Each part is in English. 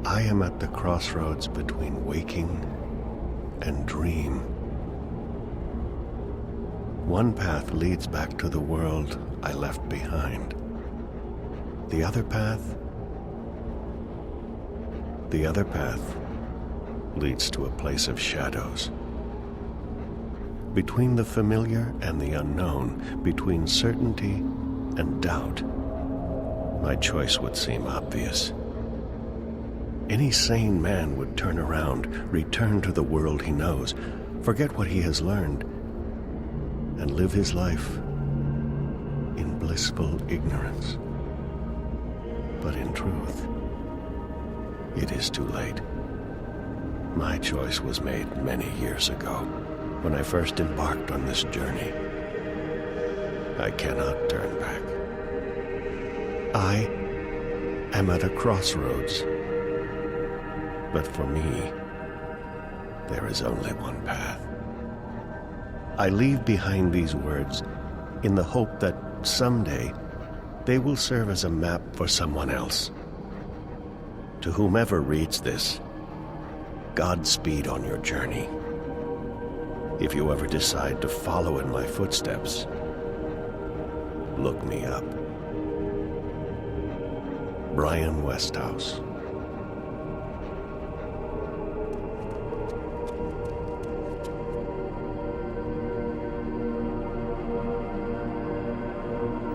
I am at the crossroads between waking and dream. One path leads back to the world I left behind. The other path leads to a place of shadows. Between the familiar and the unknown, between certainty and doubt, my choice would seem obvious. Any sane man would turn around, return to the world he knows, forget what he has learned, and live his life in blissful ignorance. But in truth, it is too late. My choice was made many years ago, when I first embarked on this journey. I cannot turn back. I am at a crossroads. But for me, there is only one path. I leave behind these words in the hope that someday they will serve as a map for someone else. To whomever reads this, Godspeed on your journey. If you ever decide to follow in my footsteps, look me up. Brian Westhouse.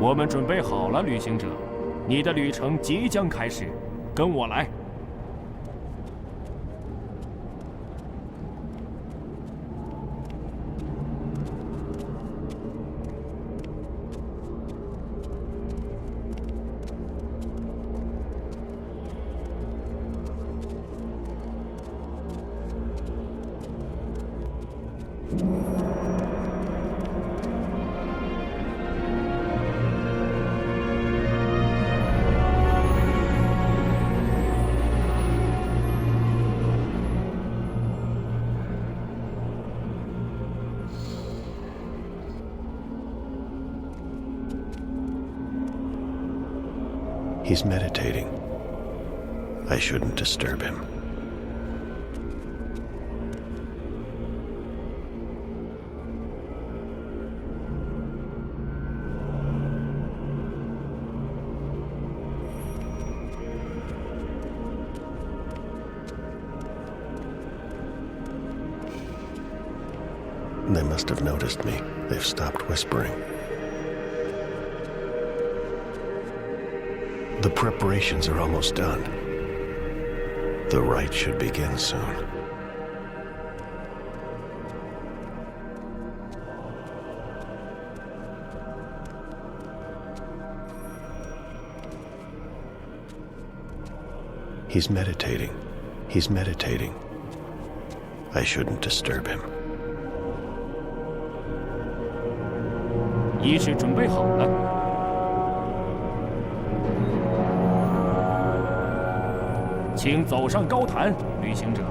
我们准备好了，旅行者，你的旅程即将开始，跟我来。He's meditating. I shouldn't disturb him. They must have noticed me. They've stopped whispering. The preparations are almost done. The rite should begin soon. He's meditating. He's meditating. I shouldn't disturb him. 仪式准备好了。 请走上高坛，旅行者。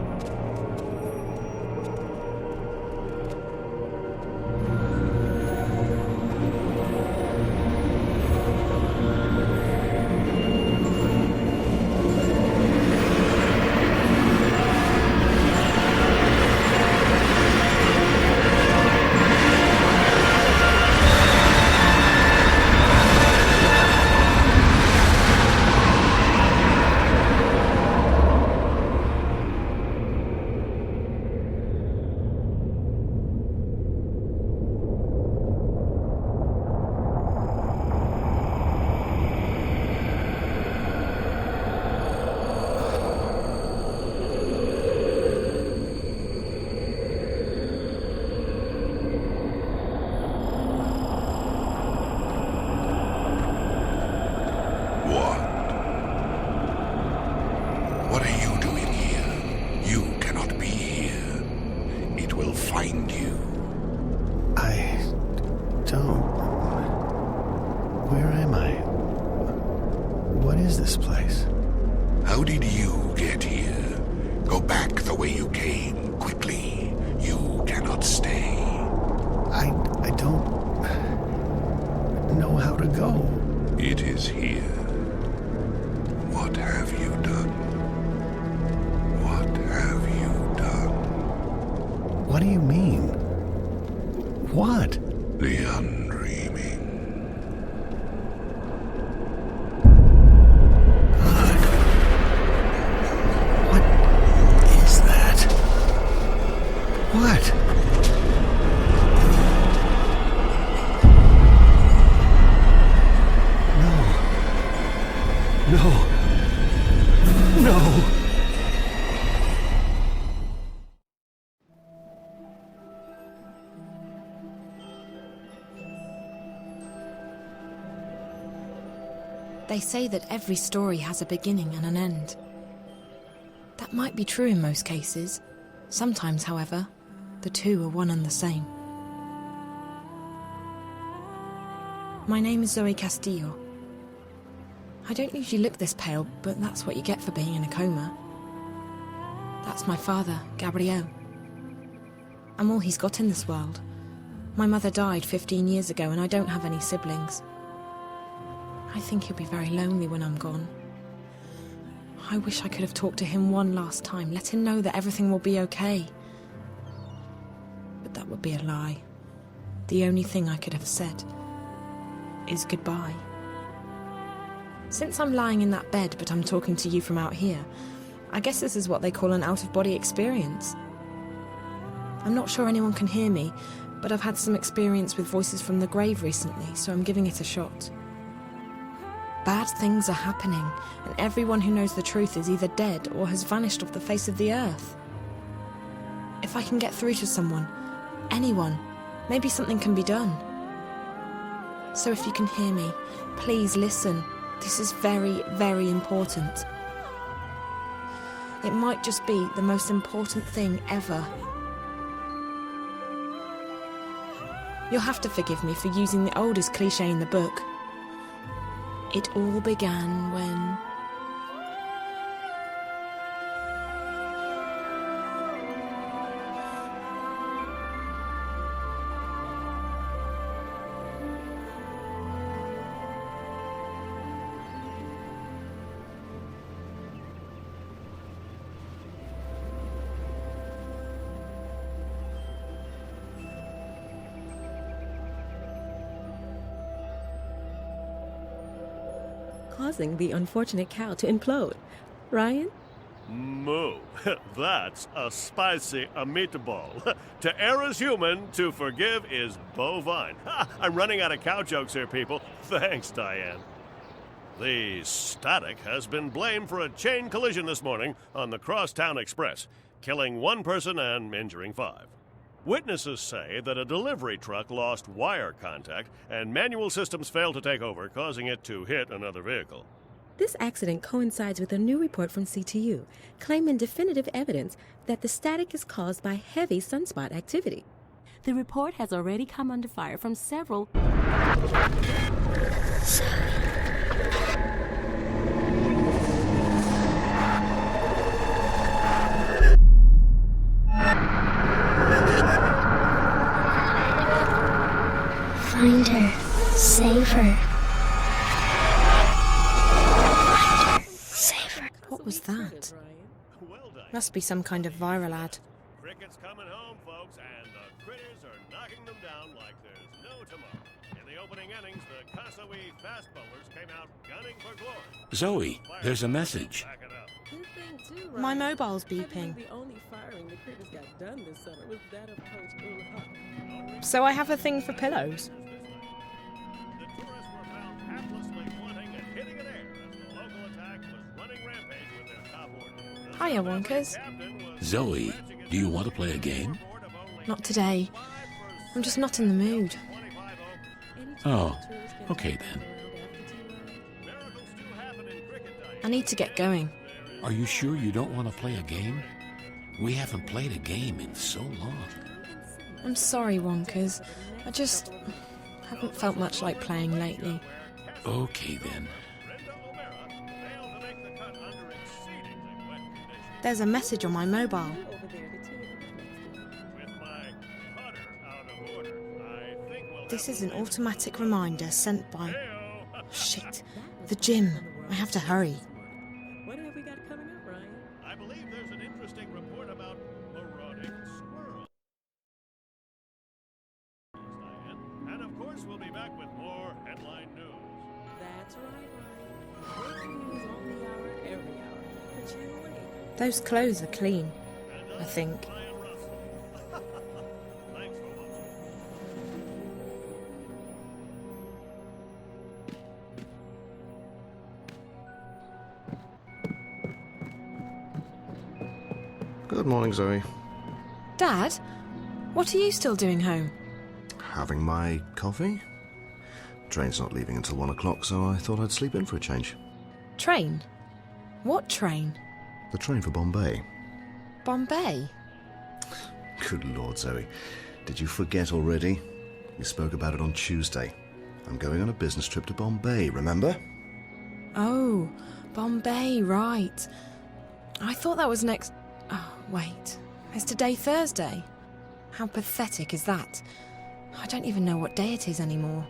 don't... know how to go. It is here. What have you done? do you mean? What? The undreaming. God. What is that? What? No. No. They say that every story has a beginning and an end. That might be true in most cases. Sometimes, however, the two are one and the same. My name is Zoe Castillo. I don't usually look this pale, but that's what you get for being in a coma. That's my father, Gabriel. I'm all he's got in this world. My mother died 15 years ago and I don't have any siblings. I think he'll be very lonely when I'm gone. I wish I could have talked to him one last time, let him know that everything will be okay. But that would be a lie. The only thing I could have said is goodbye. Since I'm lying in that bed but I'm talking to you from out here, I guess this is what they call an out-of-body experience. I'm not sure anyone can hear me, but I've had some experience with voices from the grave recently, so I'm giving it a shot. Bad things are happening, and everyone who knows the truth is either dead or has vanished off the face of the earth. If I can get through to someone, anyone, maybe something can be done. So if you can hear me, please listen. This is very, very important. It might just be the most important thing ever. You'll have to forgive me for using the oldest cliché in the book. It all began when... causing the unfortunate cow to implode. Ryan? Moo. That's a spicy meatball. To err is human, to forgive is bovine. I'm running out of cow jokes here, people. Thanks, Diane. The static has been blamed for a chain collision this morning on the Crosstown Express, killing one person and injuring 5. Witnesses say that a delivery truck lost wire contact and manual systems failed to take over, causing it to hit another vehicle. This accident coincides with a new report from CTU, claiming definitive evidence that the static is caused by heavy sunspot activity. The report has already come under fire from several... Find her. Save her. Find her. Save her. What was that? Well done. Must be some kind of viral ad. Cricket's coming home, folks, and the critters are knocking them down like there's no tomorrow. In the opening innings, the Kasawee fast bowlers came out gunning for glory. Zoe, there's a message. Back it up. My mobile's beeping. The only firing the critters got done this summer was that of Coach Ulhut. So I have a thing for pillows. The tourists were found haplessly wanting and hitting an air as the local attack was running rampage with their top order. The Hiya, Wonkers. captain was Zoe, do you want to play a game? Not today. I'm just not in the mood. Oh, okay then. miracles do happen in cricket, Diane. I need to get going. Are you sure you don't want to play a game? We haven't played a game in so long. I'm sorry, Wonkers. I just haven't felt much like playing lately. Okay then. Failed to make the cut under exceedingly wet conditions. There's a message on my mobile. With my putter out of order, I think we'll This have is to an leave it. automatic reminder sent by... Hey-o. Shit. The gym. I have to hurry. What have we got coming up, Ryan? I believe there's an interesting report about Those clothes are clean, I think. Good morning, Zoe. Dad, what are you still doing home? Having my coffee? Train's not leaving until 1 o'clock, so I thought I'd sleep in for a change. Train? What train? The train for Bombay. Bombay? Good Lord, Zoe. Did you forget already? We spoke about it on Tuesday. I'm going on a business trip to Bombay, remember? Oh, Bombay, right. I thought that was next... Oh, wait. Is today Thursday? How pathetic is that? I don't even know what day it is anymore.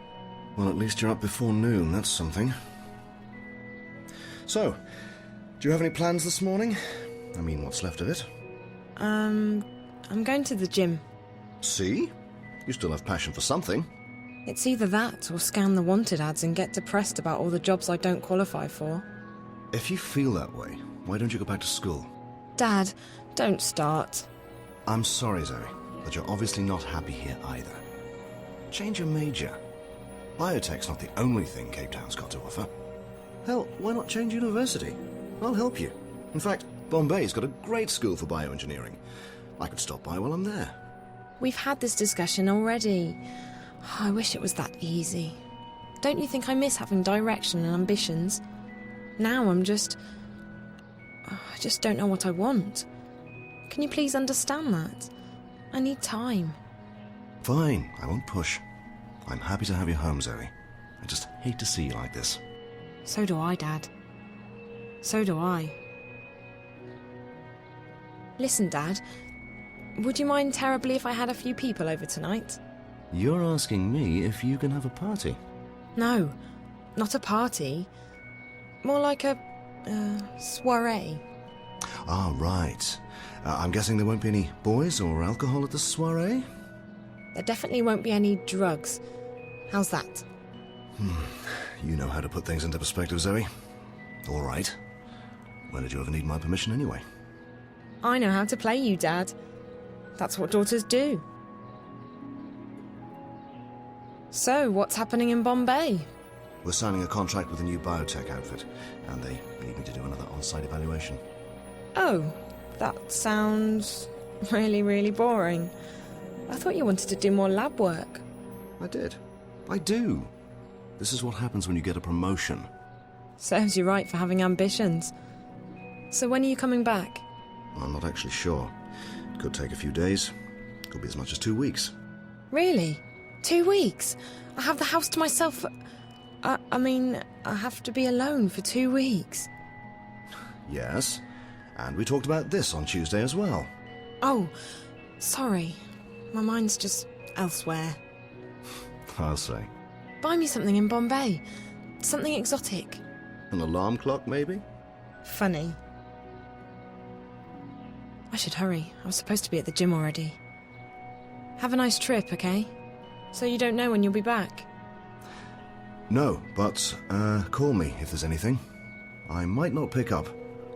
Well, at least you're up before noon, that's something. So, do you have any plans this morning? I mean, what's left of it? I'm going to the gym. See? You still have passion for something. It's either that or scan the wanted ads and get depressed about all the jobs I don't qualify for. If you feel that way, why don't you go back to school? Dad, don't start. I'm sorry, Zoe, but you're obviously not happy here either. Change your major. Biotech's not the only thing Cape Town's got to offer. Hell, why not change university? I'll help you. In fact, Bombay's got a great school for bioengineering. I could stop by while I'm there. We've had this discussion already. I wish it was that easy. Don't you think I miss having direction and ambitions? Now I just don't know what I want. Can you please understand that? I need time. Fine, I won't push. I'm happy to have you home, Zoe. I just hate to see you like this. So do I, Dad. So do I. Listen, Dad. Would you mind terribly if I had a few people over tonight? You're asking me if you can have a party? No, not a party. More like a soiree. Ah, right. I'm guessing there won't be any boys or alcohol at the soiree? There definitely won't be any drugs. How's that? You know how to put things into perspective, Zoe. All right. When did you ever need my permission anyway? I know how to play you, Dad. That's what daughters do. So, what's happening in Bombay? We're signing a contract with a new biotech outfit, and they need me to do another on-site evaluation. Oh, that sounds really, really boring. I thought you wanted to do more lab work. I did. I do. This is what happens when you get a promotion. Serves you right for having ambitions. So when are you coming back? I'm not actually sure. It could take a few days. Could be as much as 2 weeks. Really? 2 weeks? I have the house to myself for... I mean, I have to be alone for 2 weeks. Yes. And we talked about this on Tuesday as well. Oh, sorry. My mind's just elsewhere. I'll say. Buy me something in Bombay. Something exotic. An alarm clock, maybe? Funny. I should hurry. I was supposed to be at the gym already. Have a nice trip, okay? So you don't know when you'll be back? No, but call me if there's anything. I might not pick up.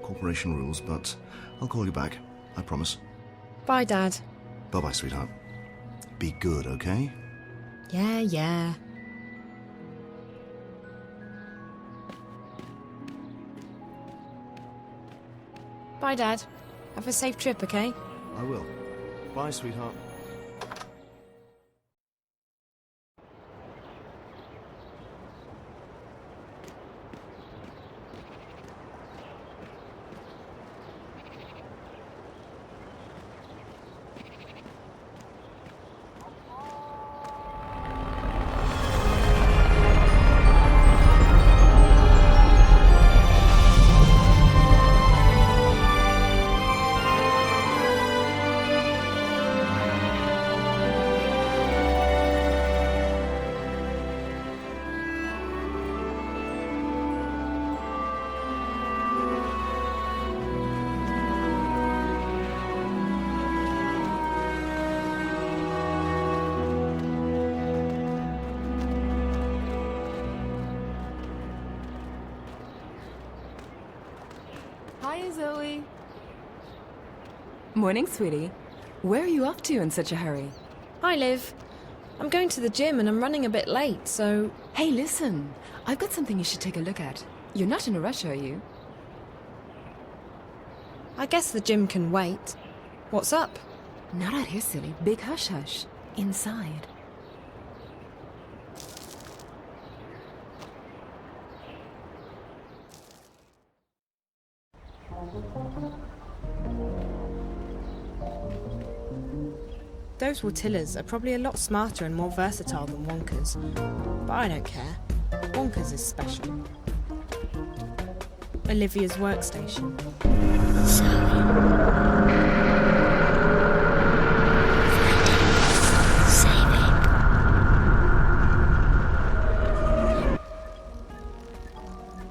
Corporation rules, but I'll call you back. I promise. Bye, Dad. Bye-bye, sweetheart. Be good, okay? Yeah. Bye, Dad. Have a safe trip, okay? I will. Bye, sweetheart. Hi, Zoe. Morning, sweetie. Where are you off to in such a hurry? Hi, Liv. I'm going to the gym and I'm running a bit late, so... Hey, listen. I've got something you should take a look at. You're not in a rush, are you? I guess the gym can wait. What's up? Not out here, silly. Big hush-hush. Inside. Those Watillas are probably a lot smarter and more versatile than Wonkers. But I don't care. Wonkers is special. Olivia's workstation.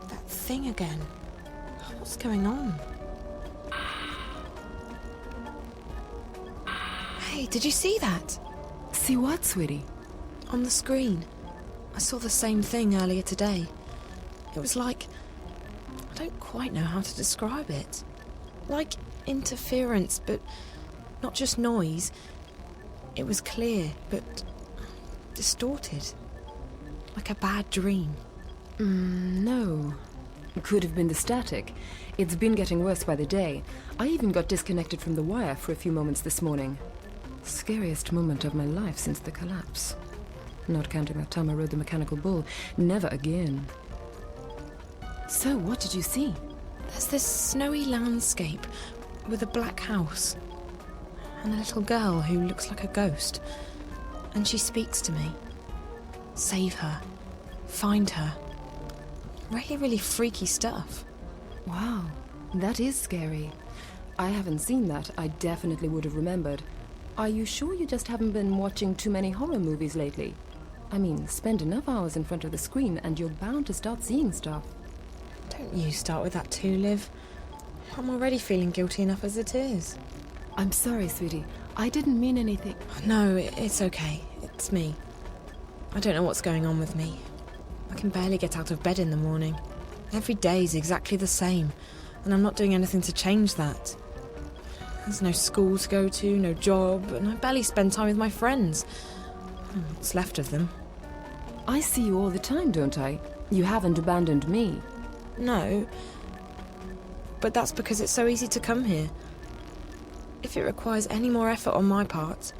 That thing again. What's going on? Hey, did you see that? See what, sweetie? On the screen. I saw the same thing earlier today. It was like... I don't quite know how to describe it. Like interference, but not just noise. It was clear, but distorted. Like a bad dream. No. Could have been the static. It's been getting worse by the day. I even got disconnected from the wire for a few moments this morning. Scariest moment of my life since the collapse. Not counting that time I rode the mechanical bull. Never again. So, what did you see? There's this snowy landscape with a black house and a little girl who looks like a ghost. And she speaks to me. Save her. Find her. Really, really freaky stuff. Wow, that is scary. I haven't seen that. I definitely would have remembered. Are you sure you just haven't been watching too many horror movies lately? I mean, spend enough hours in front of the screen and you're bound to start seeing stuff. Don't you start with that too, Liv. I'm already feeling guilty enough as it is. I'm sorry, sweetie. I didn't mean anything. No, it's okay. It's me. I don't know what's going on with me. I can barely get out of bed in the morning. Every day's exactly the same, and I'm not doing anything to change that. There's no school to go to, no job, and I barely spend time with my friends. What's left of them. I see you all the time, don't I? You haven't abandoned me. No, but that's because it's so easy to come here. If it requires any more effort on my part,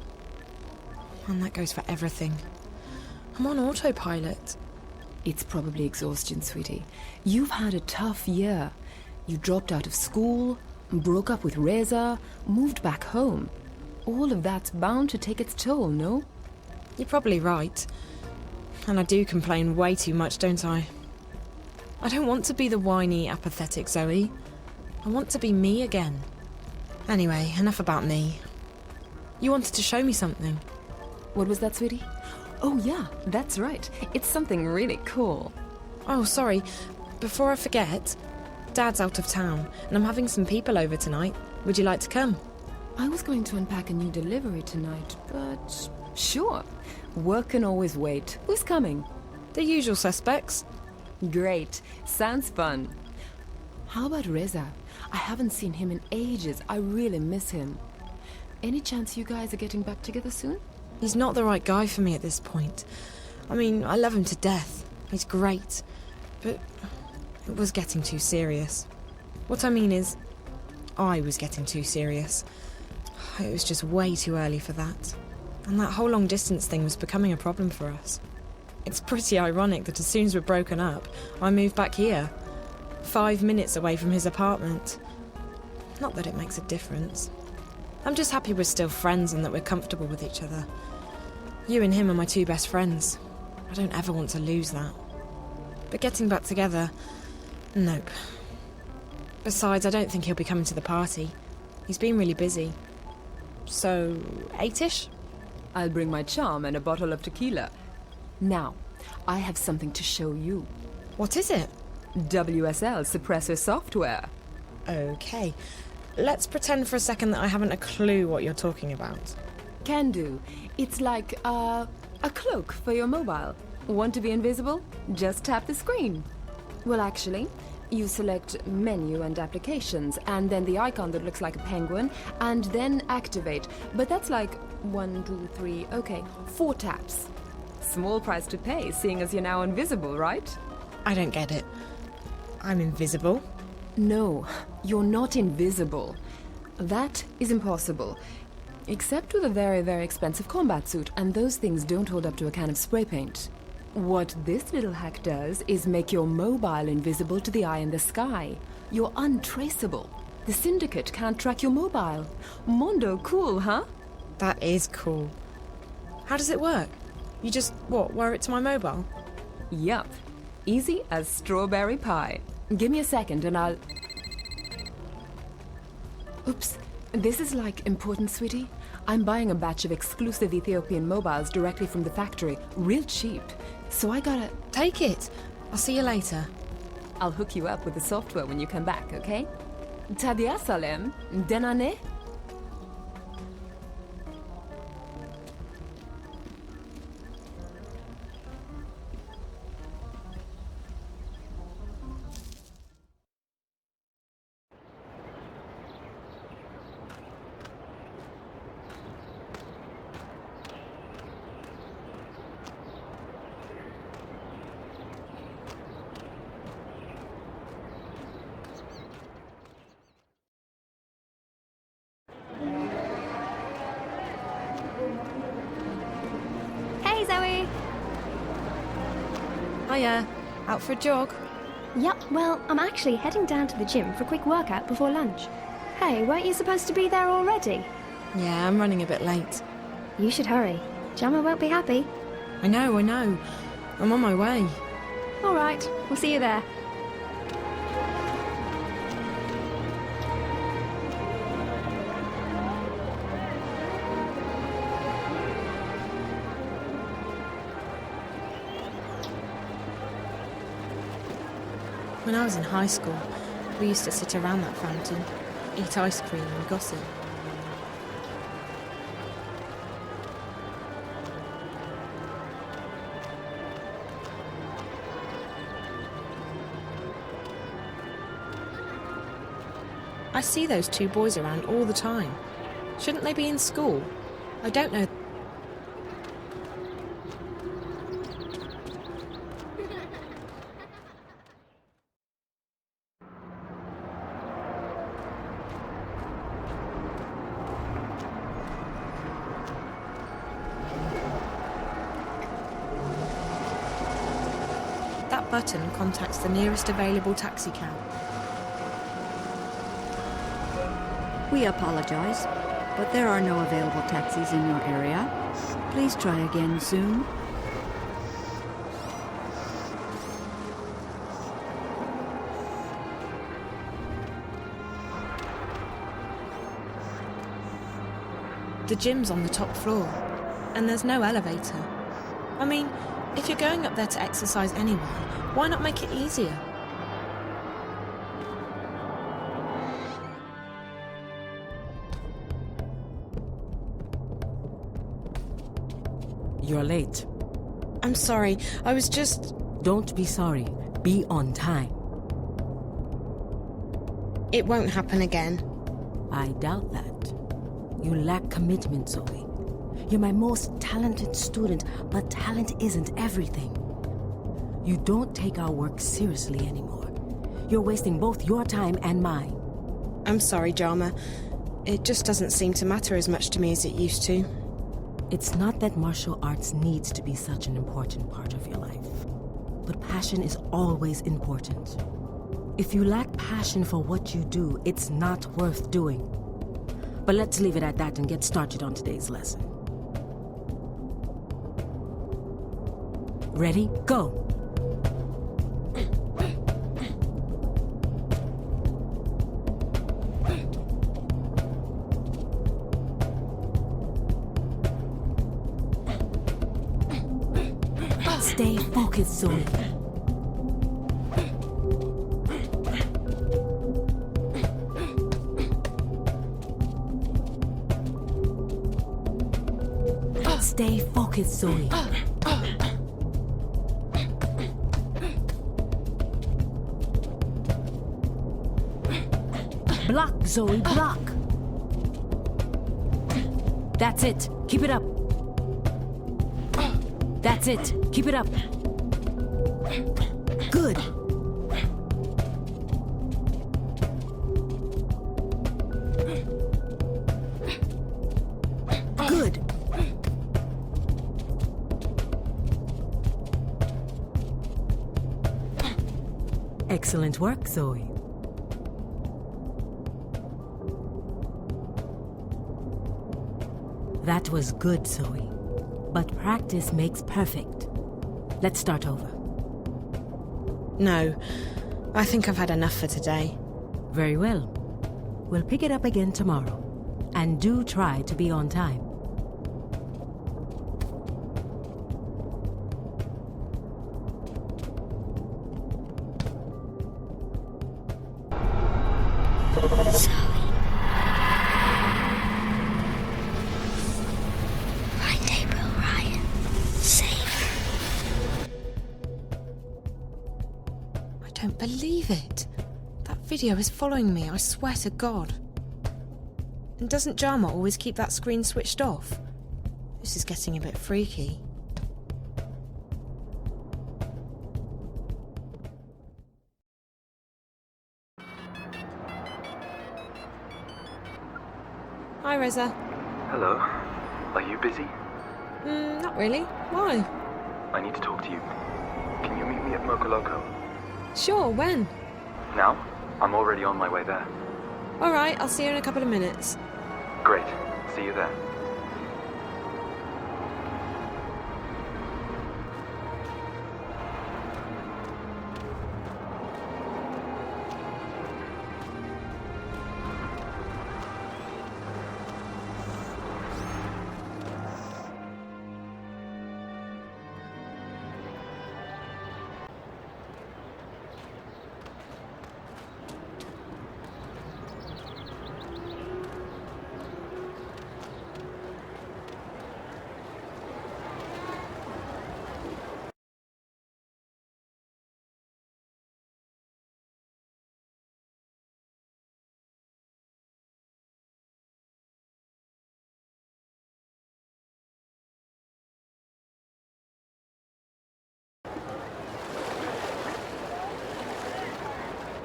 and that goes for everything, I'm on autopilot. It's probably exhaustion, sweetie. You've had a tough year. You dropped out of school, broke up with Reza, moved back home. All of that's bound to take its toll, no? You're probably right. And I do complain way too much, don't I? I don't want to be the whiny, apathetic Zoe. I want to be me again. Anyway, enough about me. You wanted to show me something. What was that, sweetie? Oh yeah, that's right. It's something really cool. Oh, sorry. Before I forget, Dad's out of town, and I'm having some people over tonight. Would you like to come? I was going to unpack a new delivery tonight, but sure. Work can always wait. Who's coming? The usual suspects. Great. Sounds fun. How about Reza? I haven't seen him in ages. I really miss him. Any chance you guys are getting back together soon? He's not the right guy for me at this point. I mean, I love him to death. He's great. But it was getting too serious. What I mean is, I was getting too serious. It was just way too early for that. And that whole long distance thing was becoming a problem for us. It's pretty ironic that as soon as we're broken up, I moved back here. 5 minutes away from his apartment. Not that it makes a difference. I'm just happy we're still friends and that we're comfortable with each other. You and him are my two best friends. I don't ever want to lose that. But getting back together, nope. Besides, I don't think he'll be coming to the party. He's been really busy. So, 8-ish? I'll bring my charm and a bottle of tequila. Now, I have something to show you. What is it? WSL suppressor software. Okay. Let's pretend for a second that I haven't a clue what you're talking about. Can do. It's like, a cloak for your mobile. Want to be invisible? Just tap the screen. Well, actually, You select Menu and Applications, and then the icon that looks like a penguin, and then Activate. But that's like 1, 2, 3, okay, 4 taps. Small price to pay, seeing as you're now invisible, right? I don't get it. I'm invisible? No, you're not invisible. That is impossible. Except with a very, very expensive combat suit, and those things don't hold up to a can of spray paint. What this little hack does is make your mobile invisible to the eye in the sky. You're untraceable. The Syndicate can't track your mobile. Mondo cool, huh? That is cool. How does it work? You just, wire it to my mobile? Yup. Easy as strawberry pie. Give me a second and I'll... Oops. This is like important, sweetie. I'm buying a batch of exclusive Ethiopian mobiles directly from the factory. Real cheap. So I gotta... Take it. I'll see you later. I'll hook you up with the software when you come back, okay? Tadia Salem, Denane? Hey, Zoe! Hiya. Out for a jog? Yup, well, I'm actually heading down to the gym for a quick workout before lunch. Hey, weren't you supposed to be there already? Yeah, I'm running a bit late. You should hurry. Jammer won't be happy. I know. I'm on my way. All right, we'll see you there. When I was in high school, we used to sit around that fountain, eat ice cream and gossip. I see those two boys around all the time. Shouldn't they be in school? I don't know. That button contacts the nearest available taxi cab. We apologize, but there are no available taxis in your area. Please try again soon. The gym's on the top floor, and there's no elevator. I mean, if you're going up there to exercise anyway, why not make it easier? You're late. I'm sorry, I was just... Don't be sorry. Be on time. It won't happen again. I doubt that. You lack commitment, Zoe. You're my most talented student, but talent isn't everything. You don't take our work seriously anymore. You're wasting both your time and mine. I'm sorry, Jama. It just doesn't seem to matter as much to me as it used to. It's not that martial arts needs to be such an important part of your life. But passion is always important. If you lack passion for what you do, it's not worth doing. But let's leave it at that and get started on today's lesson. Ready? Go! Stay focused, Zoe. Stay focused, Zoe. Block, Zoe, block! That's it. Keep it up. That's it. Keep it up. Good. Good. Excellent work, Zoe. That was good, Zoe. But practice makes perfect. Let's start over. No, I think I've had enough for today. Very well. We'll pick it up again tomorrow. And do try to be on time. I don't believe it. That video is following me, I swear to God. And doesn't Jama always keep that screen switched off? This is getting a bit freaky. Hi, Reza. Hello. Are you busy? Not really. Why? I need to talk to you. Can you meet me at Mocha Loco? Sure, when? Now? I'm already on my way there. Alright, I'll see you in a couple of minutes. Great. See you there.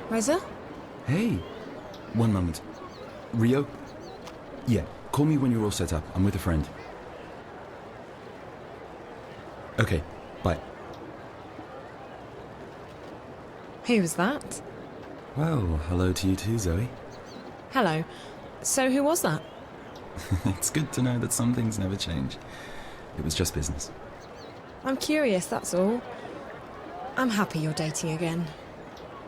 Reza? Hey. One moment. Rio? Yeah, call me when you're all set up. I'm with a friend. Okay, bye. Who was that? Well, hello to you too, Zoe. Hello. So who was that? It's good to know that some things never change. It was just business. I'm curious, that's all. I'm happy you're dating again.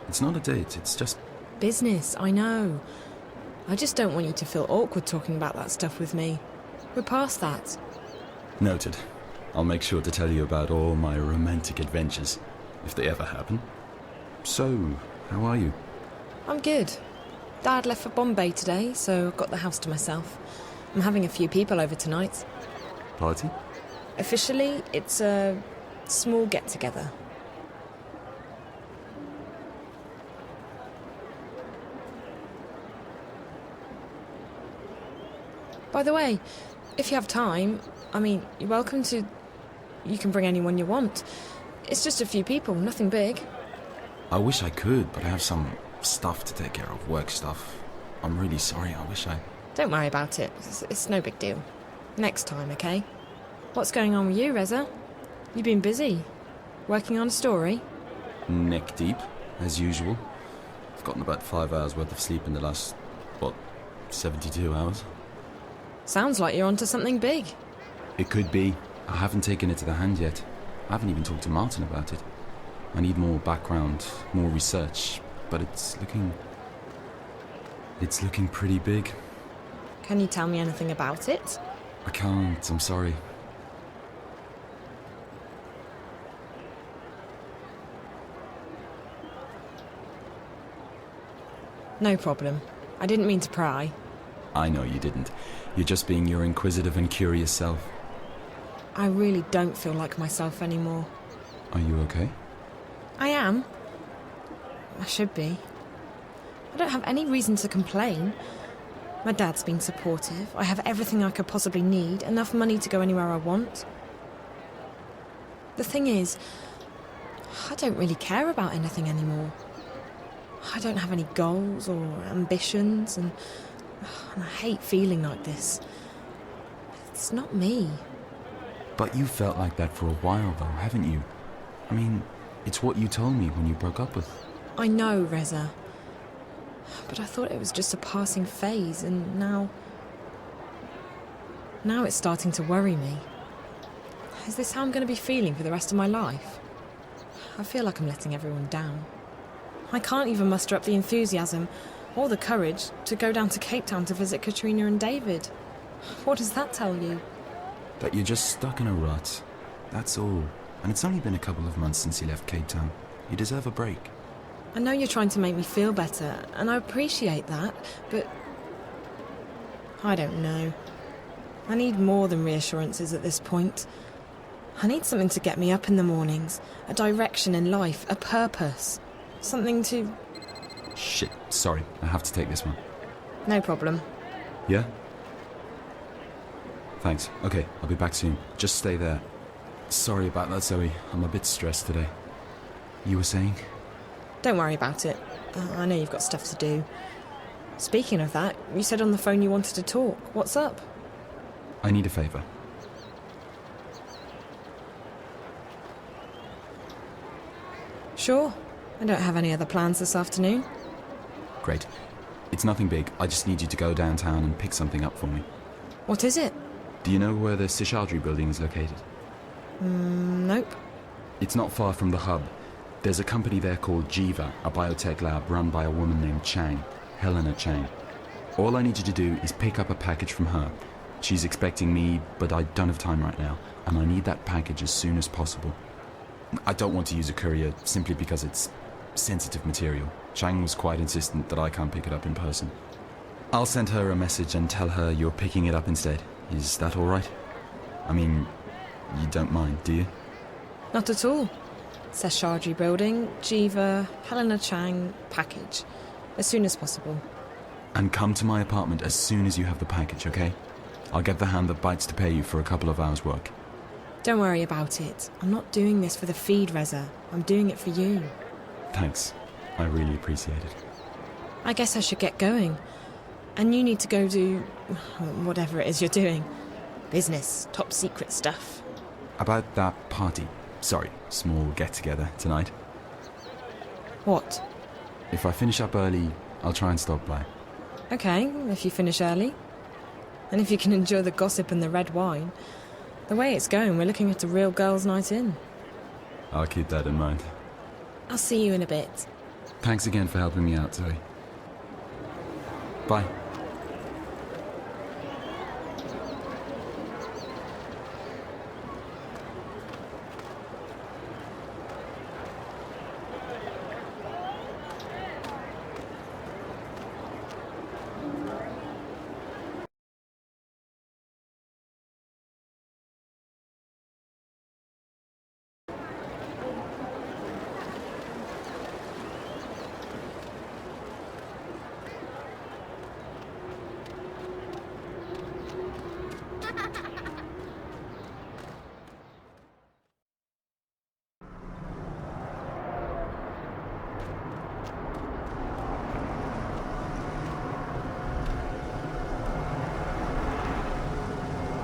It's not a date, it's just... Business, I know. I just don't want you to feel awkward talking about that stuff with me. We're past that. Noted. I'll make sure to tell you about all my romantic adventures, if they ever happen. So, how are you? I'm good. Dad left for Bombay today, so I've got the house to myself. I'm having a few people over tonight. Party? Officially, it's a small get-together. By the way, if you have time, I mean, you're welcome to... You can bring anyone you want. It's just a few people, nothing big. I wish I could, but I have some stuff to take care of, work stuff. I'm really sorry, I wish I... Don't worry about it. It's no big deal. Next time, okay? What's going on with you, Reza? You've been busy. Working on a story? Neck deep, as usual. I've gotten about 5 hours worth of sleep in the last, 72 hours? Sounds like you're onto something big. It could be. I haven't taken it to the hand yet. I haven't even talked to Martin about it. I need more background, more research, but it's looking pretty big. Can you tell me anything about it? I can't, I'm sorry. No problem. I didn't mean to pry. I know you didn't. You're just being your inquisitive and curious self. I really don't feel like myself anymore. Are you okay? I am. I should be. I don't have any reason to complain. My dad's been supportive. I have everything I could possibly need, enough money to go anywhere I want. The thing is, I don't really care about anything anymore. I don't have any goals or ambitions, and I hate feeling like this. It's not me. But you felt like that for a while, though, haven't you? I mean, it's what you told me when you broke up with... I know, Reza. But I thought it was just a passing phase, and now it's starting to worry me. Is this how I'm going to be feeling for the rest of my life? I feel like I'm letting everyone down. I can't even muster up the enthusiasm or the courage to go down to Cape Town to visit Katrina and David. What does that tell you? That you're just stuck in a rut. That's all. And it's only been a couple of months since you left Cape Town. You deserve a break. I know you're trying to make me feel better, and I appreciate that, but... I don't know. I need more than reassurances at this point. I need something to get me up in the mornings, a direction in life, a purpose. Something to... Shit, sorry. I have to take this one. No problem. Yeah? Thanks. Okay, I'll be back soon. Just stay there. Sorry about that, Zoe. I'm a bit stressed today. You were saying? Don't worry about it. I know you've got stuff to do. Speaking of that, you said on the phone you wanted to talk. What's up? I need a favour. Sure. I don't have any other plans this afternoon. Great. It's nothing big. I just need you to go downtown and pick something up for me. What is it? Do you know where the Seshadri building is located? Nope. It's not far from the hub. There's a company there called Jiva, a biotech lab run by a woman named Chang, Helena Chang. All I need you to do is pick up a package from her. She's expecting me, but I don't have time right now, and I need that package as soon as possible. I don't want to use a courier simply because it's sensitive material. Chang was quite insistent that I can't pick it up in person. I'll send her a message and tell her you're picking it up instead. Is that all right? I mean, you don't mind, do you? Not at all. Seshadri building, Jiva, Helena Chang, package. As soon as possible. And come to my apartment as soon as you have the package, okay? I'll get the hand that bites to pay you for a couple of hours' work. Don't worry about it. I'm not doing this for the feed, Reza. I'm doing it for you. Thanks. I really appreciate it. I guess I should get going. And you need to go do... whatever it is you're doing. Business, top secret stuff. About that party. Sorry, small get-together tonight. What? If I finish up early, I'll try and stop by. Okay, if you finish early. And if you can enjoy the gossip and the red wine. The way it's going, we're looking at a real girls' night in. I'll keep that in mind. I'll see you in a bit. Thanks again for helping me out, Zoe. Bye.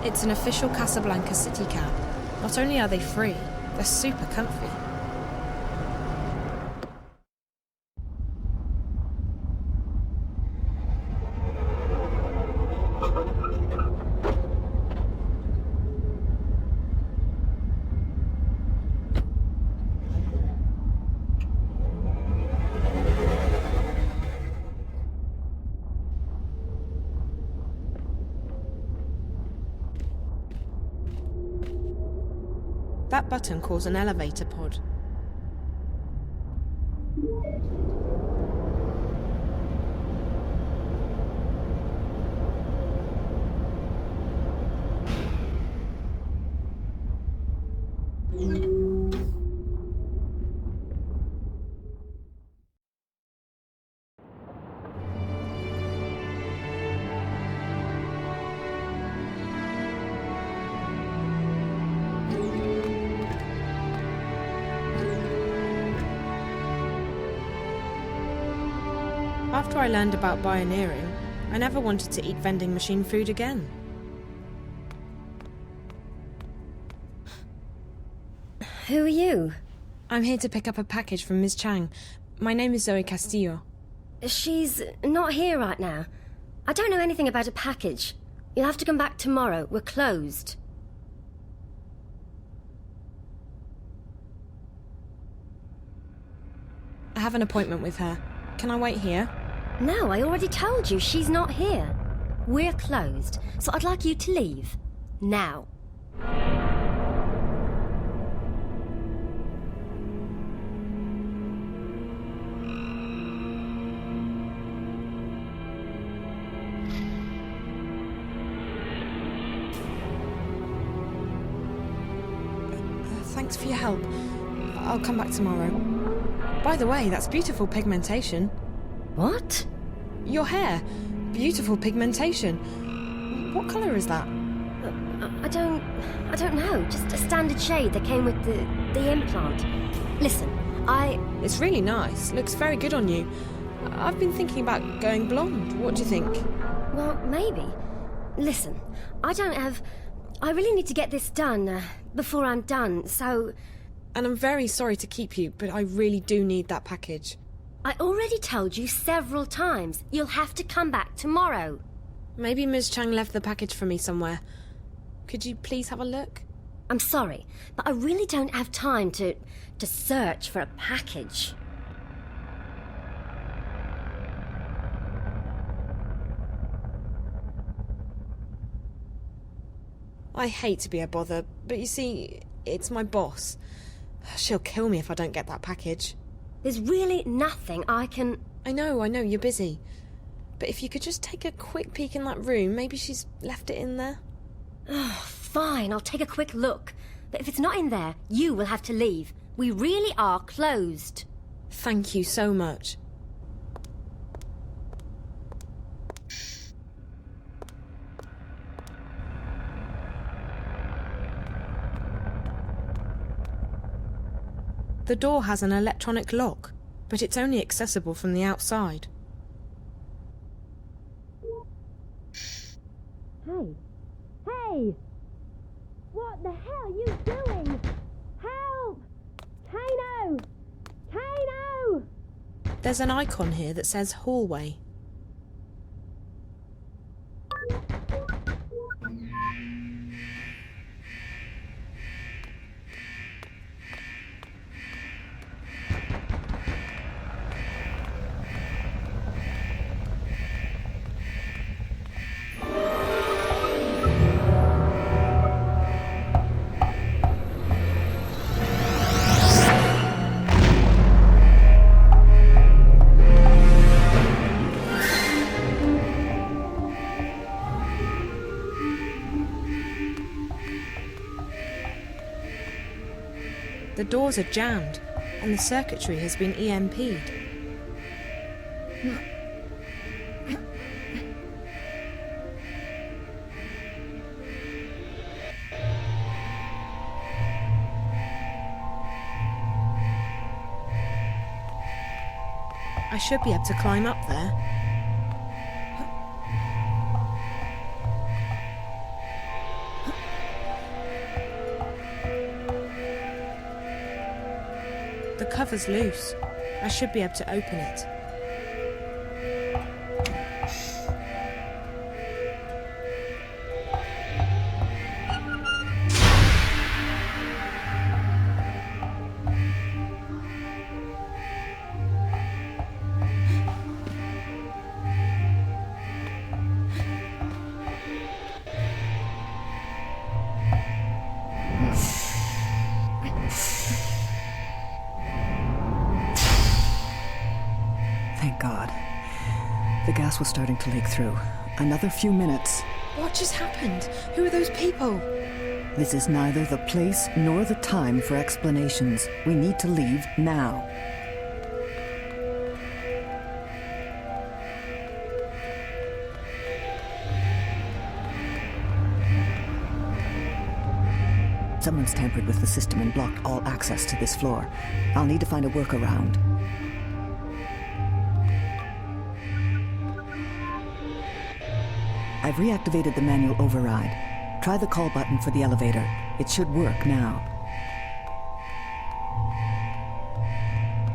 It's an official Casablanca city cab. Not only are they free, they're super comfy. That button calls an elevator pod. After I learned about bioneering, I never wanted to eat vending machine food again. Who are you? I'm here to pick up a package from Ms. Chang. My name is Zoe Castillo. She's not here right now. I don't know anything about a package. You'll have to come back tomorrow. We're closed. I have an appointment with her. Can I wait here? No, I already told you she's not here. We're closed, so I'd like you to leave. Now. Thanks for your help. I'll come back tomorrow. By the way, that's beautiful pigmentation. What? Your hair. Beautiful pigmentation. What colour is that? I don't know. Just a standard shade that came with the implant. Listen, It's really nice. Looks very good on you. I've been thinking about going blonde. What do you think? Well, maybe. Listen, I really need to get this done before I'm done, so... And I'm very sorry to keep you, but I really do need that package. I already told you several times. You'll have to come back tomorrow. Maybe Ms. Chang left the package for me somewhere. Could you please have a look? I'm sorry, but I really don't have time to search for a package. I hate to be a bother, but you see, it's my boss. She'll kill me if I don't get that package. There's really nothing I can... I know, you're busy. But if you could just take a quick peek in that room, maybe she's left it in there. Oh, fine, I'll take a quick look. But if it's not in there, you will have to leave. We really are closed. Thank you so much. The door has an electronic lock, but it's only accessible from the outside. Hey! Hey! What the hell are you doing? Help! Kano! Kano! There's an icon here that says hallway. The doors are jammed, and the circuitry has been EMP'd. I should be able to climb up there. The cover's loose. I should be able to open it. Thank God. The gas was starting to leak through. Another few minutes. What just happened? Who are those people? This is neither the place nor the time for explanations. We need to leave now. Someone's tampered with the system and blocked all access to this floor. I'll need to find a workaround. I've reactivated the manual override. Try the call button for the elevator. It should work now.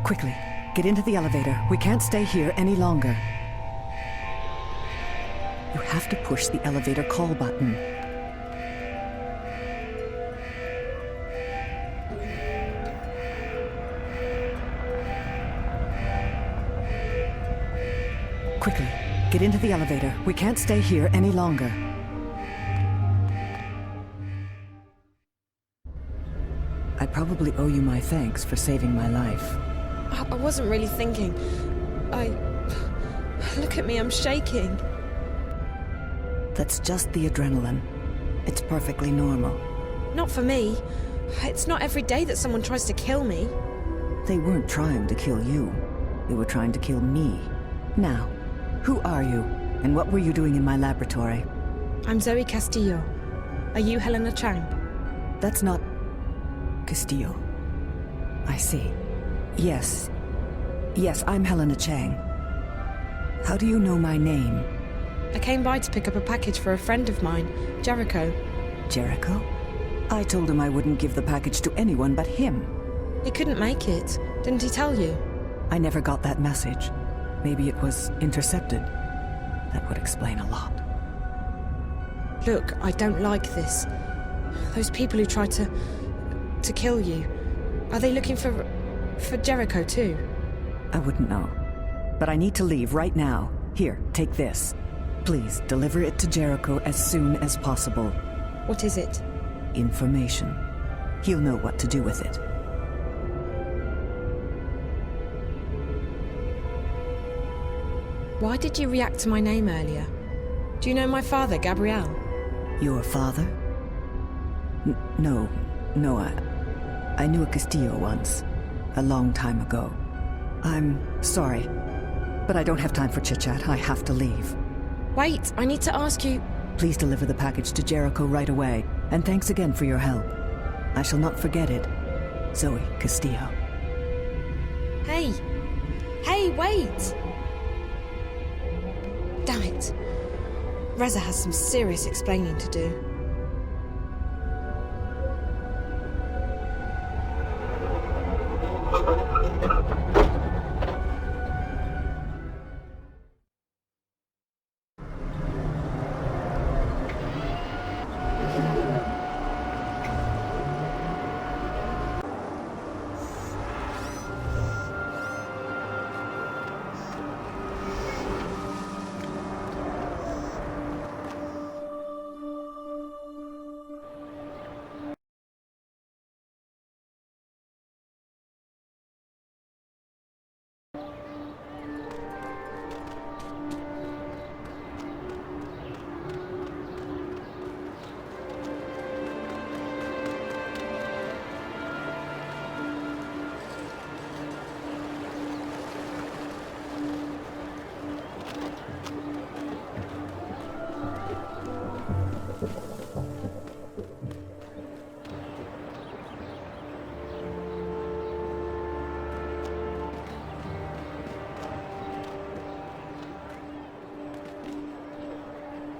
Quickly, get into the elevator. We can't stay here any longer. You have to push the elevator call button. Quickly, get into the elevator. We can't stay here any longer. I probably owe you my thanks for saving my life. I wasn't really thinking. Look at me, I'm shaking. That's just the adrenaline. It's perfectly normal. Not for me. It's not every day that someone tries to kill me. They weren't trying to kill you. They were trying to kill me. Now, who are you? And what were you doing in my laboratory? I'm Zoe Castillo. Are you Helena Chang? That's not... Castillo. I see. Yes. Yes, I'm Helena Chang. How do you know my name? I came by to pick up a package for a friend of mine, Jericho. Jericho? I told him I wouldn't give the package to anyone but him. He couldn't make it. Didn't he tell you? I never got that message. Maybe it was intercepted. That would explain a lot. Look, I don't like this. Those people who tried to kill you, are they looking for Jericho too? I wouldn't know. But I need to leave right now. Here, take this. Please, deliver it to Jericho as soon as possible. What is it? Information. He'll know what to do with it. Why did you react to my name earlier? Do you know my father, Gabriel? Your father? No, I knew a Castillo once. A long time ago. I'm sorry, but I don't have time for chit-chat. I have to leave. Wait, I need to ask you... Please deliver the package to Jericho right away, and thanks again for your help. I shall not forget it. Zoe Castillo. Hey! Hey, wait! Damn it. Reza has some serious explaining to do.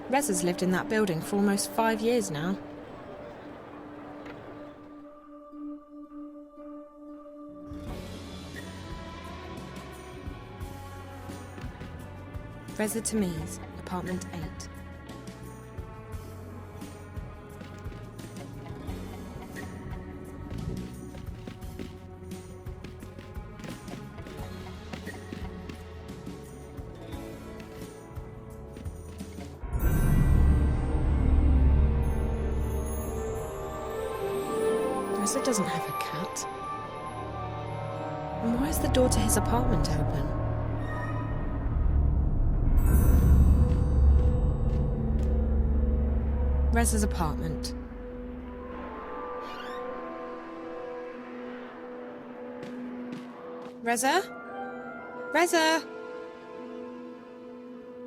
Reza's lived in that building for almost 5 years now. Reza Tamiz, apartment 8. Reza doesn't have a cat. And why is the door to his apartment open? Reza's apartment. Reza? Reza!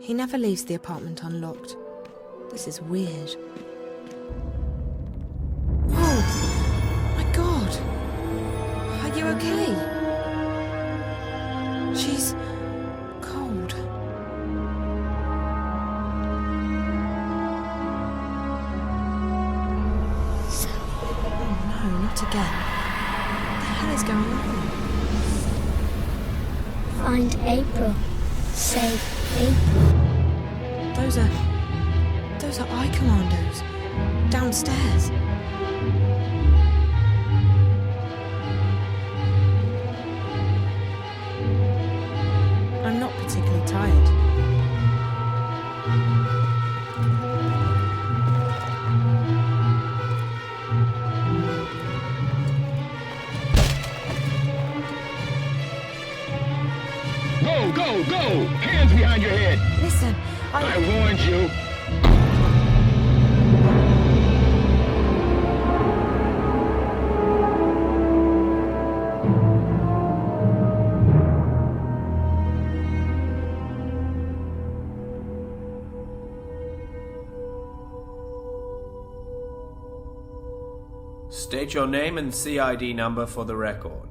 He never leaves the apartment unlocked. This is weird. Are you okay? She's cold. Not again. What the hell is going on? Find April. Save April. Those are I commandos. Downstairs. I'm not particularly tired. Go! Hands behind your head! Listen, I warned you! State your name and CID number for the record.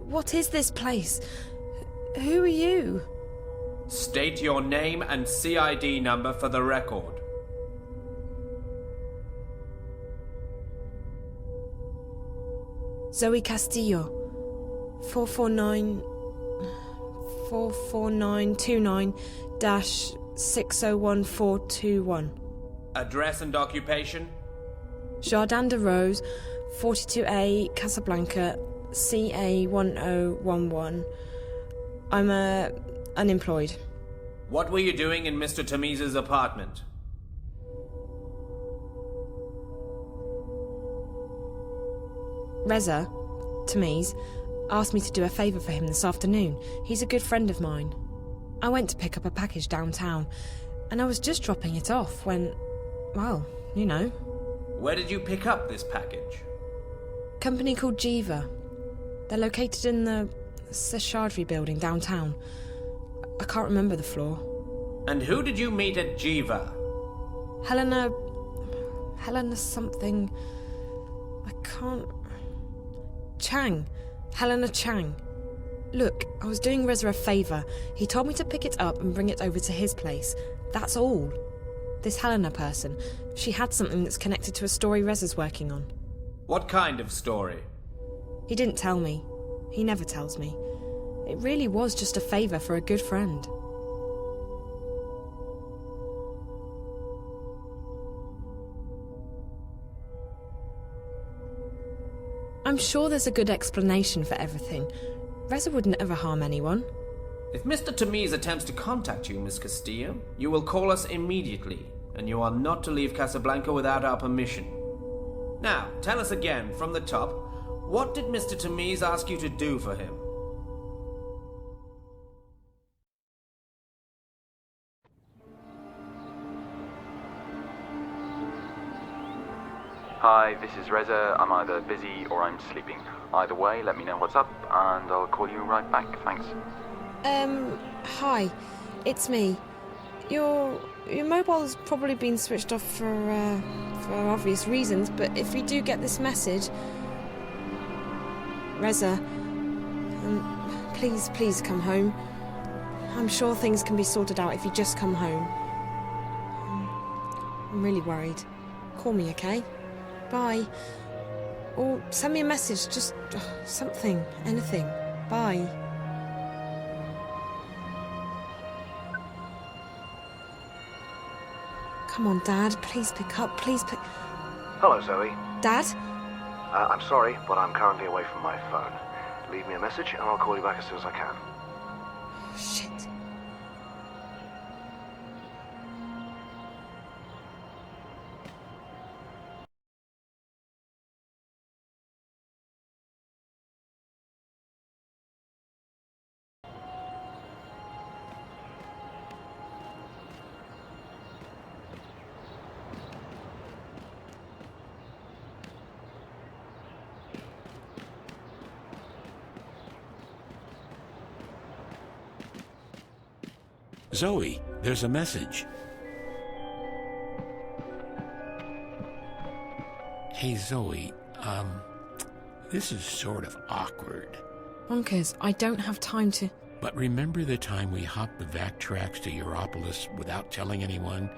What is this place? Who are you? State your name and CID number for the record. Zoe Castillo. 44929-601421. Address and occupation? Jardin de Rose, 42A, Casablanca, CA1011. I'm unemployed. What were you doing in Mr. Tamiz's apartment? Reza, Tamiz, asked me to do a favour for him this afternoon. He's a good friend of mine. I went to pick up a package downtown, and I was just dropping it off when, well, you know. Where did you pick up this package? Company called Jiva. They're located in the Seshadri building downtown. I can't remember the floor. And who did you meet at Jiva? Helena something. I can't. Chang. Helena Chang. Look, I was doing Reza a favour. He told me to pick it up and bring it over to his place. That's all. This Helena person, she had something that's connected to a story Reza's working on. What kind of story? He didn't tell me. He never tells me. It really was just a favour for a good friend. I'm sure there's a good explanation for everything. Reza wouldn't ever harm anyone. If Mr. Tamiz attempts to contact you, Miss Castillo, you will call us immediately, and you are not to leave Casablanca without our permission. Now, tell us again, from the top, what did Mr. Tamiz ask you to do for him? Hi, this is Reza. I'm either busy or I'm sleeping. Either way, let me know what's up, and I'll call you right back. Thanks. Hi. It's me. Your mobile's probably been switched off for obvious reasons, but if you do get this message... Reza, please come home. I'm sure things can be sorted out if you just come home. I'm really worried. Call me, okay? Bye. Or send me a message, just something, anything. Bye. Come on, Dad, please pick up, please pick... Hello, Zoe. Dad? I'm sorry, but I'm currently away from my phone. Leave me a message and I'll call you back as soon as I can. Shit. Zoe, there's a message. Hey, Zoe, this is sort of awkward. Bonkers, I don't have time to... But remember the time we hopped the vac tracks to Europolis without telling anyone,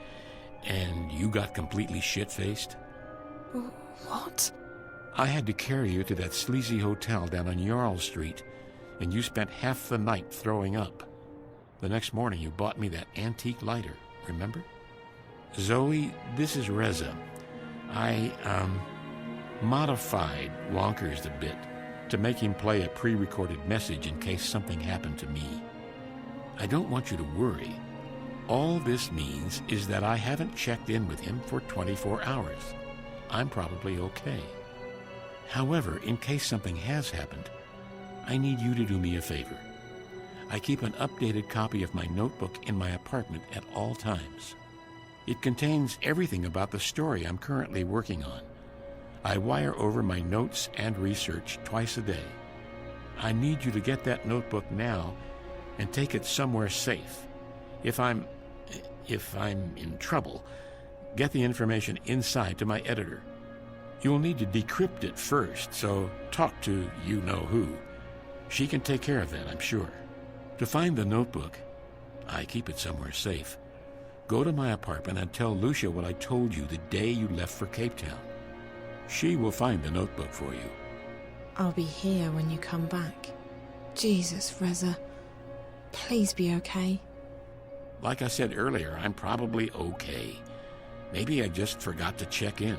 and you got completely shit-faced? What? I had to carry you to that sleazy hotel down on Jarl Street, and you spent half the night throwing up. The next morning you bought me that antique lighter, remember? Zoe, this is Reza. I, modified Wonkers a bit to make him play a pre-recorded message in case something happened to me. I don't want you to worry. All this means is that I haven't checked in with him for 24 hours. I'm probably okay. However, in case something has happened, I need you to do me a favor. I keep an updated copy of my notebook in my apartment at all times. It contains everything about the story I'm currently working on. I wire over my notes and research twice a day. I need you to get that notebook now and take it somewhere safe. If I'm in trouble, get the information inside to my editor. You'll need to decrypt it first, so talk to you-know-who. She can take care of that, I'm sure. To find the notebook, I keep it somewhere safe. Go to my apartment and tell Lucia what I told you the day you left for Cape Town. She will find the notebook for you. I'll be here when you come back. Jesus, Reza. Please be okay. Like I said earlier, I'm probably okay. Maybe I just forgot to check in.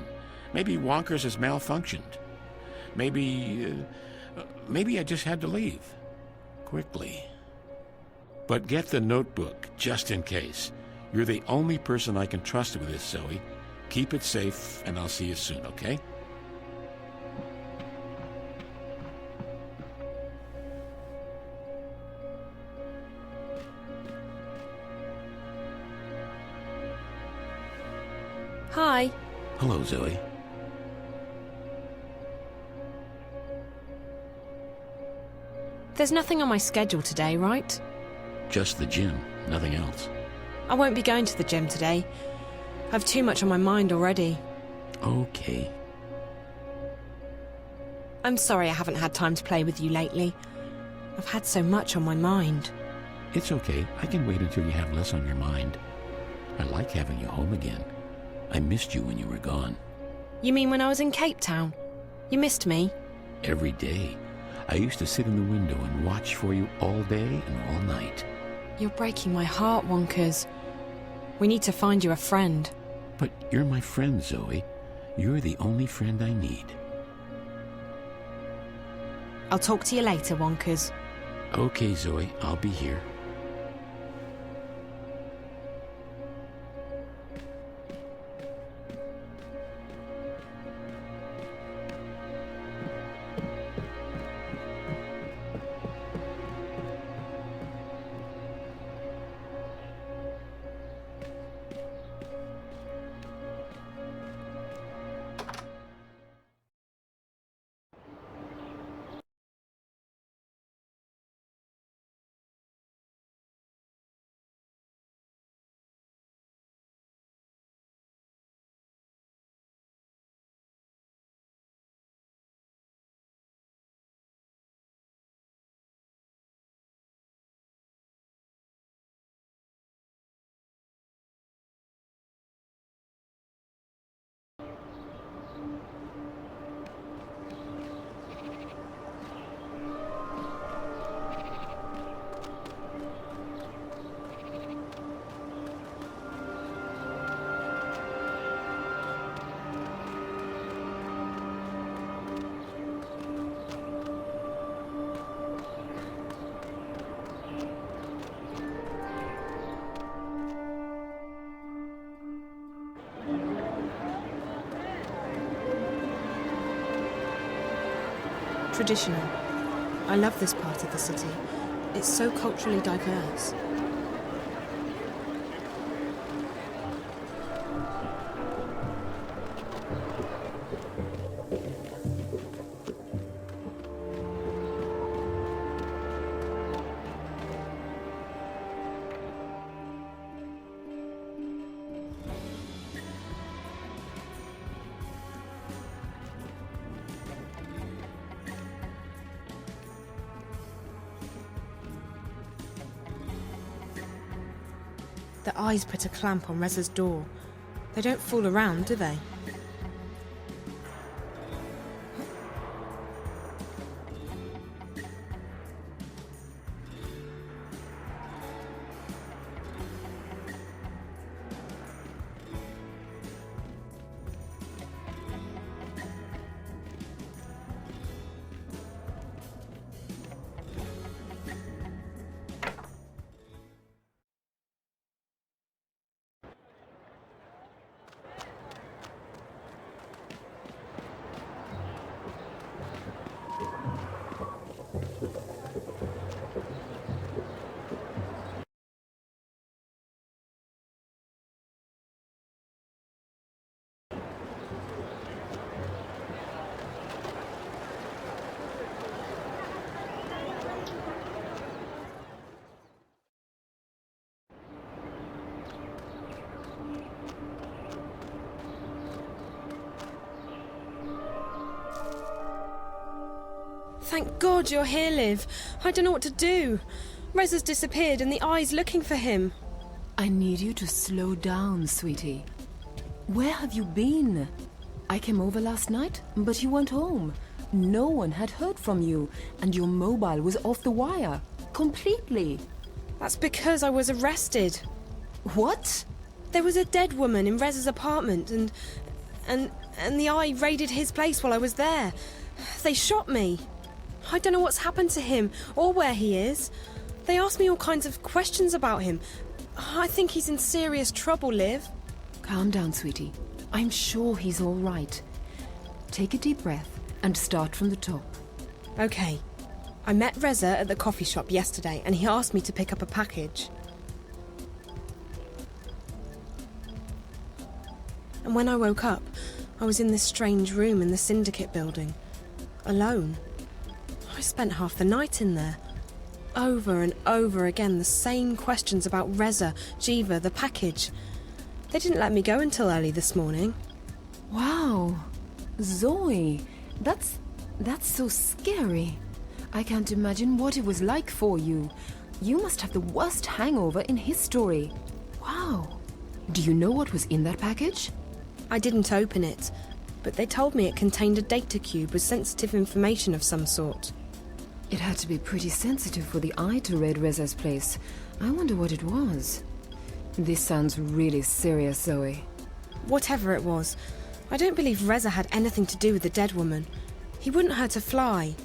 Maybe Wonkers has malfunctioned. Maybe I just had to leave. Quickly. But get the notebook, just in case. You're the only person I can trust with this, Zoe. Keep it safe, and I'll see you soon, okay? Hi. Hello, Zoe. There's nothing on my schedule today, right? Just the gym, nothing else. I won't be going to the gym today. I've too much on my mind already. Okay. I'm sorry I haven't had time to play with you lately. I've had so much on my mind. It's okay. I can wait until you have less on your mind. I like having you home again. I missed you when you were gone. You mean when I was in Cape Town? You missed me? Every day. I used to sit in the window and watch for you all day and all night. You're breaking my heart, Wonkers. We need to find you a friend. But you're my friend, Zoe. You're the only friend I need. I'll talk to you later, Wonkers. Okay, Zoe. I'll be here. Traditional. I love this part of the city. It's so culturally diverse. The eyes put a clamp on Reza's door. They don't fool around, do they? Thank God you're here, Liv. I don't know what to do. Reza's disappeared and the Eye's looking for him. I need you to slow down, sweetie. Where have you been? I came over last night, but you weren't home. No one had heard from you, and your mobile was off the wire. Completely. That's because I was arrested. What? There was a dead woman in Reza's apartment, and the Eye raided his place while I was there. They shot me. I don't know what's happened to him, or where he is. They asked me all kinds of questions about him. I think he's in serious trouble, Liv. Calm down, sweetie. I'm sure he's all right. Take a deep breath and start from the top. Okay. I met Reza at the coffee shop yesterday and he asked me to pick up a package. And when I woke up, I was in this strange room in the Syndicate building. Alone. I spent half the night in there. Over and over again, the same questions about Reza, Jiva, the package. They didn't let me go until early this morning. Wow. Zoe, that's so scary. I can't imagine what it was like for you. You must have the worst hangover in history. Wow. Do you know what was in that package? I didn't open it, but they told me it contained a data cube with sensitive information of some sort. It had to be pretty sensitive for the Eye to raid Reza's place. I wonder what it was. This sounds really serious, Zoe. Whatever it was, I don't believe Reza had anything to do with the dead woman. He wouldn't hurt a fly.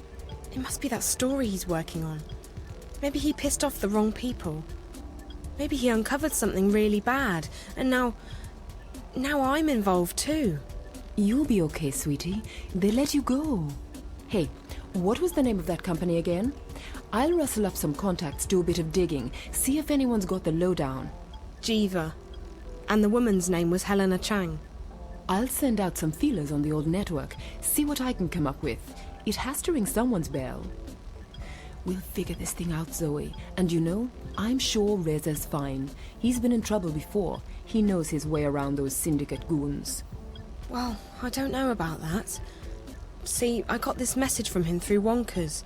It must be that story he's working on. Maybe he pissed off the wrong people. Maybe he uncovered something really bad, and now I'm involved too. You'll be okay, sweetie. They let you go. Hey, what was the name of that company again? I'll rustle up some contacts, do a bit of digging, see if anyone's got the lowdown. Jiva. And the woman's name was Helena Chang. I'll send out some feelers on the old network, see what I can come up with. It has to ring someone's bell. We'll figure this thing out, Zoe. And you know, I'm sure Reza's fine. He's been in trouble before. He knows his way around those Syndicate goons. Well, I don't know about that. See, I got this message from him through Wonkers.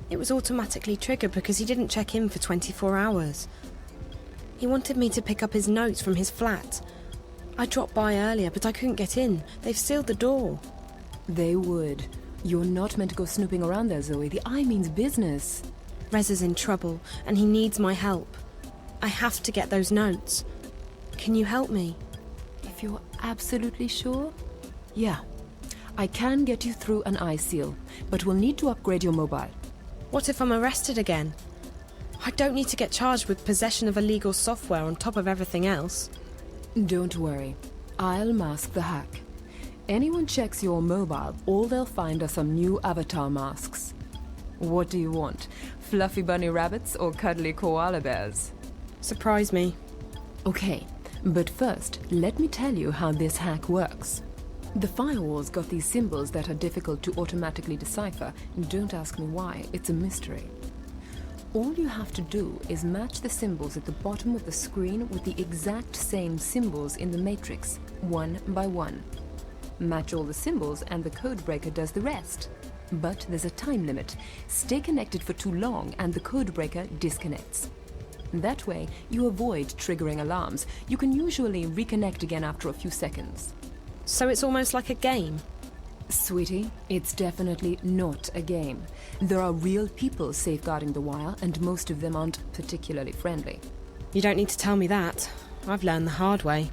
It was automatically triggered because he didn't check in for 24 hours. He wanted me to pick up his notes from his flat. I dropped by earlier, but I couldn't get in. They've sealed the door. They would. You're not meant to go snooping around there, Zoe. The Eye means business. Reza's in trouble, and he needs my help. I have to get those notes. Can you help me? If you're absolutely sure? Yeah. I can get you through an eye seal, but we'll need to upgrade your mobile. What if I'm arrested again? I don't need to get charged with possession of illegal software on top of everything else. Don't worry. I'll mask the hack. Anyone checks your mobile, all they'll find are some new avatar masks. What do you want? Fluffy bunny rabbits or cuddly koala bears? Surprise me. Okay, but first, let me tell you how this hack works. The firewall's got these symbols that are difficult to automatically decipher. Don't ask me why, it's a mystery. All you have to do is match the symbols at the bottom of the screen with the exact same symbols in the matrix, one by one. Match all the symbols and the codebreaker does the rest. But there's a time limit. Stay connected for too long and the codebreaker disconnects. That way, you avoid triggering alarms. You can usually reconnect again after a few seconds. So it's almost like a game? Sweetie, it's definitely not a game. There are real people safeguarding the wire, and most of them aren't particularly friendly. You don't need to tell me that. I've learned the hard way.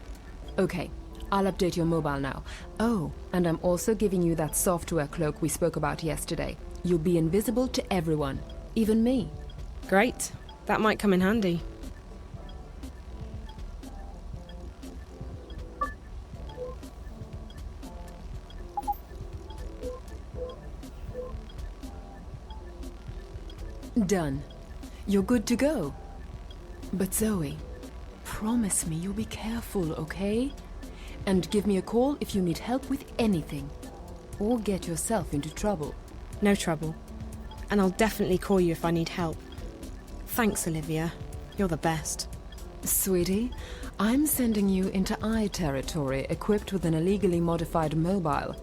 Okay, I'll update your mobile now. Oh, and I'm also giving you that software cloak we spoke about yesterday. You'll be invisible to everyone, even me. Great. That might come in handy. Done. You're good to go. But Zoe, promise me you'll be careful, okay? And give me a call if you need help with anything. Or get yourself into trouble. No trouble. And I'll definitely call you if I need help. Thanks, Olivia. You're the best. Sweetie, I'm sending you into Eye territory equipped with an illegally modified mobile.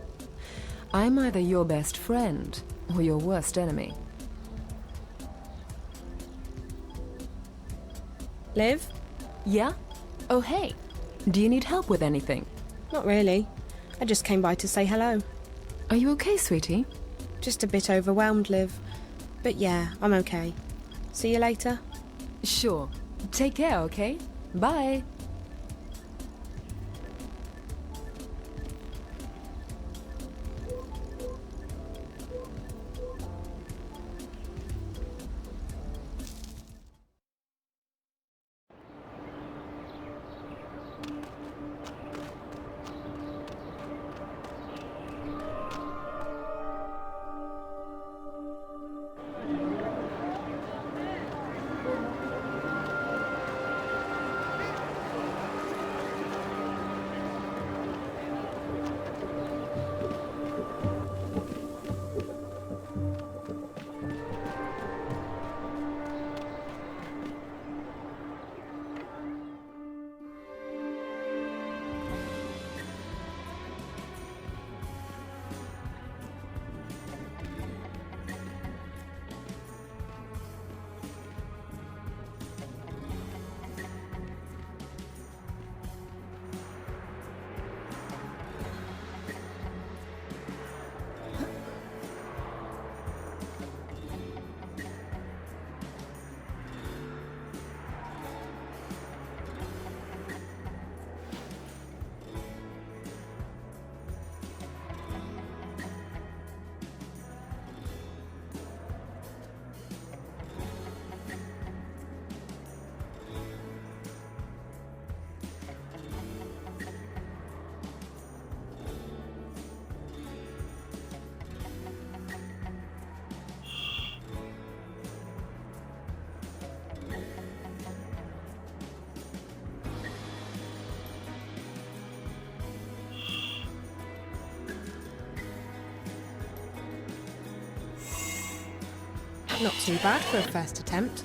I'm either your best friend or your worst enemy. Liv? Yeah? Oh, hey. Do you need help with anything? Not really. I just came by to say hello. Are you okay, sweetie? Just a bit overwhelmed, Liv. But yeah, I'm okay. See you later? Sure. Take care, okay? Bye. Not too bad for a first attempt.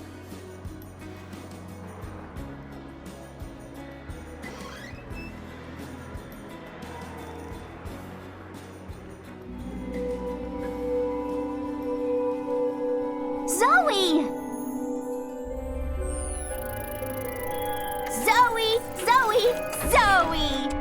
Zoe! Zoe! Zoe! Zoe!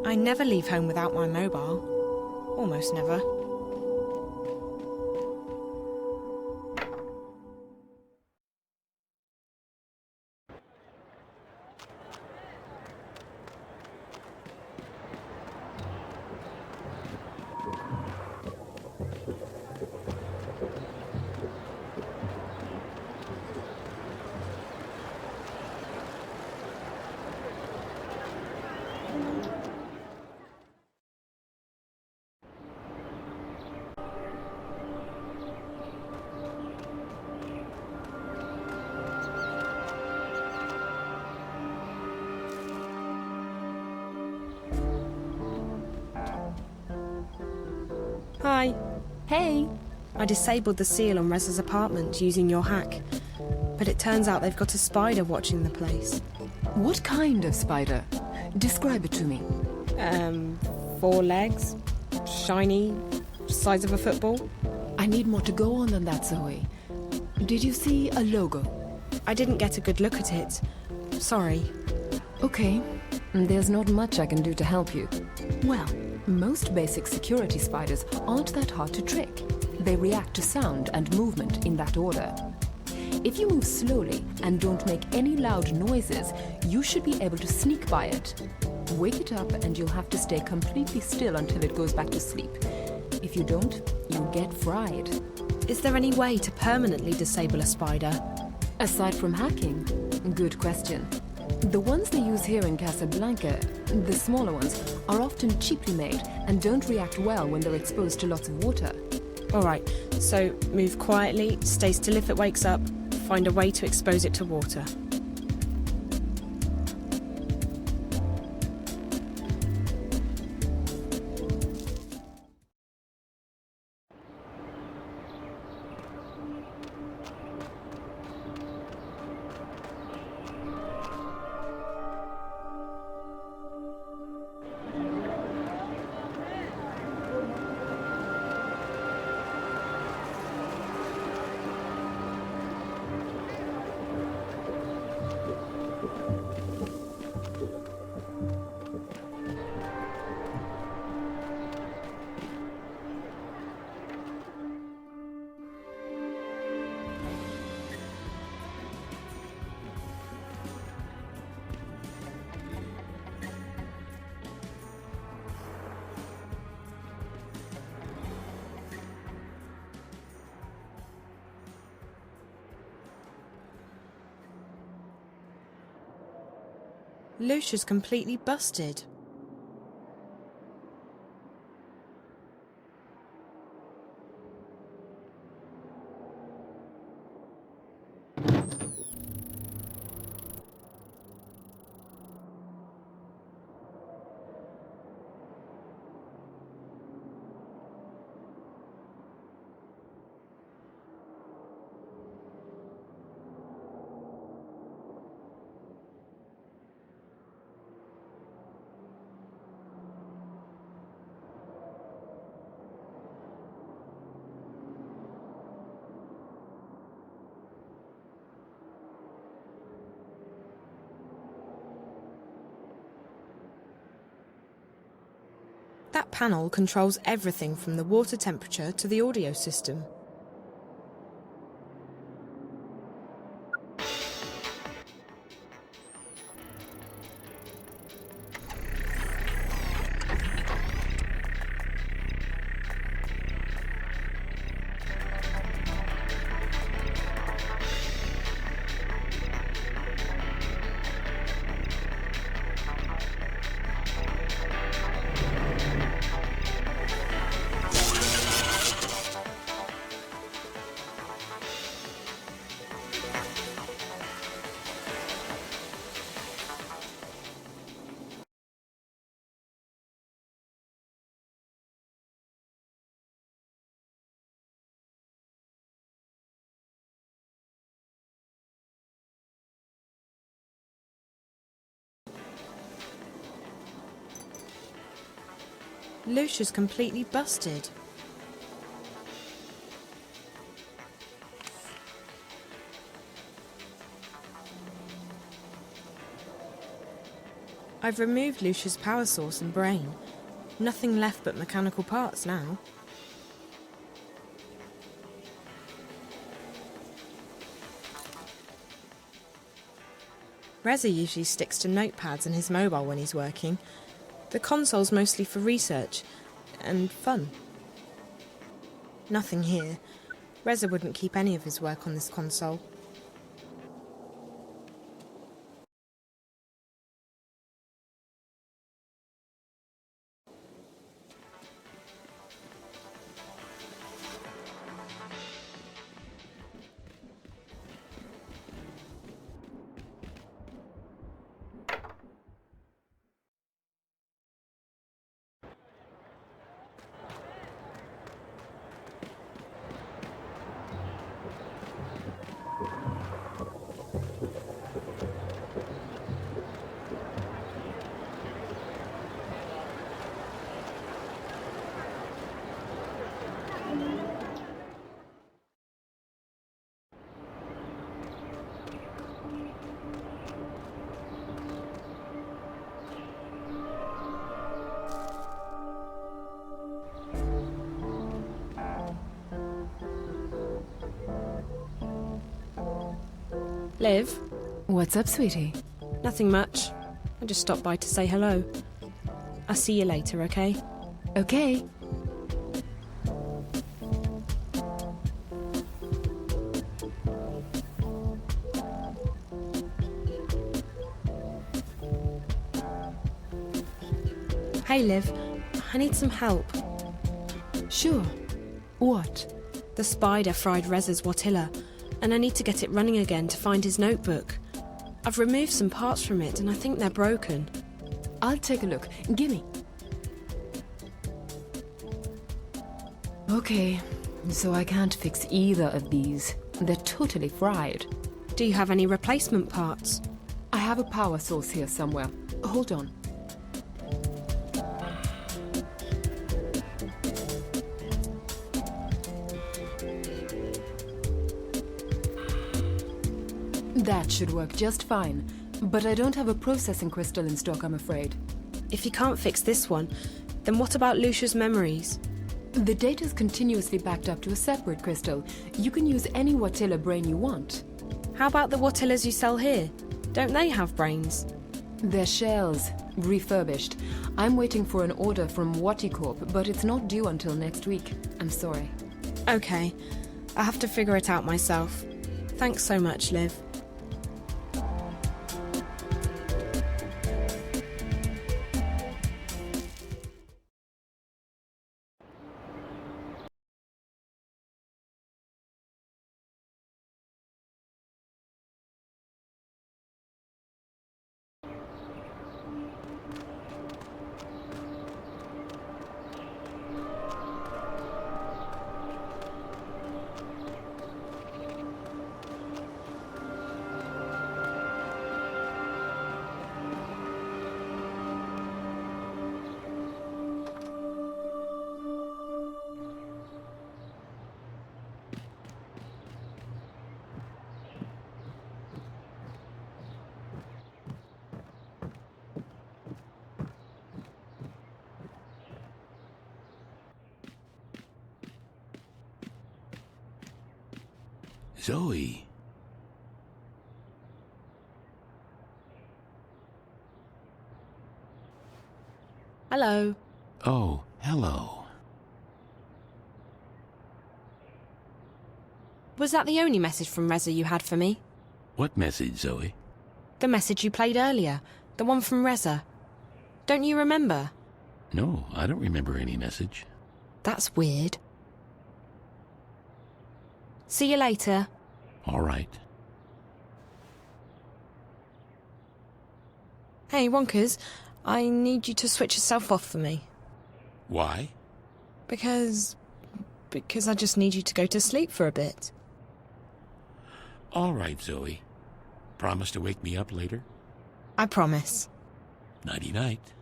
I never leave home without my mobile. Almost never. Hi. Hey. I disabled the seal on Reza's apartment using your hack. But it turns out they've got a spider watching the place. What kind of spider? Describe it to me. 4 legs, shiny, size of a football. I need more to go on than that, Zoe. Did you see a logo? I didn't get a good look at it. Sorry. Okay. There's not much I can do to help you. Well, most basic security spiders aren't that hard to trick. They react to sound and movement in that order. If you move slowly and don't make any loud noises, you should be able to sneak by it. Wake it up and you'll have to stay completely still until it goes back to sleep. If you don't, you'll get fried. Is there any way to permanently disable a spider? Aside from hacking? Good question. The ones they use here in Casablanca, the smaller ones, are often cheaply made and don't react well when they're exposed to lots of water. Alright, so move quietly, stay still if it wakes up, find a way to expose it to water. Lucia's completely busted. That panel controls everything from the water temperature to the audio system. Lucia's completely busted. I've removed Lucia's power source and brain. Nothing left but mechanical parts now. Reza usually sticks to notepads and his mobile when he's working. The console's mostly for research and fun. Nothing here. Reza wouldn't keep any of his work on this console. Liv? What's up, sweetie? Nothing much. I just stopped by to say hello. I'll see you later, okay? Okay. Hey, Liv. I need some help. Sure. What? The spider fried Reza's Watilla, and I need to get it running again to find his notebook. I've removed some parts from it, and I think they're broken. I'll take a look. Gimme. Okay, so I can't fix either of these. They're totally fried. Do you have any replacement parts? I have a power source here somewhere. Hold on. That should work just fine, but I don't have a processing crystal in stock, I'm afraid. If you can't fix this one, then what about Lucia's memories? The data's continuously backed up to a separate crystal. You can use any Watilla brain you want. How about the Watillas you sell here? Don't they have brains? They're shells, refurbished. I'm waiting for an order from Waticorp, but it's not due until next week. I'm sorry. Okay, I have to figure it out myself. Thanks so much, Liv. Zoe. Hello. Oh, hello. Was that the only message from Reza you had for me? What message, Zoe? The message you played earlier. The one from Reza. Don't you remember? No, I don't remember any message. That's weird. See you later. All right. Hey, Wonkers, I need you to switch yourself off for me. Why? Because I just need you to go to sleep for a bit. All right, Zoe. Promise to wake me up later? I promise. Nighty-night.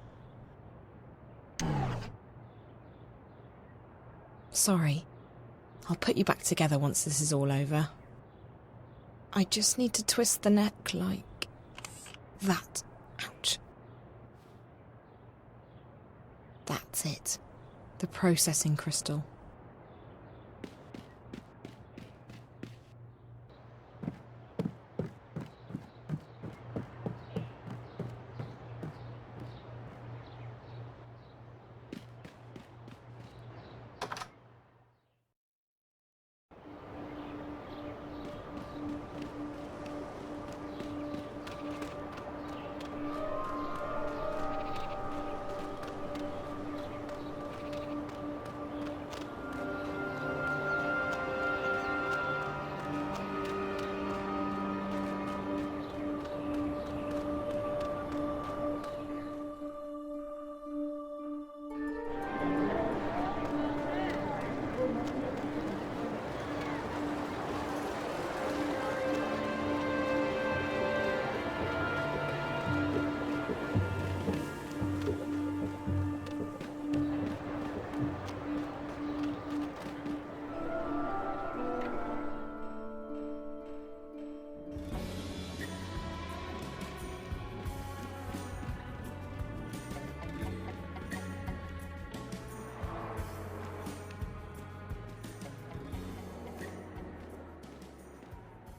Sorry. I'll put you back together once this is all over. I just need to twist the neck like that. Ouch. That's it. The processing crystal.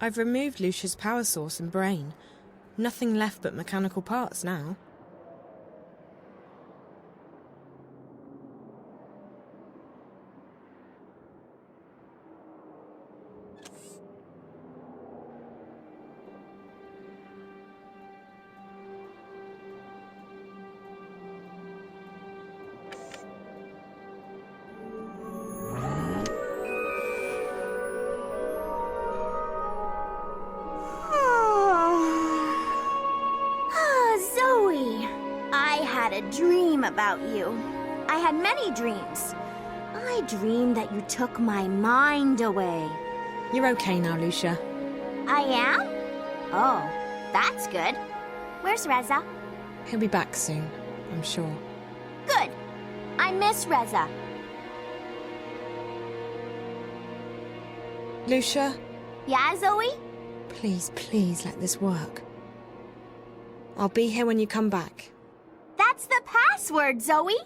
I've removed Lucia's power source and brain. Nothing left but mechanical parts now. About you. I had many dreams. I dreamed that you took my mind away. You're okay now, Lucia. I am? Oh, that's good. Where's Reza? He'll be back soon, I'm sure. Good. I miss Reza. Lucia? Yeah, Zoe? Please, please let this work. I'll be here when you come back. That's the password, Zoe.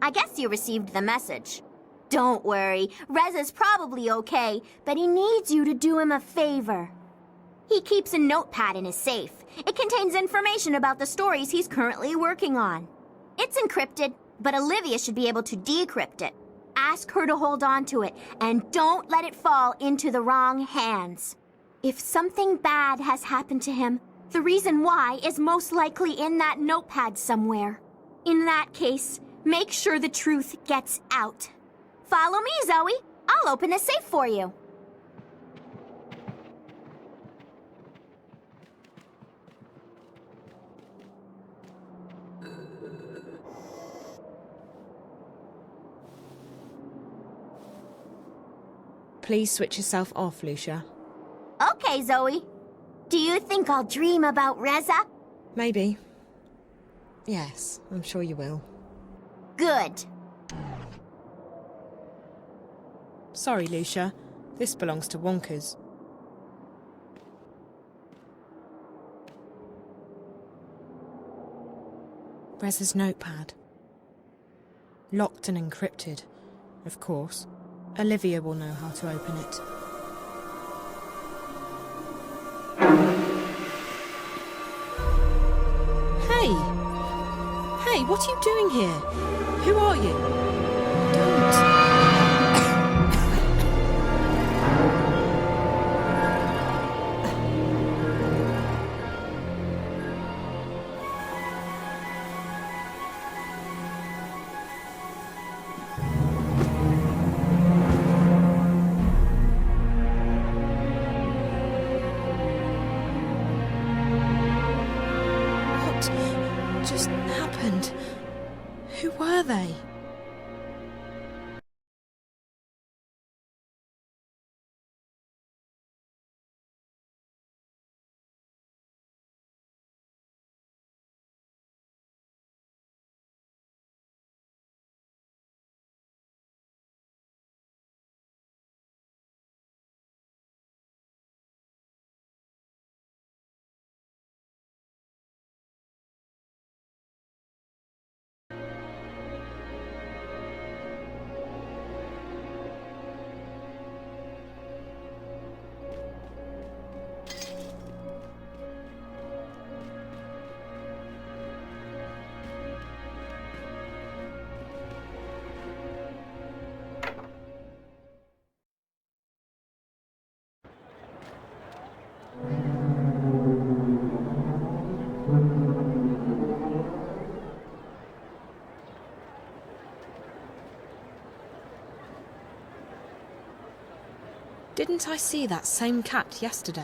I guess you received the message. Don't worry, Reza's probably okay, but he needs you to do him a favor. He keeps a notepad in his safe. It contains information about the stories he's currently working on. It's encrypted, but Olivia should be able to decrypt it. Ask her to hold on to it, and don't let it fall into the wrong hands. If something bad has happened to him, the reason why is most likely in that notepad somewhere. In that case, make sure the truth gets out. Follow me, Zoe. I'll open the safe for you. Please switch yourself off, Lucia. Okay, Zoe. Do you think I'll dream about Reza? Maybe. Yes, I'm sure you will. Good. Sorry, Lucia. This belongs to Wonkers. Reza's notepad. Locked and encrypted, of course. Olivia will know how to open it. Hey, what are you doing here? Who are you? Don't. Just happened? Who were they? Didn't I see that same cat yesterday?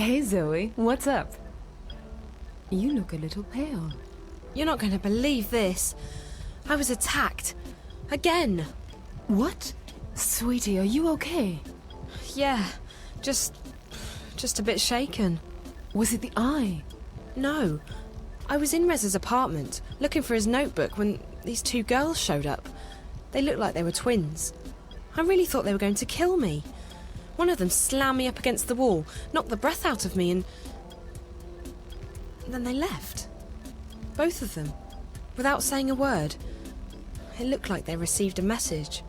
Hey, Zoe, what's up? You look a little pale. You're not going to believe this. I was attacked. Again. What? Sweetie, are you okay? Yeah, just a bit shaken. Was it the eye? No. I was in Rez's apartment, looking for his notebook when these two girls showed up. They looked like they were twins. I really thought they were going to kill me. One of them slammed me up against the wall, knocked the breath out of me, and then they left. Both of them, without saying a word. It looked like they received a message.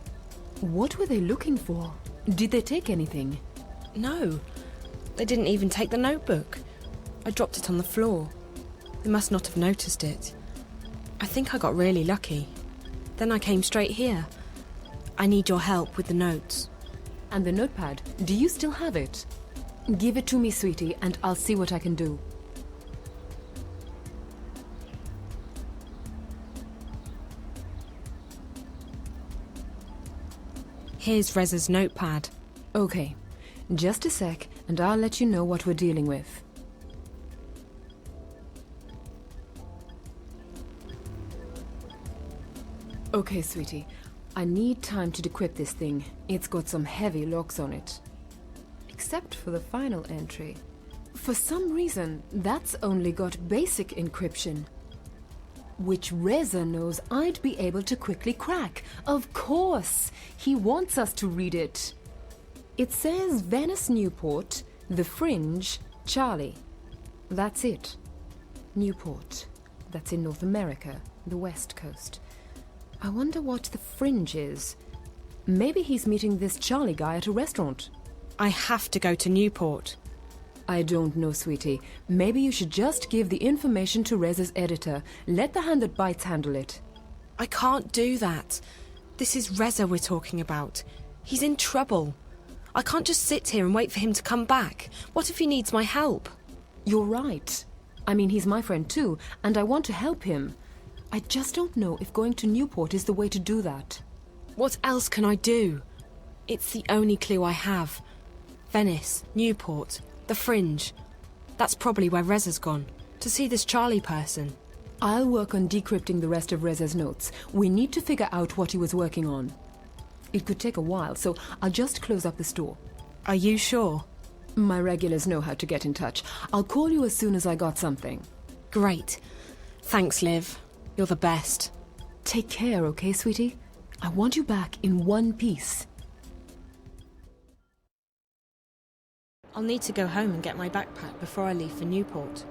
What were they looking for? Did they take anything? No. They didn't even take the notebook. I dropped it on the floor. They must not have noticed it. I think I got really lucky. Then I came straight here. I need your help with the notes. And the notepad, do you still have it? Give it to me, sweetie, and I'll see what I can do. Here's Rez's notepad. Okay, just a sec, and I'll let you know what we're dealing with. Okay, sweetie. I need time to decrypt this thing. It's got some heavy locks on it. Except for the final entry. For some reason, that's only got basic encryption. Which Reza knows I'd be able to quickly crack. Of course! He wants us to read it. It says Venice Newport, The Fringe, Charlie. That's it. Newport. That's in North America, the West Coast. I wonder what the Fringe is. Maybe he's meeting this Charlie guy at a restaurant. I have to go to Newport. I don't know, sweetie. Maybe you should just give the information to Reza's editor. Let the hand that bites handle it. I can't do that. This is Reza we're talking about. He's in trouble. I can't just sit here and wait for him to come back. What if he needs my help? You're right. I mean, he's my friend too, and I want to help him. I just don't know if going to Newport is the way to do that. What else can I do? It's the only clue I have. Venice, Newport, the Fringe. That's probably where Reza's gone, to see this Charlie person. I'll work on decrypting the rest of Reza's notes. We need to figure out what he was working on. It could take a while, so I'll just close up the store. Are you sure? My regulars know how to get in touch. I'll call you as soon as I got something. Great. Thanks, Liv. You're the best. Take care, okay, sweetie? I want you back in one piece. I'll need to go home and get my backpack before I leave for Newport.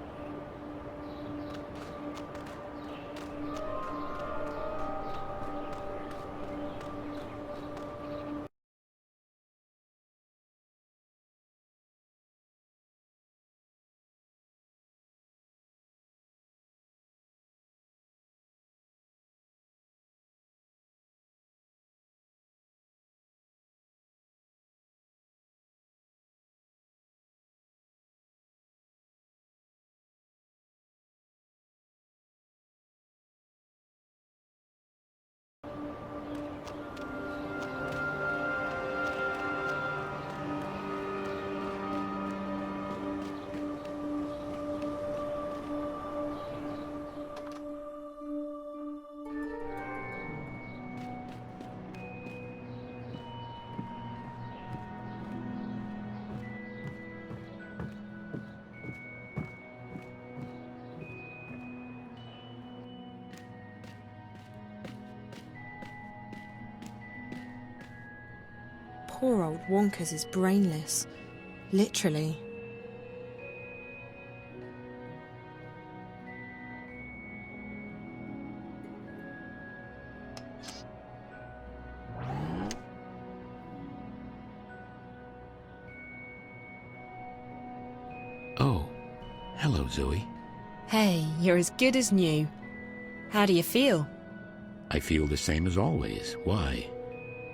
Poor old Wonkers is brainless. Literally. Oh, hello, Zoe. Hey, you're as good as new. How do you feel? I feel the same as always. Why?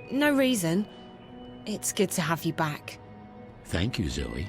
No reason. It's good to have you back. Thank you, Zoe.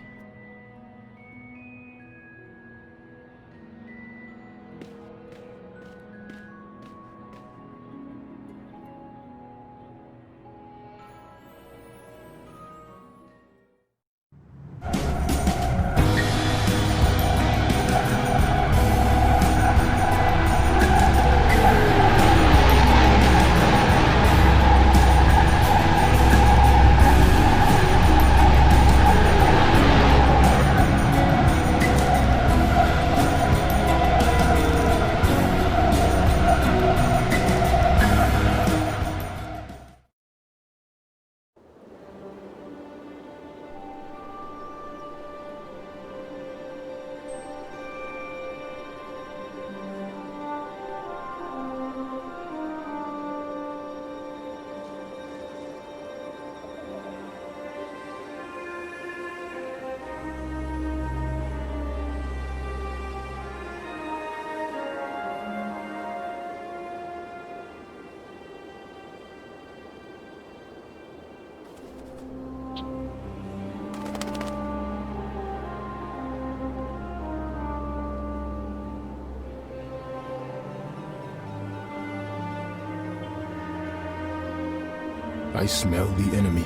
I smell the enemy.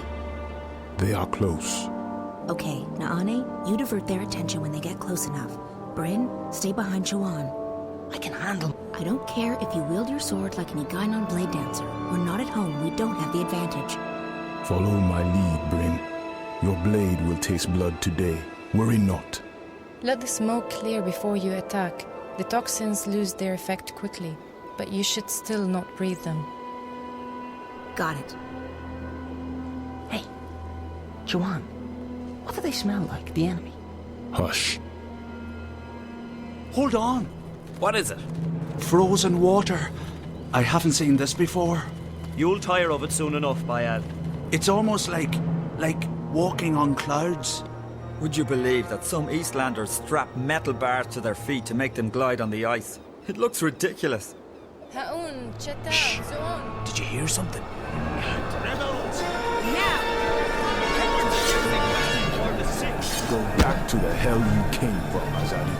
They are close. Okay, Naane, you divert their attention when they get close enough. Bryn, stay behind Chuan. I can handle. I don't care if you wield your sword like an Egainon blade dancer. We're not at home, we don't have the advantage. Follow my lead, Bryn. Your blade will taste blood today. Worry not. Let the smoke clear before you attack. The toxins lose their effect quickly, but you should still not breathe them. Got it. Hey, Chuan, what do they smell like, the enemy? Hush. Hold on. What is it? Frozen water. I haven't seen this before. You'll tire of it soon enough, Bayal. It's almost like walking on clouds. Would you believe that some Eastlanders strap metal bars to their feet to make them glide on the ice? It looks ridiculous. Shh. Did you hear something? Go back to the hell you came from, Azadi.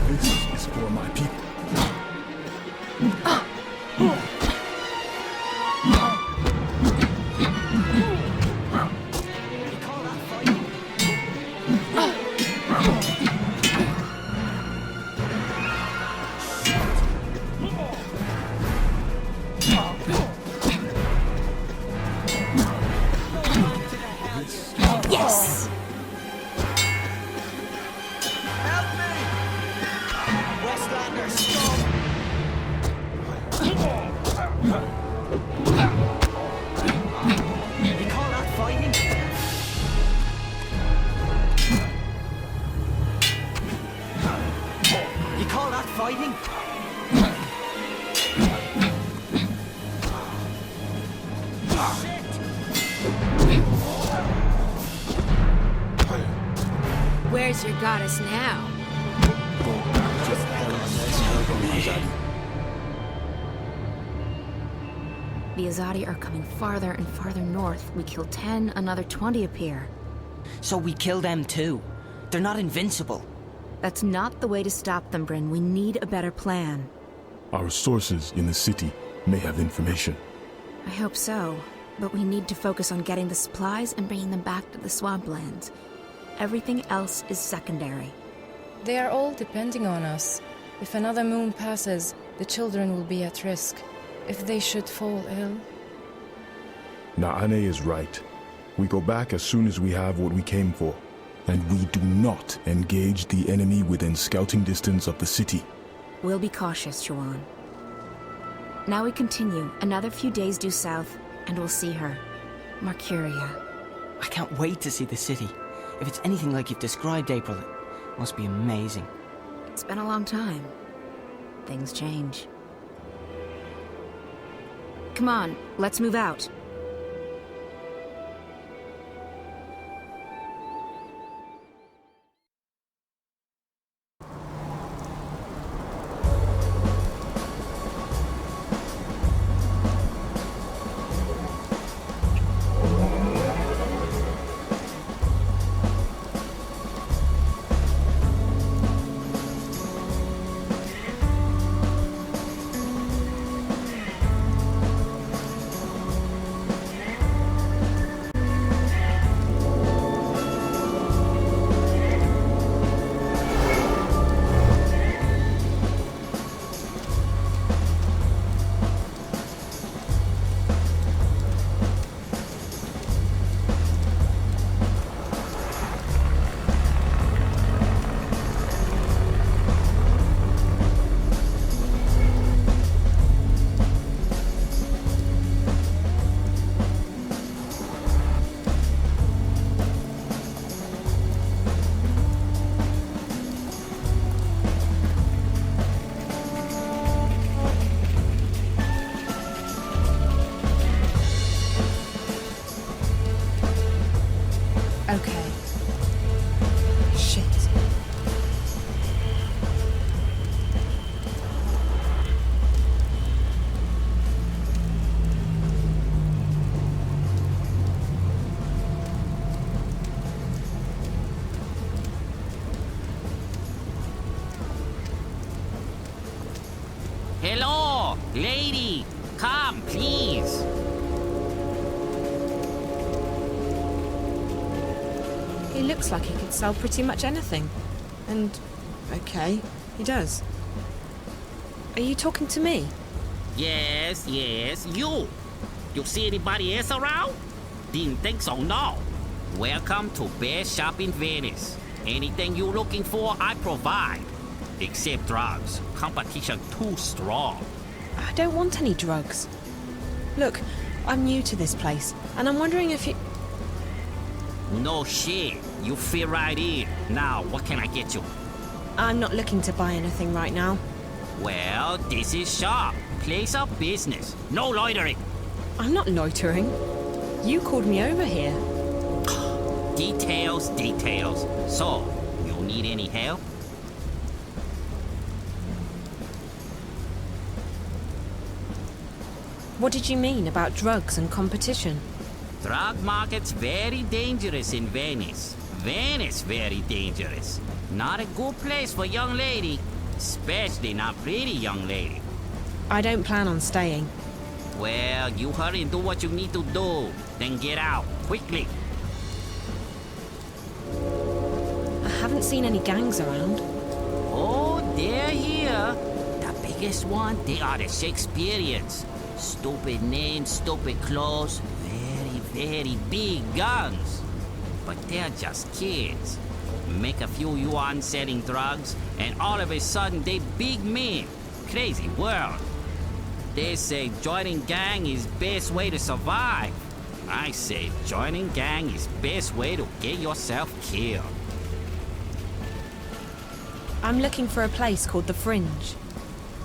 This is for my people. Yes! You call that fighting? You call that fighting? Where's your goddess now? The Azadi are coming farther and farther north. We kill 10, another 20 appear. So we kill them too. They're not invincible. That's not the way to stop them, Bryn. We need a better plan. Our sources in the city may have information. I hope so, but we need to focus on getting the supplies and bringing them back to the swamplands. Everything else is secondary. They are all depending on us. If another moon passes, the children will be at risk. If they should fall ill... Naane is right. We go back as soon as we have what we came for. And we do not engage the enemy within scouting distance of the city. We'll be cautious, Chuan. Now we continue. Another few days due south, and we'll see her. Marcuria. I can't wait to see the city. If it's anything like you've described, April, it must be amazing. It's been a long time. Things change. Come on, let's move out. looks like he could sell pretty much anything. And, okay, he does. Are you talking to me? Yes, you. You see anybody else around? Didn't think so, no. Welcome to Best Shop in Venice. Anything you're looking for, I provide. Except drugs. Competition too strong. I don't want any drugs. Look, I'm new to this place, and I'm wondering if you... No shit. You fit right in. Now, what can I get you? I'm not looking to buy anything right now. Well, this is shop. Place of business. No loitering. I'm not loitering. You called me over here. Details. So, you need any help? What did you mean about drugs and competition? Drug market's very dangerous in Venice. Venice very dangerous. Not a good place for young lady. Especially not pretty young lady. I don't plan on staying. Well, you hurry and do what you need to do. Then get out, quickly. I haven't seen any gangs around. Oh, they're here. The biggest one, they are the Shakespeareans. Stupid names, stupid clothes, very big guns. But they're just kids. Make a few yuan selling drugs, and all of a sudden they big men. Crazy world. They say joining gang is best way to survive. I say joining gang is best way to get yourself killed. I'm looking for a place called The Fringe.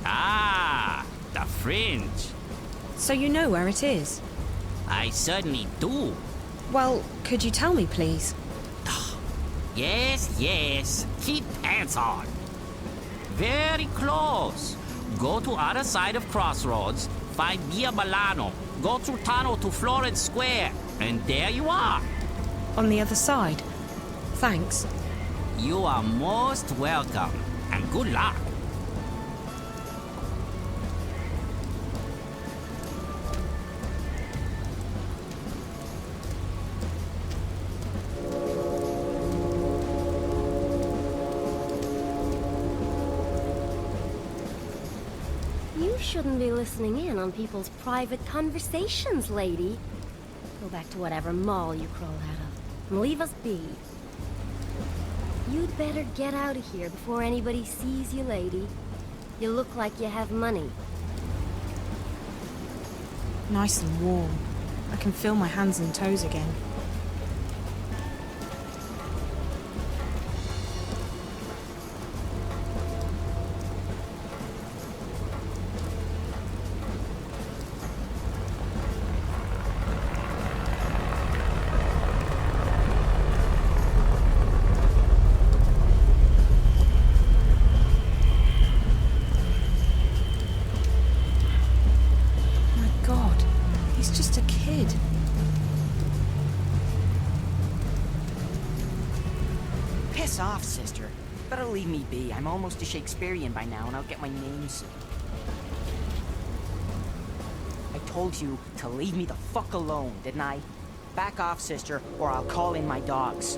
Ah, The Fringe. So you know where it is? I certainly do. Well, could you tell me, please? Yes. Keep pants on. Very close. Go to other side of Crossroads, find Via Milano, go through tunnel to Florence Square, and there you are. On the other side? Thanks. You are most welcome, and good luck. You shouldn't be listening in on people's private conversations, lady. Go back to whatever mall you crawled out of, and leave us be. You'd better get out of here before anybody sees you, lady. You look like you have money. Nice and warm. I can feel my hands and toes again. Piss off, sister. Better leave me be. I'm almost a Shakespearean by now, and I'll get my name soon. I told you to leave me the fuck alone, didn't I? Back off, sister, or I'll call in my dogs.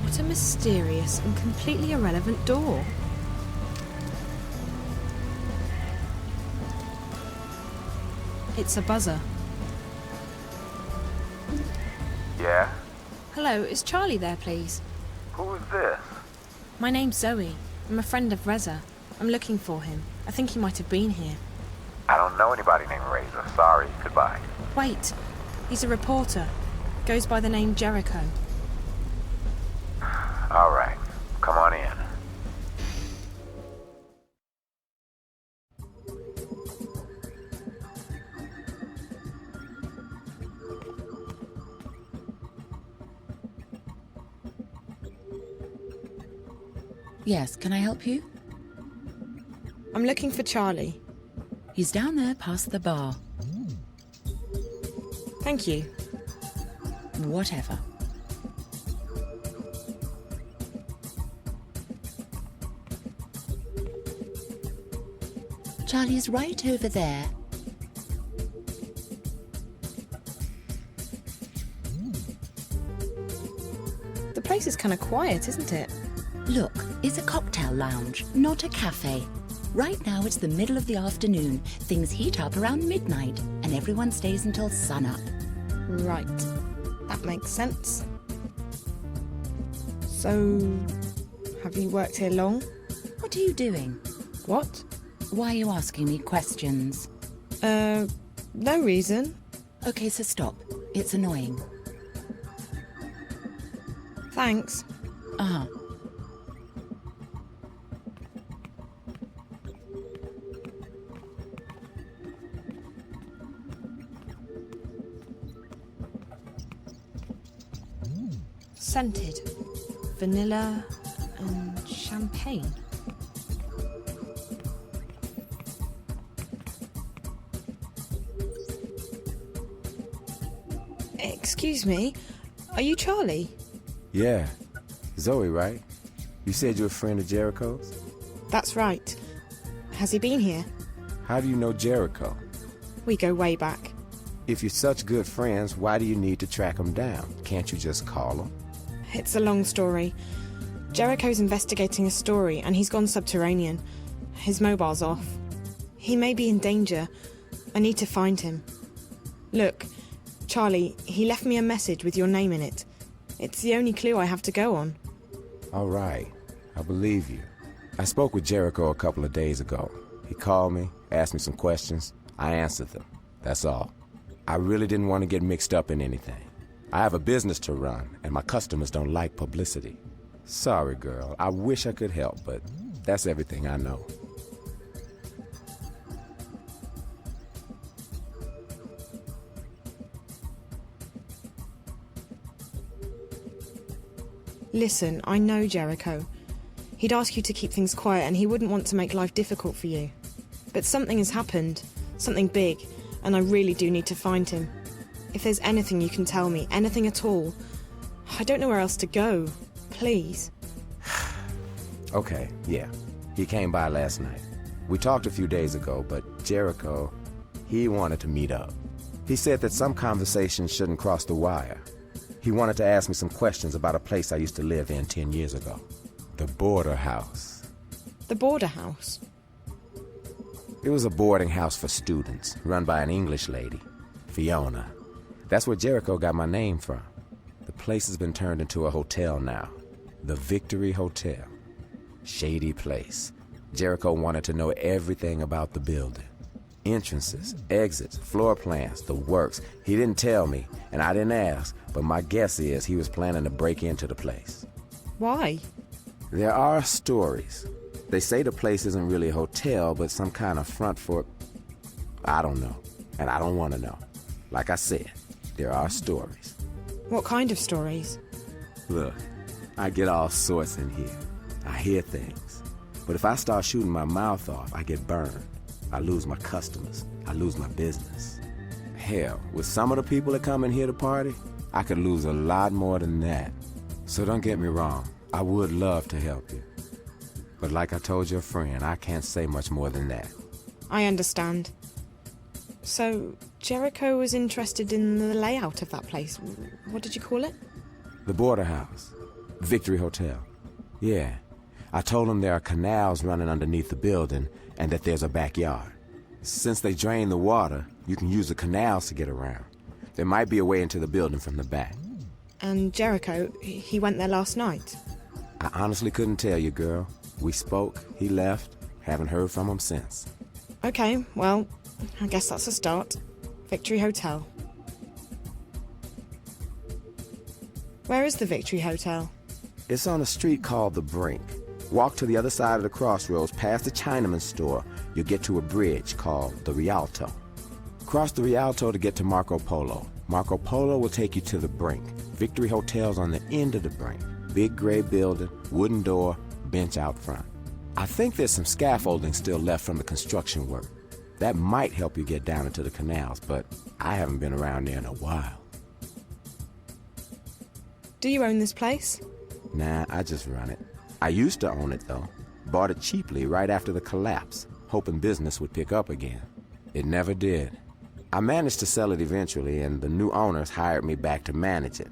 What a mysterious and completely irrelevant door. It's a buzzer. Yeah? Hello, is Charlie there, please? Who's this? My name's Zoe. I'm a friend of Reza. I'm looking for him. I think he might have been here. I don't know anybody named Razor. Sorry. Goodbye. Wait. He's a reporter. Goes by the name Jericho. All right. Come on in. Yes, can I help you? I'm looking for Charlie. He's down there past the bar. Thank you. Whatever. Charlie's right over there. The place is kind of quiet, isn't it? Look, it's a cocktail lounge, not a cafe. Right now it's the middle of the afternoon. Things heat up around midnight, and everyone stays until sunup. Right. That makes sense. So, have you worked here long? What are you doing? What? Why are you asking me questions? No reason. Okay, so stop. It's annoying. Thanks. Uh-huh. Scented. Vanilla and champagne. Excuse me, are you Charlie? Yeah. Zoe, right? You said you're a friend of Jericho's? That's right. Has he been here? How do you know Jericho? We go way back. If you're such good friends, why do you need to track him down? Can't you just call him? It's a long story. Jericho's investigating a story and he's gone subterranean. His mobile's off. He may be in danger. I need to find him. Look, Charlie, he left me a message with your name in it. It's the only clue I have to go on. All right. I believe you. I spoke with Jericho a couple of days ago. He called me, asked me some questions. I answered them. That's all. I really didn't want to get mixed up in anything. I have a business to run, and my customers don't like publicity. Sorry, girl. I wish I could help, but that's everything I know. Listen, I know Jericho. He'd ask you to keep things quiet and he wouldn't want to make life difficult for you. But something has happened, something big, and I really do need to find him. If there's anything you can tell me, anything at all, I don't know where else to go. Please. Okay, yeah. He came by last night. We talked a few days ago, but Jericho, he wanted to meet up. He said that some conversations shouldn't cross the wire. He wanted to ask me some questions about a place I used to live in 10 years ago. The Border House. The Border House? It was a boarding house for students, run by an English lady, Fiona. That's where Jericho got my name from. The place has been turned into a hotel now. The Victory Hotel. Shady place. Jericho wanted to know everything about the building. Entrances, exits, floor plans, the works. He didn't tell me, and I didn't ask, but my guess is he was planning to break into the place. Why? There are stories. They say the place isn't really a hotel, but some kind of front for... I don't know, and I don't want to know. Like I said, there are stories. What kind of stories? Look, I get all sorts in here. I hear things. But if I start shooting my mouth off, I get burned. I lose my customers. I lose my business. Hell, with some of the people that come in here to party, I could lose a lot more than that. So don't get me wrong. I would love to help you. But like I told your friend, I can't say much more than that. I understand. So, Jericho was interested in the layout of that place. What did you call it? The Border House. Victory Hotel. Yeah. I told him there are canals running underneath the building and that there's a backyard. Since they drain the water, you can use the canals to get around. There might be a way into the building from the back. And Jericho, he went there last night? I honestly couldn't tell you, girl. We spoke, he left, haven't heard from him since. Okay, well, I guess that's a start. Victory Hotel. Where is the Victory Hotel? It's on a street called The Brink. Walk to the other side of the crossroads past the Chinaman's store. You'll get to a bridge called the Rialto. Cross the Rialto to get to Marco Polo. Marco Polo will take you to The Brink. Victory Hotel's on the end of the Brink. Big gray building, wooden door, bench out front. I think there's some scaffolding still left from the construction work. That might help you get down into the canals, but I haven't been around there in a while. Do you own this place? Nah, I just run it. I used to own it, though. Bought it cheaply right after the collapse. hoping business would pick up again. It never did. I managed to sell it eventually, and the new owners hired me back to manage it.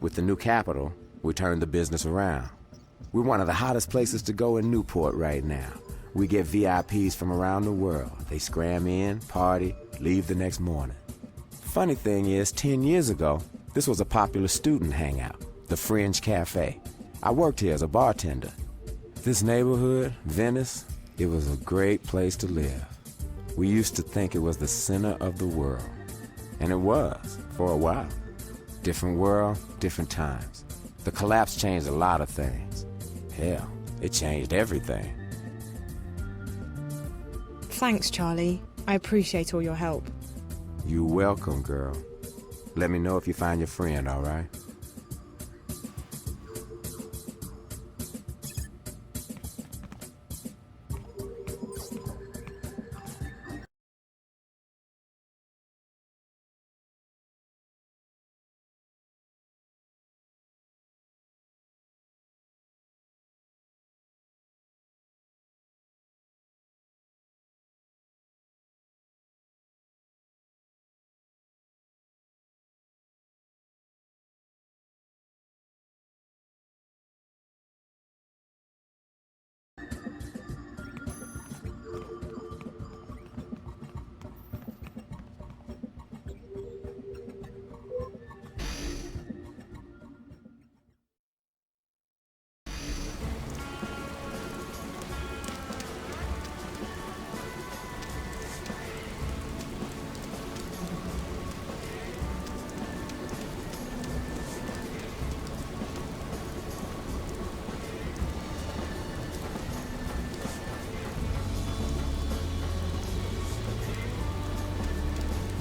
With the new capital, we turned the business around. We're one of the hottest places to go in Newport right now. We get VIPs from around the world. They scram in, party, leave the next morning. Funny thing is, 10 years ago, this was a popular student hangout, the Fringe Cafe. I worked here as a bartender. This neighborhood, Venice, it was a great place to live. We used to think it was the center of the world. And it was, for a while. Different world, different times. The collapse changed a lot of things. Hell, it changed everything. Thanks, Charlie. I appreciate all your help. You're welcome, girl. Let me know if you find your friend, all right?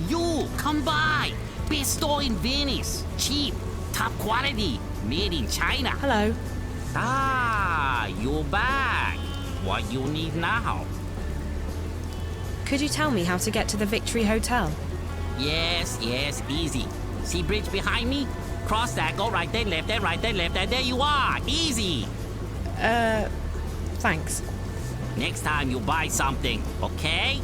You, come by! Best store in Venice. Cheap, top quality, made in China. Hello. Ah, you're back. What you need now? Could you tell me how to get to the Victory Hotel? Yes, easy. See bridge behind me? Cross that, go right there, left there, right there, left there. There you are. Easy. Thanks. Next time you buy something, okay?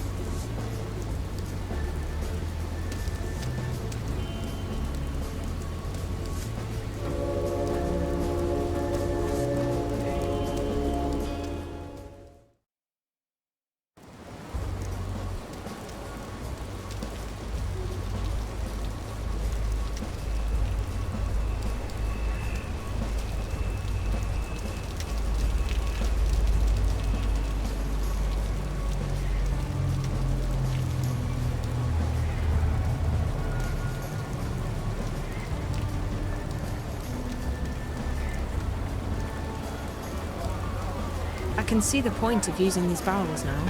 I can see the point of using these barrels now.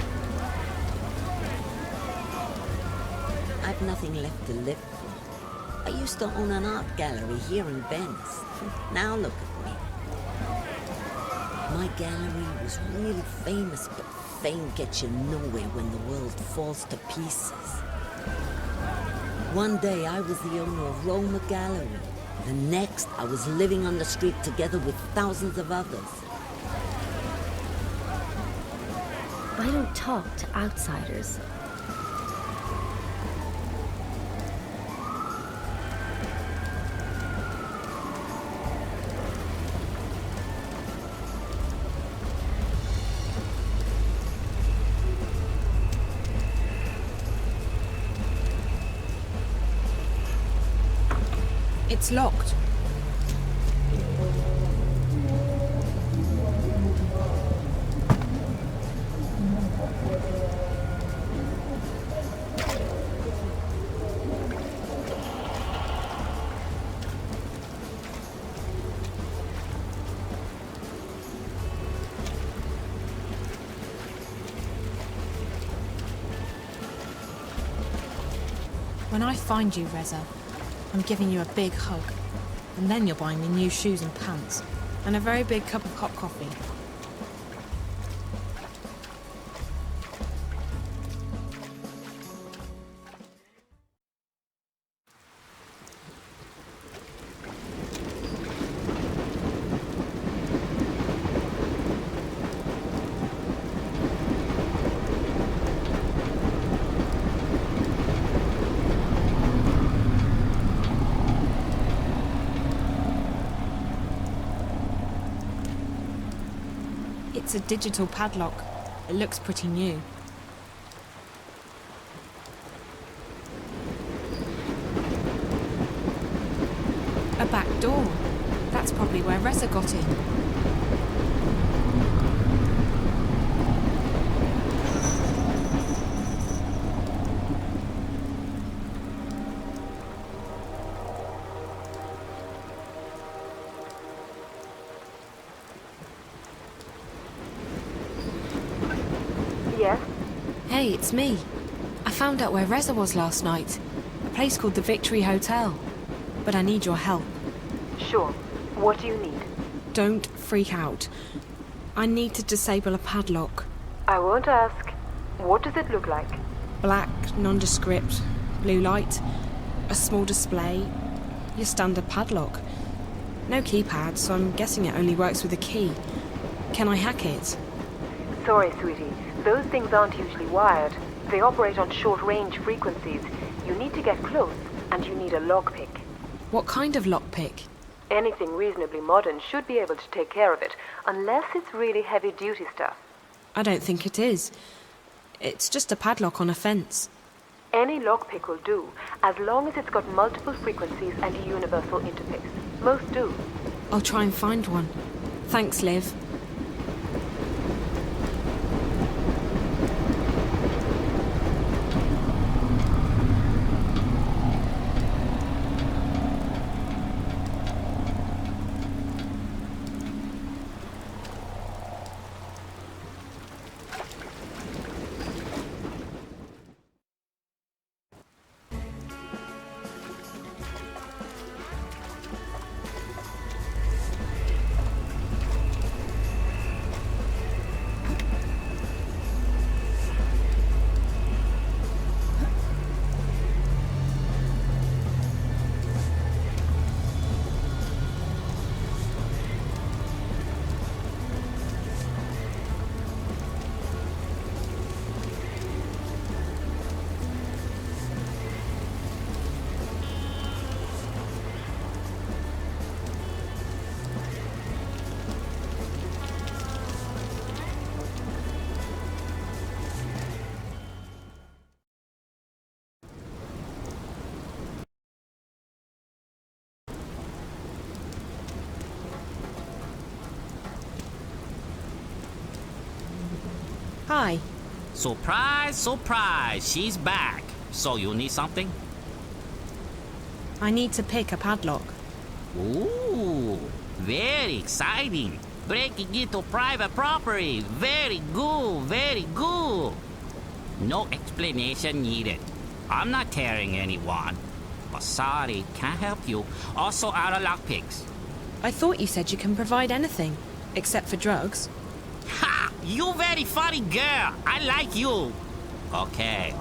I've nothing left to live for. I used to own an art gallery here in Venice. Now look at me. My gallery was really famous, but fame gets you nowhere when the world falls to pieces. One day I was the owner of Roma Gallery. The next, I was living on the street together with thousands of others. I don't talk to outsiders. It's locked. When I find you, Reza, I'm giving you a big hug. And then you're buying me new shoes and pants. And a very big cup of hot coffee. It's a digital padlock. It looks pretty new. A back door. That's probably where Reza got in. Yes? Hey, it's me. I found out where Reza was last night. A place called the Victory Hotel. But I need your help. Sure. What do you need? Don't freak out. I need to disable a padlock. I won't ask. What does it look like? Black, nondescript, blue light, a small display, your standard padlock. No keypad, so I'm guessing it only works with a key. Can I hack it? Sorry, sweetie. Those things aren't usually wired. They operate on short-range frequencies. You need to get close, and you need a lockpick. What kind of lockpick? Anything reasonably modern should be able to take care of it, unless it's really heavy-duty stuff. I don't think it is. It's just a padlock on a fence. Any lockpick will do, as long as it's got multiple frequencies and a universal interface. Most do. I'll try and find one. Thanks, Liv. Hi. Surprise, surprise, she's back. So you need something? I need to pick a padlock. Ooh, very exciting. Breaking into private property. Very good, very good. No explanation needed. I'm not tearing anyone. But sorry, can't help you. Also out of lockpicks. I thought you said you can provide anything, except for drugs. Ha! You very funny girl. I like you. Okay.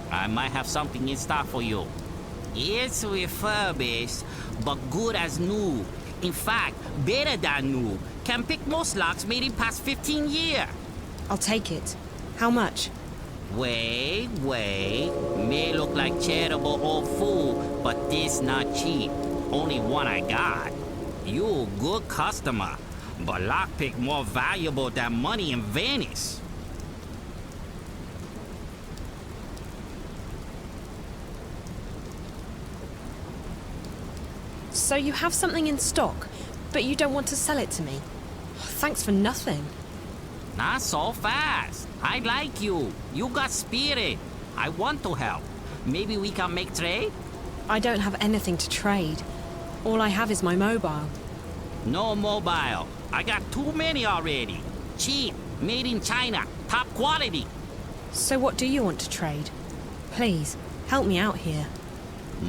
I might have something in stock for you. It's refurbished, but good as new. In fact, better than new. Can pick most locks made in past 15 years. I'll take it. How much? Wait. May look like charitable old fool, but this not cheap. Only one I got. You good customer, but lockpick more valuable than money in Venice. So you have something in stock, but you don't want to sell it to me? Thanks for nothing. Not so fast. I like you. You got spirit. I want to help. Maybe we can make trade? I don't have anything to trade. All I have is my mobile. No mobile. I got too many already. Cheap, made in China, top quality. So what do you want to trade? Please, help me out here.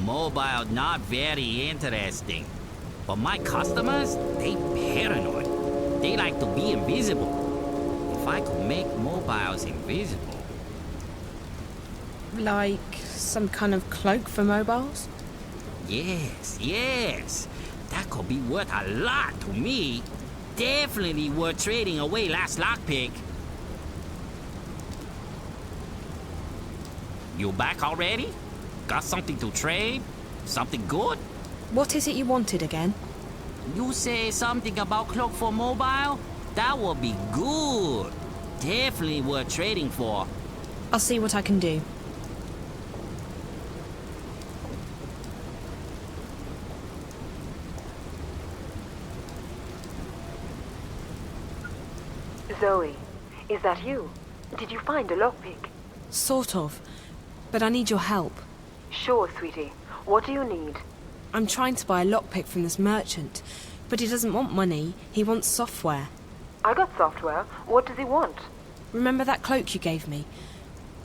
Mobile not very interesting. But my customers, they paranoid. They like to be invisible. If I could make mobiles invisible... Like some kind of cloak for mobiles? Yes. That could be worth a lot to me. Definitely worth trading away last lockpick. You back already? Got something to trade? Something good? What is it you wanted again? You say something about cloak for mobile? That will be good. Definitely worth trading for. I'll see what I can do. Zoe, is that you? Did you find a lockpick? Sort of. But I need your help. Sure, sweetie. What do you need? I'm trying to buy a lockpick from this merchant, but he doesn't want money, he wants software. I got software. What does he want? Remember that cloak you gave me?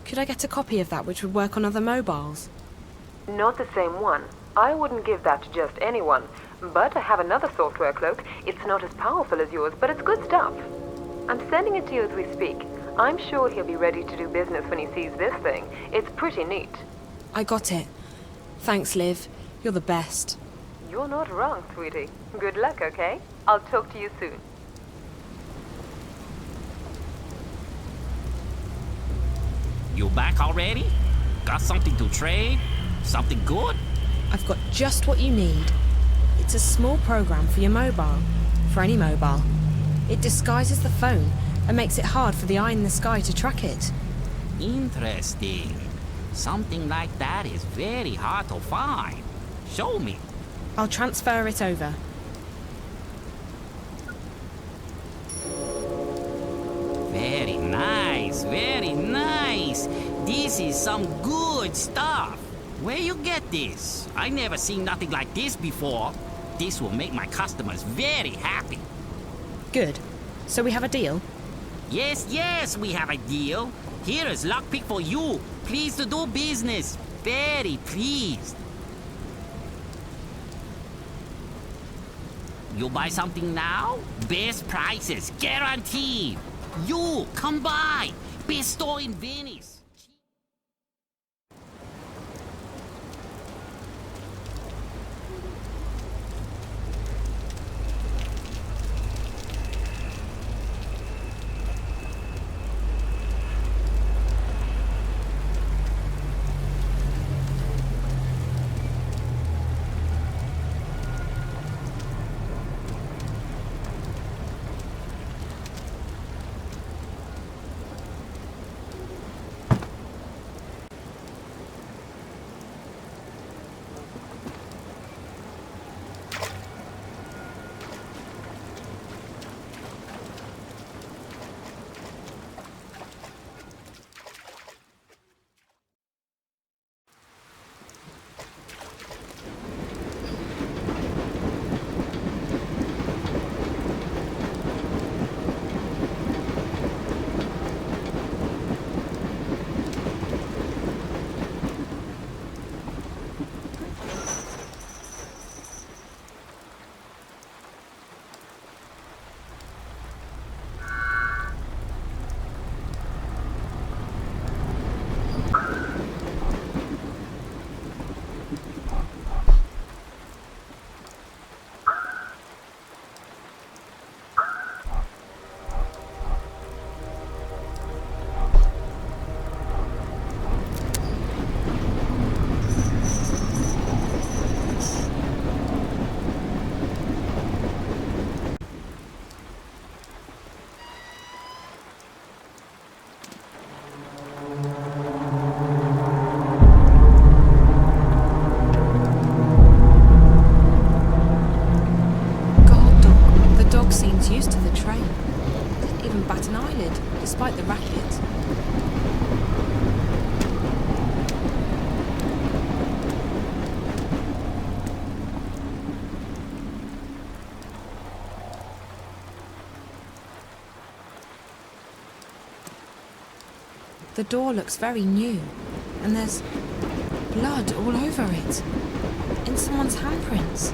Could I get a copy of that which would work on other mobiles? Not the same one. I wouldn't give that to just anyone. But I have another software cloak. It's not as powerful as yours, but it's good stuff. I'm sending it to you as we speak. I'm sure he'll be ready to do business when he sees this thing. It's pretty neat. I got it. Thanks, Liv. You're the best. You're not wrong, sweetie. Good luck, okay? I'll talk to you soon. You back already? Got something to trade? Something good? I've got just what you need. It's a small program for your mobile. For any mobile. It disguises the phone and makes it hard for the eye in the sky to track it. Interesting. Something like that is very hard to find. Show me. I'll transfer it over. Very nice, very nice. This is some good stuff. Where you get this? I never seen nothing like this before. This will make my customers very happy. Good. So we have a deal? Yes, we have a deal. Here is lockpick for you. Pleased to do business. Very pleased. You buy something now? Best prices, guaranteed. You, come by. Best store in Venice. Seems used to the train. Didn't even bat an eyelid, despite the racket. The door looks very new, and there's blood all over it. In someone's handprints.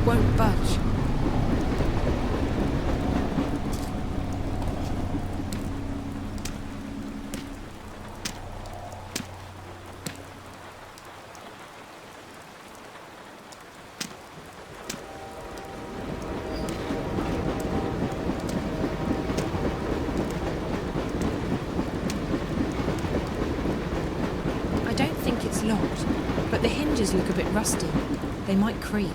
Won't budge. I don't think it's locked, but the hinges look a bit rusty. They might creak.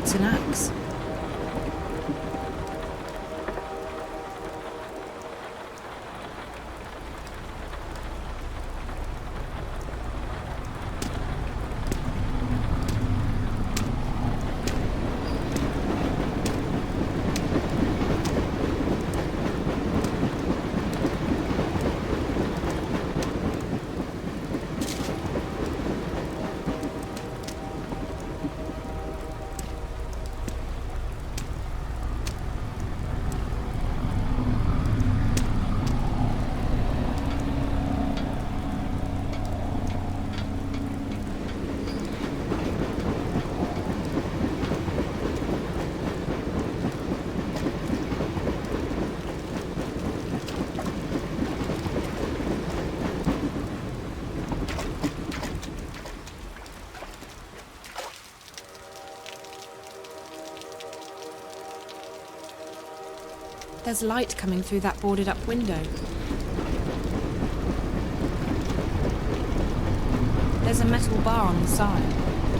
It's an axe. There's light coming through that boarded-up window. There's a metal bar on the side.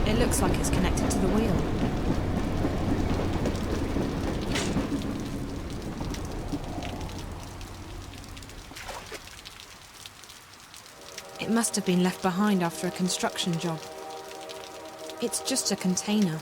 It looks like it's connected to the wheel. It must have been left behind after a construction job. It's just a container.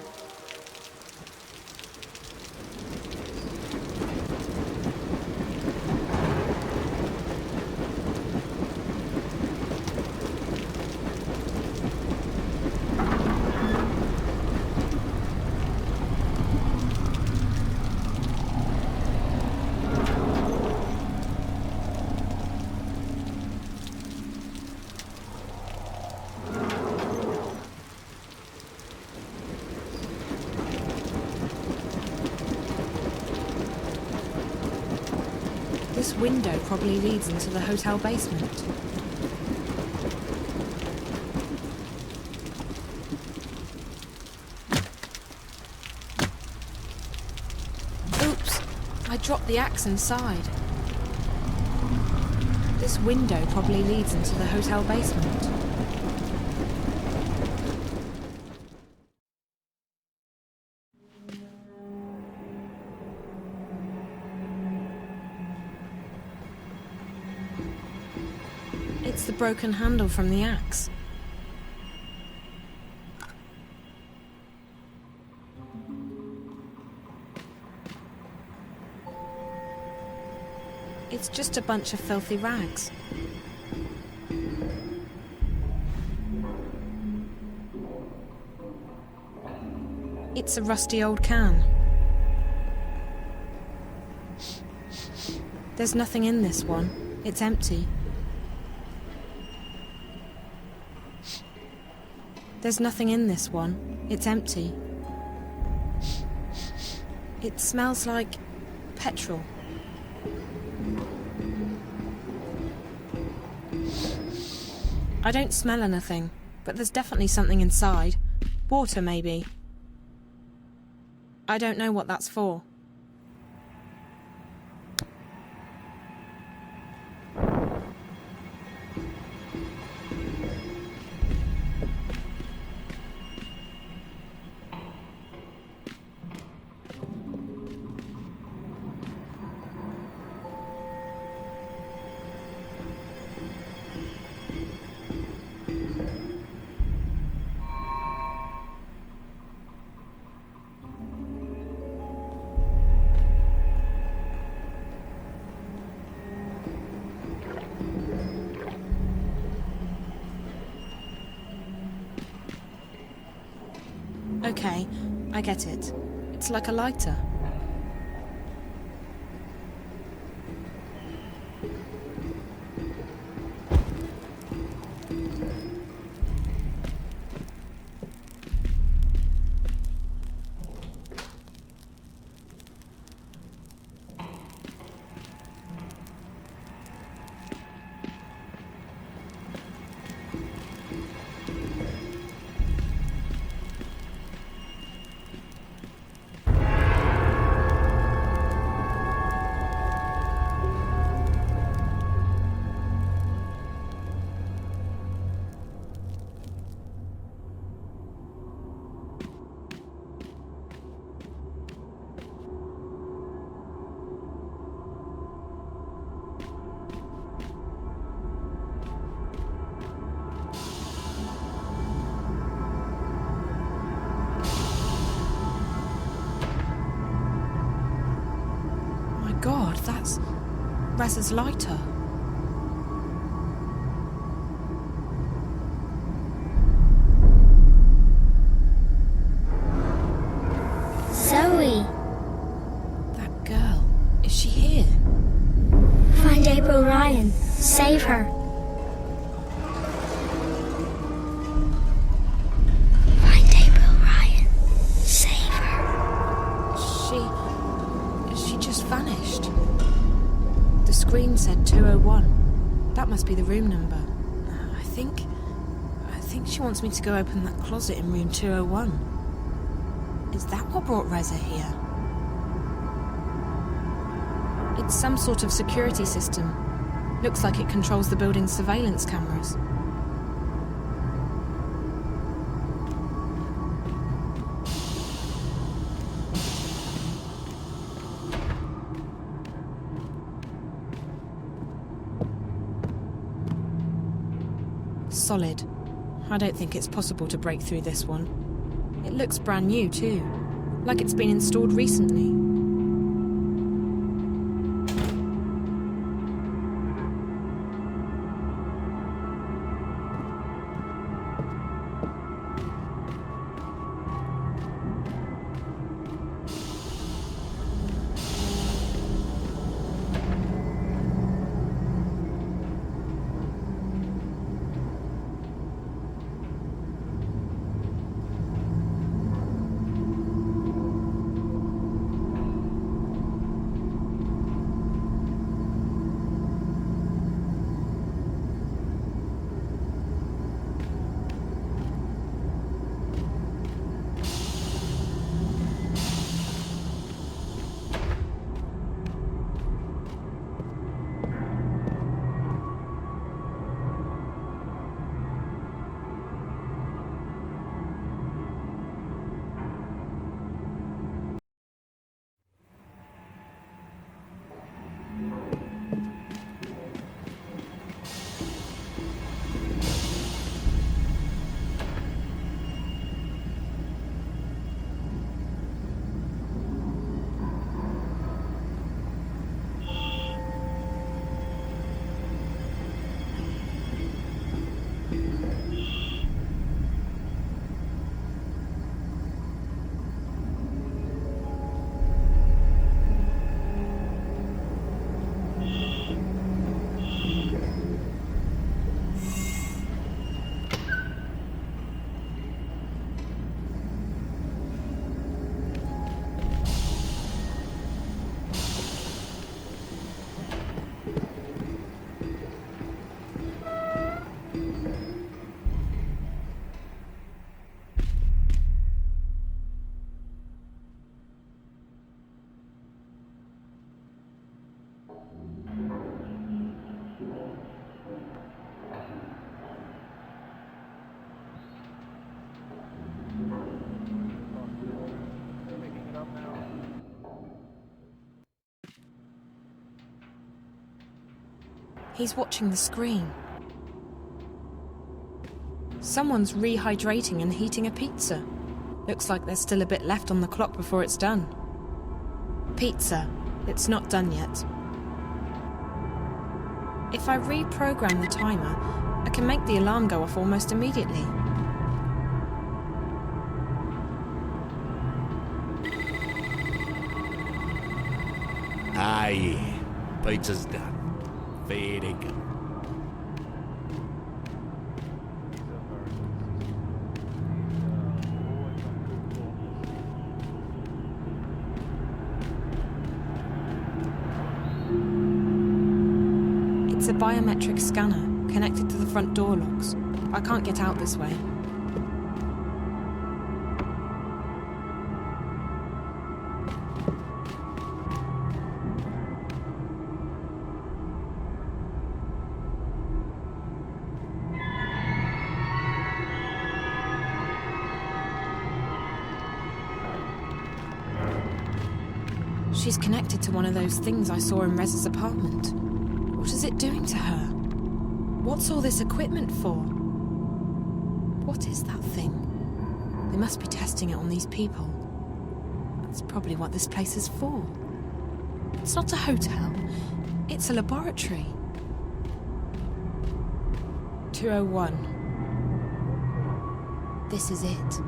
This window probably leads into the hotel basement. Oops, I dropped the axe inside. This window probably leads into the hotel basement. It's the broken handle from the axe. It's just a bunch of filthy rags. It's a rusty old can. There's nothing in this one. It's empty. There's nothing in this one. It's empty. It smells like petrol. I don't smell anything, but there's definitely something inside. Water, maybe. I don't know what that's for. Okay, I get it. It's like a lighter. That's Reza's lighter. Zoe! That girl, is she here? Find April Ryan. Save her. Find April Ryan. Save her. She just vanished. The screen said 201. That must be the room number. I think she wants me to go open that closet in room 201. Is that what brought Reza here? It's some sort of security system. Looks like it controls the building's surveillance cameras. Solid. I don't think it's possible to break through this one. It looks brand new too, like it's been installed recently. He's watching the screen. Someone's rehydrating and heating a pizza. Looks like there's still a bit left on the clock before it's done. Pizza. It's not done yet. If I reprogram the timer, I can make the alarm go off almost immediately. Ah, yeah. Pizza's done. Very good. It's a biometric scanner connected to the front door locks. I can't get out this way. She's connected to one of those things I saw in Reza's apartment. What is it doing to her? What's all this equipment for? What is that thing? They must be testing it on these people. That's probably what this place is for. It's not a hotel. It's a laboratory. 201. This is it.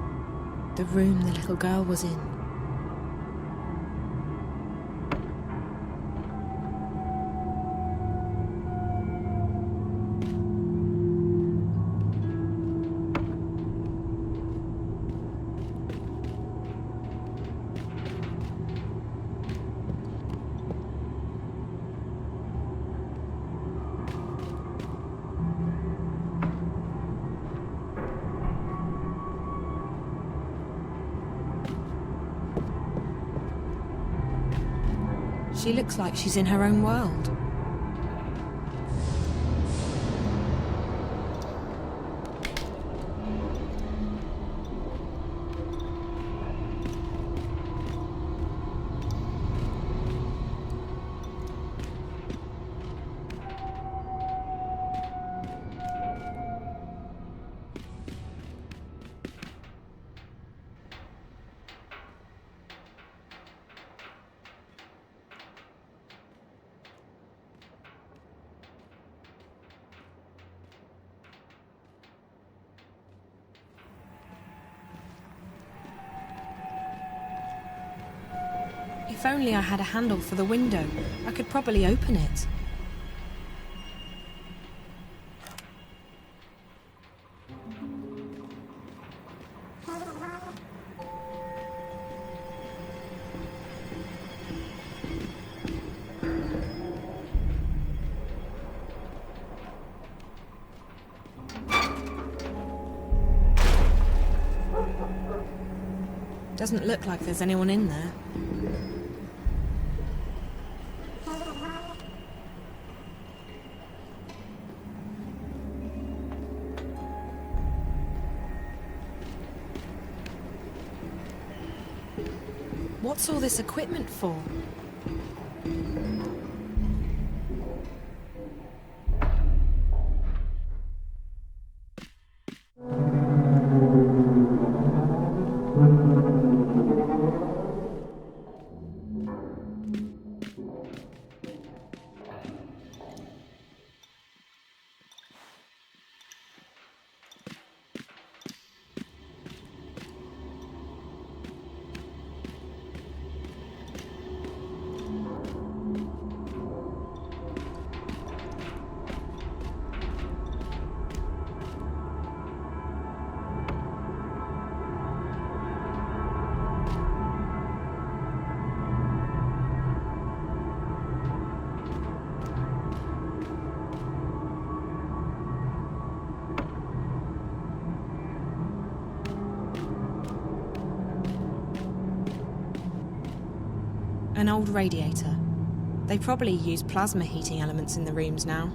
The room the little girl was in. She looks like she's in her own world. If only I had a handle for the window, I could probably open it. Doesn't look like there's anyone in there. What's all this equipment for? An old radiator. They probably use plasma heating elements in the rooms now.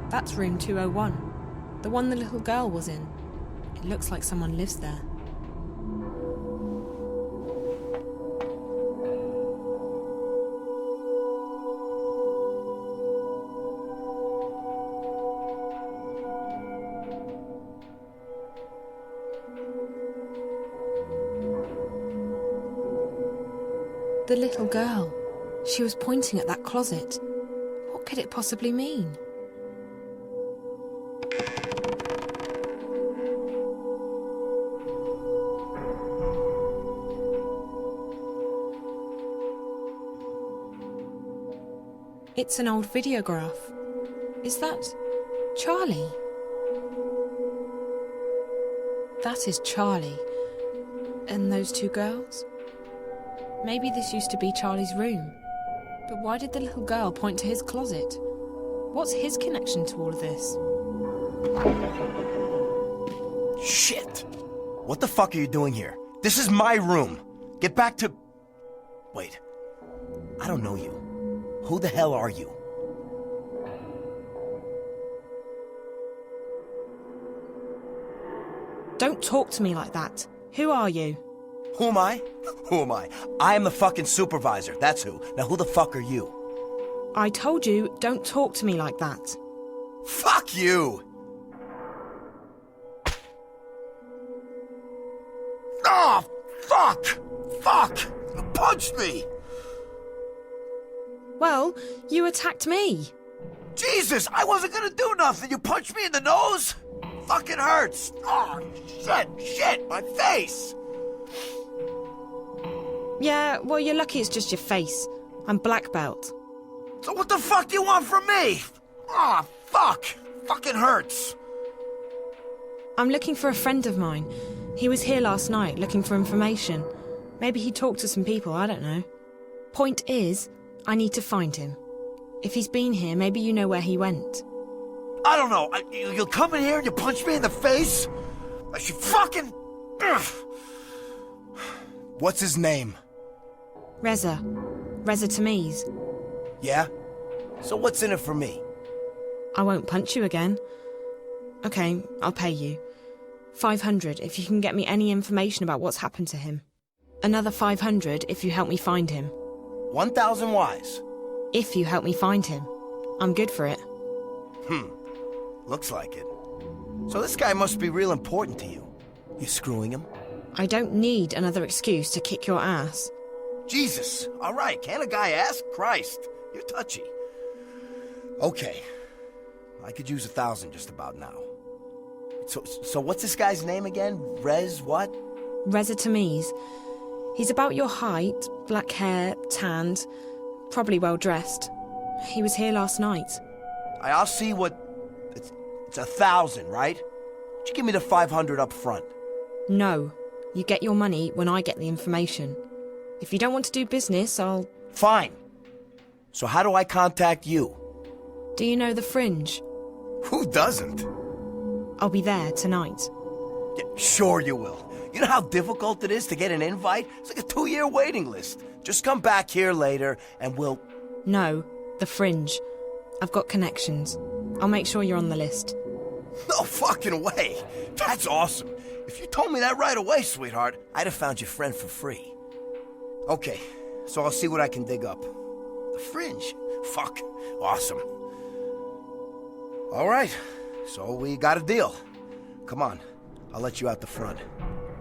That's room 201, the one the little girl was in. It looks like someone lives there. The little girl. She was pointing at that closet. What could it possibly mean? It's an old videograph. Is that Charlie? That is Charlie. And those two girls? Maybe this used to be Charlie's room. But why did the little girl point to his closet? What's his connection to all of this? Shit! What the fuck are you doing here? This is my room. Get back to... Wait. I don't know you. Who the hell are you? Don't talk to me like that. Who are you? Who am I? Who am I? I am the fucking supervisor, that's who. Now who the fuck are you? I told you, don't talk to me like that. Fuck you! Oh, fuck! Fuck! You punched me! Well, you attacked me. Jesus, I wasn't gonna do nothing. You punched me in the nose? Fucking hurts. Oh, shit, my face. Yeah, well, you're lucky it's just your face. I'm black belt. So what the fuck do you want from me? Oh, fuck. Fucking hurts. I'm looking for a friend of mine. He was here last night looking for information. Maybe he talked to some people, I don't know. Point is, I need to find him. If he's been here, maybe you know where he went. I don't know. You'll come in here and you punch me in the face? I should fucking... Ugh. What's his name? Reza. Reza Tamiz. Yeah? So what's in it for me? I won't punch you again. Okay, I'll pay you. 500 if you can get me any information about what's happened to him. Another 500 if you help me find him. 1,000 wise. If you help me find him. I'm good for it. Looks like it. So this guy must be real important to you. You screwing him? I don't need another excuse to kick your ass. Jesus. All right, can a guy ask? Christ. You're touchy. Okay. I could use 1,000 just about now. So what's this guy's name again? Rez what? Reza Tamiz. He's about your height, black hair, tanned, probably well dressed. He was here last night. I'll see what... It's 1,000, right? Would you give me the 500 up front? No. You get your money when I get the information. If you don't want to do business, I'll... Fine. So how do I contact you? Do you know the Fringe? Who doesn't? I'll be there tonight. Yeah, sure you will. You know how difficult it is to get an invite? It's like a 2-year waiting list. Just come back here later and we'll... No, the Fringe. I've got connections. I'll make sure you're on the list. No fucking way. That's awesome. If you told me that right away, sweetheart, I'd have found your friend for free. Okay, so I'll see what I can dig up. The Fringe? Fuck. Awesome. All right, so we got a deal. Come on, I'll let you out the front.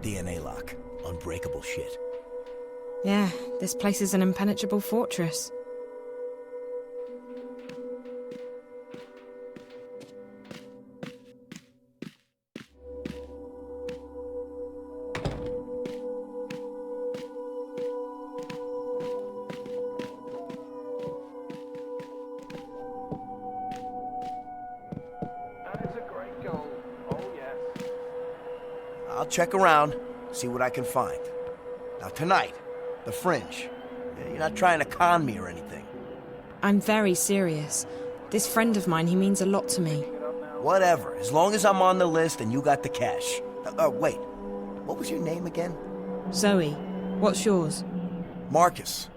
DNA lock. Unbreakable shit. Yeah, this place is an impenetrable fortress. I'll check around, see what I can find. Now tonight, the Fringe. You're not trying to con me or anything. I'm very serious. This friend of mine, he means a lot to me. Whatever, as long as I'm on the list and you got the cash. Wait, what was your name again? Zoe. What's yours? Marcus.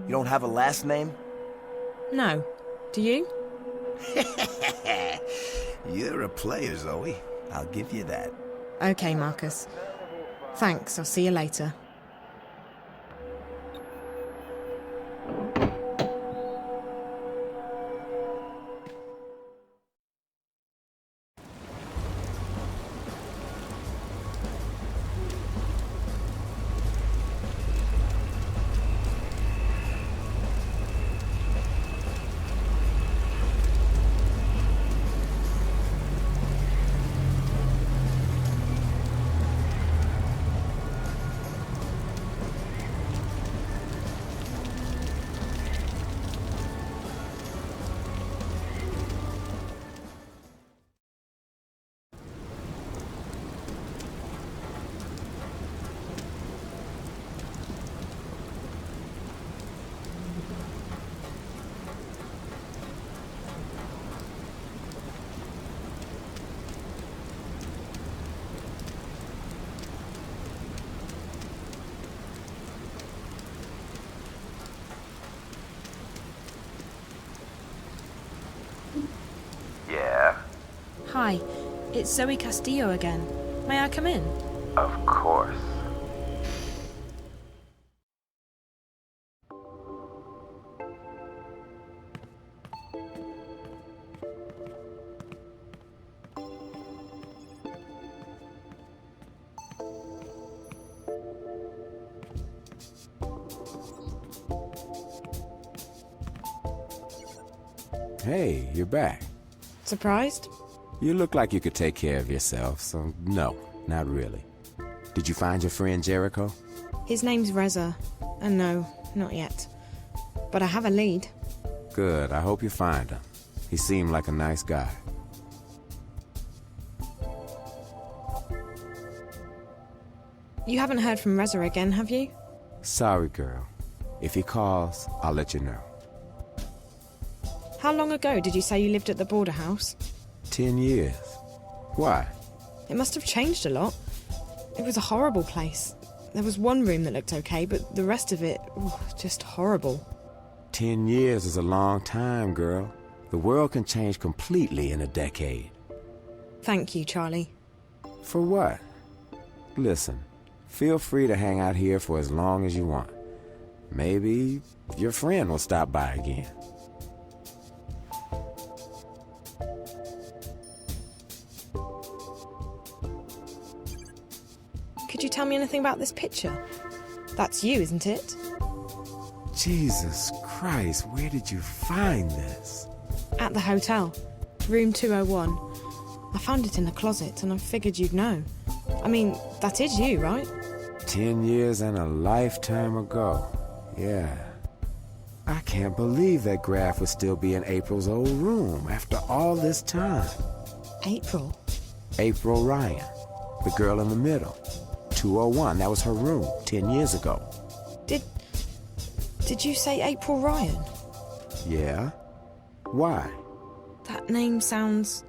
You don't have a last name? No. Do you? You're a player, Zoe. I'll give you that. Okay, Marcus. Thanks, I'll see you later. Hi, it's Zoe Castillo again. May I come in? Of course. Hey, you're back. Surprised? You look like you could take care of yourself, so no, not really. Did you find your friend Jericho? His name's Reza. And no, not yet. But I have a lead. Good, I hope you find him. He seemed like a nice guy. You haven't heard from Reza again, have you? Sorry, girl. If he calls, I'll let you know. How long ago did you say you lived at the border house? 10 years. Why? It must have changed a lot. It was a horrible place. There was one room that looked okay, but the rest of it, just horrible. 10 years is a long time, girl. The world can change completely in a decade. Thank you, Charlie. For what? Listen, feel free to hang out here for as long as you want. Maybe your friend will stop by again. Could you tell me anything about this picture? That's you, isn't it? Jesus Christ, where did you find this? At the hotel. Room 201. I found it in the closet and I figured you'd know. I mean, that is you, right? 10 years and a lifetime ago. Yeah. I can't believe that graph would still be in April's old room after all this time. April? April Ryan. The girl in the middle. 201, that was her room 10 years ago. Did you say April Ryan? Yeah? Why? That name sounds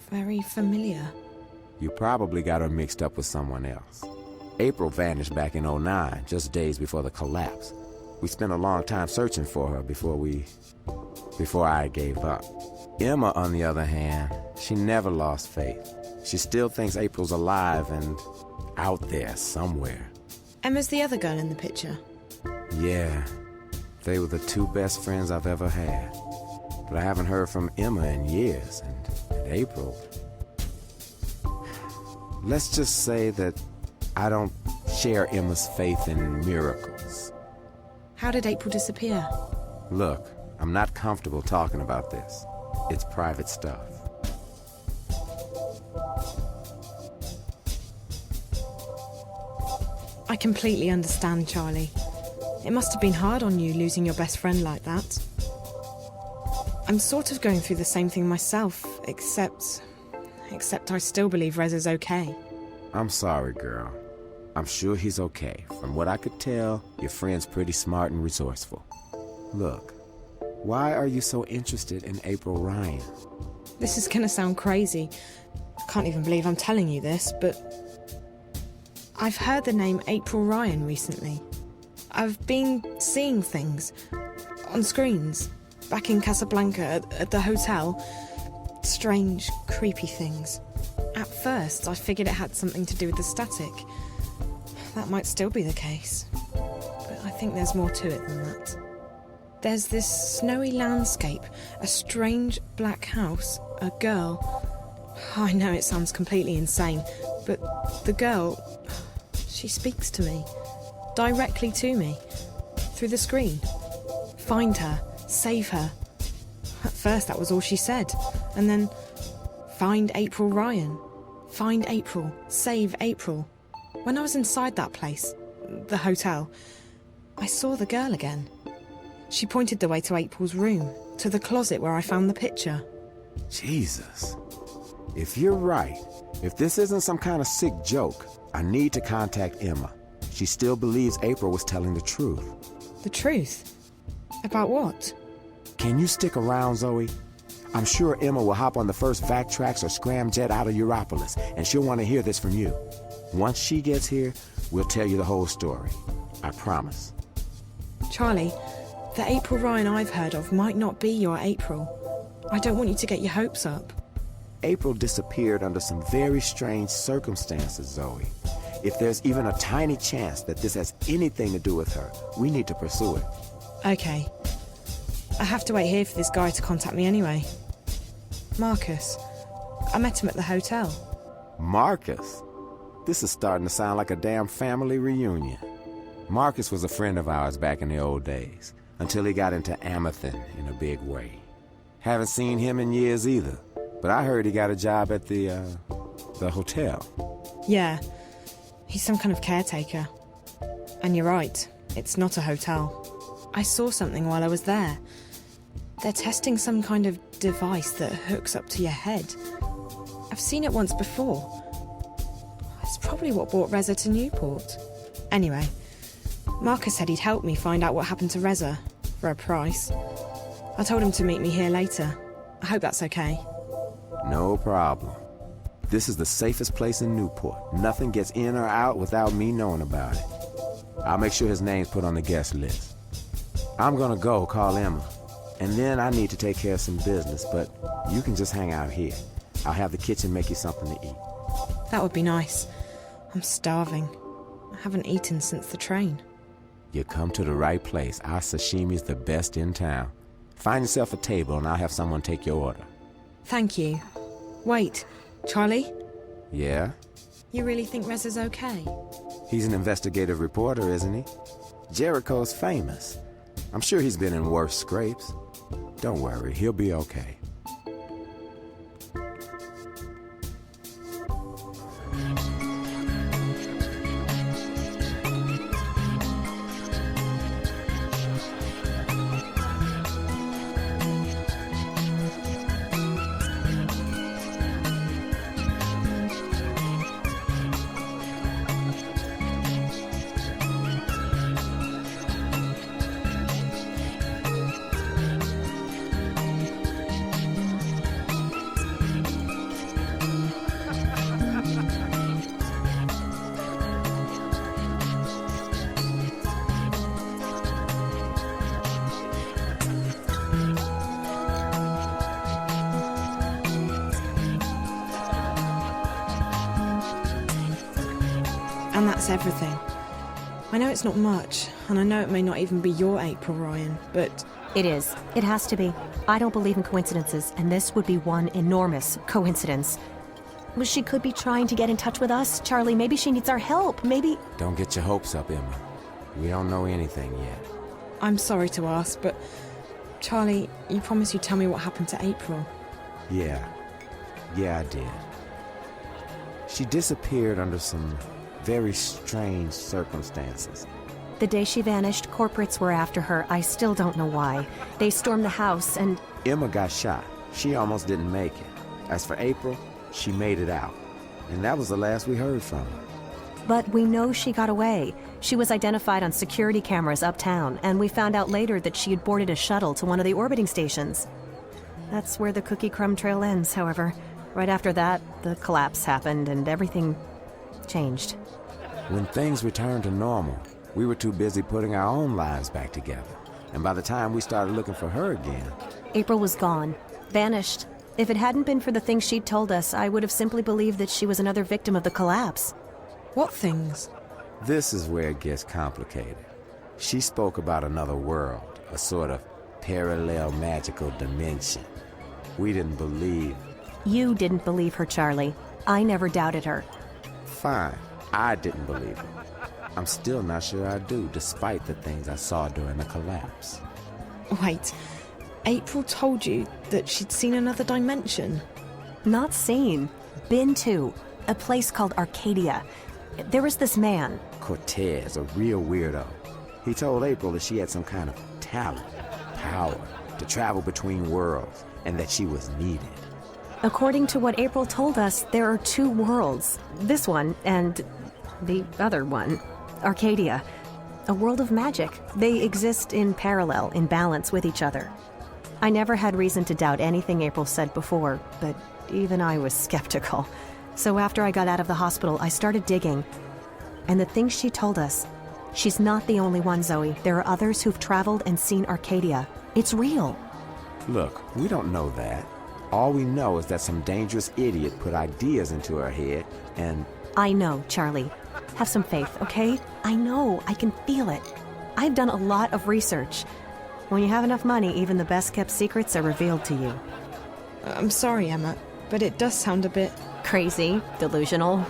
very familiar. You probably got her mixed up with someone else. April vanished back in '09, just days before the collapse. We spent a long time searching for her before I gave up. Emma, on the other hand, she never lost faith. She still thinks April's alive and out there somewhere. Emma's the other girl in the picture? Yeah. They were the two best friends I've ever had. But I haven't heard from Emma in years, and April... Let's just say that I don't share Emma's faith in miracles. How did April disappear? Look, I'm not comfortable talking about this. It's private stuff. I completely understand, Charlie. It must have been hard on you losing your best friend like that. I'm sort of going through the same thing myself, except I still believe Reza's okay. I'm sorry, girl. I'm sure he's okay. From what I could tell, your friend's pretty smart and resourceful. Look, why are you so interested in April Ryan? This is gonna sound crazy. I can't even believe I'm telling you this, but I've heard the name April Ryan recently. I've been seeing things on screens back in Casablanca at the hotel. Strange, creepy things. At first, I figured it had something to do with the static. That might still be the case. But I think there's more to it than that. There's this snowy landscape, a strange black house, a girl. I know it sounds completely insane, but the girl, she speaks to me. Directly to me. Through the screen. Find her. Save her. At first that was all she said. And then, find April Ryan. Find April. Save April. When I was inside that place, the hotel, I saw the girl again. She pointed the way to April's room, to the closet where I found the picture. Jesus. If you're right, if this isn't some kind of sick joke, I need to contact Emma. She still believes April was telling the truth. The truth? About what? Can you stick around, Zoe? I'm sure Emma will hop on the first Vactrax or scramjet out of Europolis, and she'll want to hear this from you. Once she gets here, we'll tell you the whole story. I promise. Charlie, the April Ryan I've heard of might not be your April. I don't want you to get your hopes up. April disappeared under some very strange circumstances, Zoe. If there's even a tiny chance that this has anything to do with her, we need to pursue it. Okay. I have to wait here for this guy to contact me anyway. Marcus. I met him at the hotel. Marcus? This is starting to sound like a damn family reunion. Marcus was a friend of ours back in the old days, until he got into amethyst in a big way. Haven't seen him in years either, but I heard he got a job at the hotel. Yeah. He's some kind of caretaker. And you're right, it's not a hotel. I saw something while I was there. They're testing some kind of device that hooks up to your head. I've seen it once before. It's probably what brought Reza to Newport. Anyway, Marcus said he'd help me find out what happened to Reza, for a price. I told him to meet me here later. I hope that's okay. No problem. This is the safest place in Newport. Nothing gets in or out without me knowing about it. I'll make sure his name's put on the guest list. I'm gonna go call Emma, and then I need to take care of some business, but you can just hang out here. I'll have the kitchen make you something to eat. That would be nice. I'm starving. I haven't eaten since the train. You come to the right place. Our sashimi's the best in town. Find yourself a table and I'll have someone take your order. Thank you. Wait, Charlie? Yeah? You really think Reza's okay? He's an investigative reporter, isn't he? Jericho's famous. I'm sure he's been in worse scrapes. Don't worry, he'll be okay. And that's everything. I know it's not much, and I know it may not even be your April, Ryan, but... It is. It has to be. I don't believe in coincidences, and this would be one enormous coincidence. Well, she could be trying to get in touch with us. Charlie, maybe she needs our help. Maybe... Don't get your hopes up, Emma. We don't know anything yet. I'm sorry to ask, but... Charlie, you promised you'd tell me what happened to April. Yeah, I did. She disappeared under some very strange circumstances. The day she vanished, corporates were after her. I still don't know why. They stormed the house and... Emma got shot. She almost didn't make it. As for April, she made it out. And that was the last we heard from her. But we know she got away. She was identified on security cameras uptown, and we found out later that she had boarded a shuttle to one of the orbiting stations. That's where the cookie crumb trail ends, however. Right after that, the collapse happened and everything changed. When things returned to normal, we were too busy putting our own lives back together. And by the time we started looking for her again... April was gone. Vanished. If it hadn't been for the things she'd told us, I would have simply believed that she was another victim of the collapse. What things? This is where it gets complicated. She spoke about another world, a sort of parallel magical dimension. We didn't believe... You didn't believe her, Charlie. I never doubted her. Fine. I didn't believe it. I'm still not sure I do, despite the things I saw during the collapse. Wait, April told you that she'd seen another dimension? Not seen. Been to. A place called Arcadia. There was this man. Cortez, a real weirdo. He told April that she had some kind of talent, power, to travel between worlds, and that she was needed. According to what April told us, there are two worlds. This one and the other one. Arcadia. A world of magic. They exist in parallel, in balance with each other. I never had reason to doubt anything April said before, but even I was skeptical. So after I got out of the hospital, I started digging. And the things she told us, she's not the only one, Zoe. There are others who've traveled and seen Arcadia. It's real. Look, we don't know that. All we know is that some dangerous idiot put ideas into her head, and... I know, Charlie. Have some faith, okay? I know. I can feel it. I've done a lot of research. When you have enough money, even the best-kept secrets are revealed to you. I'm sorry, Emma, but it does sound a bit... Crazy, delusional.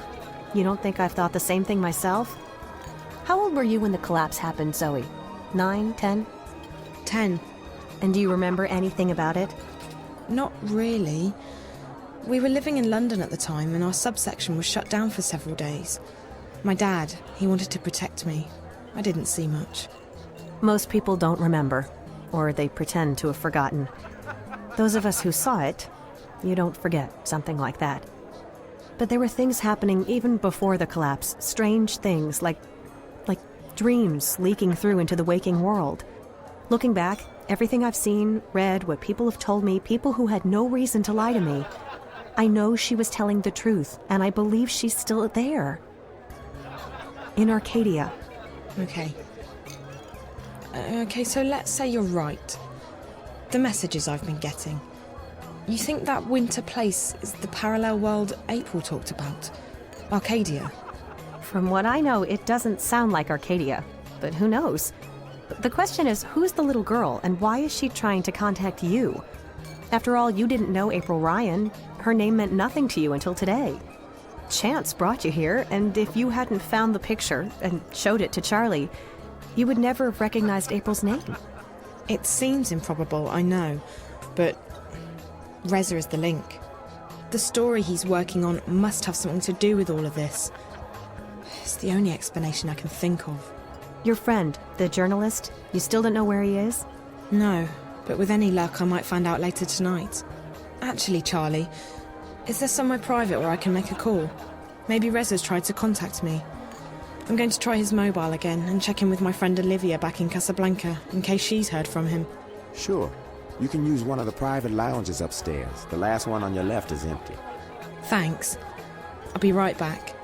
You don't think I've thought the same thing myself? How old were you when the collapse happened, Zoe? 9, 10? 10. And do you remember anything about it? Not really. We were living in London at the time, and our subsection was shut down for several days. My dad, he wanted to protect me. I didn't see much. Most people don't remember, or they pretend to have forgotten. Those of us who saw it, you don't forget something like that. But there were things happening even before the collapse, strange things like dreams leaking through into the waking world. Looking back, everything I've seen, read, what people have told me, people who had no reason to lie to me, I know she was telling the truth, and I believe she's still there. In Arcadia. Okay. Okay, so let's say you're right. The messages I've been getting. You think that winter place is the parallel world April talked about? Arcadia? From what I know, it doesn't sound like Arcadia, but who knows? The question is, who's the little girl, and why is she trying to contact you? After all, you didn't know April Ryan. Her name meant nothing to you until today. Chance brought you here, and if you hadn't found the picture and showed it to Charlie, you would never have recognized April's name. It seems improbable, I know, but Reza is the link. The story he's working on must have something to do with all of this. It's the only explanation I can think of. Your friend, the journalist, you still don't know where he is? No, but with any luck I might find out later tonight. Actually, Charlie, is there somewhere private where I can make a call? Maybe Reza's tried to contact me. I'm going to try his mobile again and check in with my friend Olivia back in Casablanca, in case she's heard from him. Sure. You can use one of the private lounges upstairs. The last one on your left is empty. Thanks. I'll be right back.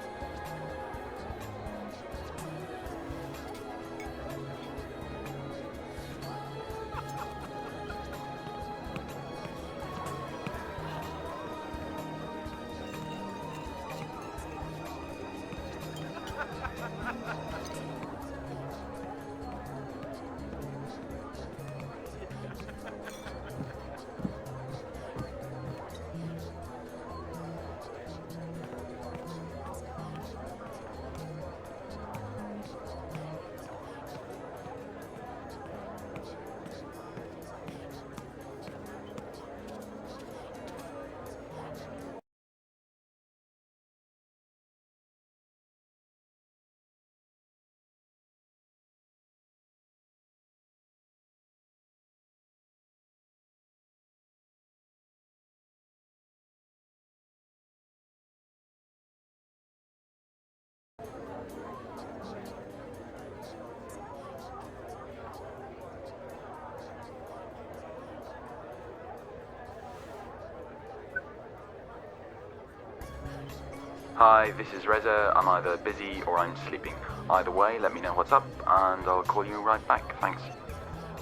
Hi, this is Reza. I'm either busy or I'm sleeping. Either way, let me know what's up and I'll call you right back. Thanks.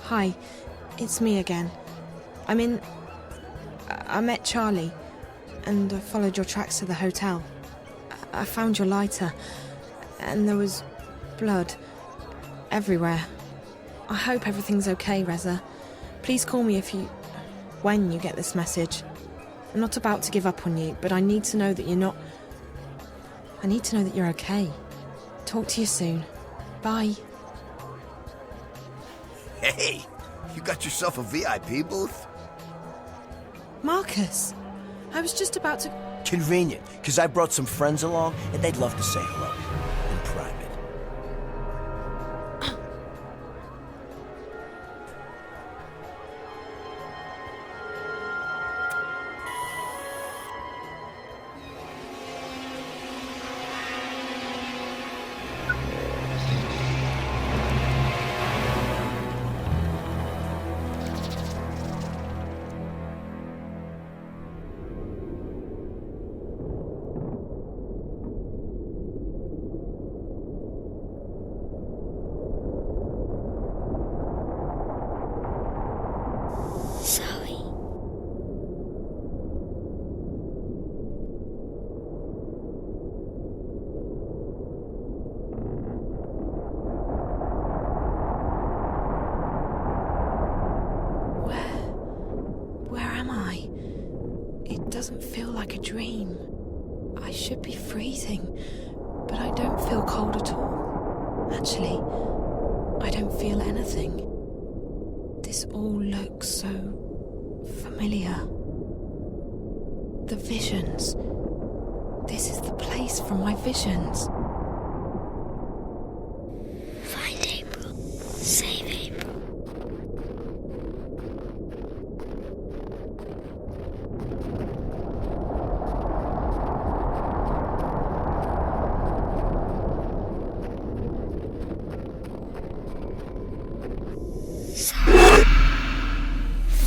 Hi, it's me again. I met Charlie and I followed your tracks to the hotel. I found your lighter and there was blood everywhere. I hope everything's okay, Reza. Please call me when you get this message. I'm not about to give up on you, but I need to know that you're not... I need to know that you're okay. Talk to you soon. Bye. Hey, you got yourself a VIP booth? Marcus, I was just about to... Convenient, because I brought some friends along, and they'd love to say hello. In private. dream. I should be freezing, but I don't feel cold at all. Actually, I don't feel anything. This all looks so familiar. The visions. This is the place from my visions. Find April. Save April.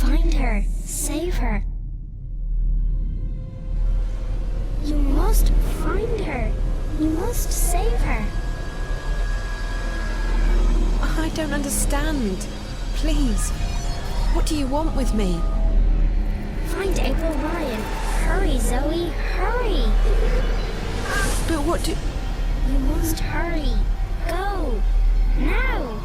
Find her. Save her. You must find her. You must save her. I don't understand. Please, what do you want with me? Find April Ryan. Hurry, Zoe. Hurry. But what do... You must hurry. Go. Now.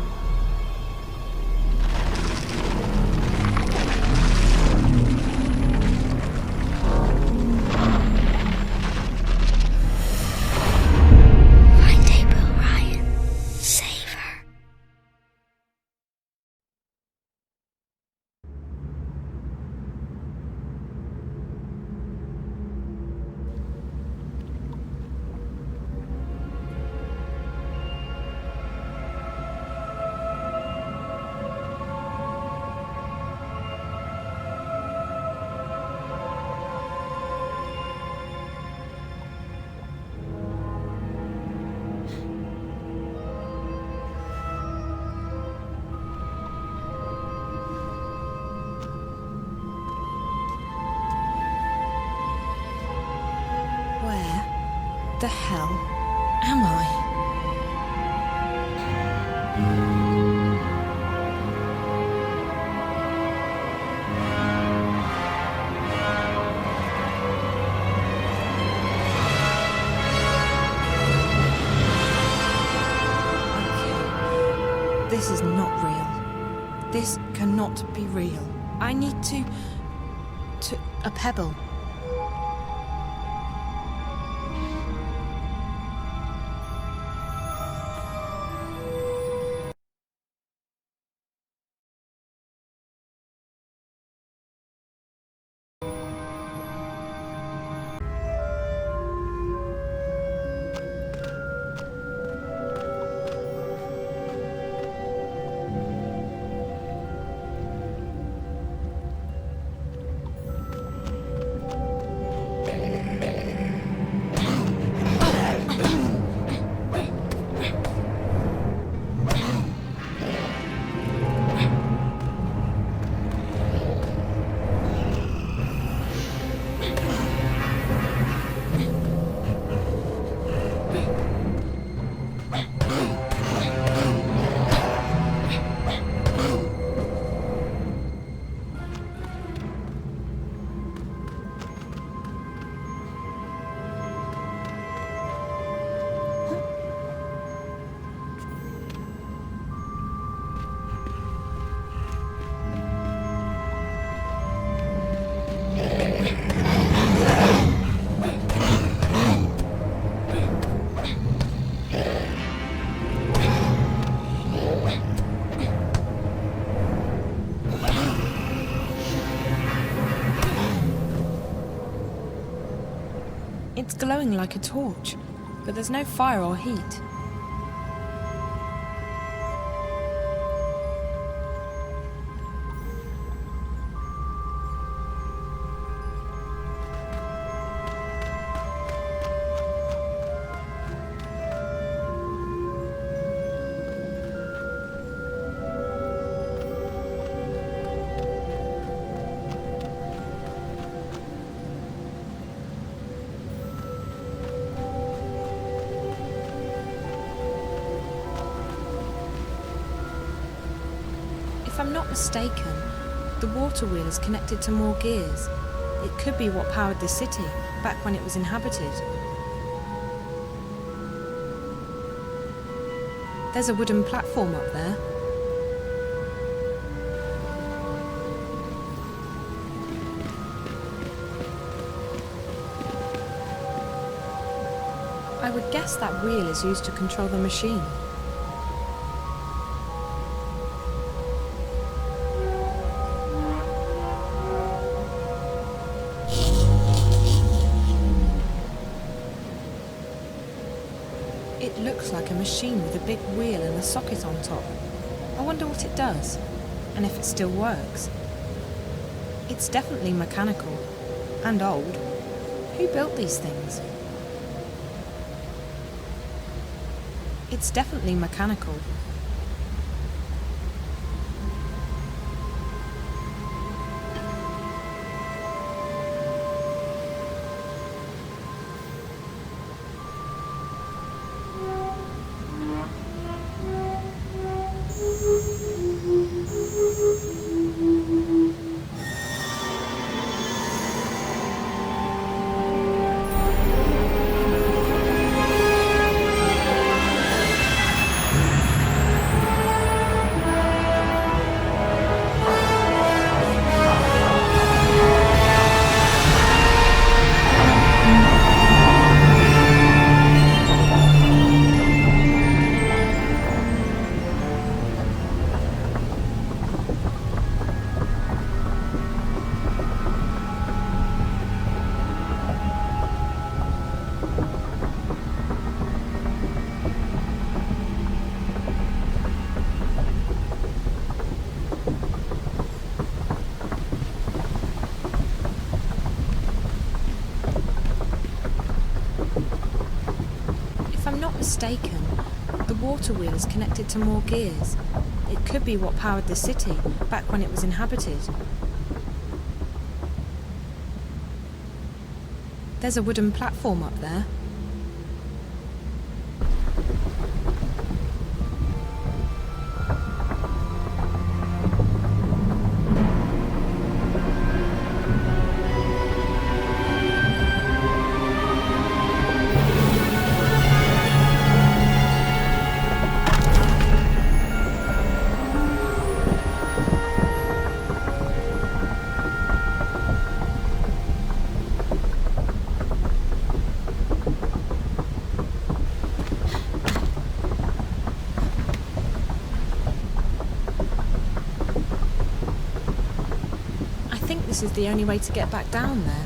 Find April Ryan. Save her. Where the hell am I? Okay. This is not real. This cannot be real. I need to... a pebble. It's glowing like a torch, but there's no fire or heat. If I'm not mistaken, the water wheel is connected to more gears. It could be what powered the city, back when it was inhabited. There's a wooden platform up there. I would guess that wheel is used to control the machine. It looks like a machine with a big wheel and a socket on top. I wonder what it does, and if it still works. It's definitely mechanical, and old. Who built these things? It's definitely mechanical. If I'm not mistaken, the water wheel is connected to more gears. It could be what powered the city back when it was inhabited. There's a wooden platform up there. This is the only way to get back down there.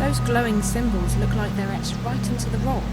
Those glowing symbols look like they're etched right into the rock.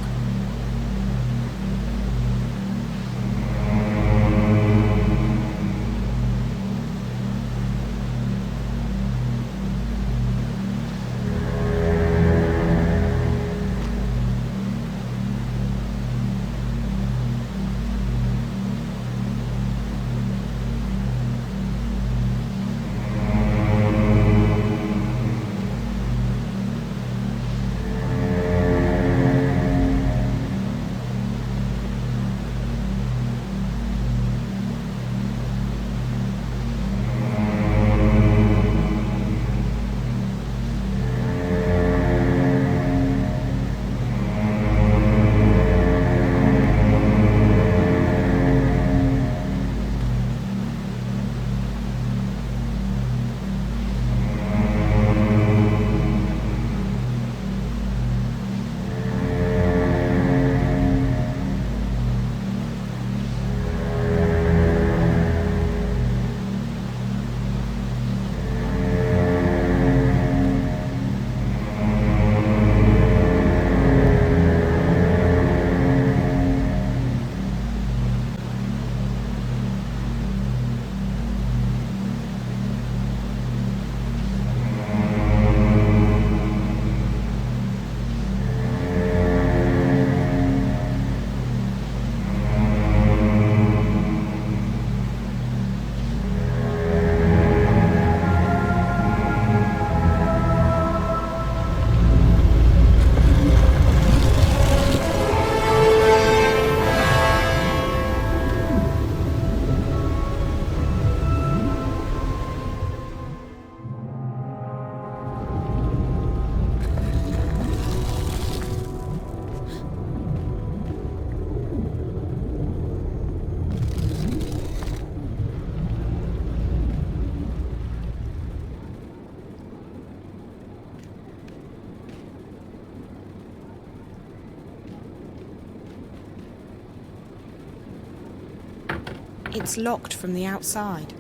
It's locked from the outside.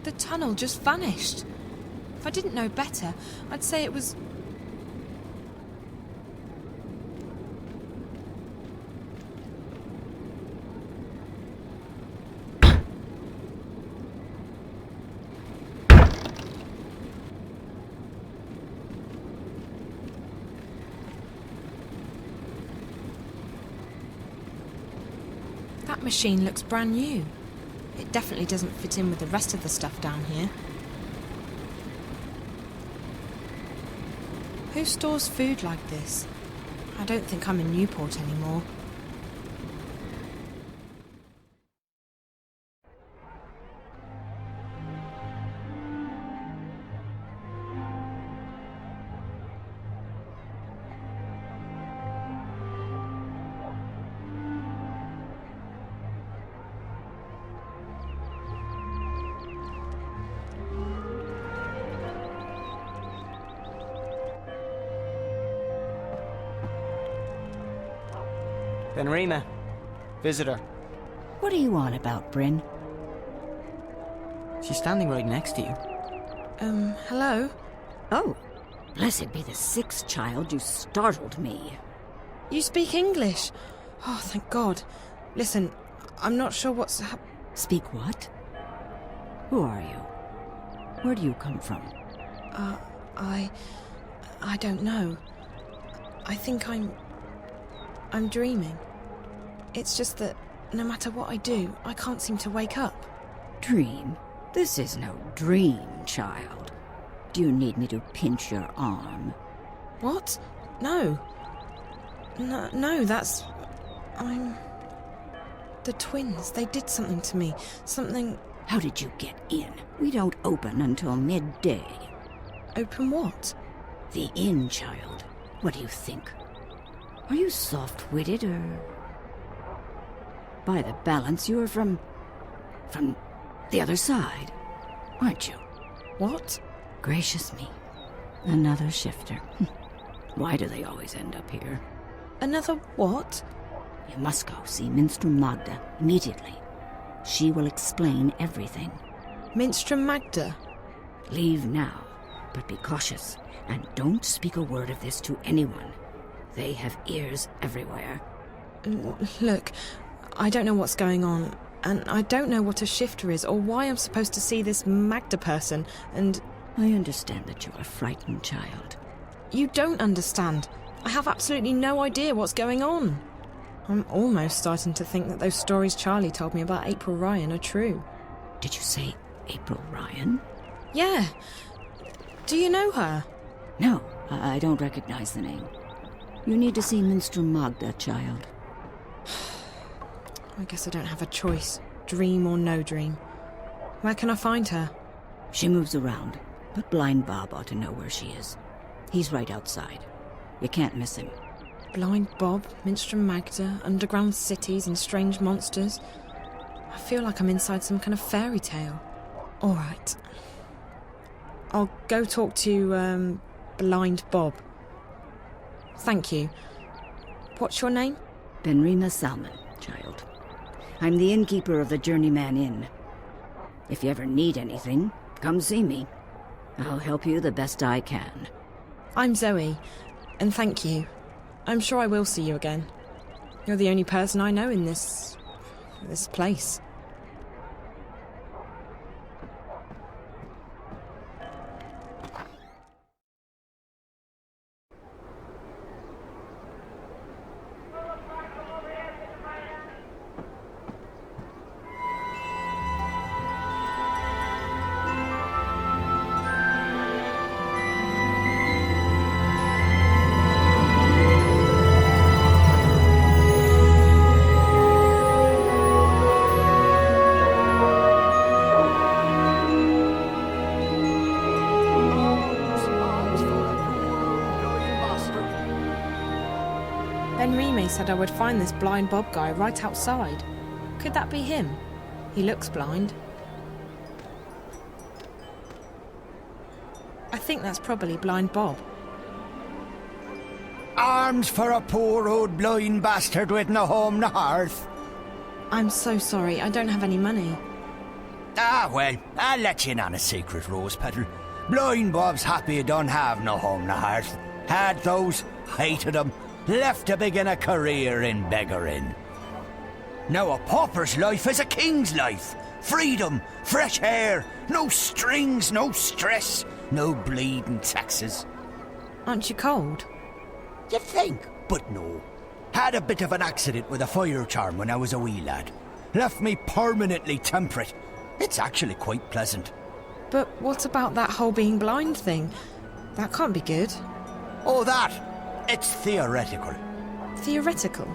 The tunnel just vanished. If I didn't know better, I'd say it was... That machine looks brand new. It definitely doesn't fit in with the rest of the stuff down here. Who stores food like this? I don't think I'm in Newport anymore. Benrima. Visitor. What are you on about, Bryn? She's standing right next to you. Hello? Oh, blessed be the sixth child, you startled me. You speak English? Oh, thank God. Listen, I'm not sure what's Speak what? Who are you? Where do you come from? I don't know. I think I'm dreaming. It's just that no matter what I do, I can't seem to wake up. Dream? This is no dream, child. Do you need me to pinch your arm? What? No. No, that's... The twins, they did something to me. Something... How did you get in? We don't open until midday. Open what? The inn, child. What do you think? Are you soft-witted, or... By the balance, you're from the other side, aren't you? What? Gracious me. Another shifter. Why do they always end up here? Another what? You must go see Minstrel Magda immediately. She will explain everything. Minstrel Magda? Leave now, but be cautious, and don't speak a word of this to anyone. They have ears everywhere. Look, I don't know what's going on, and I don't know what a shifter is or why I'm supposed to see this Magda person, and... I understand that you are frightened, child. You don't understand. I have absolutely no idea what's going on. I'm almost starting to think that those stories Charlie told me about April Ryan are true. Did you say April Ryan? Yeah. Do you know her? No, I don't recognize the name. You need to see Minstrel Magda, child. I guess I don't have a choice, dream or no dream. Where can I find her? She moves around, but Blind Bob ought to know where she is. He's right outside. You can't miss him. Blind Bob, Minstrel Magda, underground cities and strange monsters. I feel like I'm inside some kind of fairy tale. All right. I'll go talk to, Blind Bob. Thank you. What's your name? Benrima Salmon, child. I'm the innkeeper of the Journeyman Inn. If you ever need anything, come see me. I'll help you the best I can. I'm Zoe, and thank you. I'm sure I will see you again. You're the only person I know in this place. Said I would find this Blind Bob guy right outside. Could that be him? He looks blind. I think that's probably Blind Bob. Arms for a poor old blind bastard with no home, no hearth. I'm so sorry, I don't have any money. Ah, well, I'll let you in on a secret, Rose Petal. Blind Bob's happy he don't have no home, no hearth. Had those, hated them. Left to begin a career in beggaring. Now a pauper's life is a king's life. Freedom, fresh air, no strings, no stress, no bleeding taxes. Aren't you cold? You think, but no. Had a bit of an accident with a fire charm when I was a wee lad. Left me permanently temperate. It's actually quite pleasant. But what about that whole being blind thing? That can't be good. Oh, that? It's theoretical. Theoretical?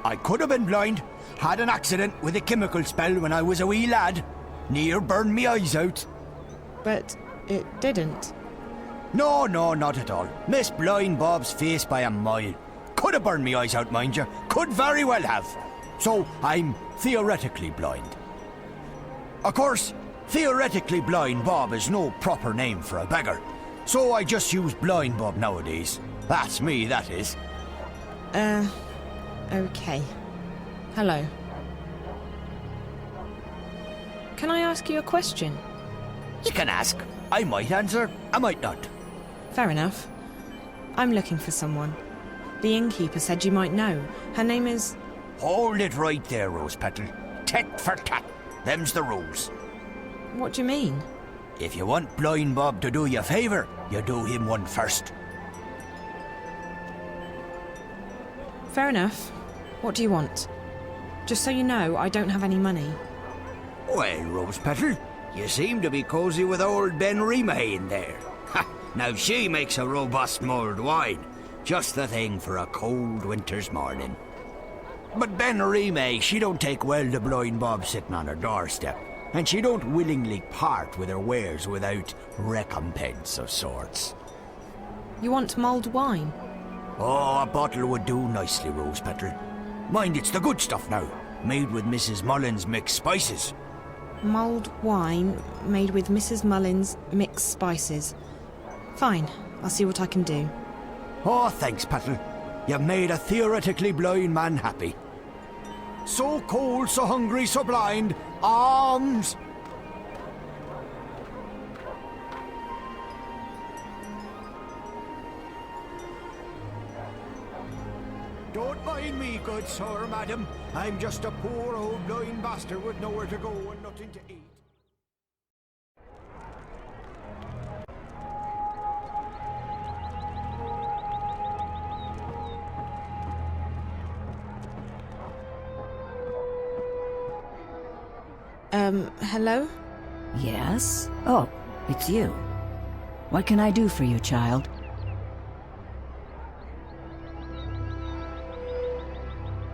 I could have been blind, had an accident with a chemical spell when I was a wee lad. Near burned me eyes out. But it didn't. No, not at all. Missed Blind Bob's face by a mile. Could have burned me eyes out, mind you. Could very well have. So I'm theoretically blind. Of course, theoretically Blind Bob is no proper name for a beggar. So I just use Blind Bob nowadays. That's me, that is. Okay. Hello. Can I ask you a question? You can ask. I might answer, I might not. Fair enough. I'm looking for someone. The innkeeper said you might know. Her name is... Hold it right there, Rose Petal. Tit for tat. Them's the rules. What do you mean? If you want Blind Bob to do you a favour, you do him one first. Fair enough. What do you want? Just so you know, I don't have any money. Well, Rose Petal, you seem to be cosy with old Benrima in there. Ha! Now she makes a robust mulled wine. Just the thing for a cold winter's morning. But Benrima, she don't take well to Blind Bob sitting on her doorstep. And she don't willingly part with her wares without recompense of sorts. You want mulled wine? Oh, a bottle would do nicely, Rose Petal. Mind, it's the good stuff now, made with Mrs. Mullins' mixed spices. Mulled wine made with Mrs. Mullins' mixed spices. Fine, I'll see what I can do. Oh, thanks, Petal. You've made a theoretically blind man happy. So cold, so hungry, so blind. Arms! Don't mind me, good sir, madam. I'm just a poor old blind bastard with nowhere to go and nothing to eat. Hello? Yes? Oh, it's you. What can I do for you, child?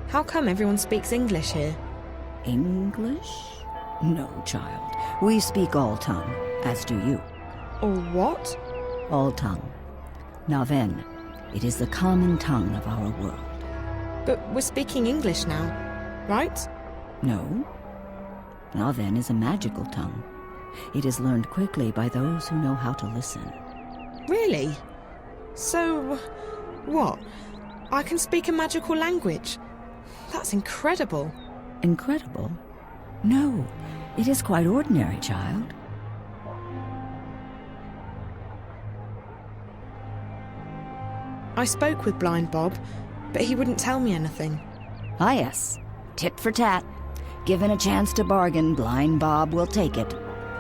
How come everyone speaks English here? English? No, child. We speak all tongue, as do you. All what? All tongue. Now then, it is the common tongue of our world. But we're speaking English now, right? No. Now then is a magical tongue. It is learned quickly by those who know how to listen. Really? So, what? I can speak a magical language? That's incredible. Incredible? No, it is quite ordinary, child. I spoke with Blind Bob, but he wouldn't tell me anything. Ah, yes. Tit for tat. Given a chance to bargain, Blind Bob will take it.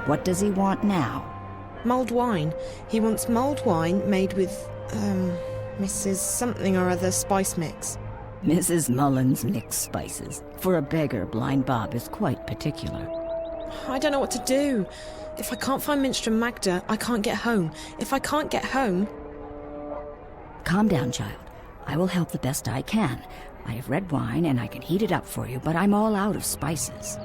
What does he want now? Mulled wine. He wants mulled wine made with, Mrs. Something or other spice mix. Mrs. Mullins mixed spices. For a beggar, Blind Bob is quite particular. I don't know what to do. If I can't find Minstrom Magda, I can't get home. If I can't get home... Calm down, child. I will help the best I can. I have red wine and I can heat it up for you, but I'm all out of spices.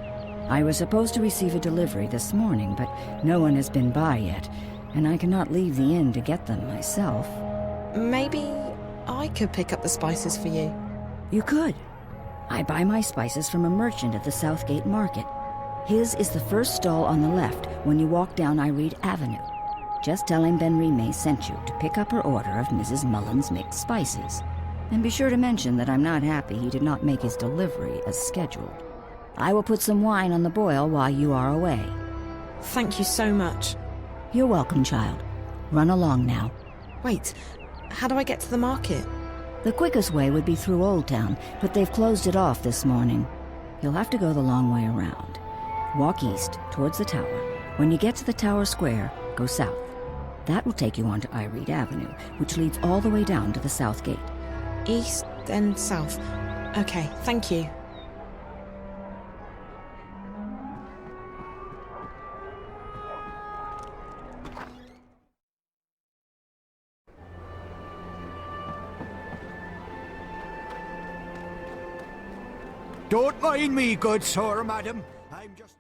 I was supposed to receive a delivery this morning, but no one has been by yet, and I cannot leave the inn to get them myself. Maybe I could pick up the spices for you. You could. I buy my spices from a merchant at the Southgate Market. His is the first stall on the left when you walk down Irede Avenue. Just tell him Ben Rime sent you to pick up her order of Mrs. Mullins mixed spices. And be sure to mention that I'm not happy he did not make his delivery as scheduled. I will put some wine on the boil while you are away. Thank you so much. You're welcome, child. Run along now. Wait, how do I get to the market? The quickest way would be through Old Town, but they've closed it off this morning. You'll have to go the long way around. Walk east, towards the tower. When you get to the tower square, go south. That will take you onto Irede Avenue, which leads all the way down to the South Gate. East, then south. Okay, thank you. Don't mind me, good sir, madam. I'm just...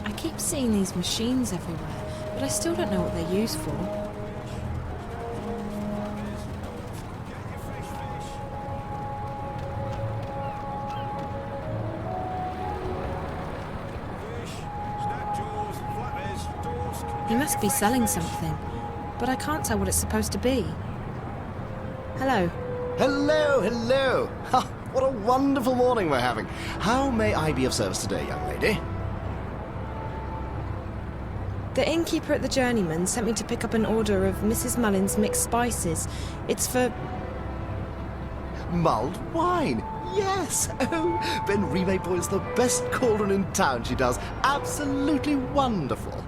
I keep seeing these machines everywhere, but I still don't know what they're used for. He must be selling something, but I can't tell what it's supposed to be. Hello. Hello, hello. Ha, what a wonderful morning we're having. How may I be of service today, young lady? The innkeeper at the Journeyman sent me to pick up an order of Mrs. Mullins mixed spices. It's for... Mulled wine. yes. Oh, Ben Rime boils the best cauldron in town, she does. Absolutely wonderful.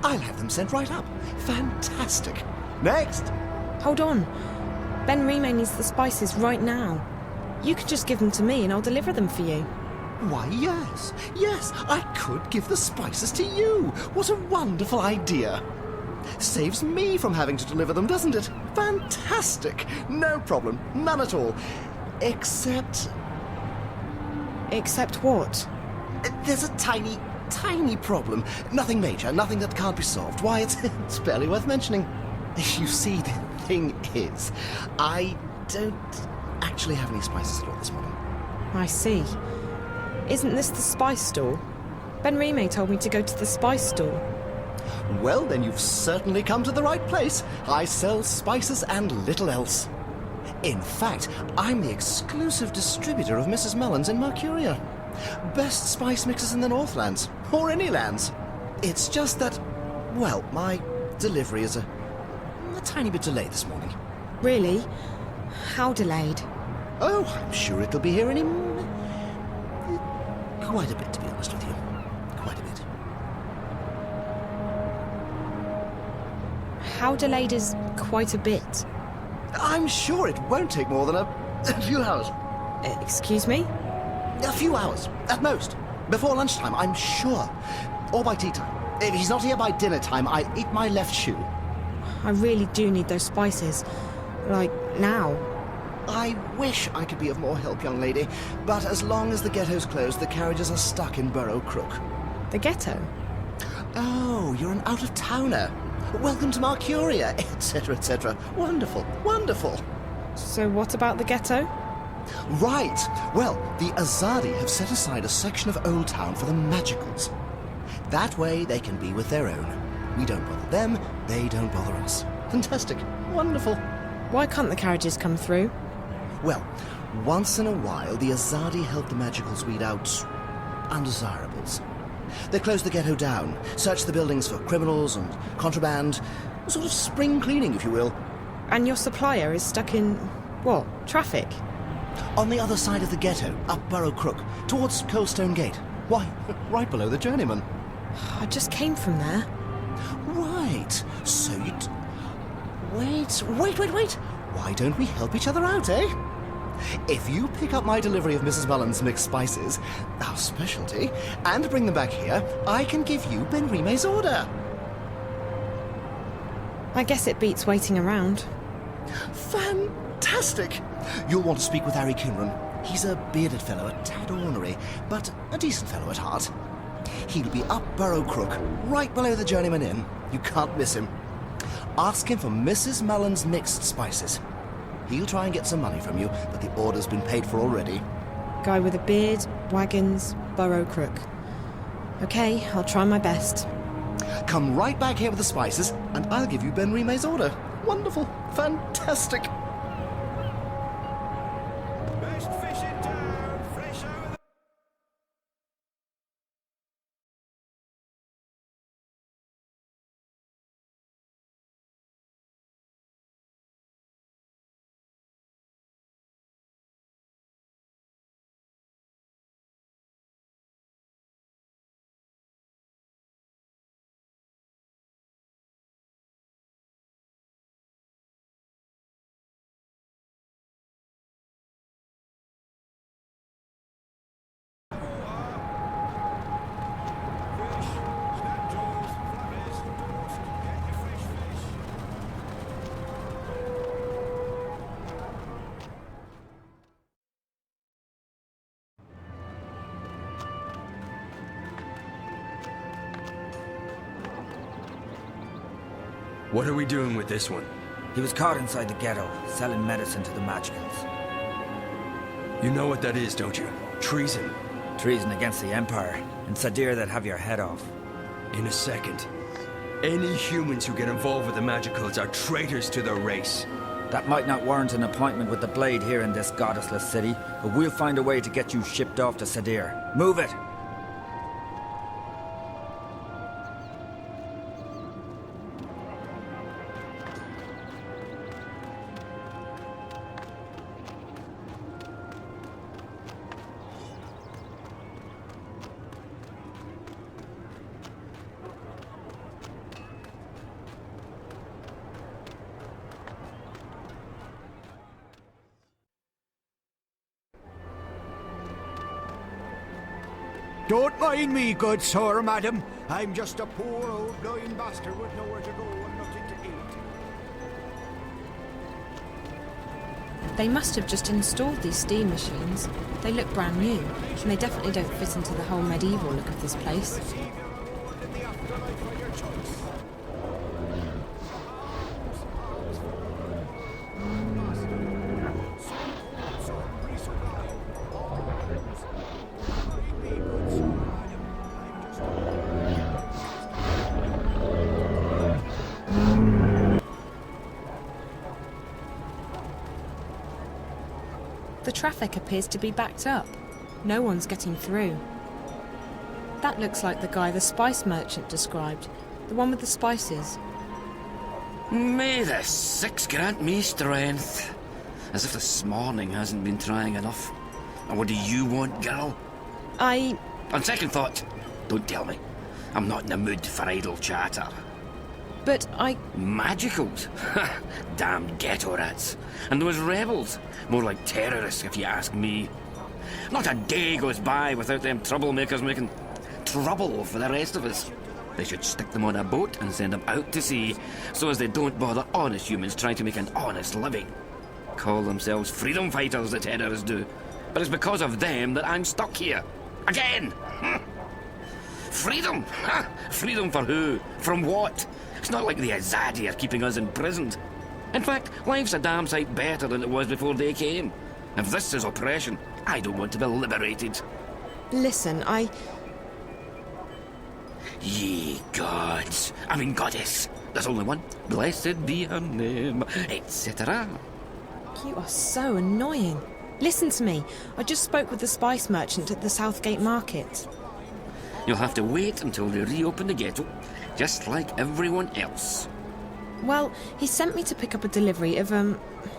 I'll have them sent right up. Fantastic. Next. Hold on. Ben Rime needs the spices right now. You can just give them to me and I'll deliver them for you. Why, yes. Yes, I could give the spices to you. What a wonderful idea. Saves me from having to deliver them, doesn't it? Fantastic. No problem. None at all. Except... Except what? There's a tiny problem. Nothing major, nothing that can't be solved. Why, it's barely worth mentioning. You see, the thing is, I don't actually have any spices at all this morning. I see. Isn't this the spice store? Ben Rime told me to go to the spice store. Well, then you've certainly come to the right place. I sell spices and little else. In fact, I'm the exclusive distributor of Mrs. Mullins in Mercuria. Best spice mixers in the Northlands, or any lands. It's just that, well, my delivery is a tiny bit delayed this morning. Really? How delayed? Oh, I'm sure it'll be here any... quite a bit, to be honest with you. Quite a bit. How delayed is quite a bit? I'm sure it won't take more than a few hours. Excuse me? A few hours, at most. Before lunchtime, I'm sure. Or by tea time. If he's not here by dinner time, I eat my left shoe. I really do need those spices. Like, now. I wish I could be of more help, young lady. But as long as the ghetto's closed, the carriages are stuck in Burrow Crook. The ghetto? Oh, you're an out-of-towner. Welcome to Mercuria, etc., etc. Wonderful, wonderful. So what about the ghetto? Right. Well, the Azadi have set aside a section of Old Town for the Magicals. That way they can be with their own. We don't bother them, they don't bother us. Fantastic. Wonderful. Why can't the carriages come through? Well, once in a while, the Azadi help the Magicals weed out undesirables. They close the ghetto down, search the buildings for criminals and contraband, sort of spring cleaning, if you will. And your supplier is stuck in, what, traffic? On the other side of the ghetto, up Burrow Crook, towards Coldstone Gate. Why, right below the Journeyman. I just came from there. Right. So you... Wait. Why don't we help each other out, eh? If you pick up my delivery of Mrs. Mullins' mixed spices, our specialty, and bring them back here, I can give you Ben Rime's order. I guess it beats waiting around. Fantastic! You'll want to speak with Harry Kinran. He's a bearded fellow, a tad ornery, but a decent fellow at heart. He'll be up Burrow Crook, right below the Journeyman Inn. You can't miss him. Ask him for Mrs. Mullins' mixed spices. He'll try and get some money from you, but the order's been paid for already. Guy with a beard, wagons, Burrow Crook. Okay, I'll try my best. Come right back here with the spices, and I'll give you Ben Rime's order. Wonderful. Fantastic. Best fish in town, fresh out of the... What are we doing with this one? He was caught inside the ghetto, selling medicine to the Magicals. You know what that is, don't you? Treason. Treason against the Empire. And Sadir, that'd have your head off. In a second. Any humans who get involved with the Magicals are traitors to their race. That might not warrant an appointment with the Blade here in this goddessless city, but we'll find a way to get you shipped off to Sadir. Move it! Don't mind me, good sir, madam. I'm just a poor old blind bastard with nowhere to go and nothing to eat. They must have just installed these steam machines. They look brand new, and they definitely don't fit into the whole medieval look of this place. The traffic appears to be backed up. No one's getting through. That looks like the guy the spice merchant described. The one with the spices. May the six grant me strength. As if this morning hasn't been trying enough. And what do you want, girl? On second thought, don't tell me. I'm not in the mood for idle chatter. But Magicals? Damn ghetto rats. And those rebels? More like terrorists, if you ask me. Not a day goes by without them troublemakers making trouble for the rest of us. They should stick them on a boat and send them out to sea, so as they don't bother honest humans trying to make an honest living. Call themselves freedom fighters, the terrorists do. But it's because of them that I'm stuck here. Again! Freedom? Freedom for who? From what? It's not like the Azadi are keeping us imprisoned. In fact, life's a damn sight better than it was before they came. If this is oppression, I don't want to be liberated. Listen, Ye gods. I mean goddess. There's only one. Blessed be her name, etc. You are so annoying. Listen to me. I just spoke with the spice merchant at the Southgate Market. You'll have to wait until they reopen the ghetto, just like everyone else. Well, he sent me to pick up a delivery of,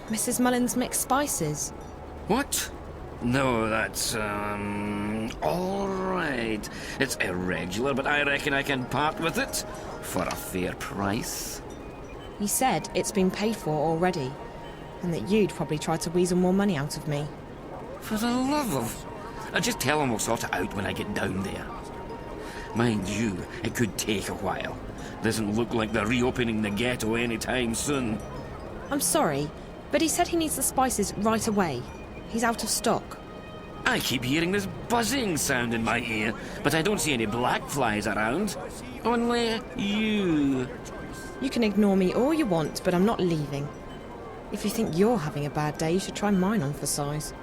Mrs. Mullen's mixed spices. What? No, that's, all right. It's irregular, but I reckon I can part with it for a fair price. He said it's been paid for already, and that you'd probably try to weasel more money out of me. For the love of... I'll just tell him we'll sort it out when I get down there. Mind you, it could take a while. Doesn't look like they're reopening the ghetto anytime soon. I'm sorry, but he said he needs the spices right away. He's out of stock. I keep hearing this buzzing sound in my ear, but I don't see any black flies around. Only you. You can ignore me all you want, but I'm not leaving. If you think you're having a bad day, you should try mine on for size.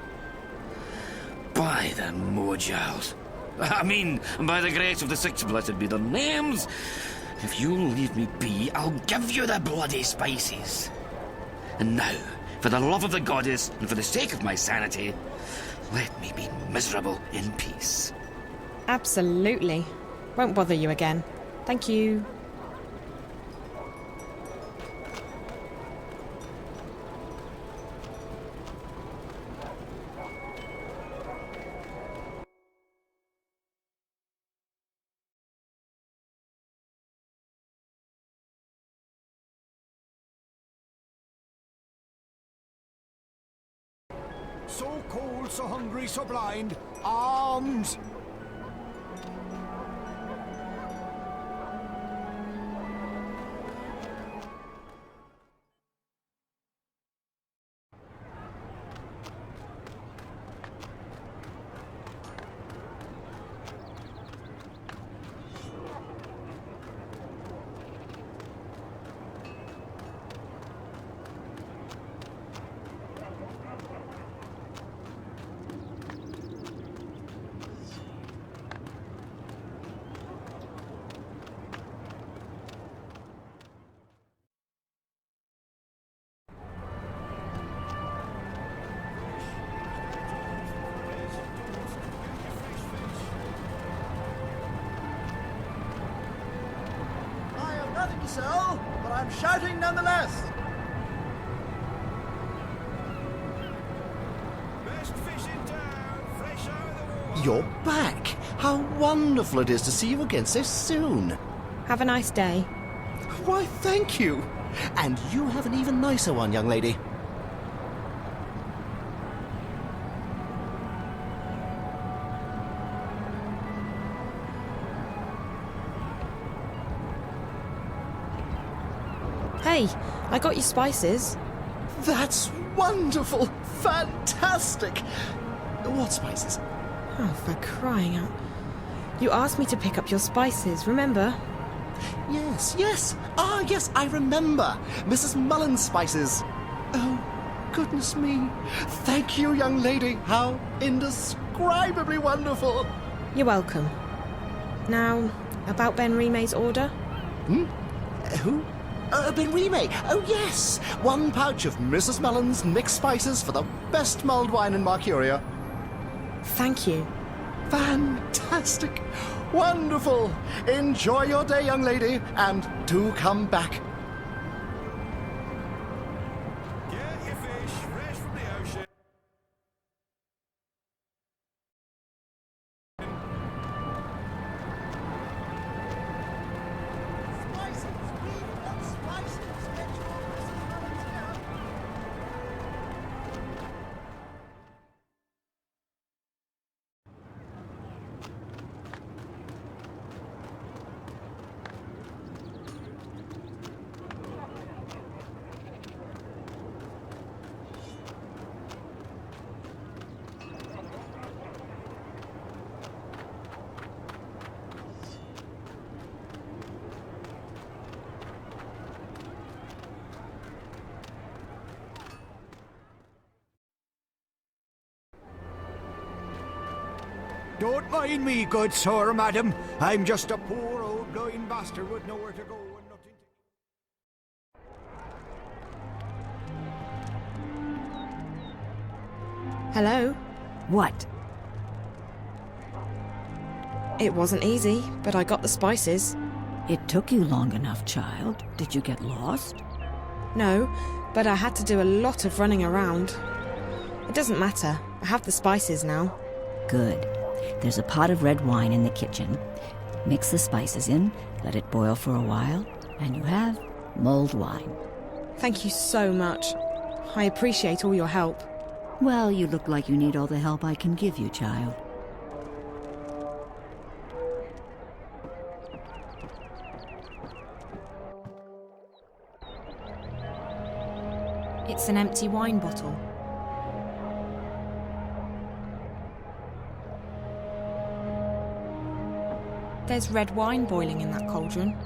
By the Mojals. I mean, by the grace of the six blessed be their names. If you'll leave me be, I'll give you the bloody spices. And now, for the love of the goddess and for the sake of my sanity, let me be miserable in peace. Absolutely. Won't bother you again. Thank you. So cold, so hungry, so blind. Arms! Nothing to sell, but I'm shouting nonetheless. Best fish in town, fresh out of the water. You're back. How wonderful it is to see you again so soon. Have a nice day. Why, thank you. And you have an even nicer one, young lady. Hey, I got you spices. That's wonderful! Fantastic! What spices? Oh, for crying out. You asked me to pick up your spices, remember? Yes, yes. Ah, yes, I remember. Mrs. Mullen's spices. Oh, goodness me. Thank you, young lady. How indescribably wonderful. You're welcome. Now, about Ben Rime's order? Who? Ben Rime. Oh, yes. 1 pouch of Mrs. Mullen's mixed spices for the best mulled wine in Mercuria. Thank you. Fantastic. Wonderful. Enjoy your day, young lady, and do come back. Get your fish fresh from the ocean. Don't mind me, good sir, madam. I'm just a poor old blind bastard with nowhere to go and nothing to... Hello? What? It wasn't easy, but I got the spices. It took you long enough, child. Did you get lost? No, but I had to do a lot of running around. It doesn't matter. I have the spices now. Good. There's a pot of red wine in the kitchen. Mix the spices in, let it boil for a while, and you have mulled wine. Thank you so much. I appreciate all your help. Well, you look like you need all the help I can give you, child. It's an empty wine bottle. There's red wine boiling in that cauldron.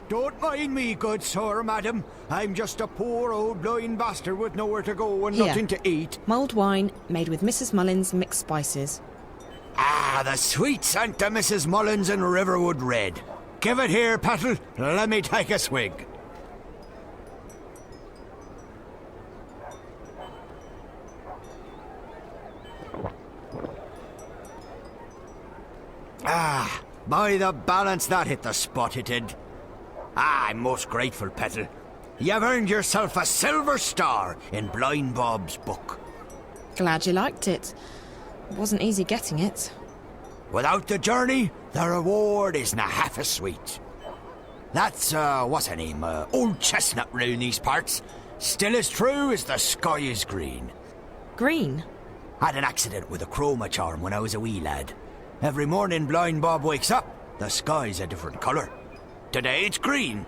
Don't mind me, good sir, madam. I'm just a poor old blind bastard with nowhere to go and Here. nothing to eat. Mulled wine made with Mrs. Mullen's mixed spices. Ah, the sweet scent of Mrs. Mullins and Riverwood Red. Give it here, Pattle. Let me take a swig. Ah, by the balance, that hit the spot, it did. Ah, I'm most grateful, Petal. You've earned yourself a silver star in Blind Bob's book. Glad you liked it. It wasn't easy getting it. Without the journey, the reward isn't half as sweet. That's, what's her name, Old Chestnut round these parts. Still as true as the sky is green. Green? Had an accident with a chroma charm when I was a wee lad. Every morning Blind Bob wakes up, the sky's a different colour. Today it's green.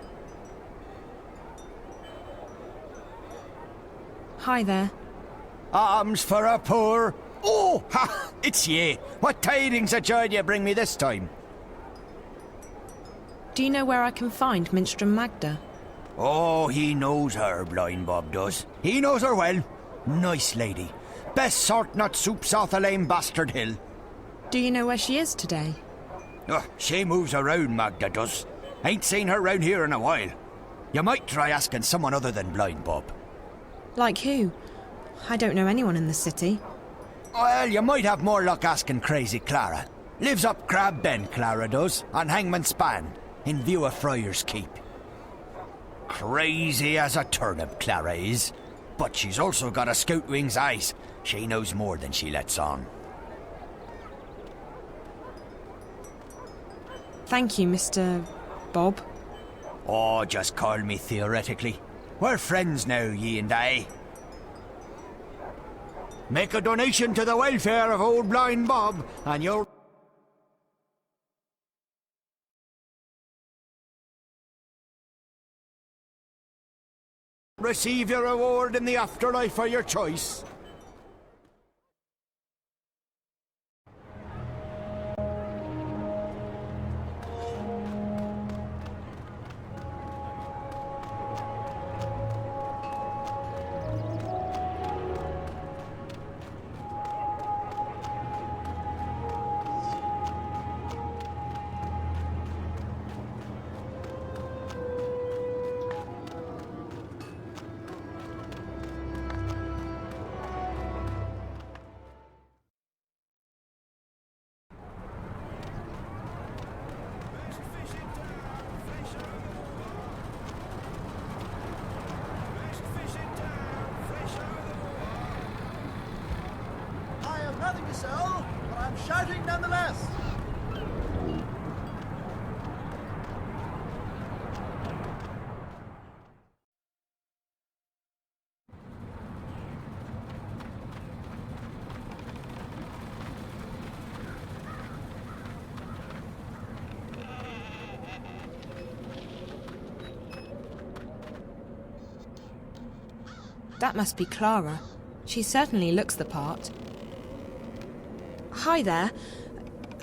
Hi there. Arms for a poor... Oh, ha! It's ye. What tidings of joy do you bring me this time? Do you know where I can find Minstrom Magda? Oh, he knows her, Blind Bob does. He knows her well. Nice lady. Best sort nut soups off the lame bastard hill. Do you know where she is today? Oh, she moves around, Magda does. Ain't seen her round here in a while. You might try asking someone other than Blind Bob. Like who? I don't know anyone in the city. Well, you might have more luck asking Crazy Clara. Lives up Crab Bend, Clara does, on Hangman's Span, in view of Friar's Keep. Crazy as a turnip, Clara is. But she's also got a scout wing's eyes. She knows more than she lets on. Thank you, Mr. Bob. Oh, just call me theoretically. We're friends now, ye and I. Make a donation to the welfare of old blind Bob, and you'll... receive your reward in the afterlife of your choice. Nothing to sell, but I'm shouting nonetheless. That must be Clara. She certainly looks the part. Hi there.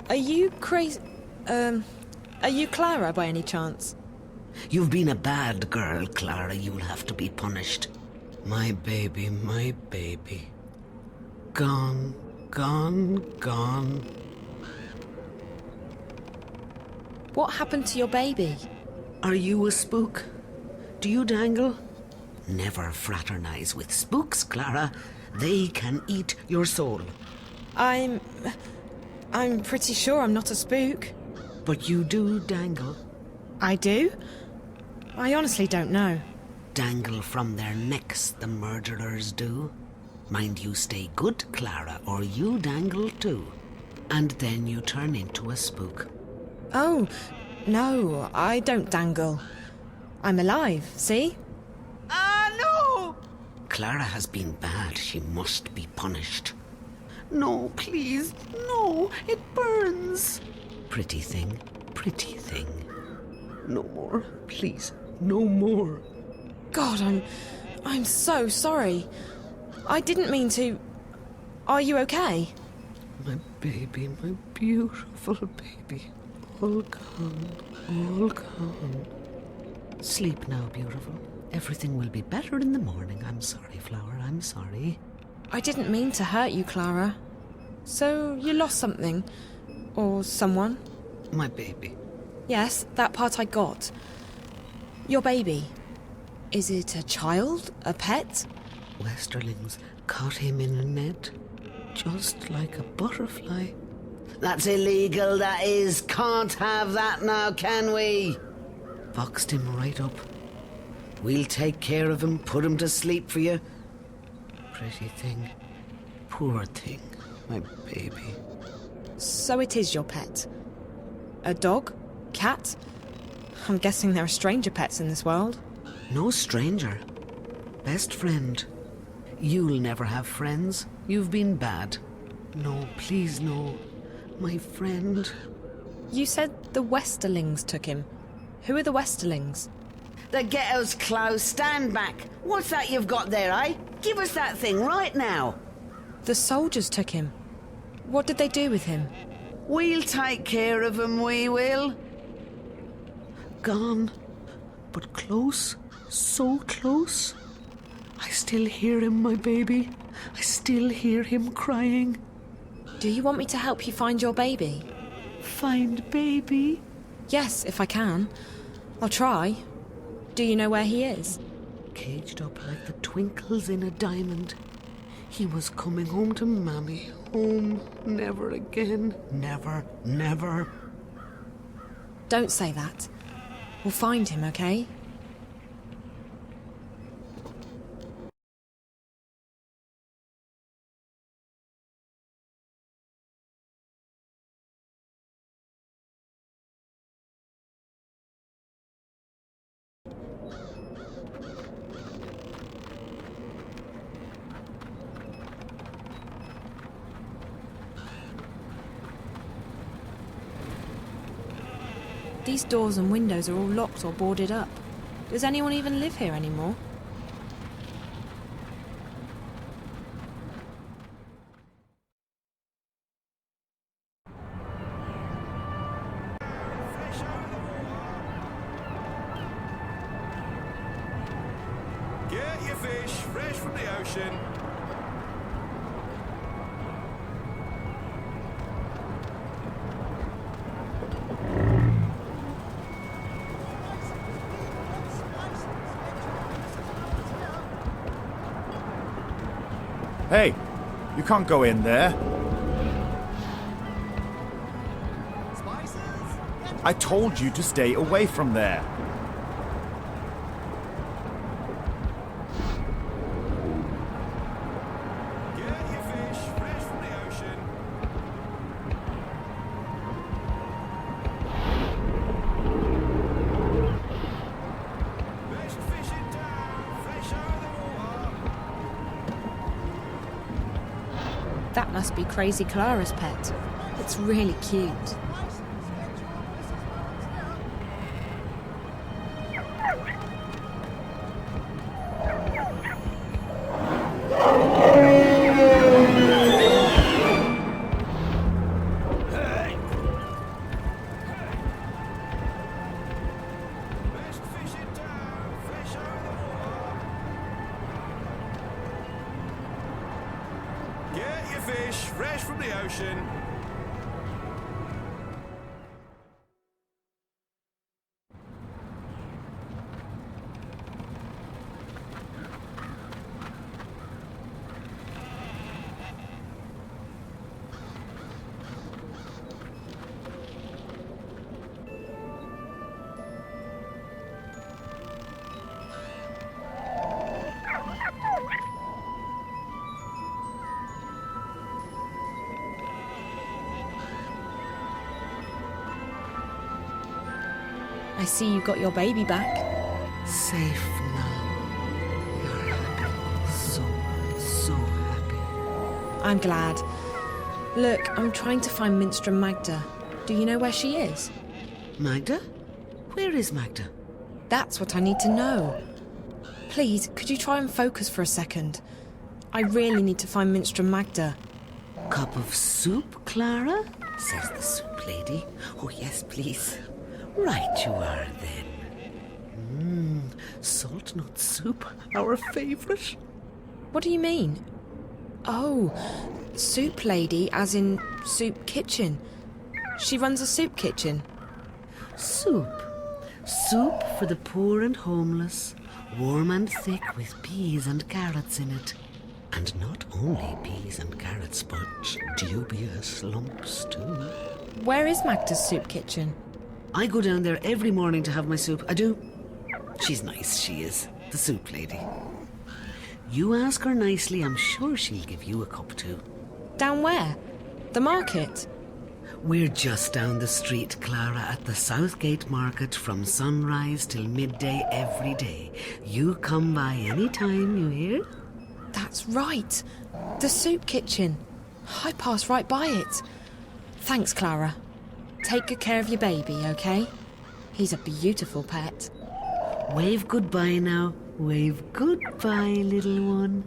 Are you crazy? Are you Clara by any chance? You've been a bad girl, Clara. You'll have to be punished. My baby, my baby. Gone, gone, gone. What happened to your baby? Are you a spook? Do you dangle? Never fraternize with spooks, Clara. They can eat your soul. I'm pretty sure I'm not a spook. But you do dangle. I do? I honestly don't know. Dangle from their necks, the murderers do. Mind you stay good, Clara, or you dangle too. And then you turn into a spook. Oh, no, I don't dangle. I'm alive, see? No! Clara has been bad. She must be punished. No, please, no, it burns. Pretty thing, pretty thing. No more, please, no more. God, I'm so sorry. I didn't mean to... Are you okay? My baby, my beautiful baby. All gone, all gone. Sleep now, beautiful. Everything will be better in the morning. I'm sorry, Flower, I'm sorry. I didn't mean to hurt you, Clara. So, you lost something? Or someone? My baby. Yes, that part I got. Your baby. Is it a child? A pet? Westerlings caught him in a net, just like a butterfly. That's illegal, that is. Can't have that now, can we? Boxed him right up. We'll take care of him, put him to sleep for you. Pretty thing. Poor thing, my baby. So it is your pet? A dog? Cat? I'm guessing there are stranger pets in this world. No stranger. Best friend. You'll never have friends. You've been bad. No, please no. My friend. You said the Westerlings took him. Who are the Westerlings? The ghetto's closed. Stand back. What's that you've got there, eh? Give us that thing right now. The soldiers took him. What did they do with him? We'll take care of him, we will. Gone. But close. So close. I still hear him, my baby. I still hear him crying. Do you want me to help you find your baby? Find baby? Yes, if I can. I'll try. Do you know where he is? Caged up like the twinkles in a diamond. He was coming home to Mammy. Home. Never again. Never, never. Don't say that. We'll find him, okay? These doors and windows are all locked or boarded up. Does anyone even live here anymore? Get your fish fresh from the ocean. Hey, you can't go in there. I told you to stay away from there. Get your fish fresh from the ocean. Best fish in town, fresh out of the water. That must be Crazy Clara's pet. It's really cute. Best fish in town, fresh out of the water. Get your fish fresh from the ocean. I see you got your baby back. Safe now. You're happy. So happy. I'm glad. Look, I'm trying to find Minstrel Magda. Do you know where she is? Magda? Where is Magda? That's what I need to know. Please, could you try and focus for a second? I really need to find Minstrel Magda. Cup of soup, Clara? Says the soup lady. Oh, yes, please. Right you are, then. Salt nut soup, our favourite. What do you mean? Oh, soup lady, as in soup kitchen. She runs a soup kitchen. Soup. Soup for the poor and homeless. Warm and thick with peas and carrots in it. And not only peas and carrots, but dubious lumps too. Where is Magda's soup kitchen? I go down there every morning to have my soup. I do. She's nice, she is. The soup lady. You ask her nicely, I'm sure she'll give you a cup too. Down where? The market? We're just down the street, Clara, at the Southgate Market from sunrise till midday every day. You come by any time, you hear? That's right. The soup kitchen. I pass right by it. Thanks, Clara. Take good care of your baby, okay? He's a beautiful pet. Wave goodbye now. Wave goodbye, little one.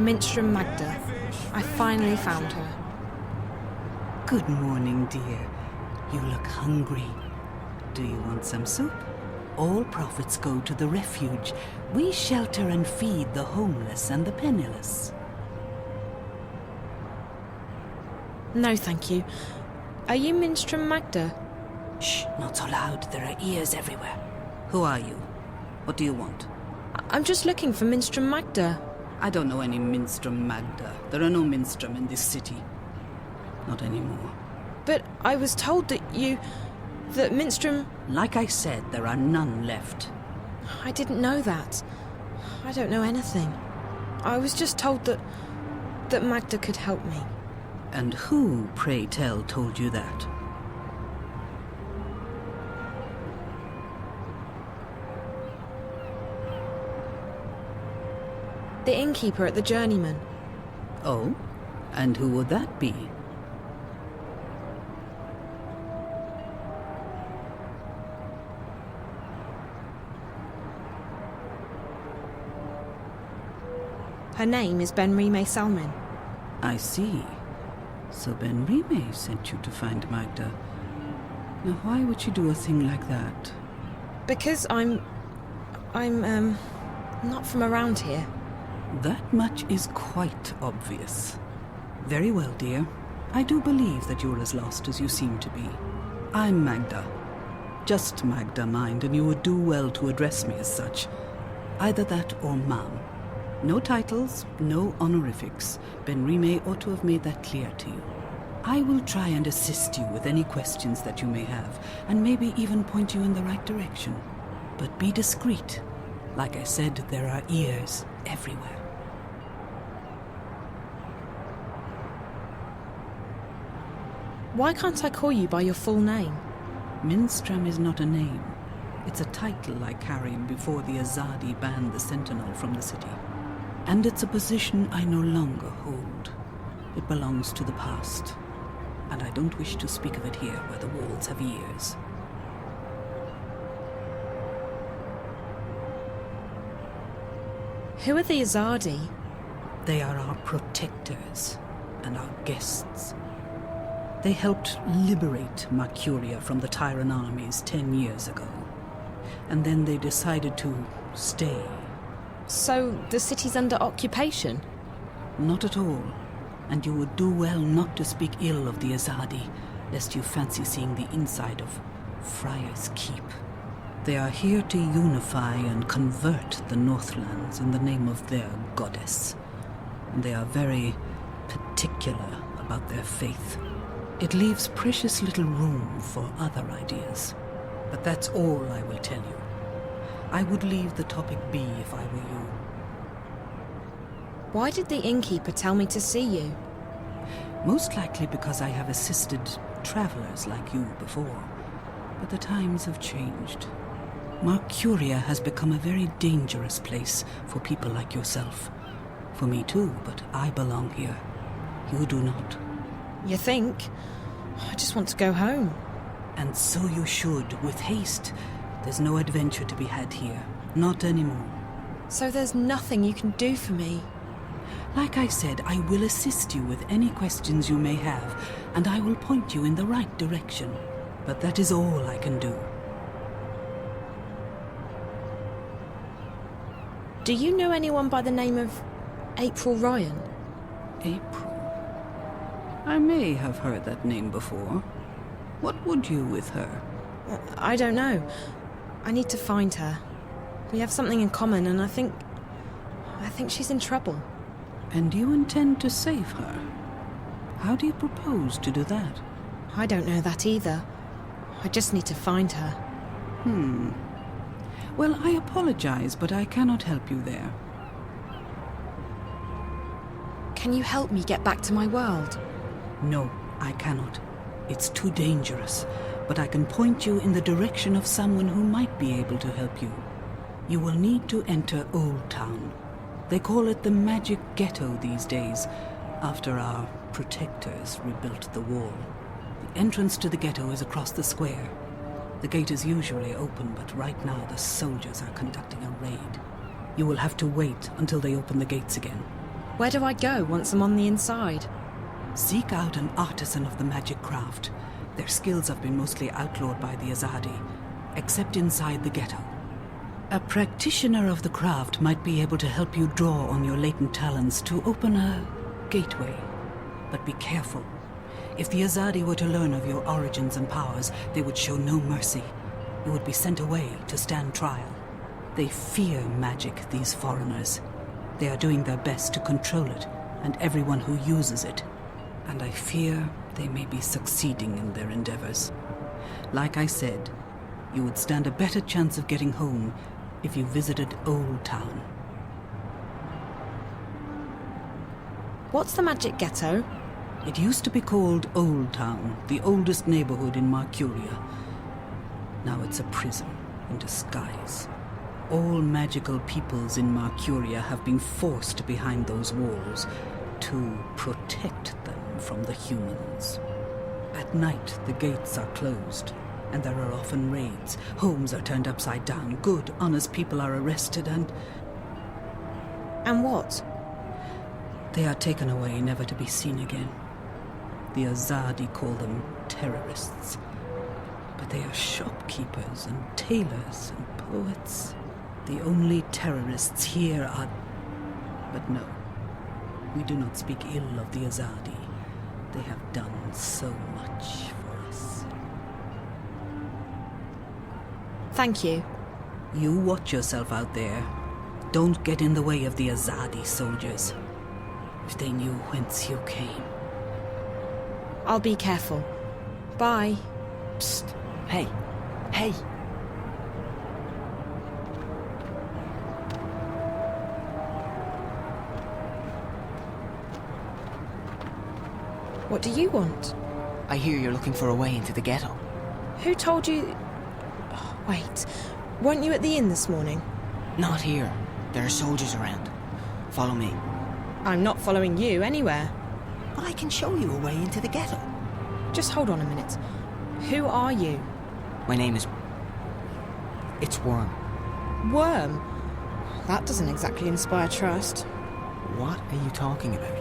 Minstrom Magda. I finally found her. Good morning, dear. You look hungry. Do you want some soup? All profits go to the refuge. We shelter and feed the homeless and the penniless. No, thank you. Are you Minstrom Magda? Shh, not so loud. There are ears everywhere. Who are you? What do you want? I'm just looking for Minstrom Magda. I don't know any Minstrom Magda. There are no Minstrom in this city. Not anymore. But I was told that Minstrom... Like I said, there are none left. I didn't know that. I don't know anything. I was just told that Magda could help me. And who, pray tell, told you that? The innkeeper at the Journeyman. Oh? And who would that be? Her name is Benrime Salmin. I see. So Benrime sent you to find Magda. Now why would she do a thing like that? Because I'm not from around here. That much is quite obvious. Very well, dear. I do believe that you're as lost as you seem to be. I'm Magda. Just Magda, mind, and you would do well to address me as such. Either that or Ma'am. No titles, no honorifics. Benrime ought to have made that clear to you. I will try and assist you with any questions that you may have, and maybe even point you in the right direction. But be discreet. Like I said, there are ears everywhere. Why can't I call you by your full name? Minstrom is not a name. It's a title I carried before the Azadi banned the Sentinel from the city. And it's a position I no longer hold. It belongs to the past. And I don't wish to speak of it here where the walls have ears. Who are the Azadi? They are our protectors and our guests. They helped liberate Mercuria from the Tyran armies 10 years ago. And then they decided to stay. So the city's under occupation? Not at all. And you would do well not to speak ill of the Azadi, lest you fancy seeing the inside of Friar's Keep. They are here to unify and convert the Northlands in the name of their goddess. And they are very particular about their faith. It leaves precious little room for other ideas. But that's all I will tell you. I would leave the topic be if I were you. Why did the innkeeper tell me to see you? Most likely because I have assisted travelers like you before. But the times have changed. Mercuria has become a very dangerous place for people like yourself. For me too, but I belong here. You do not. You think? I just want to go home. And so you should, with haste. There's no adventure to be had here. Not anymore. So there's nothing you can do for me? Like I said, I will assist you with any questions you may have, and I will point you in the right direction. But that is all I can do. Do you know anyone by the name of April Ryan? April? I may have heard that name before. What would you with her? I don't know. I need to find her. We have something in common, and I think she's in trouble. And you intend to save her? How do you propose to do that? I don't know that either. I just need to find her. Well, I apologize, but I cannot help you there. Can you help me get back to my world? No, I cannot. It's too dangerous. But I can point you in the direction of someone who might be able to help you. You will need to enter Old Town. They call it the Magic Ghetto these days, after our protectors rebuilt the wall. The entrance to the ghetto is across the square. The gate is usually open, but right now the soldiers are conducting a raid. You will have to wait until they open the gates again. Where do I go once I'm on the inside? Seek out an artisan of the magic craft. Their skills have been mostly outlawed by the Azadi, except inside the ghetto. A practitioner of the craft might be able to help you draw on your latent talents to open a gateway. But be careful. If the Azadi were to learn of your origins and powers, they would show no mercy. You would be sent away to stand trial. They fear magic, these foreigners. They are doing their best to control it, and everyone who uses it. And I fear they may be succeeding in their endeavors. Like I said, you would stand a better chance of getting home if you visited Old Town. What's the magic ghetto? It used to be called Old Town, the oldest neighborhood in Marcuria. Now it's a prison in disguise. All magical peoples in Marcuria have been forced behind those walls to protect them from the humans. At night, the gates are closed, and there are often raids. Homes are turned upside down. Good, honest people are arrested and... And what? They are taken away, never to be seen again. The Azadi call them terrorists. But they are shopkeepers and tailors and poets. The only terrorists here are... But no, we do not speak ill of the Azadi. They have done so much for us. Thank you. You watch yourself out there. Don't get in the way of the Azadi soldiers. If they knew whence you came. I'll be careful. Bye. Psst. Hey. Hey. What do you want? I hear you're looking for a way into the ghetto. Who told you... Oh, wait. Weren't you at the inn this morning? Not here. There are soldiers around. Follow me. I'm not following you anywhere. Well, I can show you a way into the ghetto. Just hold on a minute. Who are you? My name is... It's Worm. Worm? That doesn't exactly inspire trust. What are you talking about?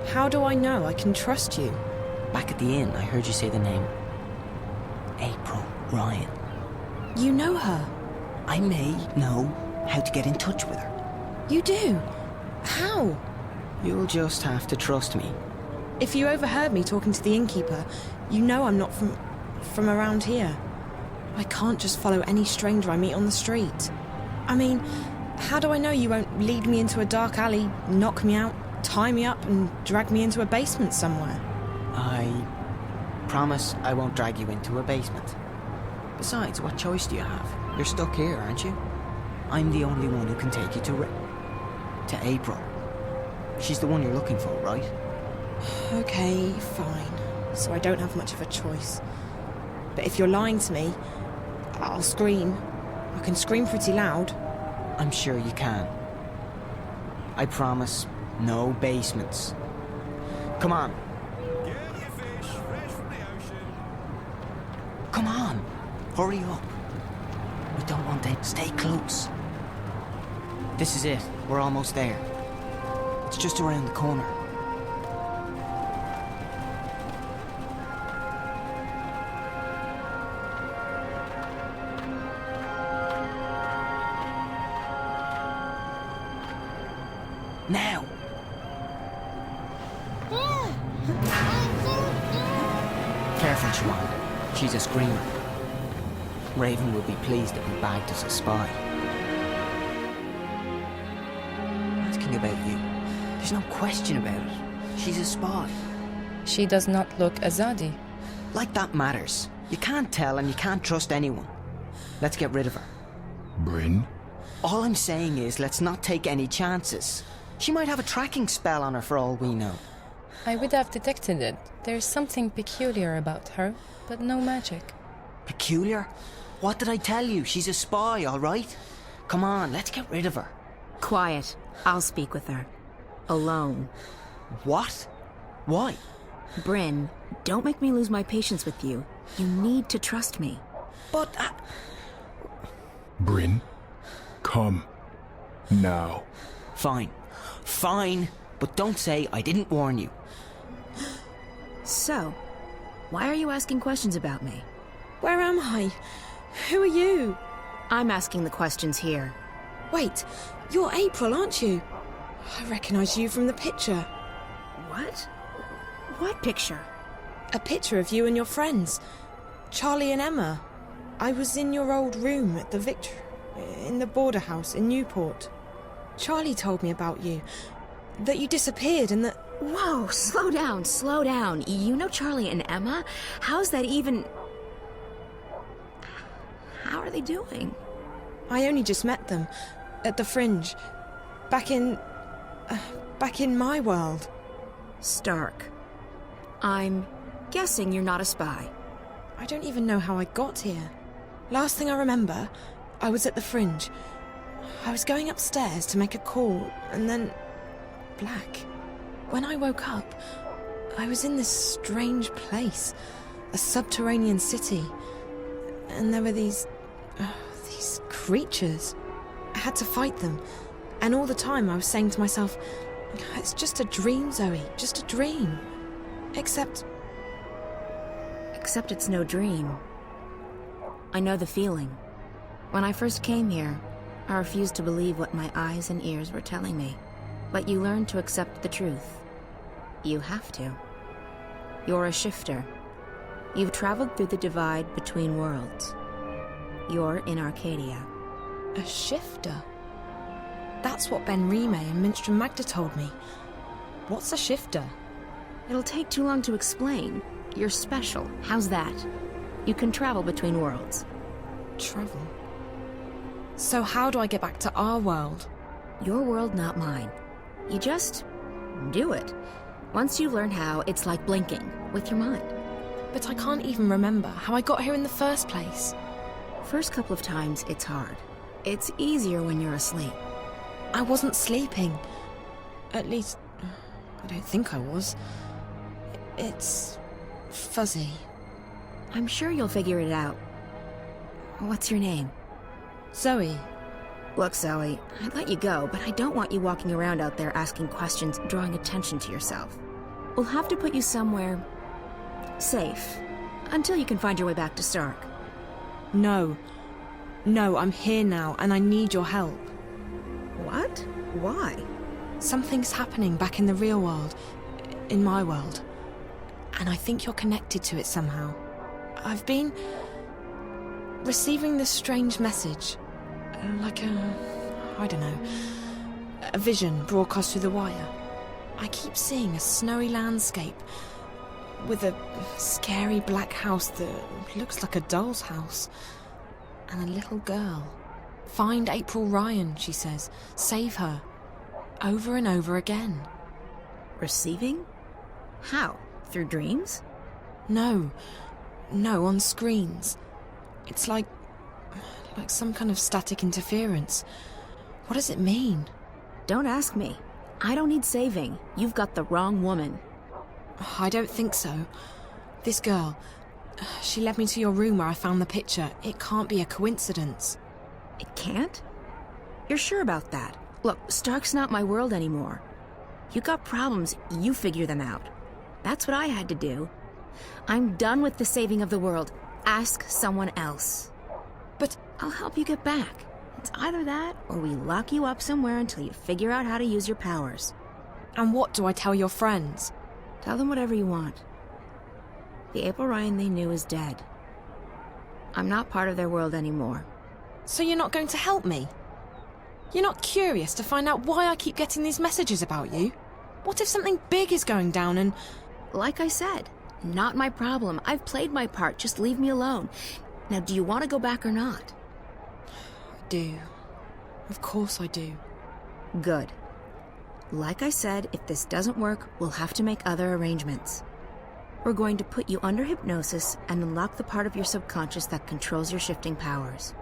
How do I know I can trust you? Back at the inn, I heard you say the name... April Ryan. You know her? I may know how to get in touch with her. You do? How? You'll just have to trust me. If you overheard me talking to the innkeeper, you know I'm not from around here. I can't just follow any stranger I meet on the street. I mean, how do I know you won't lead me into a dark alley, knock me out, tie me up and drag me into a basement somewhere? I promise I won't drag you into a basement. Besides, what choice do you have? You're stuck here, aren't you? I'm the only one who can take you to April. She's the one you're looking for, right? Okay, fine. So I don't have much of a choice. But if you're lying to me, I'll scream. I can scream pretty loud. I'm sure you can. I promise, no basements. Come on. Get your fish fresh from the ocean. Come on. Hurry up. We don't want to stay close. This is it. We're almost there. It's just around the corner. Now! Careful, Siobhan. She's a screamer. Raven will be pleased that we bagged us a spy. Asking about you. There's no question about it. She's a spy. She does not look Azadi. Like that matters. You can't tell and you can't trust anyone. Let's get rid of her. Bryn? All I'm saying is let's not take any chances. She might have a tracking spell on her for all we know. I would have detected it. There's something peculiar about her, but no magic. Peculiar? What did I tell you? She's a spy, all right? Come on, let's get rid of her. Quiet. I'll speak with her. Alone. What? Why? Bryn, don't make me lose my patience with you. You need to trust me. But... Bryn, come. Now. Fine. Fine, But don't say I didn't warn you. So, why are you asking questions about me? Where am I? Who are you? I'm asking the questions here. Wait, you're April, aren't you? I recognise you from the picture. What? What picture? A picture of you and your friends. Charlie and Emma. I was in your old room at the in the border house in Newport. Charlie told me about you. That you disappeared and that... Whoa, slow down, slow down. You know Charlie and Emma? How's that even... How are they doing? I only just met them. At the Fringe. Back in my world. Stark. I'm guessing you're not a spy. I don't even know how I got here. Last thing I remember, I was at the Fringe. I was going upstairs to make a call, and then... black. When I woke up, I was in this strange place. A subterranean city. And there were these creatures. I had to fight them. And all the time I was saying to myself, it's just a dream, Zoe, just a dream. Except it's no dream. I know the feeling. When I first came here, I refused to believe what my eyes and ears were telling me. But you learn to accept the truth. You have to. You're a shifter. You've traveled through the divide between worlds. You're in Arcadia. A shifter? That's what Ben Rime and Minstrom Magda told me. What's a shifter? It'll take too long to explain. You're special. How's that? You can travel between worlds. Travel? So how do I get back to our world? Your world, not mine. You just do it. Once you learn how, it's like blinking with your mind. But I can't even remember how I got here in the first place. First couple of times, it's hard. It's easier when you're asleep. I wasn't sleeping. At least, I don't think I was. It's fuzzy. I'm sure you'll figure it out. What's your name? Zoe. Look, Zoe, I'd let you go, but I don't want you walking around out there asking questions, drawing attention to yourself. We'll have to put you somewhere safe until you can find your way back to Stark. No, I'm here now, and I need your help. What? Why? Something's happening back in the real world, in my world, and I think you're connected to it somehow. I've been receiving this strange message, like a vision broadcast through the wire. I keep seeing a snowy landscape with a scary black house that looks like a doll's house, and a little girl. Find April Ryan, she says. Save her. Over and over again. Receiving? How? Through dreams? No, on screens. It's like some kind of static interference. What does it mean? Don't ask me. I don't need saving. You've got the wrong woman. I don't think so. This girl, she led me to your room where I found the picture. It can't be a coincidence. It can't? You're sure about that? Look, Stark's not my world anymore. You got problems, you figure them out. That's what I had to do. I'm done with the saving of the world. Ask someone else. But I'll help you get back. It's either that, or we lock you up somewhere until you figure out how to use your powers. And what do I tell your friends? Tell them whatever you want. The April Ryan they knew is dead. I'm not part of their world anymore. So you're not going to help me? You're not curious to find out why I keep getting these messages about you? What if something big is going down and... Like I said, not my problem. I've played my part. Just leave me alone. Now, do you want to go back or not? I do. Of course I do. Good. Like I said, if this doesn't work, we'll have to make other arrangements. We're going to put you under hypnosis and unlock the part of your subconscious that controls your shifting powers.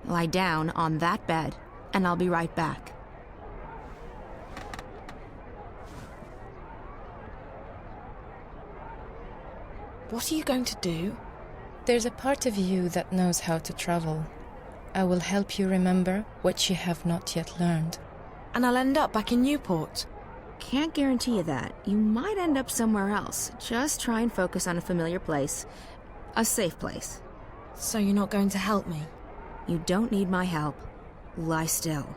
Lie down on that bed, and I'll be right back. What are you going to do? There's a part of you that knows how to travel. I will help you remember what you have not yet learned. And I'll end up back in Newport. can't guarantee you that. You might end up somewhere else. Just try and focus on a familiar place. A safe place. So you're not going to help me? You don't need my help. Lie still.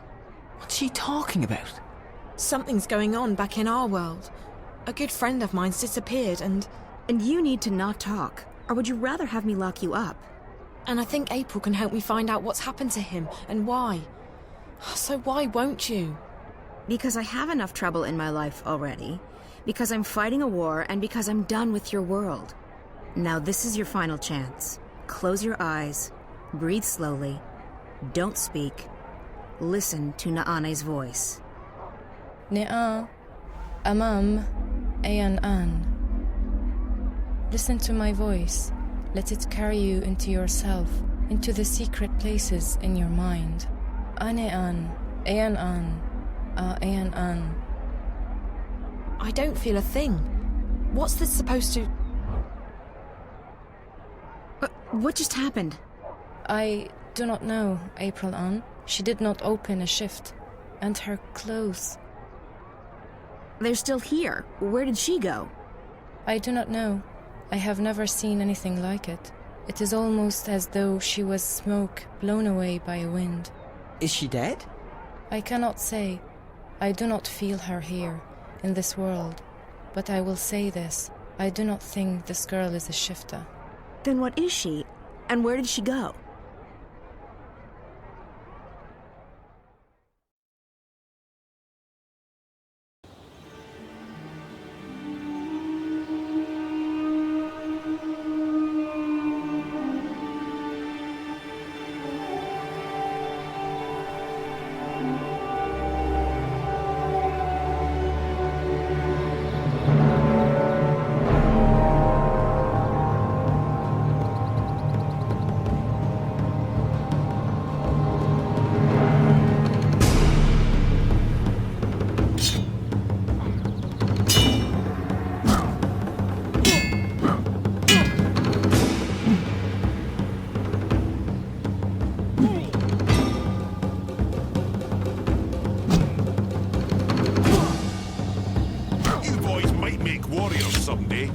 What's she talking about? Something's going on back in our world. A good friend of mine's disappeared and you need to not talk. Or would you rather have me lock you up? And I think April can help me find out what's happened to him and why. So why won't you? Because I have enough trouble in my life already. Because I'm fighting a war and because I'm done with your world. Now this is your final chance. Close your eyes. Breathe slowly. Don't speak. Listen to Naane's voice. Ne'a, Amam, Ayan An. Listen to my voice. Let it carry you into yourself, into the secret places in your mind. Ane'an, Ayan An, Ayan An. I don't feel a thing. What's this supposed to... What just happened? I do not know, April An. She did not open a shift. And her clothes... They're still here. Where did she go? I do not know. I have never seen anything like it. It is almost as though she was smoke blown away by a wind. Is she dead? I cannot say. I do not feel her here, in this world. But I will say this. I do not think this girl is a shifter. Then what is she? And where did she go? someday.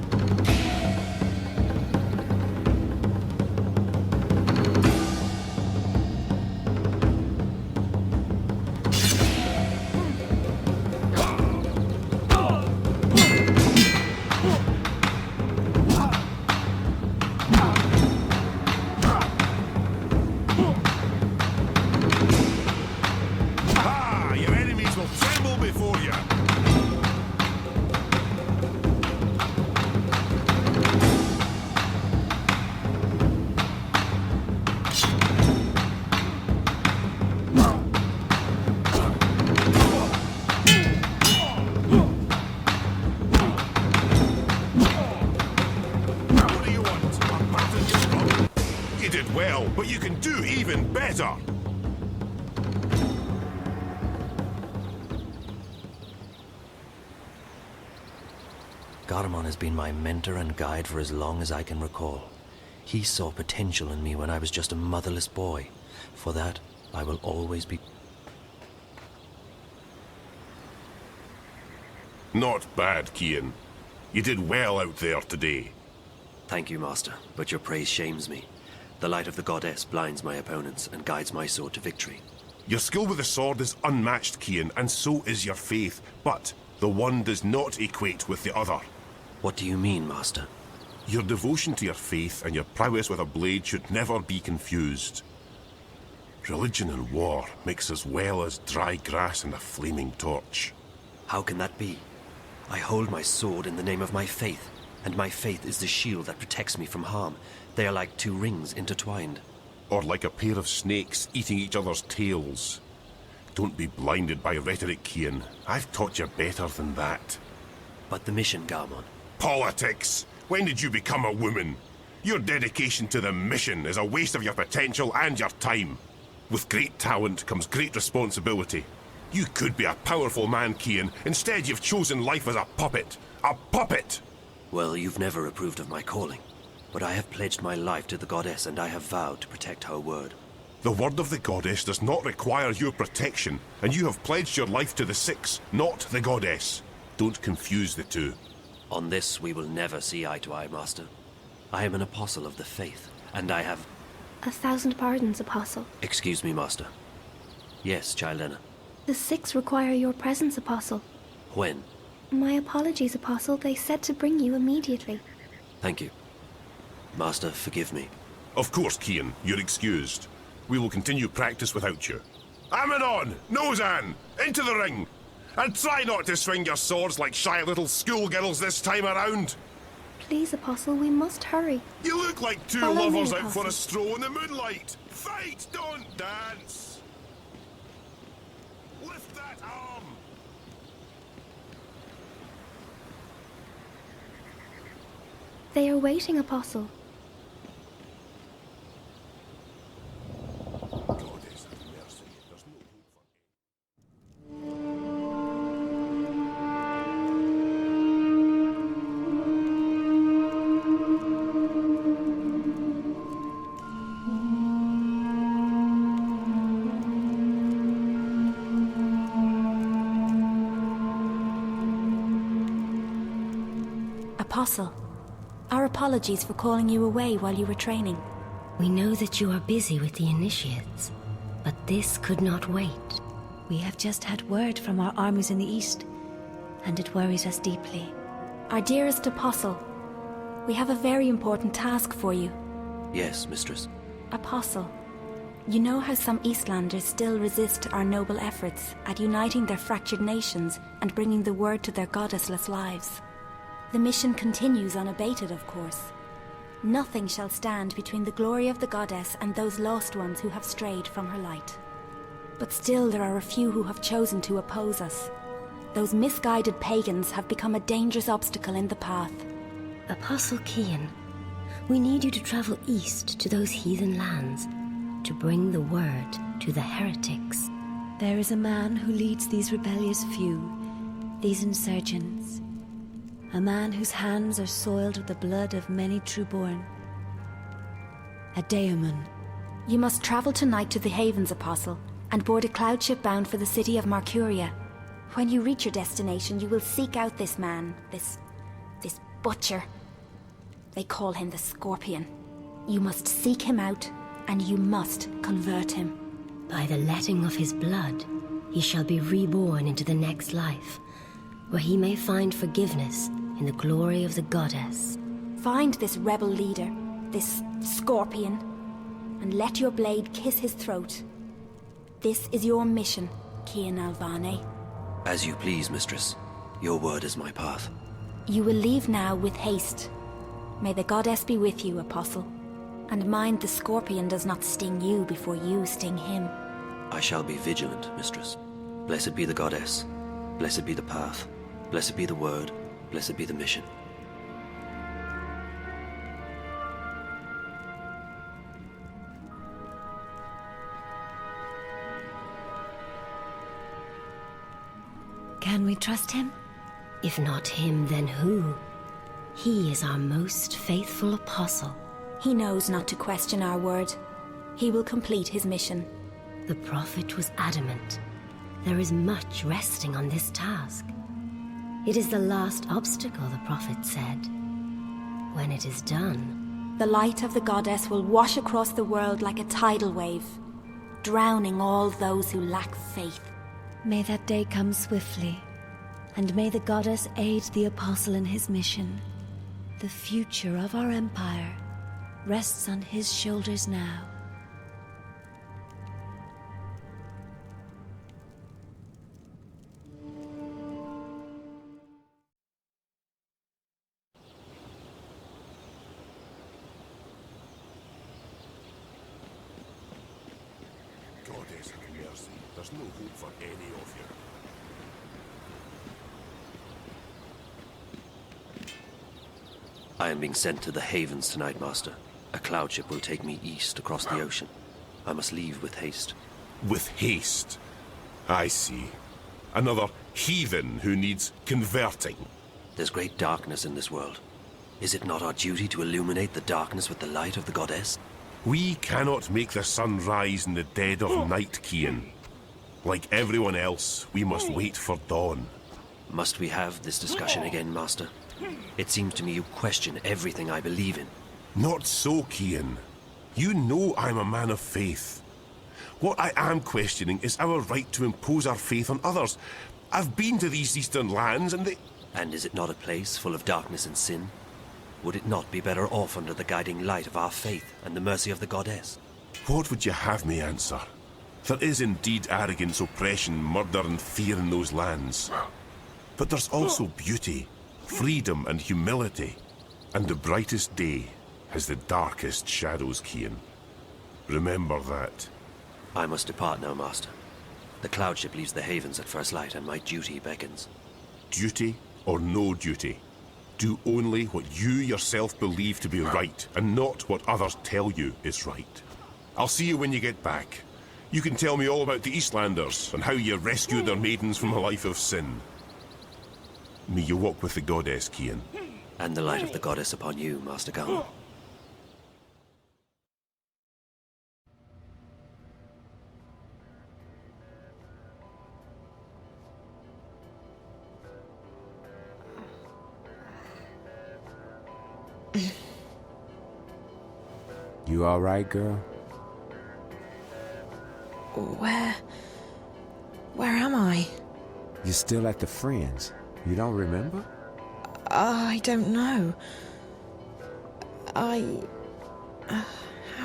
Your enemies will tremble before you. What do you want? A pat on your bum? You did well, but you can do even better. Garamon has been my mentor and guide for as long as I can recall. He saw potential in me when I was just a motherless boy. For that, I will always be... Not bad, Kian. You did well out there today. Thank you, Master, but your praise shames me. The light of the goddess blinds my opponents and guides my sword to victory. Your skill with the sword is unmatched, Kian, and so is your faith, but the one does not equate with the other. What do you mean, Master? Your devotion to your faith and your prowess with a blade should never be confused. Religion and war mix as well as dry grass and a flaming torch. How can that be? I hold my sword in the name of my faith, and my faith is the shield that protects me from harm. They are like two rings intertwined. Or like a pair of snakes eating each other's tails. Don't be blinded by rhetoric, Kian. I've taught you better than that. But the mission, Garmon. Politics! When did you become a woman? Your dedication to the mission is a waste of your potential and your time. With great talent comes great responsibility. You could be a powerful man, Kian. Instead, you've chosen life as a puppet. A puppet! Well, you've never approved of my calling. But I have pledged my life to the goddess, and I have vowed to protect her word. The word of the goddess does not require your protection, and you have pledged your life to the Six, not the goddess. Don't confuse the two. On this we will never see eye to eye, Master. I am an apostle of the faith, and I have... 1,000 pardons, Apostle. Excuse me, Master. Yes, Childena. The 6 require your presence, Apostle. When? My apologies, Apostle. They said to bring you immediately. Thank you. Master, forgive me. Of course, Cian, you're excused. We will continue practice without you. Ammonon! Nozan! Into the ring! And try not to swing your swords like shy little schoolgirls this time around! Please, Apostle, we must hurry. You look like two Follow me, lovers out Apostle. for a stroll in the moonlight! Fight, don't dance! Lift that arm! They are waiting, Apostle. Apostle, our apologies for calling you away while you were training. We know that you are busy with the initiates, but this could not wait. We have just had word from our armies in the east, and it worries us deeply. Our dearest Apostle, we have a very important task for you. Yes, Mistress. Apostle, you know how some Eastlanders still resist our noble efforts at uniting their fractured nations and bringing the word to their goddessless lives. The mission continues unabated, of course. Nothing shall stand between the glory of the goddess and those lost ones who have strayed from her light. But still there are a few who have chosen to oppose us. Those misguided pagans have become a dangerous obstacle in the path. Apostle Cian, we need you to travel east to those heathen lands, to bring the word to the heretics. There is a man who leads these rebellious few, these insurgents. A man whose hands are soiled with the blood of many trueborn. A daemon. You must travel tonight to the Havens, Apostle, and board a cloud ship bound for the city of Marcuria. When you reach your destination, you will seek out this man, this butcher. They call him the Scorpion. You must seek him out, and you must convert him. By the letting of his blood, he shall be reborn into the next life, where he may find forgiveness in the glory of the goddess. Find this rebel leader, this Scorpion, and let your blade kiss his throat. This is your mission, Cian Alvane. As you please, Mistress. Your word is my path. You will leave now with haste. May the goddess be with you, Apostle. And mind the Scorpion does not sting you before you sting him. I shall be vigilant, Mistress. Blessed be the goddess. Blessed be the path. Blessed be the word. Blessed be the mission. Can we trust him? If not him, then who? He is our most faithful apostle. He knows not to question our word. He will complete his mission. The prophet was adamant. There is much resting on this task. It is the last obstacle, the prophet said. When it is done, the light of the goddess will wash across the world like a tidal wave, drowning all those who lack faith. May that day come swiftly, and may the goddess aid the apostle in his mission. The future of our empire rests on his shoulders now. Goddess have mercy. There's no hope for any of you. I am being sent to the Havens tonight, Master. A cloud ship will take me east across the ocean. I must leave with haste. With haste? I see. Another heathen who needs converting. There's great darkness in this world. Is it not our duty to illuminate the darkness with the light of the goddess? We cannot make the sun rise in the dead of night, Cian. Like everyone else, we must wait for dawn. Must we have this discussion again, Master? It seems to me you question everything I believe in. Not so, Cian. You know I'm a man of faith. What I am questioning is our right to impose our faith on others. I've been to these eastern lands and they... And is it not a place full of darkness and sin? Would it not be better off under the guiding light of our faith and the mercy of the goddess? What would you have me answer? There is indeed arrogance, oppression, murder and fear in those lands. But there's also beauty, freedom and humility. And the brightest day has the darkest shadows, Cian. Remember that. I must depart now, Master. The cloud ship leaves the havens at first light and my duty beckons. Duty or no duty? Do only what you yourself believe to be right, and not what others tell you is right. I'll see you when you get back. You can tell me all about the Eastlanders and how you rescued their maidens from a life of sin. May you walk with the goddess, Cian. And the light of the goddess upon you, Master Garm. You all right, girl? Where am I? You're still at the Fringe. You don't remember? I don't know. How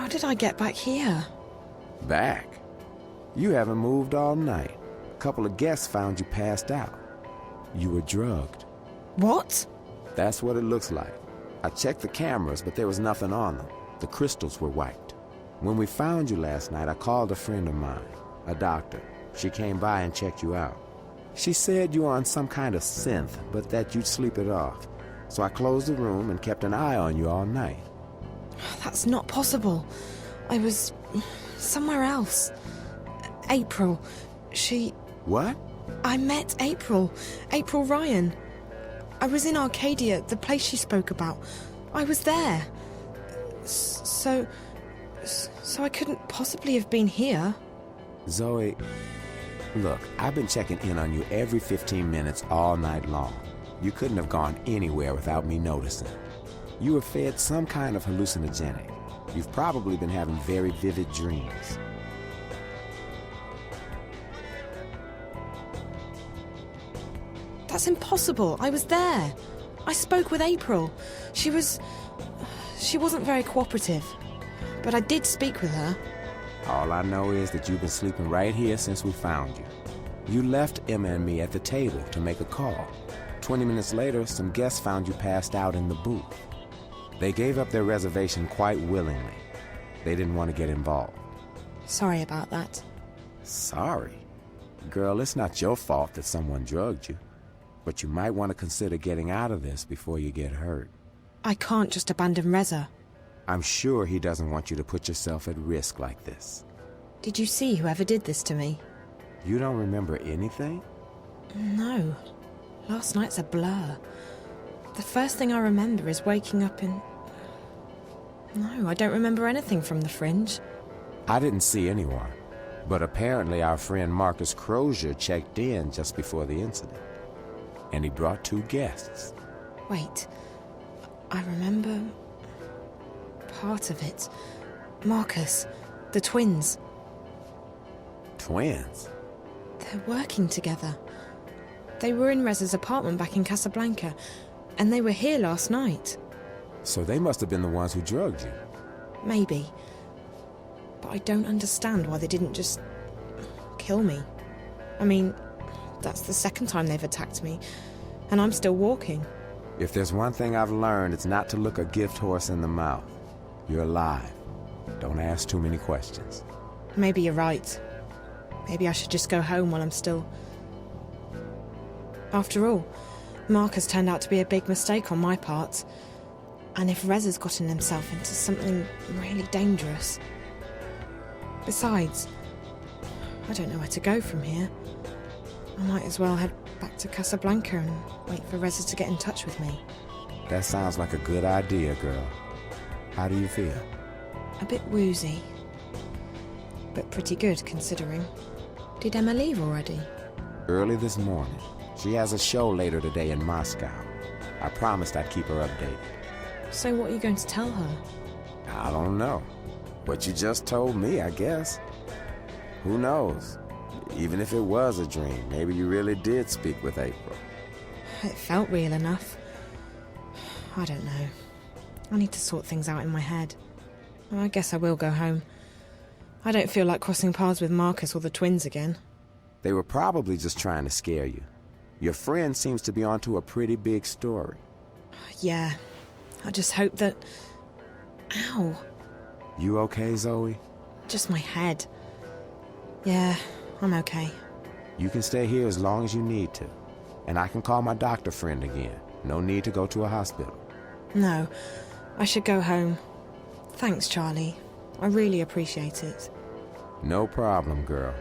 did I get back here? Back? You haven't moved all night. A couple of guests found you passed out. You were drugged. What? That's what it looks like. I checked the cameras, but there was nothing on them. The crystals were wiped. When we found you last night, I called a friend of mine, a doctor. She came by and checked you out. She said you were on some kind of synth, but that you'd sleep it off. So I closed the room and kept an eye on you all night. That's not possible. I was somewhere else. April, she... What? I met April. April Ryan. I was in Arcadia, the place she spoke about. I was there. So I couldn't possibly have been here. Zoe, look, I've been checking in on you every 15 minutes all night long. You couldn't have gone anywhere without me noticing. You were fed some kind of hallucinogenic. You've probably been having very vivid dreams. That's impossible. I was there. I spoke with April. She wasn't very cooperative. But I did speak with her. All I know is that you've been sleeping right here since we found you. You left Emma and me at the table to make a call. 20 minutes later, some guests found you passed out in the booth. They gave up their reservation quite willingly. They didn't want to get involved. Sorry about that. Sorry? Girl, it's not your fault that someone drugged you. But you might want to consider getting out of this before you get hurt. I can't just abandon Reza. I'm sure he doesn't want you to put yourself at risk like this. Did you see whoever did this to me? You don't remember anything? No. Last night's a blur. The first thing I remember is waking up in... No, I don't remember anything from the Fringe. I didn't see anyone. But apparently our friend Marcus Crozier checked in just before the incident. And he brought 2 guests. Wait. I remember... part of it. Marcus. The twins. Twins? They're working together. They were in Reza's apartment back in Casablanca, and they were here last night. So they must have been the ones who drugged you. Maybe. But I don't understand why they didn't just... kill me. I mean, that's the second time they've attacked me, and I'm still walking. If there's one thing I've learned, it's not to look a gift horse in the mouth. You're alive. Don't ask too many questions. Maybe you're right. Maybe I should just go home while I'm still... After all, Marcus turned out to be a big mistake on my part. And if Reza's gotten himself into something really dangerous... Besides, I don't know where to go from here. I might as well head back to Casablanca and wait for Reza to get in touch with me. That sounds like a good idea, girl. How do you feel? A bit woozy. But pretty good, considering. Did Emma leave already? Early this morning. She has a show later today in Moscow. I promised I'd keep her updated. So what are you going to tell her? I don't know. What you just told me, I guess. Who knows? Even if it was a dream, maybe you really did speak with April. It felt real enough. I don't know. I need to sort things out in my head. Well, I guess I will go home. I don't feel like crossing paths with Marcus or the twins again. They were probably just trying to scare you. Your friend seems to be onto a pretty big story. Yeah. I just hope that... Ow. You okay, Zoe? Just my head. Yeah, I'm okay. You can stay here as long as you need to. And I can call my doctor friend again. No need to go to a hospital. No, I should go home. Thanks, Charlie. I really appreciate it. No problem, girl.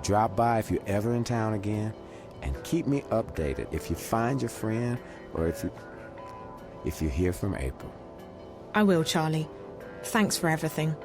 Drop by if you're ever in town again, and keep me updated if you find your friend or if you hear from April. I will, Charlie. Thanks for everything.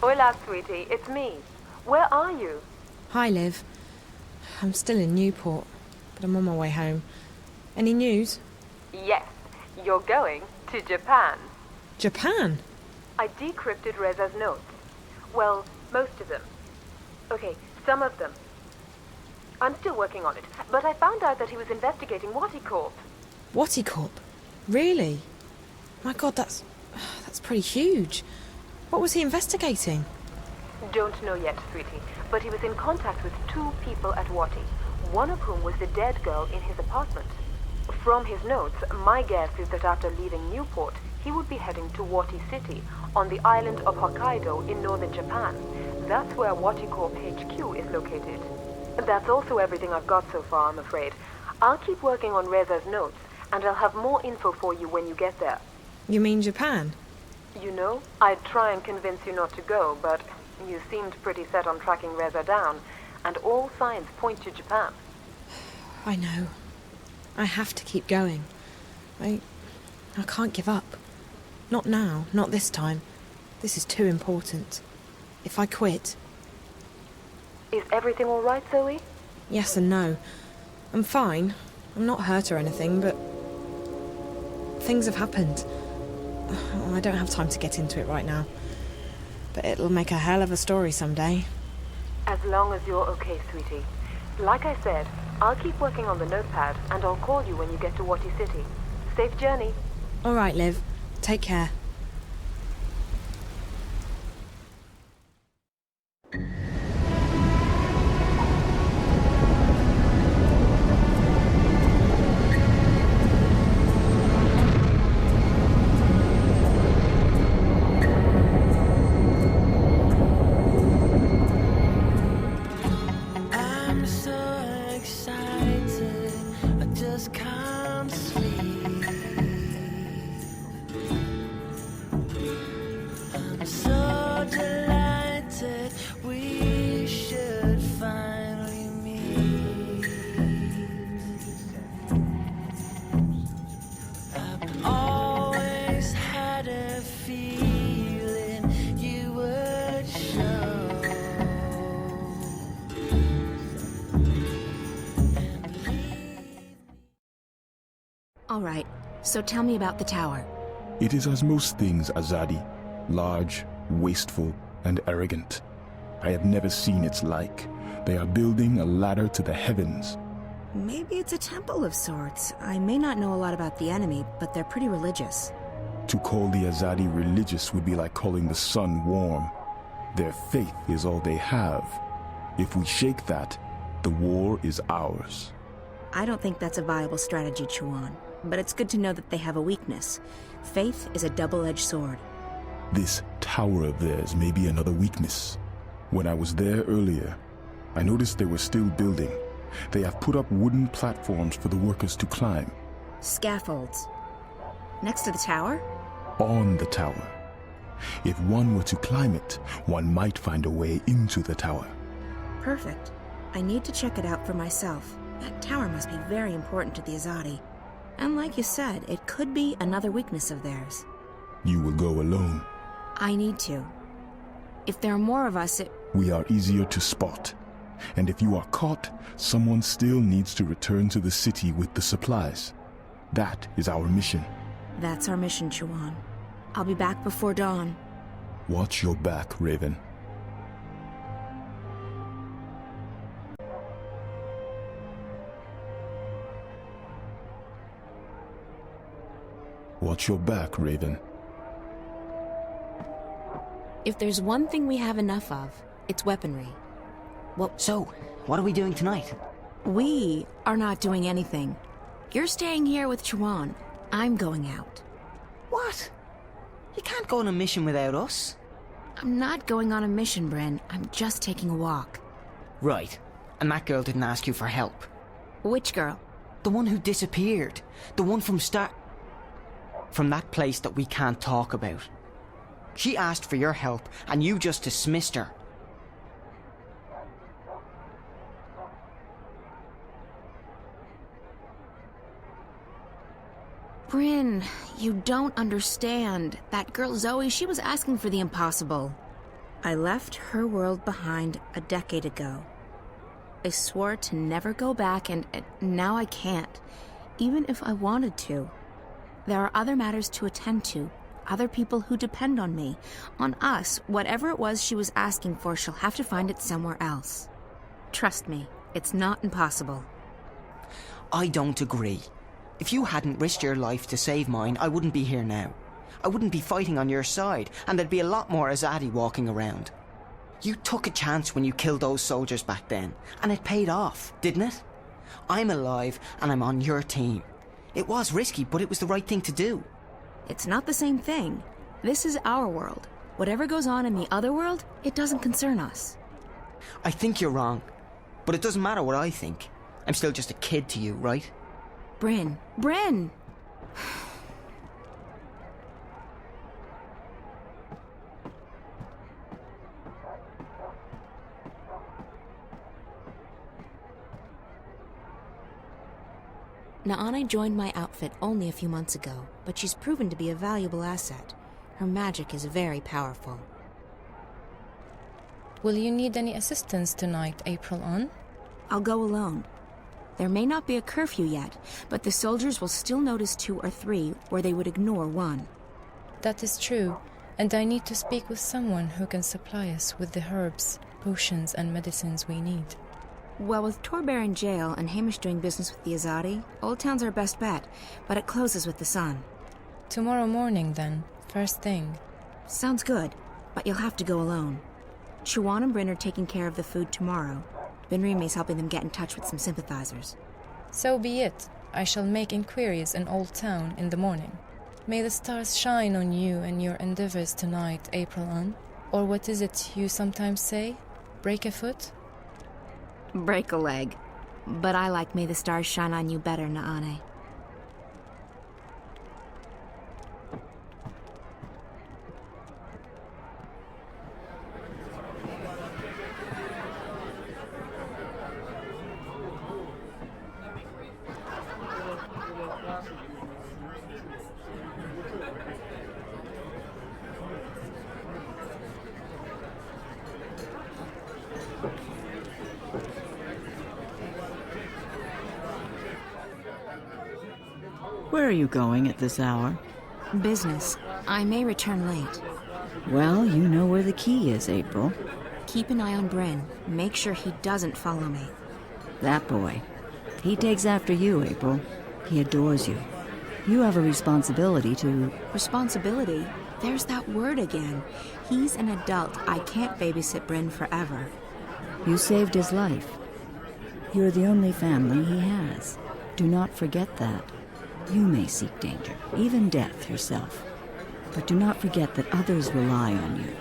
Hola, sweetie. It's me. Where are you? Hi, Liv. I'm still in Newport, but I'm on my way home. Any news? Yes. You're going to Japan. Japan? I decrypted Reza's notes. Well, most of them. Okay, some of them. I'm still working on it, but I found out that he was investigating Waticorp. Waticorp? Really? My God, that's pretty huge. What was he investigating? Don't know yet, sweetie, but he was in contact with 2 people at Wati, one of whom was the dead girl in his apartment. From his notes, my guess is that after leaving Newport, he would be heading to Wati City, on the island of Hokkaido in northern Japan. That's where Waticorp HQ is located. That's also everything I've got so far, I'm afraid. I'll keep working on Reza's notes, and I'll have more info for you when you get there. You mean Japan? You know, I'd try and convince you not to go, but you seemed pretty set on tracking Reza down, and all signs point to Japan. I know. I have to keep going. I can't give up. Not now, not this time. This is too important. If I quit... Is everything all right, Zoe? Yes and no. I'm fine. I'm not hurt or anything, but... things have happened. I don't have time to get into it right now. But it'll make a hell of a story someday. As long as you're okay, sweetie. Like I said, I'll keep working on the notepad, and I'll call you when you get to Wati City. Safe journey. All right, Liv. Take care. All right, so tell me about the tower. It is as most things, Azadi. Large, wasteful, and arrogant. I have never seen its like. They are building a ladder to the heavens. Maybe it's a temple of sorts. I may not know a lot about the enemy, but they're pretty religious. To call the Azadi religious would be like calling the sun warm. Their faith is all they have. If we shake that, the war is ours. I don't think that's a viable strategy, Chuan. But it's good to know that they have a weakness. Faith is a double-edged sword. This tower of theirs may be another weakness. When I was there earlier, I noticed they were still building. They have put up wooden platforms for the workers to climb. Scaffolds. Next to the tower? On the tower. If one were to climb it, one might find a way into the tower. Perfect. I need to check it out for myself. That tower must be very important to the Azadi. And like you said, it could be another weakness of theirs. You will go alone. I need to. If there are more of us, We are easier to spot. And if you are caught, someone still needs to return to the city with the supplies. That is our mission. That's our mission, Chuan. I'll be back before dawn. Watch your back, Raven. Watch your back, Raven. If there's one thing we have enough of, it's weaponry. Well, so, what are we doing tonight? We are not doing anything. You're staying here with Chuan. I'm going out. What? You can't go on a mission without us. I'm not going on a mission, Bryn. I'm just taking a walk. Right. And that girl didn't ask you for help. Which girl? The one who disappeared. The one from that place that we can't talk about. She asked for your help, and you just dismissed her. Bryn, you don't understand. That girl Zoe, she was asking for the impossible. I left her world behind a decade ago. I swore to never go back, and now I can't, even if I wanted to. There are other matters to attend to, other people who depend on me, on us. Whatever it was she was asking for, she'll have to find it somewhere else. Trust me, it's not impossible. I don't agree. If you hadn't risked your life to save mine, I wouldn't be here now. I wouldn't be fighting on your side, and there'd be a lot more Azadi walking around. You took a chance when you killed those soldiers back then, and it paid off, didn't it? I'm alive, and I'm on your team. It was risky, but it was the right thing to do. It's not the same thing. This is our world. Whatever goes on in the other world, it doesn't concern us. I think you're wrong, but it doesn't matter what I think. I'm still just a kid to you, right? Bryn! Bryn! Naane joined my outfit only a few months ago, but she's proven to be a valuable asset. Her magic is very powerful. Will you need any assistance tonight, April on? I'll go alone. There may not be a curfew yet, but the soldiers will still notice 2 or 3 where they would ignore 1. That is true, and I need to speak with someone who can supply us with the herbs, potions, and medicines we need. Well, with Torbear in jail and Hamish doing business with the Azadi, Old Town's our best bet, but it closes with the sun. Tomorrow morning, then, first thing. Sounds good, but you'll have to go alone. Chuan and Bryn are taking care of the food tomorrow. Benrime's helping them get in touch with some sympathizers. So be it. I shall make inquiries in Old Town in the morning. May the stars shine on you and your endeavors tonight, April on. Or what is it you sometimes say? Break a foot? Break a leg. But I like may the stars shine on you better, Naane. Where are you going at this hour? Business. I may return late. Well, you know where the key is, April. Keep an eye on Bryn. Make sure he doesn't follow me. That boy. He takes after you, April. He adores you. You have a responsibility to... Responsibility? There's that word again. He's an adult. I can't babysit Bryn forever. You saved his life. You're the only family he has. Do not forget that. You may seek danger, even death yourself. But do not forget that others rely on you.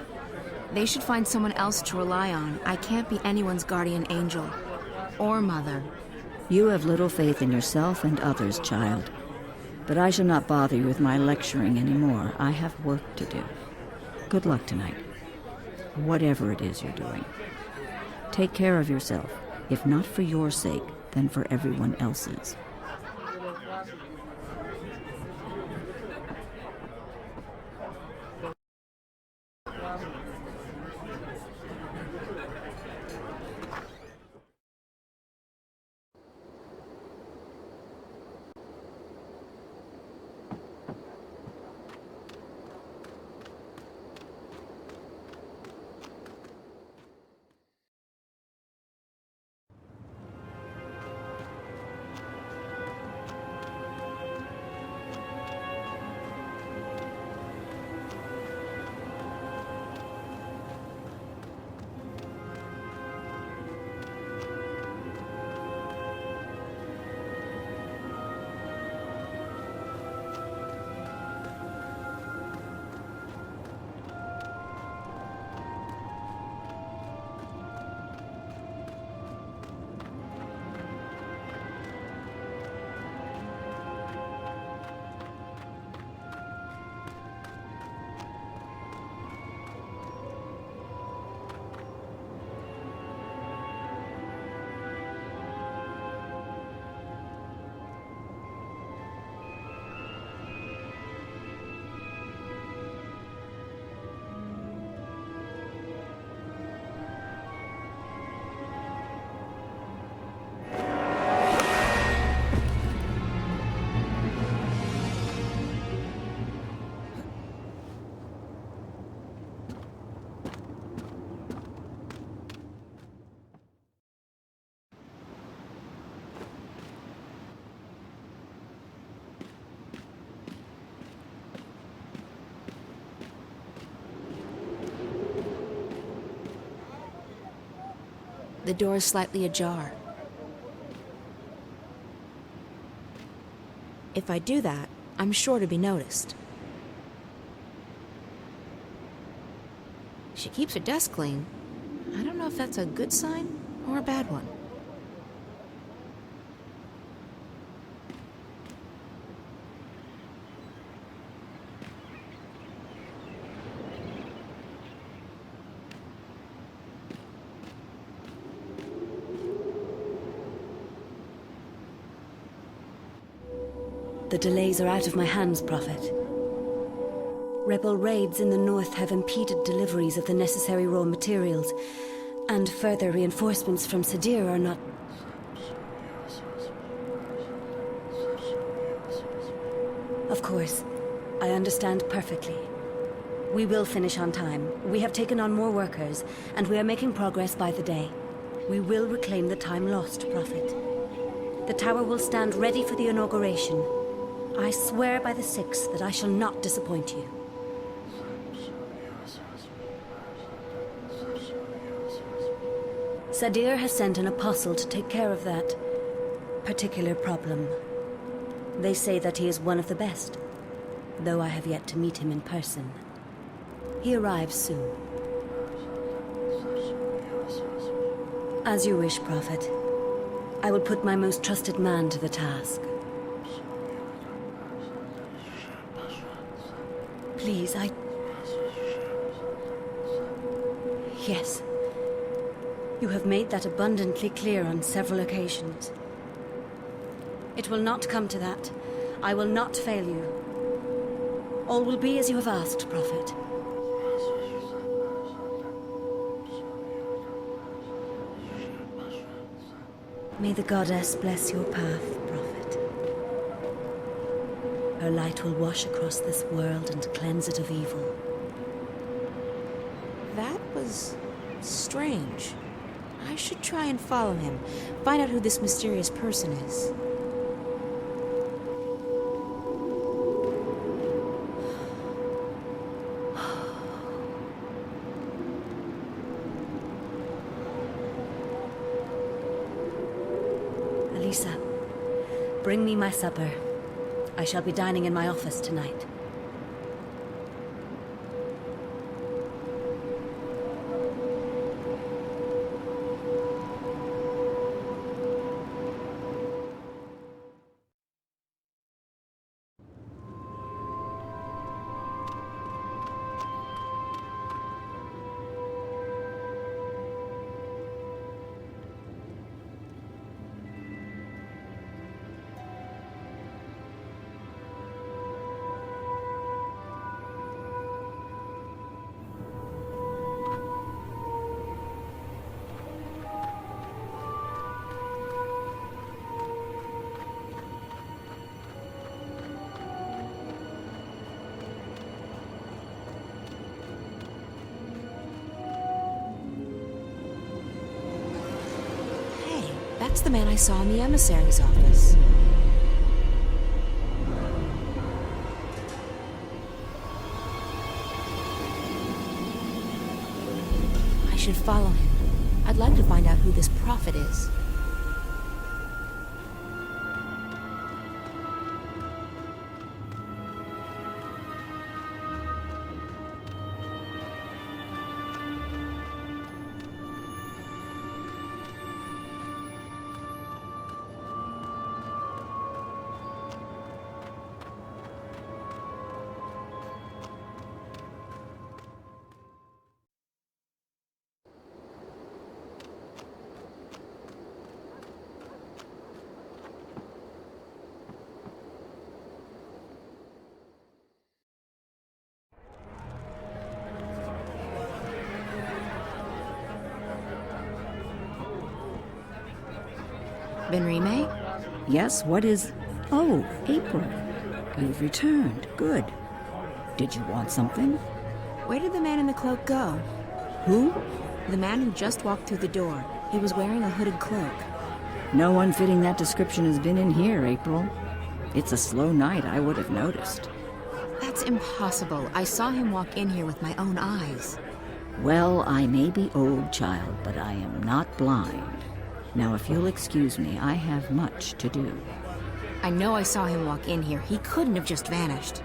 They should find someone else to rely on. I can't be anyone's guardian angel. Or mother. You have little faith in yourself and others, child. But I shall not bother you with my lecturing anymore. I have work to do. Good luck tonight. Whatever it is you're doing. Take care of yourself. If not for your sake, then for everyone else's. The door is slightly ajar. If I do that, I'm sure to be noticed. She keeps her desk clean. I don't know if that's a good sign or a bad one. The delays are out of my hands, Prophet. Rebel raids in the north have impeded deliveries of the necessary raw materials, and further reinforcements from Sadir are not... Of course, I understand perfectly. We will finish on time. We have taken on more workers, and we are making progress by the day. We will reclaim the time lost, Prophet. The tower will stand ready for the inauguration. I swear by the Six that I shall not disappoint you. Sadir has sent an apostle to take care of that particular problem. They say that he is one of the best, though I have yet to meet him in person. He arrives soon. As you wish, Prophet. I will put my most trusted man to the task. Please, Yes. You have made that abundantly clear on several occasions. It will not come to that. I will not fail you. All will be as you have asked, Prophet. May the goddess bless your path, Prophet. Her light will wash across this world and cleanse it of evil. That was strange. I should try and follow him, find out who this mysterious person is. Elisa, bring me my supper. I shall be dining in my office tonight. That's the man I saw in the emissary's office. I should follow him. I'd like to find out who this prophet is. Benrime? Yes, what is... Oh, April. You've returned. Good. Did you want something? Where did the man in the cloak go? Who? The man who just walked through the door. He was wearing a hooded cloak. No one fitting that description has been in here, April. It's a slow night, I would have noticed. That's impossible. I saw him walk in here with my own eyes. Well, I may be old, child, but I am not blind. Now, if you'll excuse me, I have much to do. I know I saw him walk in here. He couldn't have just vanished.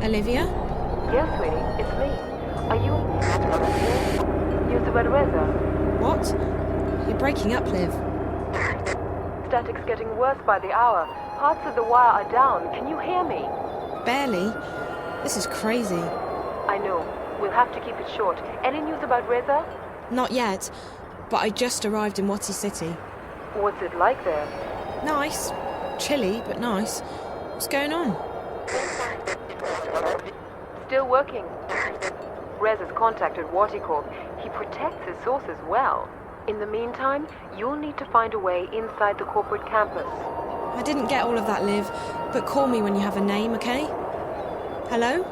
Olivia? Yes, sweetie, it's me. Are you... Use the red razor? What? You're breaking up, Liv. Static's getting worse by the hour. Parts of the wire are down. Can you hear me? Barely. This is crazy. I know. We'll have to keep it short. Any news about Reza? Not yet, but I just arrived in Wati City. What's it like there? Nice. Chilly, but nice. What's going on? Still working. Reza's contacted Waticorp. He protects his sources well. In the meantime, you'll need to find a way inside the corporate campus. I didn't get all of that, Liv, but call me when you have a name, okay? Hello?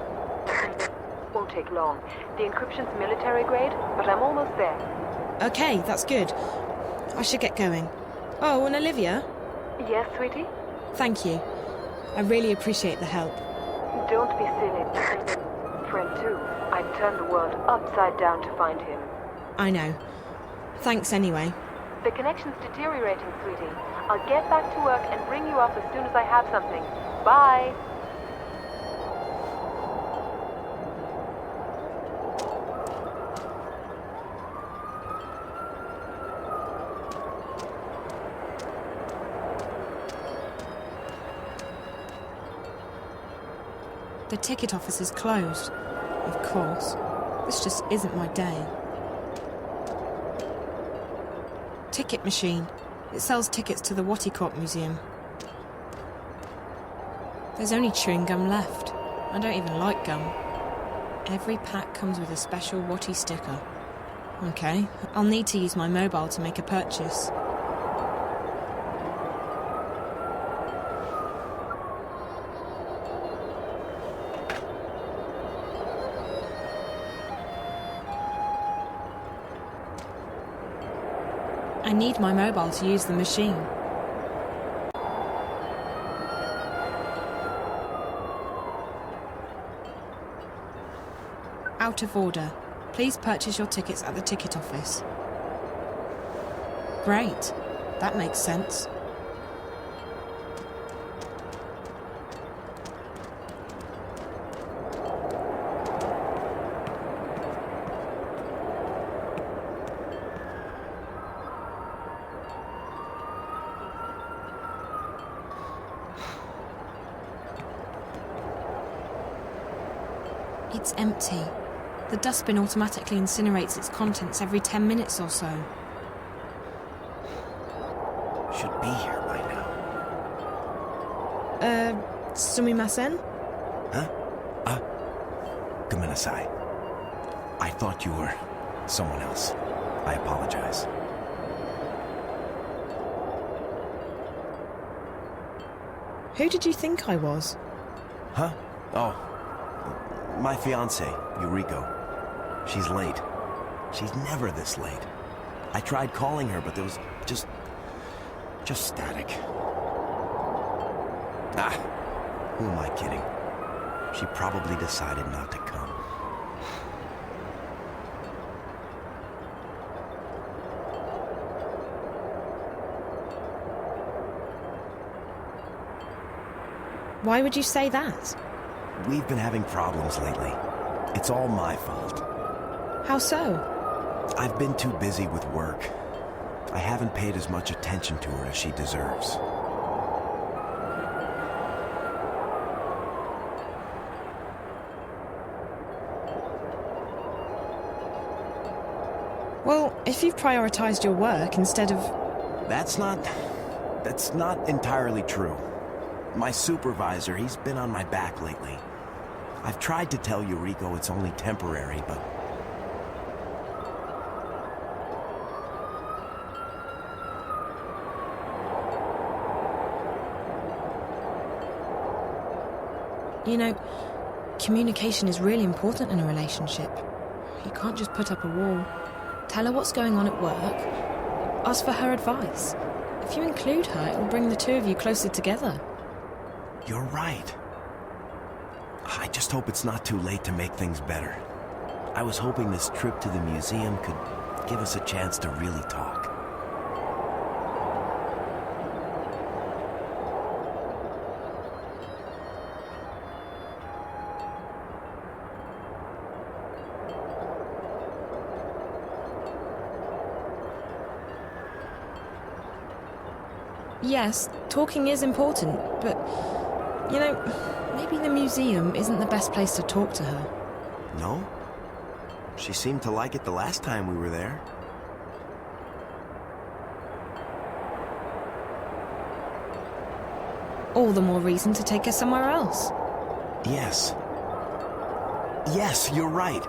Won't take long. The encryption's military grade, but I'm almost there. Okay, that's good. I should get going. Oh, and Olivia? Yes, sweetie? Thank you. I really appreciate the help. Don't be silly. Friend too. I'd turn the world upside down to find him. I know. Thanks anyway. The connection's deteriorating, sweetie. I'll get back to work and bring you up as soon as I have something. Bye! The ticket office is closed. Of course. This just isn't my day. Ticket machine. It sells tickets to the Waticorp Museum. There's only chewing gum left. I don't even like gum. Every pack comes with a special Wati sticker. Okay, I'll need to use my mobile to make a purchase. I need my mobile to use the machine. Out of order. Please purchase your tickets at the ticket office. Great. That makes sense. It's empty. The dustbin automatically incinerates its contents every 10 minutes or so. Should be here by now. Sumimasen? Huh? Gomenasai. I thought you were someone else. I apologize. Who did you think I was? Huh? Oh, my fiancée, Yuriko. She's late. She's never this late. I tried calling her, but there was just static. Ah, who am I kidding? She probably decided not to come. Why would you say that? We've been having problems lately. It's all my fault. How so? I've been too busy with work. I haven't paid as much attention to her as she deserves. Well, if you've prioritized your work instead of... That's not entirely true. My supervisor, he's been on my back lately. I've tried to tell Yuriko it's only temporary, but... You know, communication is really important in a relationship. You can't just put up a wall. Tell her what's going on at work. Ask for her advice. If you include her, it'll bring the two of you closer together. You're right. I just hope it's not too late to make things better. I was hoping this trip to the museum could give us a chance to really talk. Yes, talking is important, but, you know, maybe the museum isn't the best place to talk to her. No? She seemed to like it the last time we were there. All the more reason to take her somewhere else. Yes. Yes, you're right.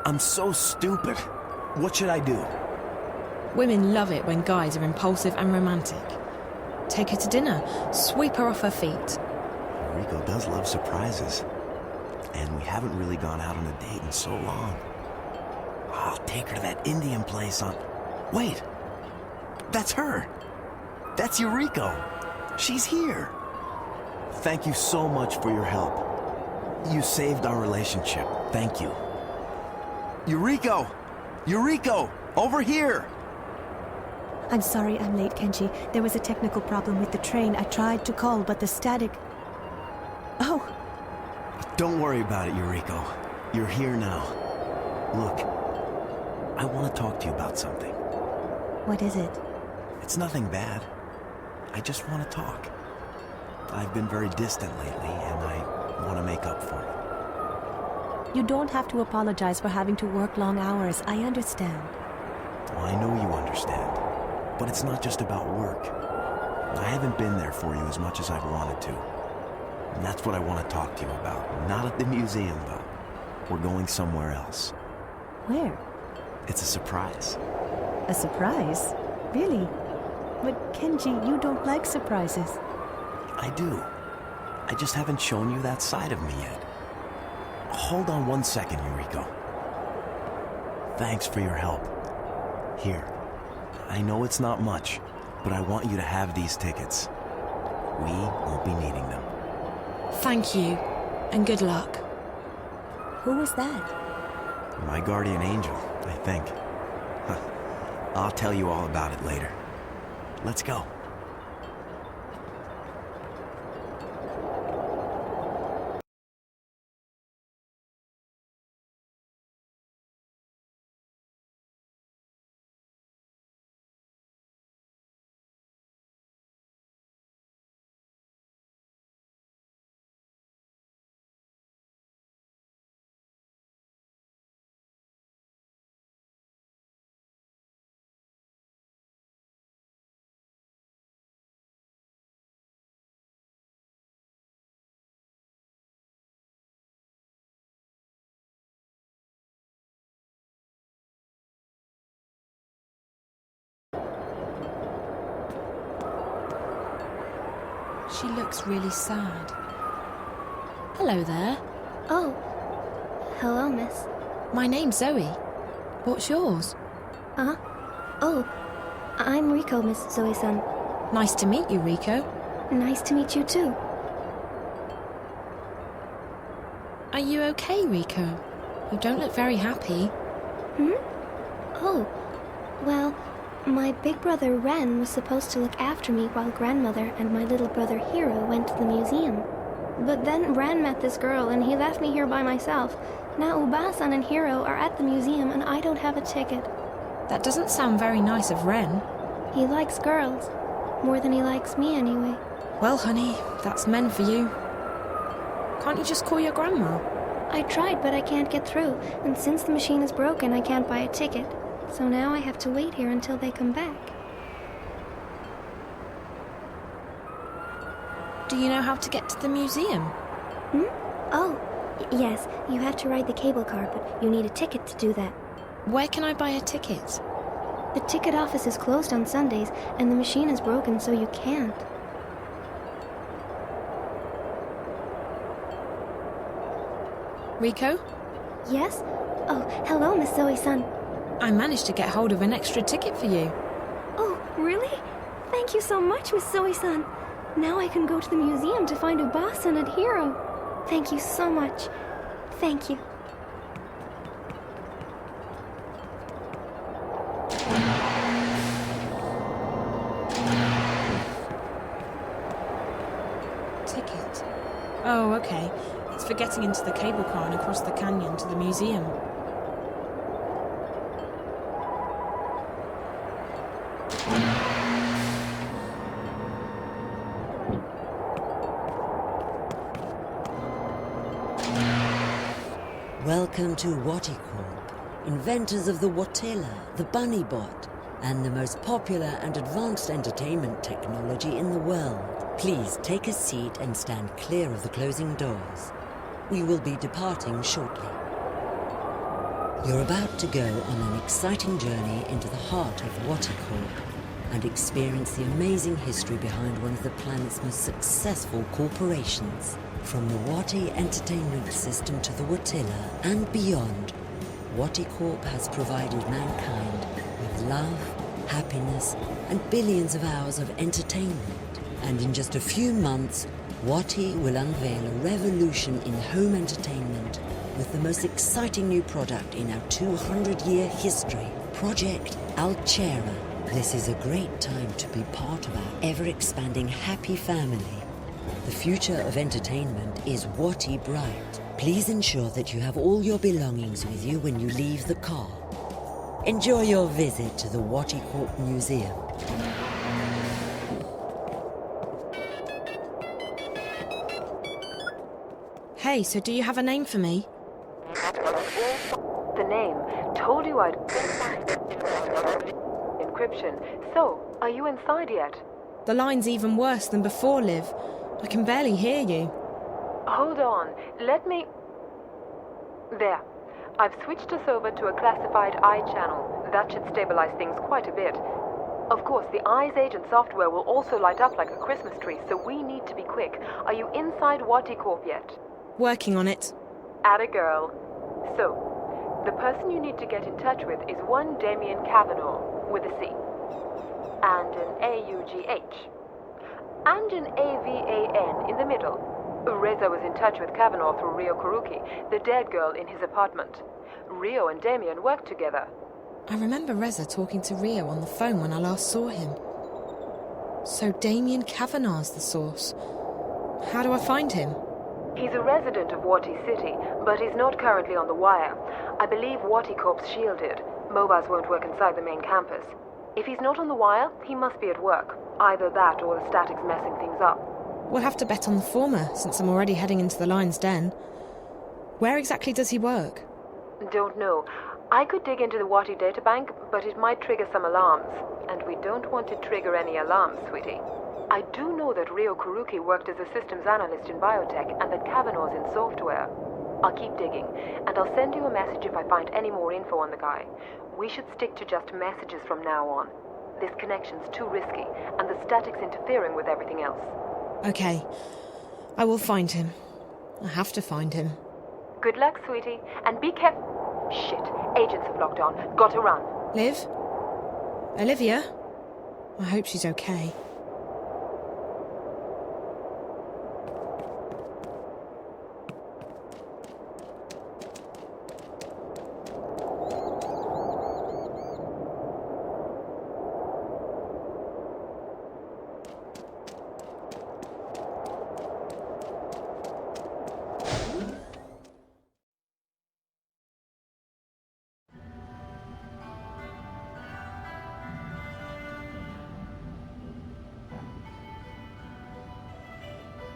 I'm so stupid. What should I do? Women love it when guys are impulsive and romantic. Take her to dinner, sweep her off her feet. Rico does love surprises. And we haven't really gone out on a date in so long. I'll take her to that Indian place on... Wait! That's her! That's Yuriko! She's here! Thank you so much for your help. You saved our relationship. Thank you. Yuriko! Yuriko! Over here! I'm sorry I'm late, Kenji. There was a technical problem with the train. I tried to call, but the static... Oh! Don't worry about it, Yuriko. You're here now. Look, I want to talk to you about something. What is it? It's nothing bad. I just want to talk. I've been very distant lately, and I want to make up for it. You don't have to apologize for having to work long hours. I understand. Well, I know you understand. But it's not just about work. I haven't been there for you as much as I've wanted to. And that's what I want to talk to you about. Not at the museum, though. We're going somewhere else. Where? It's a surprise. A surprise? Really? But Kenji, you don't like surprises. I do. I just haven't shown you that side of me yet. Hold on 1 second, Yuriko. Thanks for your help. Here. I know it's not much, but I want you to have these tickets. We won't be needing them. Thank you, and good luck. Who was that? My guardian angel, I think. I'll tell you all about it later. Let's go. She looks really sad. Hello there. Oh. Hello, miss. My name's Zoe. What's yours? Oh. I'm Rico, Miss Zoe-san. Nice to meet you, Rico. Nice to meet you, too. Are you okay, Rico? You don't look very happy. Oh. Well, my big brother Ren was supposed to look after me while grandmother and my little brother Hiro went to the museum. But then Ren met this girl and he left me here by myself. Now Uba-san and Hiro are at the museum and I don't have a ticket. That doesn't sound very nice of Ren. He likes girls. More than he likes me, anyway. Well, honey, that's men for you. Can't you just call your grandma? I tried, but I can't get through. And since the machine is broken, I can't buy a ticket. So now I have to wait here until they come back. Do you know how to get to the museum? Oh, yes. You have to ride the cable car, but you need a ticket to do that. Where can I buy a ticket? The ticket office is closed on Sundays, and the machine is broken, so you can't. Rico? Yes? Oh, hello, Miss Zoe-san. I managed to get hold of an extra ticket for you. Oh, really? Thank you so much, Miss Zoe-san. Now I can go to the museum to find Uba-san and Hiro. Thank you so much. Thank you. Ticket? Oh, okay. It's for getting into the cable car and across the canyon to the museum. Welcome to Waticorp, inventors of the Watilla, the Bunny Bot, and the most popular and advanced entertainment technology in the world. Please take a seat and stand clear of the closing doors. We will be departing shortly. You're about to go on an exciting journey into the heart of Waticorp and experience the amazing history behind one of the planet's most successful corporations. From the Wati entertainment system to the Watilla and beyond, Waticorp has provided mankind with love, happiness, and billions of hours of entertainment. And in just a few months, Wati will unveil a revolution in home entertainment with the most exciting new product in our 200-year history, Project Altera. This is a great time to be part of our ever-expanding happy family. The future of entertainment is Wati bright. Please ensure that you have all your belongings with you when you leave the car. Enjoy your visit to the Waticorp Museum. Hey, so do you have a name for me? The name. Told you I'd... Encryption. So, are you inside yet? The line's even worse than before, Liv. I can barely hear you. Hold on. Let me... There. I've switched us over to a classified eye channel. That should stabilize things quite a bit. Of course, the Eyes Agent software will also light up like a Christmas tree, so we need to be quick. Are you inside Waticorp yet? Working on it. Atta girl. So, the person you need to get in touch with is one Damien Cavanaugh, with a C. And an A-U-G-H. And an A-V-A-N in the middle. Reza was in touch with Cavanaugh through Rio Kuruki, the dead girl in his apartment. Rio and Damien worked together. I remember Reza talking to Rio on the phone when I last saw him. So Damien Cavanaugh's the source. How do I find him? He's a resident of Wati City, but he's not currently on the wire. I believe Waticorp's shielded. Mobiles won't work inside the main campus. If he's not on the wire, he must be at work. Either that or the static's messing things up. We'll have to bet on the former, since I'm already heading into the lion's den. Where exactly does he work? Don't know. I could dig into the Wati databank, but it might trigger some alarms. And we don't want to trigger any alarms, sweetie. I do know that Rio Kuruki worked as a systems analyst in biotech and that Cavanaugh's in software. I'll keep digging, and I'll send you a message if I find any more info on the guy. We should stick to just messages from now on. This connection's too risky, and the static's interfering with everything else. Okay, I will find him. I have to find him. Good luck, sweetie, and be careful. Shit, agents have logged on. Got to run. Liv? Olivia? I hope she's okay.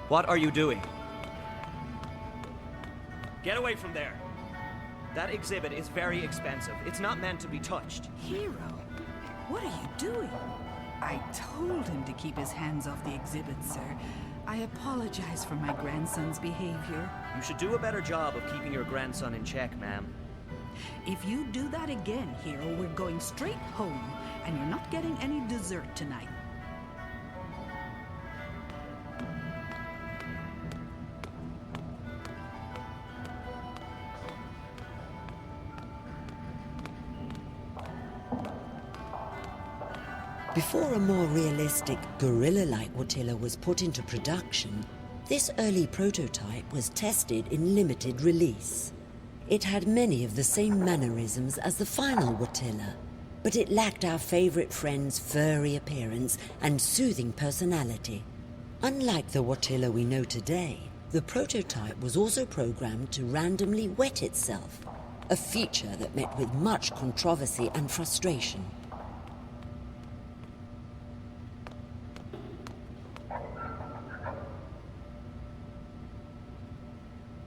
What are you doing? Get away from there. That exhibit is very expensive. It's not meant to be touched. Hero, what are you doing? I told him to keep his hands off the exhibit, sir. I apologize for my grandson's behavior. You should do a better job of keeping your grandson in check, ma'am. If you do that again, Hero, we're going straight home, and you're not getting any dessert tonight. Before a more realistic, gorilla-like Watilla was put into production, this early prototype was tested in limited release. It had many of the same mannerisms as the final Watilla, but it lacked our favorite friend's furry appearance and soothing personality. Unlike the Watilla we know today, the prototype was also programmed to randomly wet itself, a feature that met with much controversy and frustration.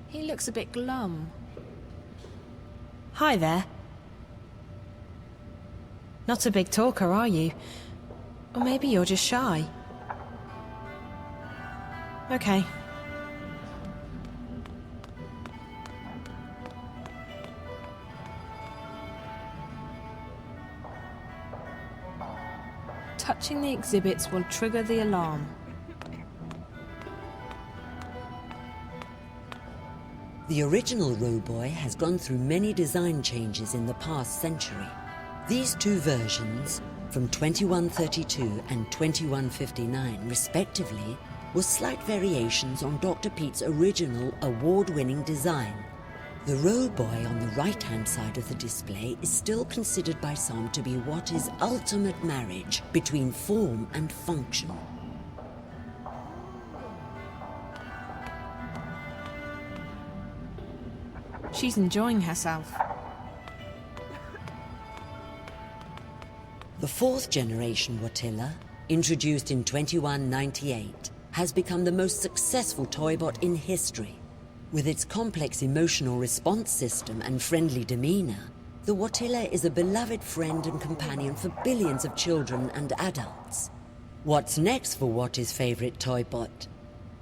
He looks a bit glum. Hi there. Not a big talker, are you? Or maybe you're just shy. Okay. Touching the exhibits will trigger the alarm. The original Roboy has gone through many design changes in the past century. These two versions, from 2132 and 2159 respectively, were slight variations on Dr. Pete's original award-winning design. The Roboy on the right-hand side of the display is still considered by some to be what is ultimate marriage between form and function. She's enjoying herself. The fourth generation Watilla, introduced in 2198, has become the most successful toybot in history. With its complex emotional response system and friendly demeanor, the Watilla is a beloved friend and companion for billions of children and adults. What's next for Watty's favorite toybot?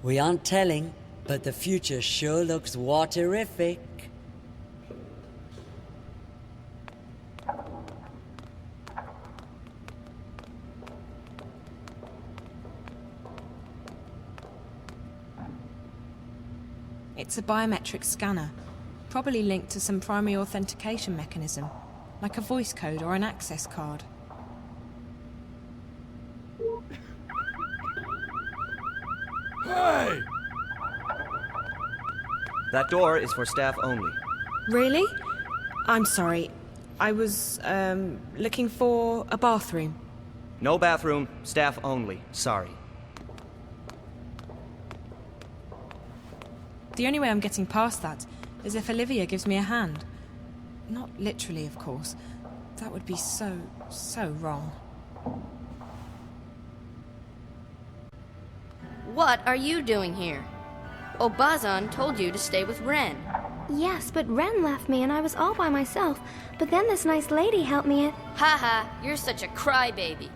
We aren't telling, but the future sure looks Watterific. It's a biometric scanner, probably linked to some primary authentication mechanism, like a voice code or an access card. Hey! That door is for staff only. Really? I'm sorry. I was, looking for a bathroom. No bathroom, staff only. Sorry. The only way I'm getting past that is if Olivia gives me a hand. Not literally, of course. That would be so wrong. What are you doing here? Obazan told you to stay with Ren. Yes, but Ren left me and I was all by myself. But then this nice lady helped me. Haha, you're such a crybaby.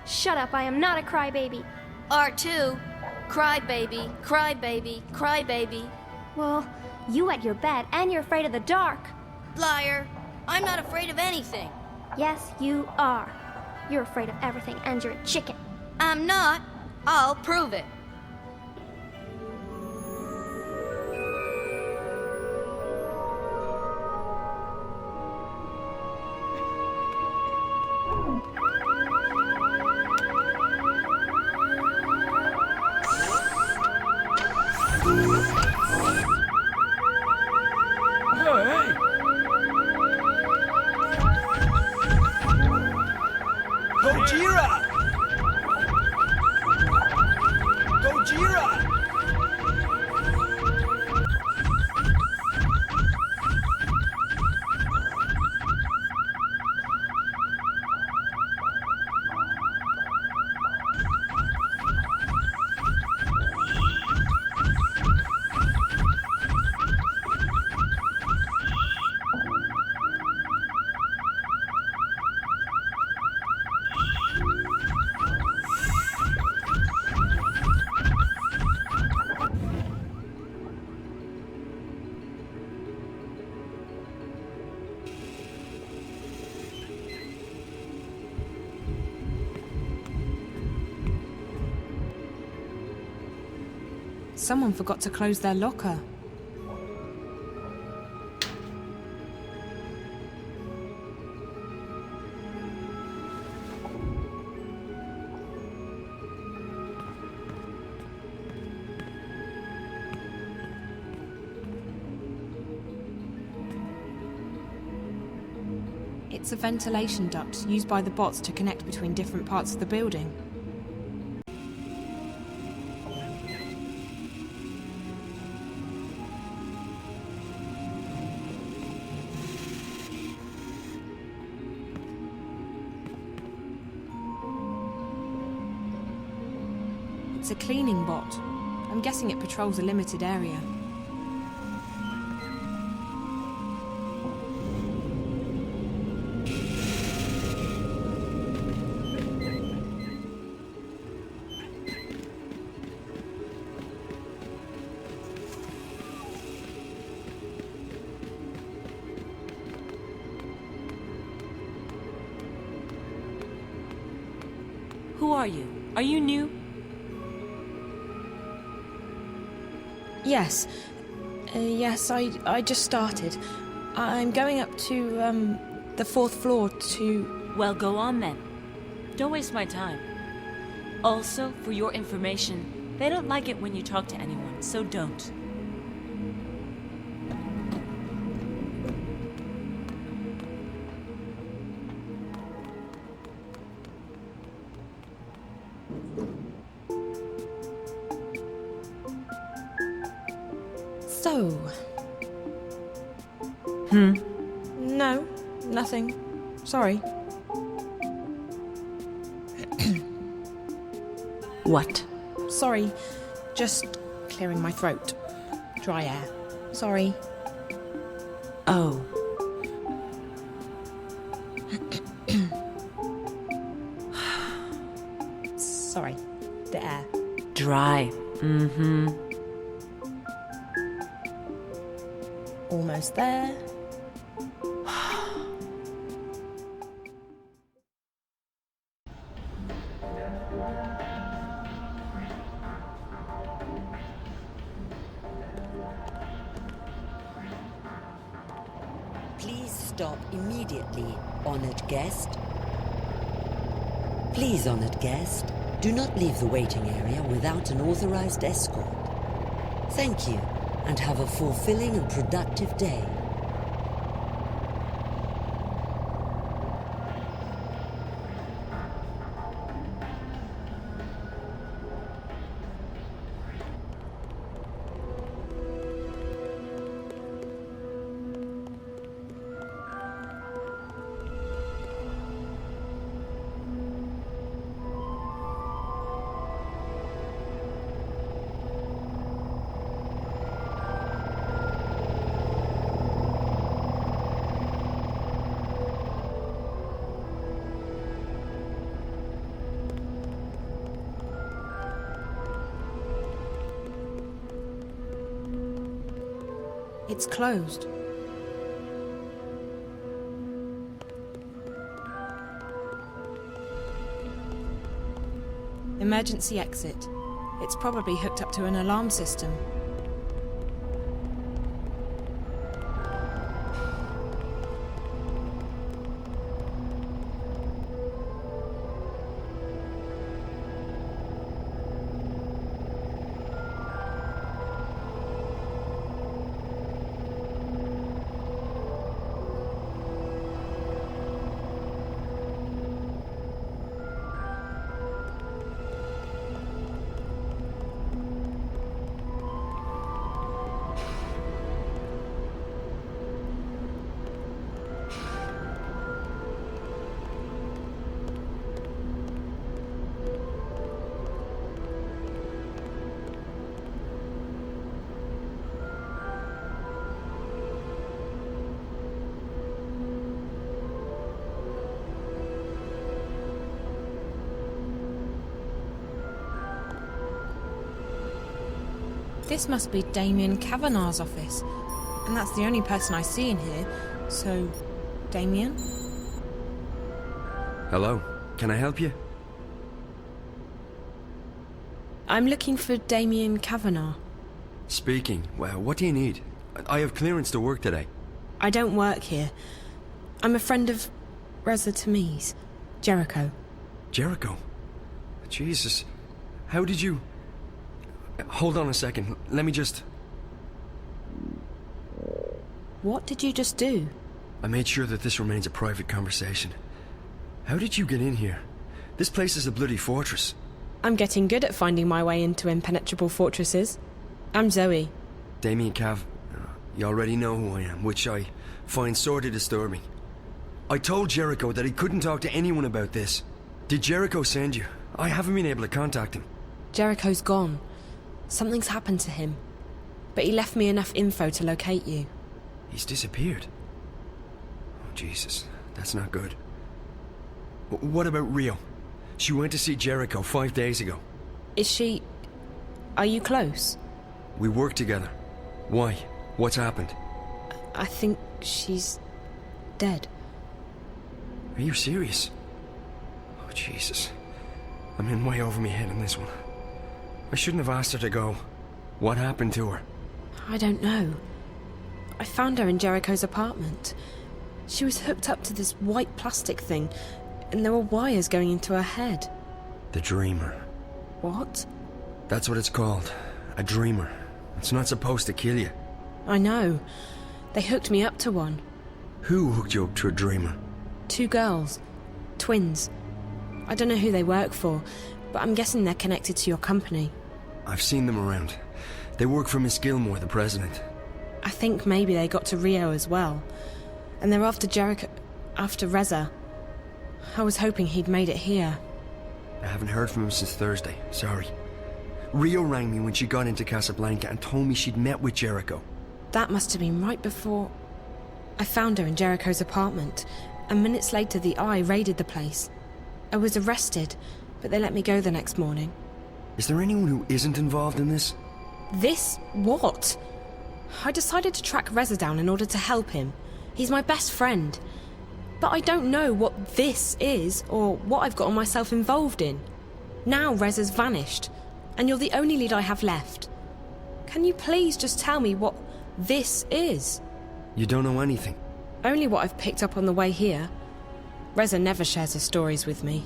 Shut up, I am not a crybaby. R2, crybaby, crybaby, crybaby. Well, you wet your bed and you're afraid of the dark. Liar, I'm not afraid of anything. Yes, you are. You're afraid of everything and you're a chicken. I'm not. I'll prove it. Someone forgot to close their locker. It's a ventilation duct used by the bots to connect between different parts of the building. It's a cleaning bot. I'm guessing it patrols a limited area. Who are you? Are you new? Yes. Yes, I just started. I'm going up to, the 4th floor to... Well, go on then. Don't waste my time. Also, for your information, they don't like it when you talk to anyone, so don't. So... No, nothing. Sorry. What? Sorry, just clearing my throat. Dry air. Sorry. Oh. Sorry. The air. Dry. Mm-hmm. Almost there. Please stop immediately, honored guest. Please, honored guest, do not leave the waiting area without an authorized escort. Thank you, and have a fulfilling and productive day. It's closed. Emergency exit. It's probably hooked up to an alarm system. This must be Damien Kavanagh's office, and that's the only person I see in here, so... Damien? Hello, can I help you? I'm looking for Damien Kavanagh. Speaking. Well, what do you need? I have clearance to work today. I don't work here. I'm a friend of Reza Tamiz, Jericho. Jericho? Jesus. How did you... Hold on a second. Let me just... What did you just do? I made sure that this remains a private conversation. How did you get in here? This place is a bloody fortress. I'm getting good at finding my way into impenetrable fortresses. I'm Zoe. Damien Cav, you already know who I am, which I find sorely disturbing. I told Jericho that he couldn't talk to anyone about this. Did Jericho send you? I haven't been able to contact him. Jericho's gone. Something's happened to him. But he left me enough info to locate you. He's disappeared. Oh, Jesus. That's not good. What about Rio? She went to see Jericho 5 days ago. Is she... Are you close? We work together. Why? What's happened? I think she's... dead. Are you serious? Oh, Jesus. I'm in way over my head on this one. I shouldn't have asked her to go. What happened to her? I don't know. I found her in Jericho's apartment. She was hooked up to this white plastic thing, and there were wires going into her head. The Dreamer. What? That's what it's called. A Dreamer. It's not supposed to kill you. I know. They hooked me up to one. Who hooked you up to a Dreamer? 2 girls. Twins. I don't know who they work for, but I'm guessing they're connected to your company. I've seen them around. They work for Miss Gilmore, the president. I think maybe they got to Rio as well. And they're after Jericho... after Reza. I was hoping he'd made it here. I haven't heard from him since Thursday. Sorry. Rio rang me when she got into Casablanca and told me she'd met with Jericho. That must have been right before... I found her in Jericho's apartment, and minutes later the Eye raided the place. I was arrested, but they let me go the next morning. Is there anyone who isn't involved in this? This? What? I decided to track Reza down in order to help him. He's my best friend. But I don't know what this is, or what I've gotten myself involved in. Now Reza's vanished, and you're the only lead I have left. Can you please just tell me what this is? You don't know anything? Only what I've picked up on the way here. Reza never shares his stories with me.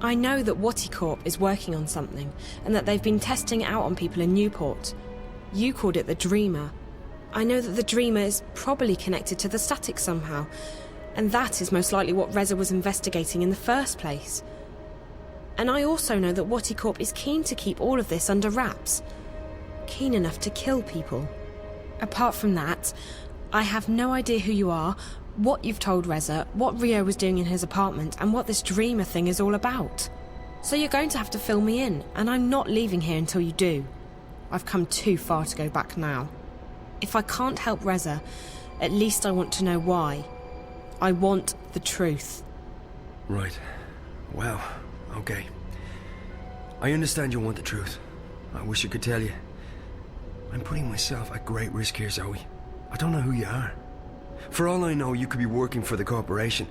I know that Wati Corp is working on something, and that they've been testing it out on people in Newport. You called it the Dreamer. I know that the Dreamer is probably connected to the static somehow, and that is most likely what Reza was investigating in the first place. And I also know that Wati Corp is keen to keep all of this under wraps. Keen enough to kill people. Apart from that, I have no idea who you are, what you've told Reza, what Rio was doing in his apartment, and what this Dreamer thing is all about. So you're going to have to fill me in, and I'm not leaving here until you do. I've come too far to go back now. If I can't help Reza, at least I want to know why. I want the truth. Right. Well, okay. I understand you want the truth. I wish I could tell you. I'm putting myself at great risk here, Zoe. I don't know who you are. For all I know, you could be working for the corporation.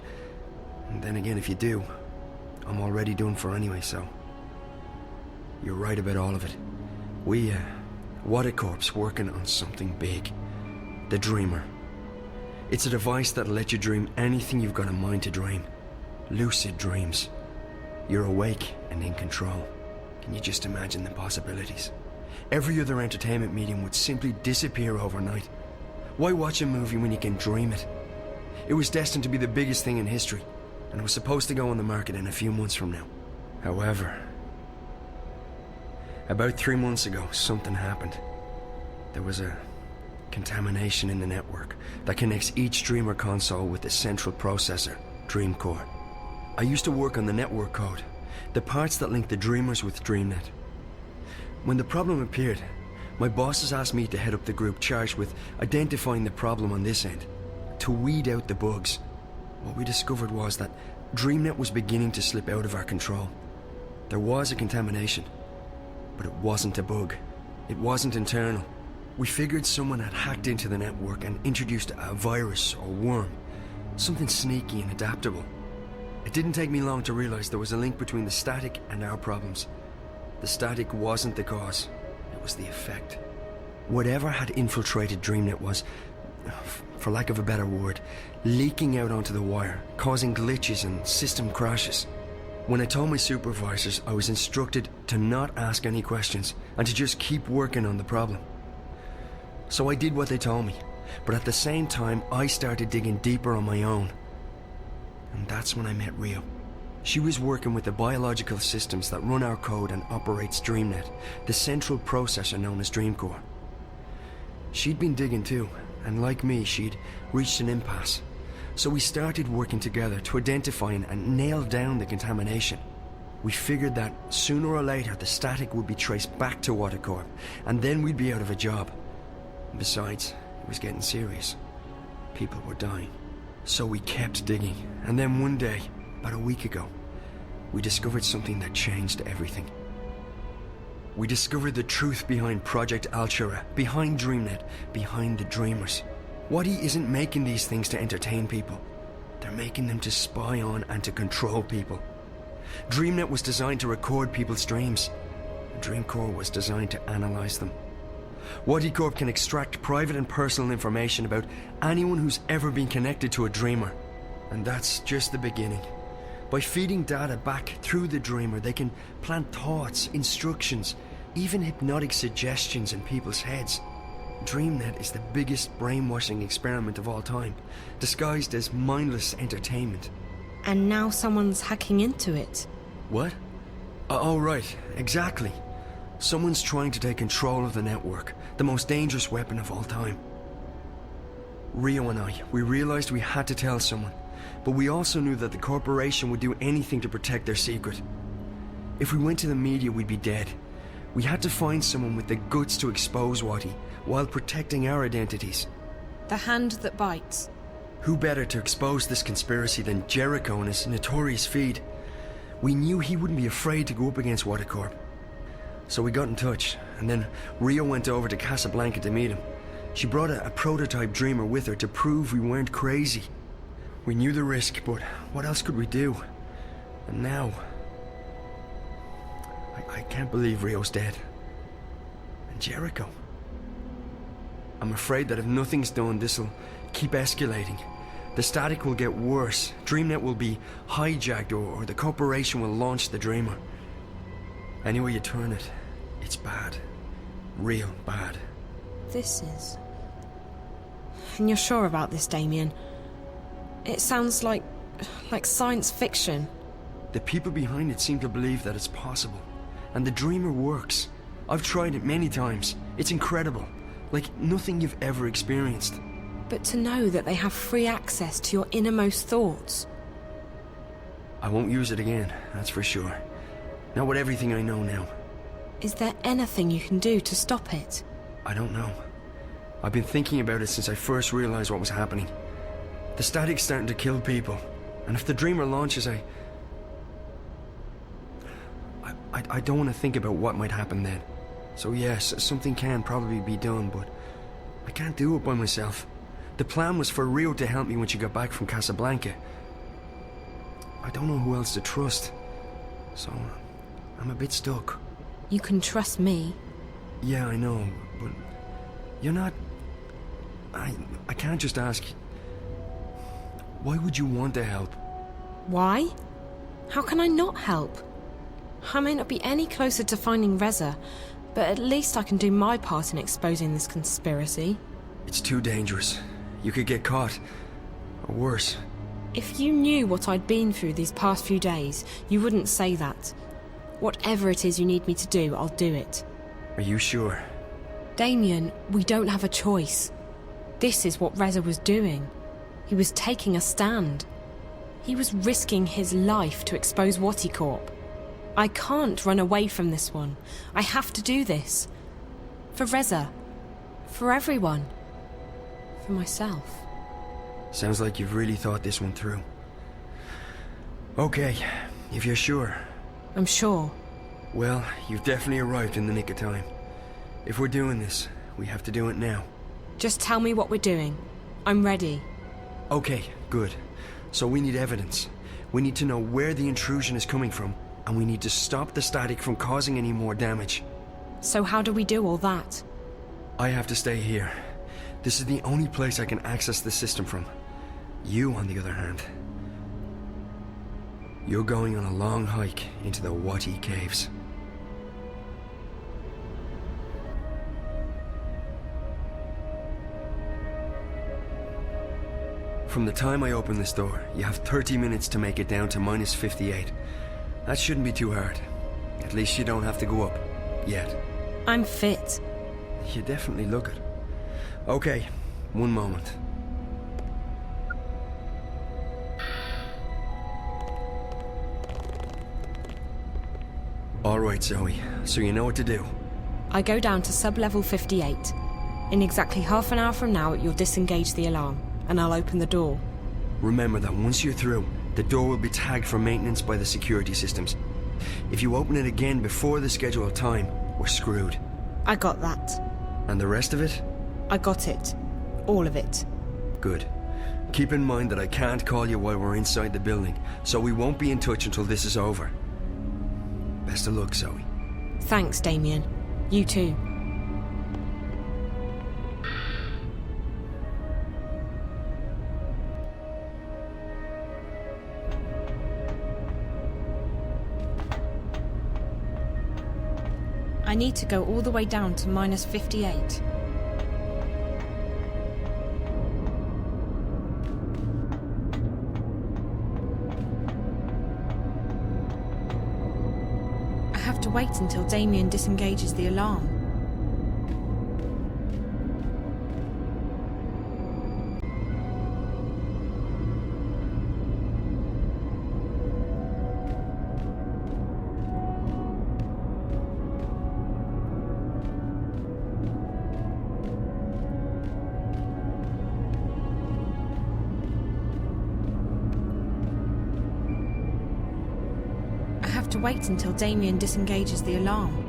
And then again, if you do, I'm already done for anyway, so... You're right about all of it. We, Waticorp's working on something big. The Dreamer. It's a device that'll let you dream anything you've got a mind to dream. Lucid dreams. You're awake and in control. Can you just imagine the possibilities? Every other entertainment medium would simply disappear overnight. Why watch a movie when you can dream it? It was destined to be the biggest thing in history, and it was supposed to go on the market in a few months from now. However, about 3 months ago, something happened. There was a contamination in the network that connects each Dreamer console with the central processor, Dream Core. I used to work on the network code, the parts that link the Dreamers with DreamNet. When the problem appeared, my bosses asked me to head up the group charged with identifying the problem on this end, to weed out the bugs. What we discovered was that DreamNet was beginning to slip out of our control. There was a contamination, but it wasn't a bug. It wasn't internal. We figured someone had hacked into the network and introduced a virus or worm, something sneaky and adaptable. It didn't take me long to realize there was a link between the static and our problems. The static wasn't the cause, it was the effect. Whatever had infiltrated DreamNet was, for lack of a better word, leaking out onto the wire, causing glitches and system crashes. When I told my supervisors, I was instructed to not ask any questions and to just keep working on the problem. So I did what they told me, but at the same time I started digging deeper on my own. And that's when I met Rio. She was working with the biological systems that run our code and operates DreamNet, the central processor known as Dreamcore. She'd been digging too, and like me, she'd reached an impasse. So we started working together to identify and nail down the contamination. We figured that sooner or later the static would be traced back to Watercorp, and then we'd be out of a job. Besides, it was getting serious. People were dying. So we kept digging, and then one day, about a week ago, we discovered something that changed everything. We discovered the truth behind Project Altura, behind DreamNet, behind the Dreamers. Wadi isn't making these things to entertain people. They're making them to spy on and to control people. DreamNet was designed to record people's dreams. Dreamcore was designed to analyze them. Wadi Corp can extract private and personal information about anyone who's ever been connected to a Dreamer. And that's just the beginning. By feeding data back through the Dreamer, they can plant thoughts, instructions, even hypnotic suggestions in people's heads. DreamNet is the biggest brainwashing experiment of all time, disguised as mindless entertainment. And now someone's hacking into it. What? Oh, right, exactly. Someone's trying to take control of the network, the most dangerous weapon of all time. Rio and I, we realized we had to tell someone, but we also knew that the corporation would do anything to protect their secret. If we went to the media, we'd be dead. We had to find someone with the guts to expose Wadi, while protecting our identities. The hand that bites. Who better to expose this conspiracy than Jericho and his notorious feed? We knew he wouldn't be afraid to go up against Watercorp. So we got in touch, and then Rio went over to Casablanca to meet him. She brought a prototype Dreamer with her to prove we weren't crazy. We knew the risk, but what else could we do? And now... I can't believe Rio's dead. And Jericho. I'm afraid that if nothing's done, this'll keep escalating. The static will get worse, DreamNet will be hijacked, or the corporation will launch the Dreamer. Any way you turn it, it's bad. Real bad. This is... And you're sure about this, Damien? It sounds like science fiction. The people behind it seem to believe that it's possible. And the Dreamer works. I've tried it many times. It's incredible. Like nothing you've ever experienced. But to know that they have free access to your innermost thoughts. I won't use it again, that's for sure. Not with everything I know now. Is there anything you can do to stop it? I don't know. I've been thinking about it since I first realized what was happening. The static's starting to kill people. And if the Dreamer launches, I don't want to think about what might happen then. So yes, something can probably be done, but I can't do it by myself. The plan was for Rio to help me when she got back from Casablanca. I don't know who else to trust, so I'm a bit stuck. You can trust me. Yeah, I know, but you're not... I can't just ask... Why would you want to help? Why? How can I not help? I may not be any closer to finding Reza, but at least I can do my part in exposing this conspiracy. It's too dangerous. You could get caught. Or worse. If you knew what I'd been through these past few days, you wouldn't say that. Whatever it is you need me to do, I'll do it. Are you sure? Damien, we don't have a choice. This is what Reza was doing. He was taking a stand. He was risking his life to expose Watercorp. I can't run away from this one. I have to do this. For Reza. For everyone. For myself. Sounds like you've really thought this one through. Okay, if you're sure. I'm sure. Well, you've definitely arrived in the nick of time. If we're doing this, we have to do it now. Just tell me what we're doing. I'm ready. Okay, good. So we need evidence. We need to know where the intrusion is coming from, and we need to stop the static from causing any more damage. So how do we do all that? I have to stay here. This is the only place I can access the system from. You, on the other hand, you're going on a long hike into the Wati Caves. From the time I open this door, you have 30 minutes to make it down to minus 58. That shouldn't be too hard. At least you don't have to go up. Yet. I'm fit. You definitely look it. Okay, one moment. All right, Zoe. So you know what to do. I go down to sub-level 58. In exactly half an hour from now, you'll disengage the alarm, and I'll open the door. Remember that once you're through, the door will be tagged for maintenance by the security systems. If you open it again before the scheduled time, we're screwed. I got that. And the rest of it? I got it. All of it. Good. Keep in mind that I can't call you while we're inside the building, so we won't be in touch until this is over. Best of luck, Zoe. Thanks, Damien. You too. I need to go all the way down to minus 58. I have to wait until Damien disengages the alarm. I have to wait until Damien disengages the alarm.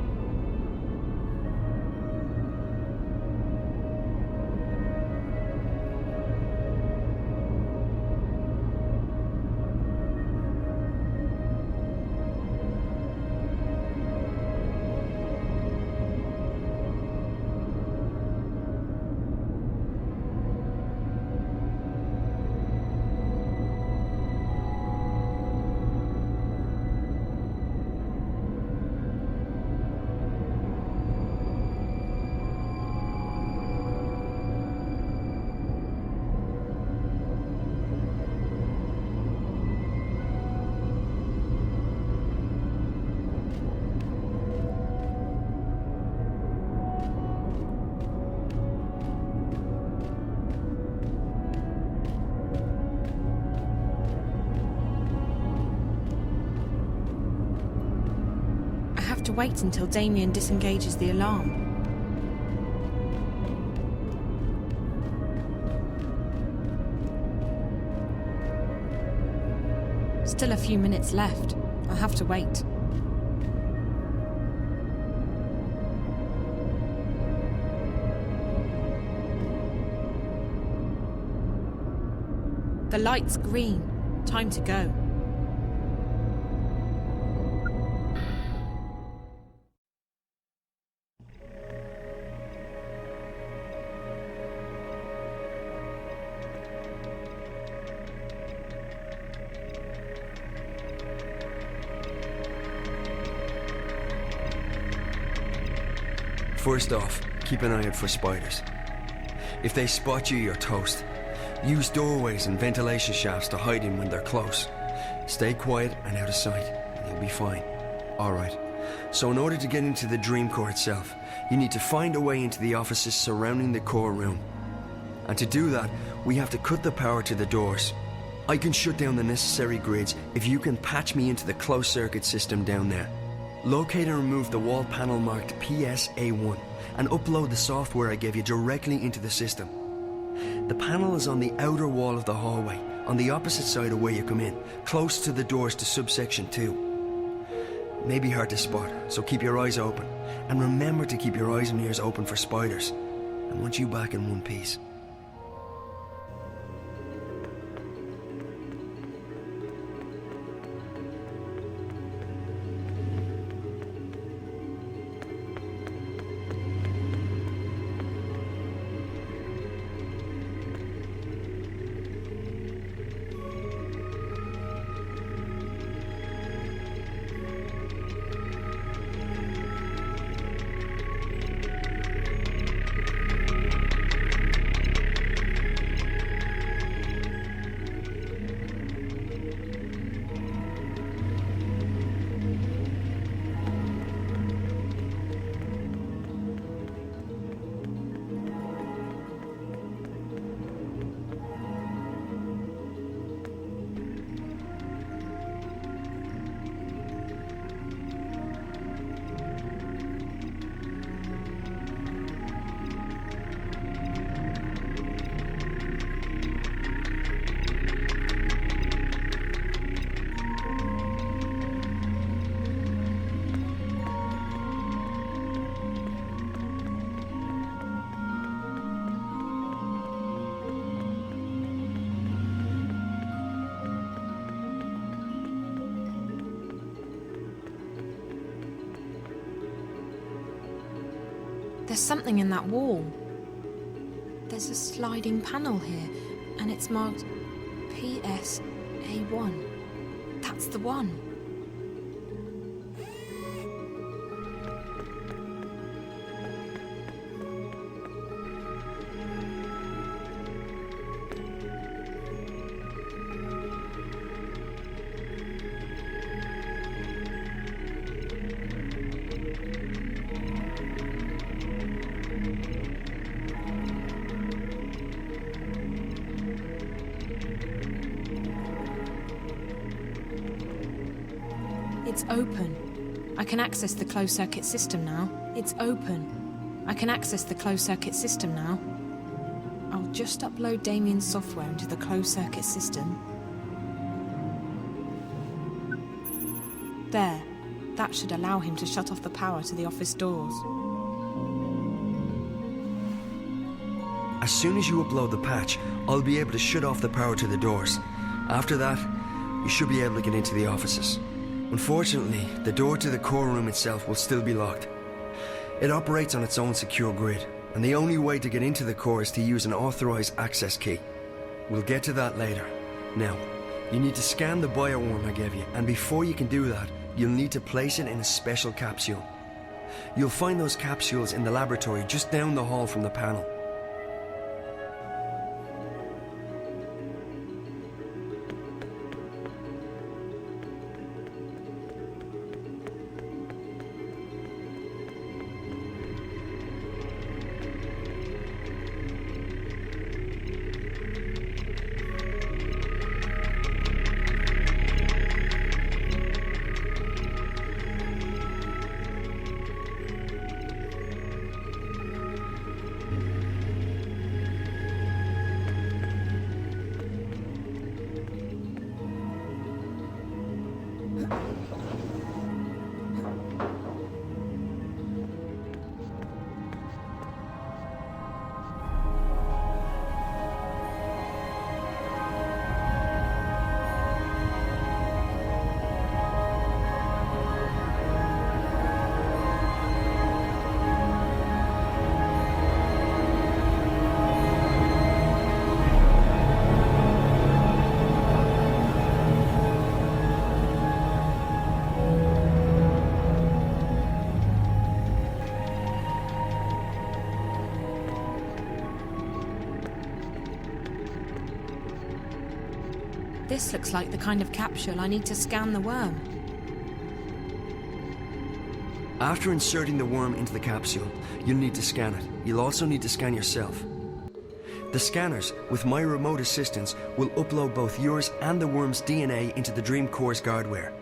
I have to wait until Damien disengages the alarm. Still a few minutes left. I'll have to wait. The light's green. Time to go. First off, keep an eye out for spiders. If they spot you, you're toast. Use doorways and ventilation shafts to hide in when they're close. Stay quiet and out of sight, and you'll be fine. Alright, so in order to get into the Dream Core itself, you need to find a way into the offices surrounding the core room. And to do that, we have to cut the power to the doors. I can shut down the necessary grids if you can patch me into the closed circuit system down there. Locate and remove the wall panel marked PSA1 and upload the software I gave you directly into the system. The panel is on the outer wall of the hallway, on the opposite side of where you come in, close to the doors to subsection 2. May be hard to spot, so keep your eyes open. And remember to keep your eyes and ears open for spiders. I want you back in one piece. There's something in that wall. There's a sliding panel here, and it's marked PSA1. That's the one. It's open. I can access the closed-circuit system now. It's open. I can access the closed-circuit system now. I'll just upload Damien's software into the closed-circuit system. There. That should allow him to shut off the power to the office doors. As soon as you upload the patch, I'll be able to shut off the power to the doors. After that, you should be able to get into the offices. Unfortunately, the door to the core room itself will still be locked. It operates on its own secure grid, and the only way to get into the core is to use an authorized access key. We'll get to that later. Now, you need to scan the bioworm I gave you, and before you can do that, you'll need to place it in a special capsule. You'll find those capsules in the laboratory just down the hall from the panel. This looks like the kind of capsule I need to scan the worm. After inserting the worm into the capsule, you'll need to scan it. You'll also need to scan yourself. The scanners, with my remote assistance, will upload both yours and the worm's DNA into the Dream Core's guardware.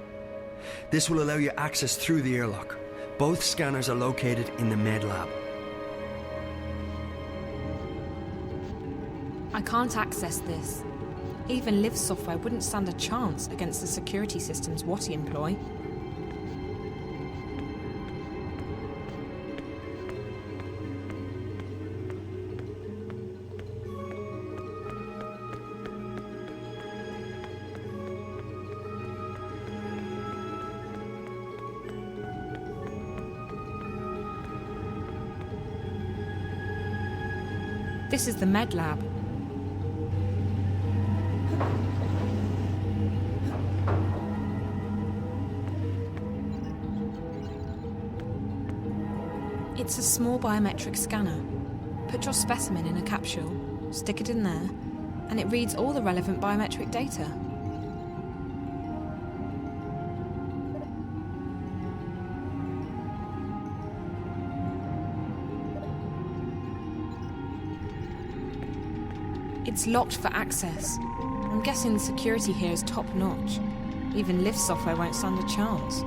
This will allow you access through the airlock. Both scanners are located in the med lab. I can't access this. Even Liv's software wouldn't stand a chance against the security systems Watty employ. This is the med lab. It's a small biometric scanner. Put your specimen in a capsule, stick it in there, and it reads all the relevant biometric data. It's locked for access. I'm guessing the security here is top-notch. Even Liv's software won't stand a chance.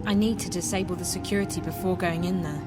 I need to disable the security before going in there.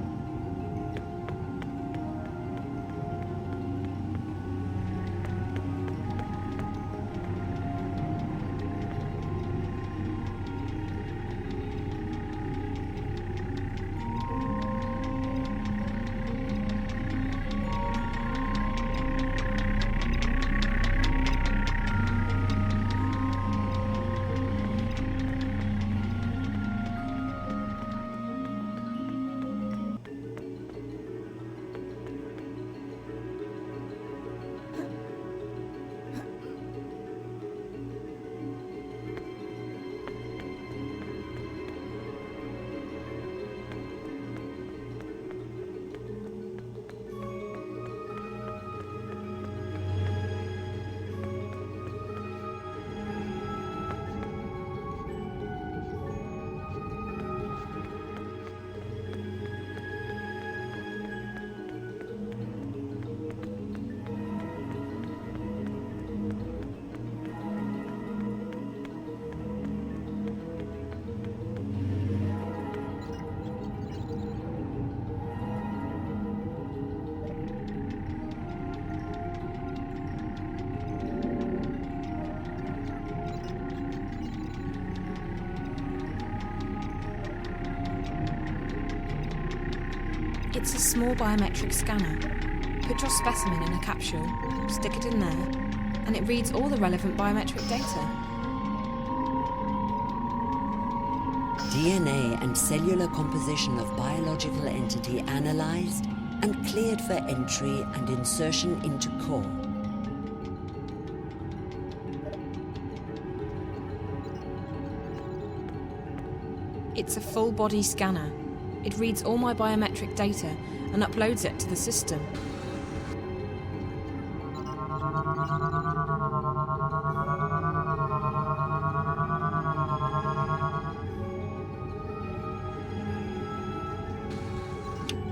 It's a small biometric scanner. Put your specimen in a capsule, stick it in there, and it reads all the relevant biometric data. DNA and cellular composition of biological entity analyzed and cleared for entry and insertion into core. It's a full body scanner. It reads all my biometric data and uploads it to the system.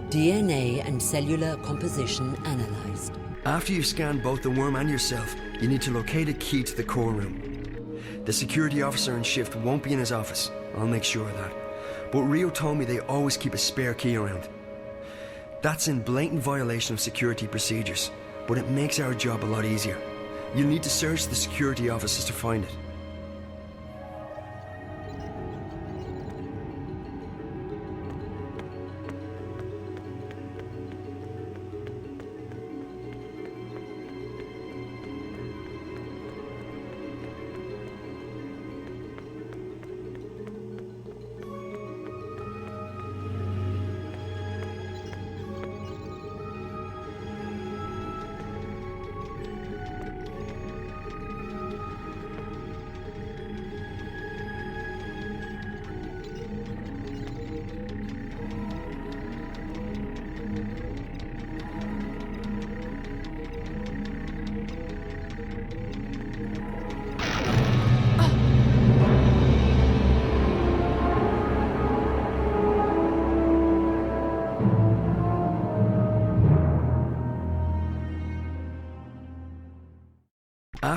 DNA and cellular composition analyzed. After you've scanned both the worm and yourself, you need to locate a key to the core room. The security officer in shift won't be in his office. I'll make sure of that. But Rio told me they always keep a spare key around. That's in blatant violation of security procedures, but it makes our job a lot easier. You'll need to search the security offices to find it.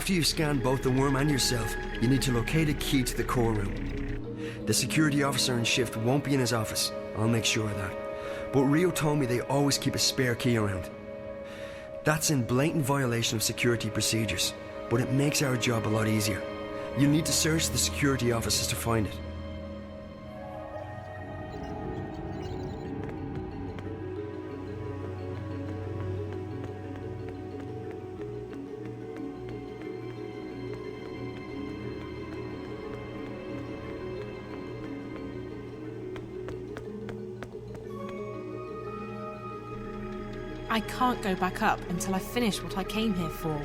After you've scanned both the worm and yourself, you need to locate a key to the core room. The security officer in shift won't be in his office. I'll make sure of that. But Rio told me they always keep a spare key around. That's in blatant violation of security procedures, but it makes our job a lot easier. You'll need to search the security offices to find it. I can't go back up until I finish what I came here for.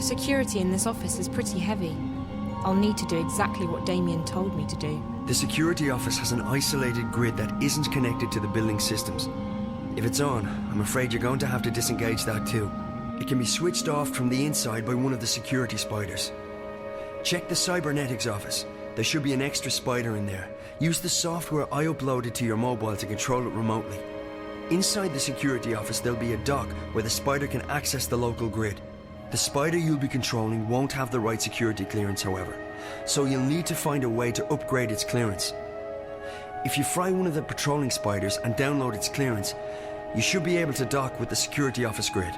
security in this office is pretty heavy. I'll need to do exactly what Damien told me to do. The security office has an isolated grid that isn't connected to the building systems. If it's on, I'm afraid you're going to have to disengage that too. It can be switched off from the inside by one of the security spiders. Check the cybernetics office. There should be an extra spider in there. Use the software I uploaded to your mobile to control it remotely. Inside the security office there'll be a dock where the spider can access the local grid. The spider you'll be controlling won't have the right security clearance, however, so you'll need to find a way to upgrade its clearance. If you fry one of the patrolling spiders and download its clearance, you should be able to dock with the security office grid.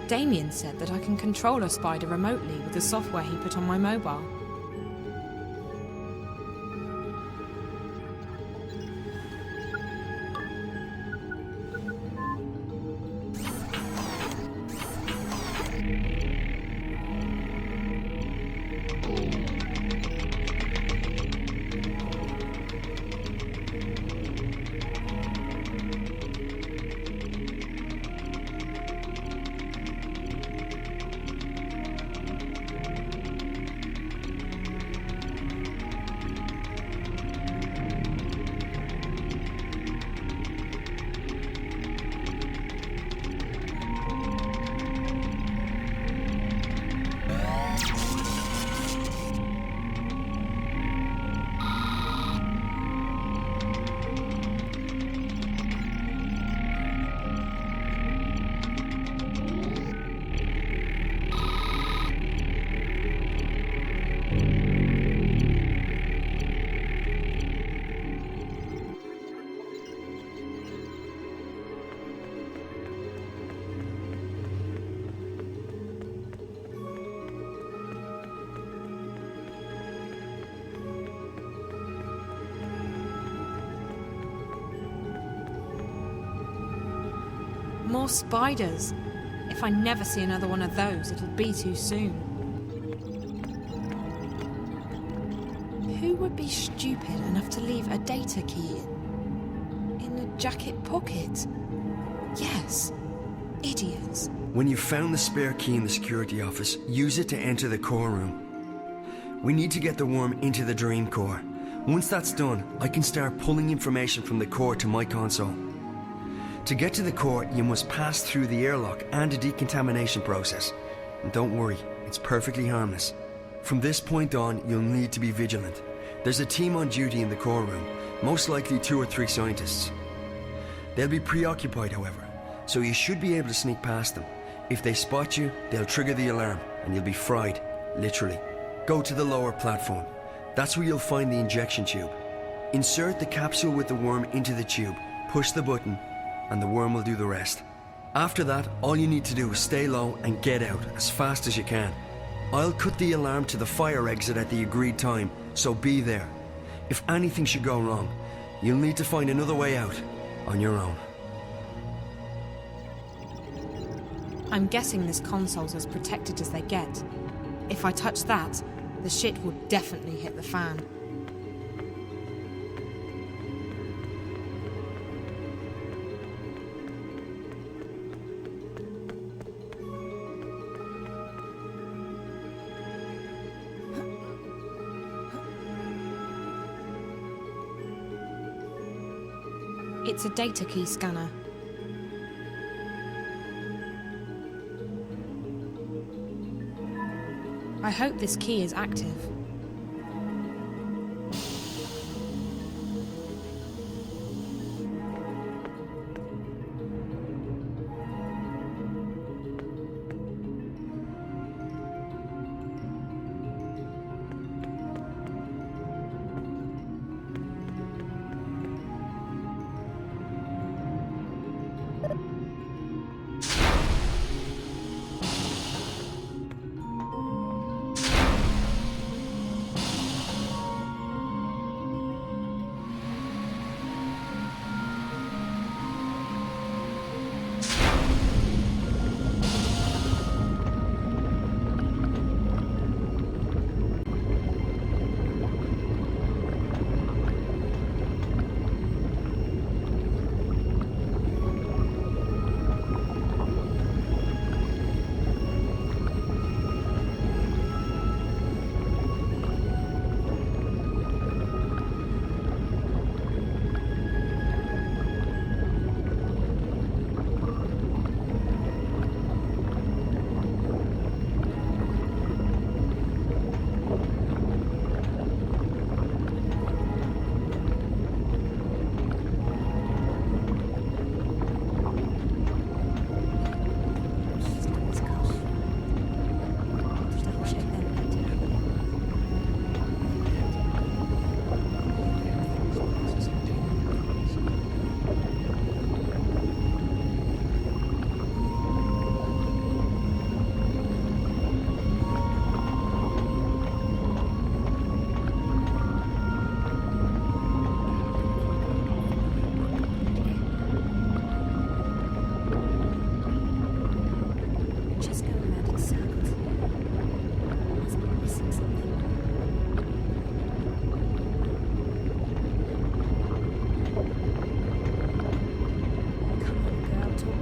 Damien said that I can control a spider remotely with the software he put on my mobile. More spiders. If I never see another one of those, it'll be too soon. Who would be stupid enough to leave a data key in a jacket pocket? Yes, idiots. When you've found the spare key in the security office, use it to enter the core room. We need to get the worm into the dream core. Once that's done, I can start pulling information from the core to my console. To get to the core, you must pass through the airlock and a decontamination process. And don't worry, it's perfectly harmless. From this point on, you'll need to be vigilant. There's a team on duty in the core room, most likely 2 or 3 scientists. They'll be preoccupied, however, so you should be able to sneak past them. If they spot you, they'll trigger the alarm, and you'll be fried, literally. Go to the lower platform. That's where you'll find the injection tube. Insert the capsule with the worm into the tube, push the button, and the worm will do the rest. After that, all you need to do is stay low and get out as fast as you can. I'll cut the alarm to the fire exit at the agreed time, so be there. If anything should go wrong, you'll need to find another way out on your own. I'm guessing this console's as protected as they get. If I touch that, the shit will definitely hit the fan. It's a data key scanner. I hope this key is active.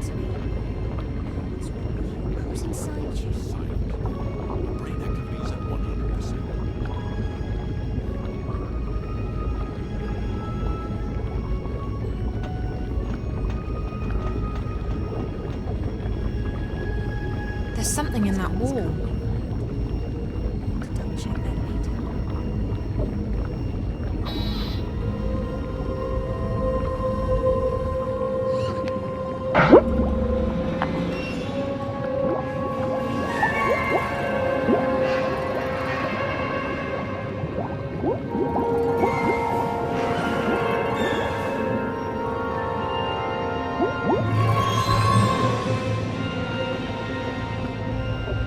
to me. Who's inside you? Brain activity is at 100%. There's something in that wall. Double check that later.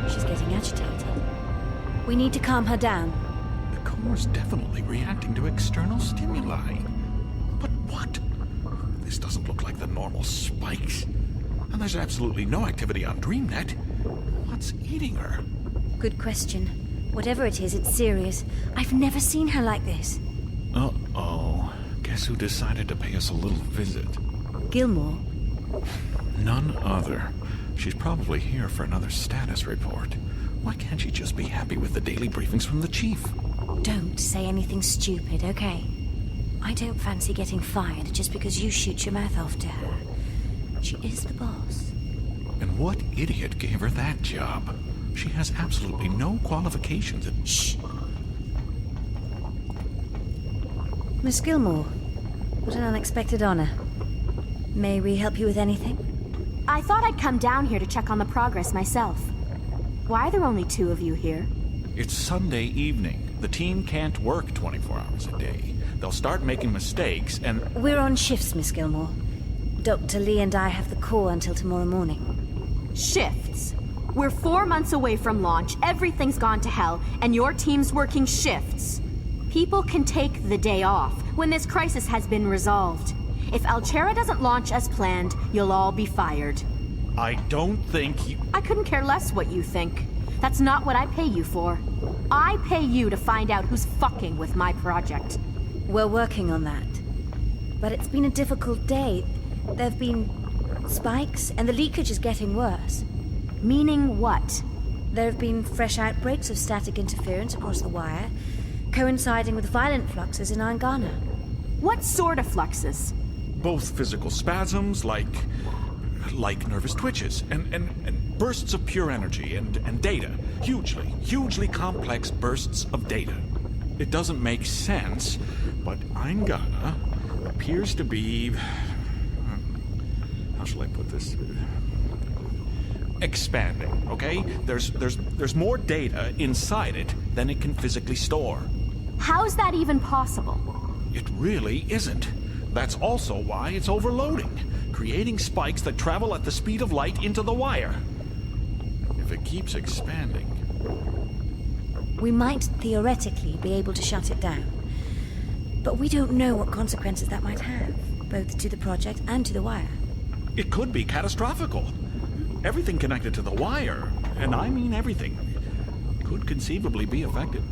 She's getting agitated. We need to calm her down. The core's definitely reacting to external stimuli. But what? This doesn't look like the normal spikes. And there's absolutely no activity on DreamNet. What's eating her? Good question. Whatever it is, it's serious. I've never seen her like this. Uh-oh. Guess who decided to pay us a little visit? Gilmore? None other. She's probably here for another status report. Why can't she just be happy with the daily briefings from the chief? Don't say anything stupid, okay? I don't fancy getting fired just because you shoot your mouth off to her. She is the boss. And what idiot gave her that job? She has absolutely no qualifications. Shh. Miss Gilmore, what an unexpected honor. May we help you with anything? I thought I'd come down here to check on the progress myself. Why are there only 2 of you here? It's Sunday evening. The team can't work 24 hours a day. They'll start making mistakes and... We're on shifts, Miss Gilmore. Dr. Lee and I have the call until tomorrow morning. Shifts? We're 4 months away from launch, everything's gone to hell, and your team's working shifts. People can take the day off when this crisis has been resolved. If Alchera doesn't launch as planned, you'll all be fired. I don't think you... I couldn't care less what you think. That's not what I pay you for. I pay you to find out who's fucking with my project. We're working on that. But it's been a difficult day. There've been spikes, and the leakage is getting worse. Meaning what? There have been fresh outbreaks of static interference across the wire, coinciding with violent fluxes in Angana. What sort of fluxes? Both physical spasms, like nervous twitches, and bursts of pure energy, and data. Hugely complex bursts of data. It doesn't make sense, but Angana appears to be... how shall I put this? Expanding, okay? There's more data inside it than it can physically store. How's that even possible? It really isn't. That's also why it's overloading, creating spikes that travel at the speed of light into the wire. If it keeps expanding... We might theoretically be able to shut it down. But we don't know what consequences that might have, both to the project and to the wire. It could be catastrophical. Everything connected to the wire, and I mean everything, could conceivably be affected.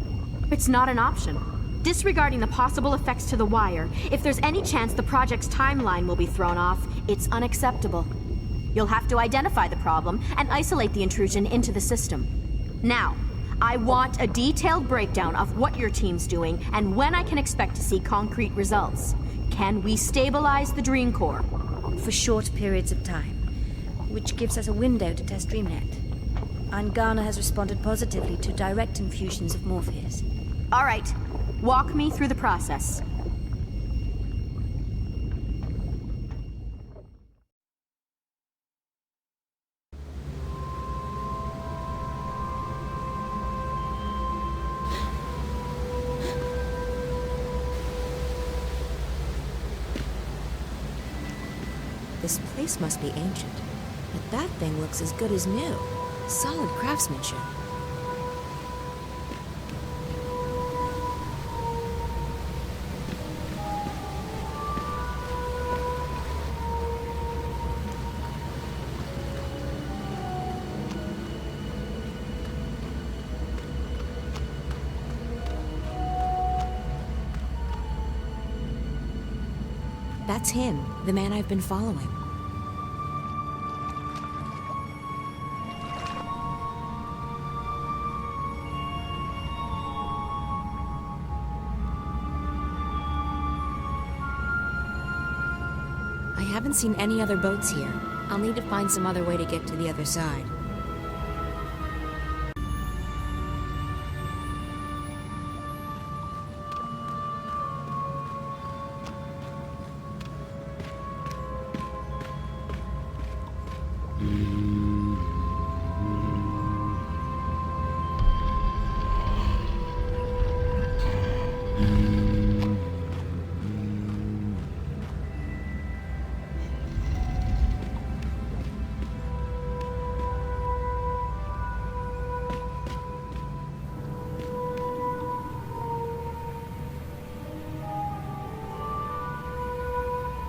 It's not an option. Disregarding the possible effects to the wire, if there's any chance the project's timeline will be thrown off, it's unacceptable. You'll have to identify the problem and isolate the intrusion into the system. Now, I want a detailed breakdown of what your team's doing and when I can expect to see concrete results. Can we stabilize the Dream Core? For short periods of time, which gives us a window to test DreamNet. Angana has responded positively to direct infusions of Morpheus. All right. Walk me through the process. This place must be ancient, but that thing looks as good as new. Solid craftsmanship. That's him, the man I've been following. haven't seen any other boats here. I'll need to find some other way to get to the other side.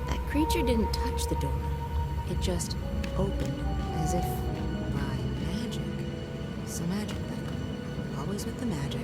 The creature didn't touch the door. It just opened, as if by magic. Some magic then. Always with the magic.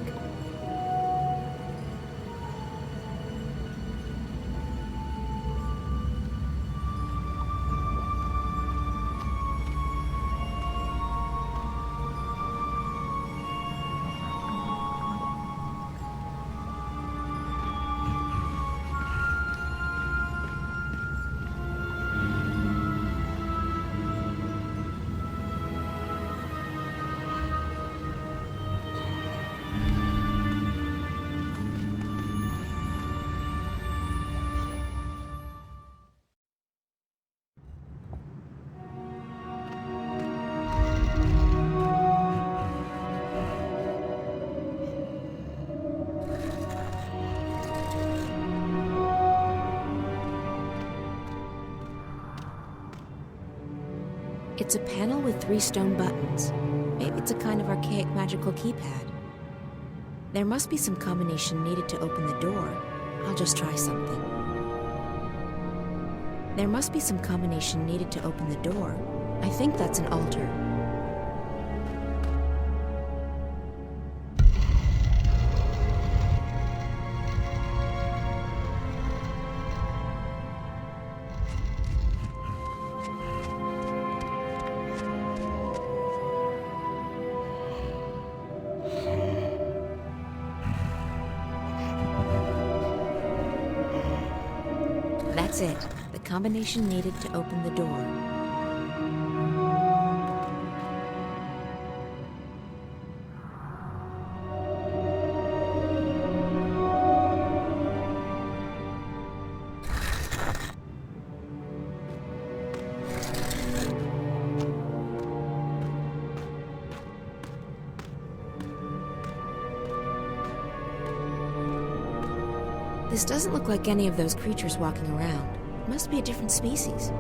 It's a panel with 3 stone buttons. Maybe it's a kind of archaic magical keypad. There must be some combination needed to open the door. I'll just try something. There must be some combination needed to open the door. I think that's an altar. That's it. The combination needed to open the door. This doesn't look like any of those creatures walking around. It must be a different species.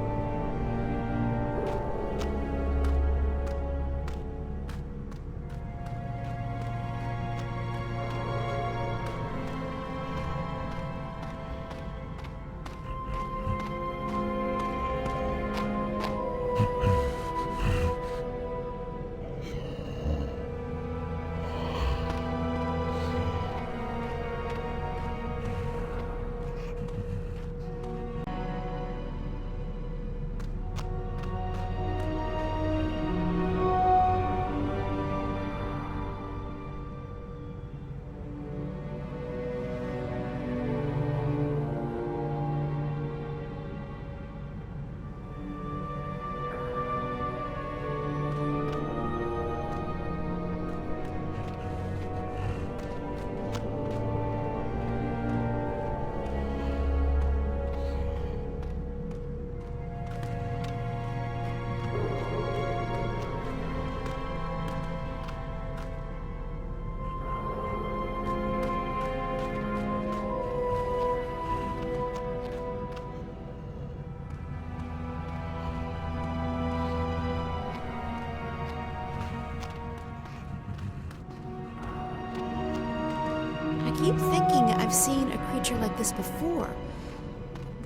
I keep thinking I've seen a creature like this before.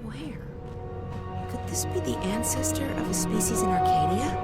Where? Could this be the ancestor of a species in Arcadia?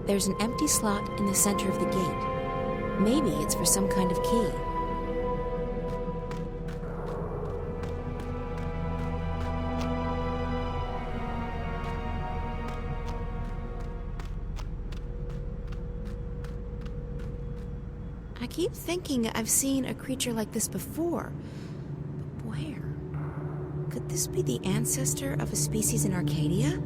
There's an empty slot in the center of the gate. Maybe it's for some kind of key. I keep thinking I've seen a creature like this before. But where? Could this be the ancestor of a species in Arcadia?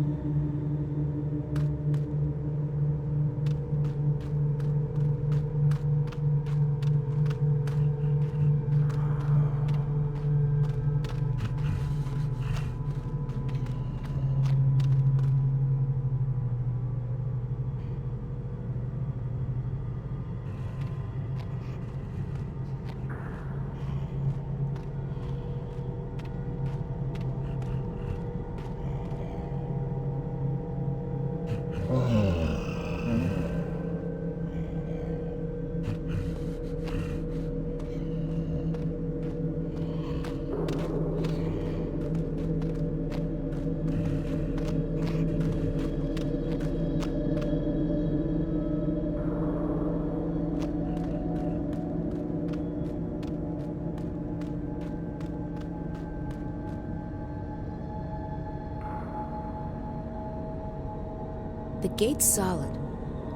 The gate's solid.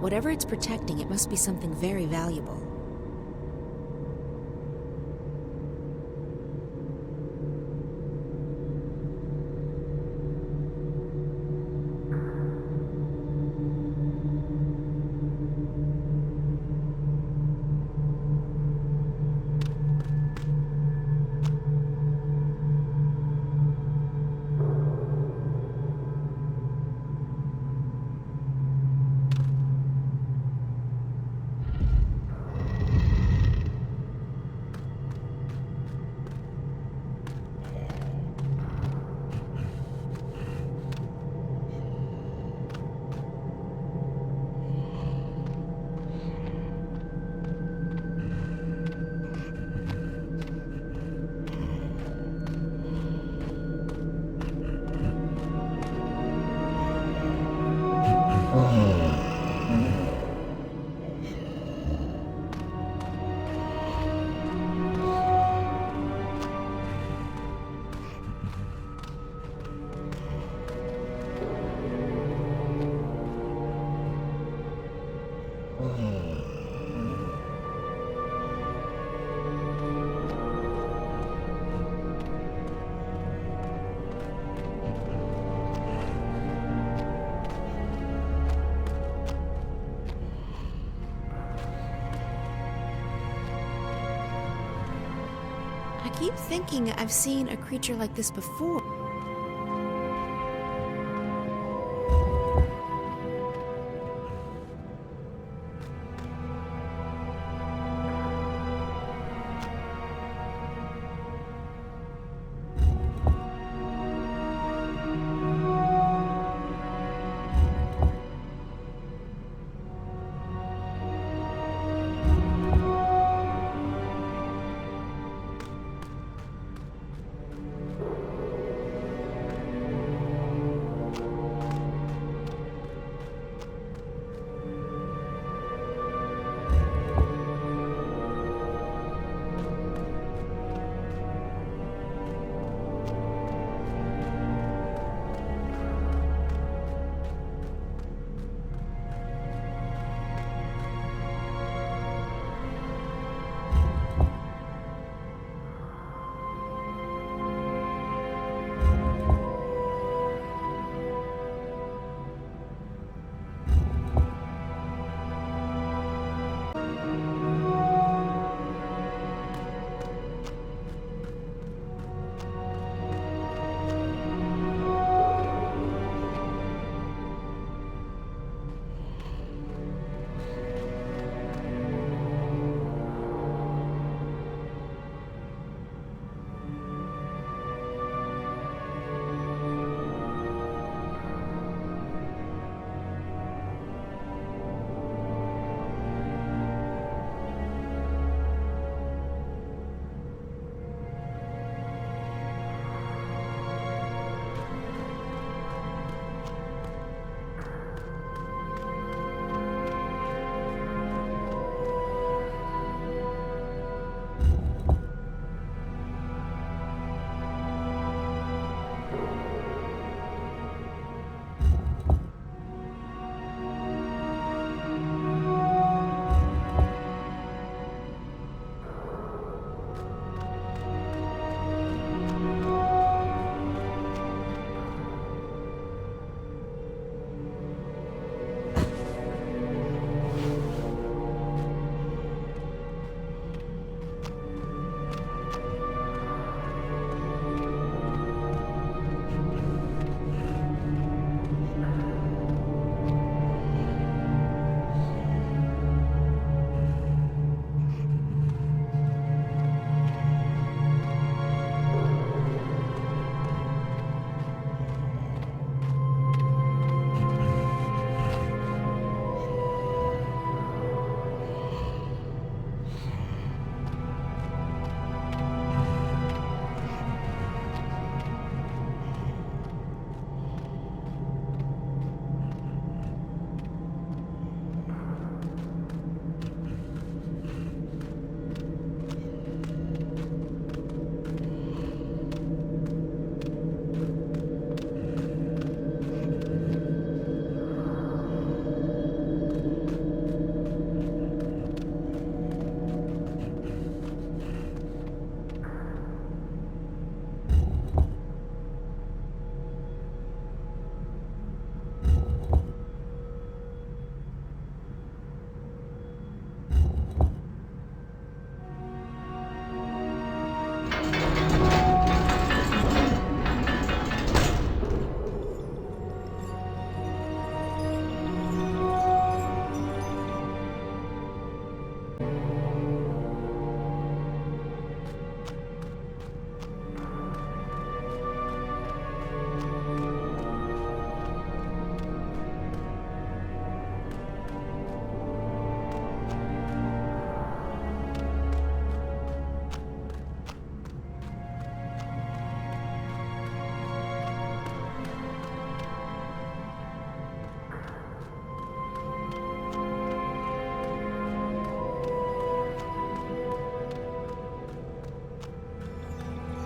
Whatever it's protecting, it must be something very valuable. I keep thinking I've seen a creature like this before.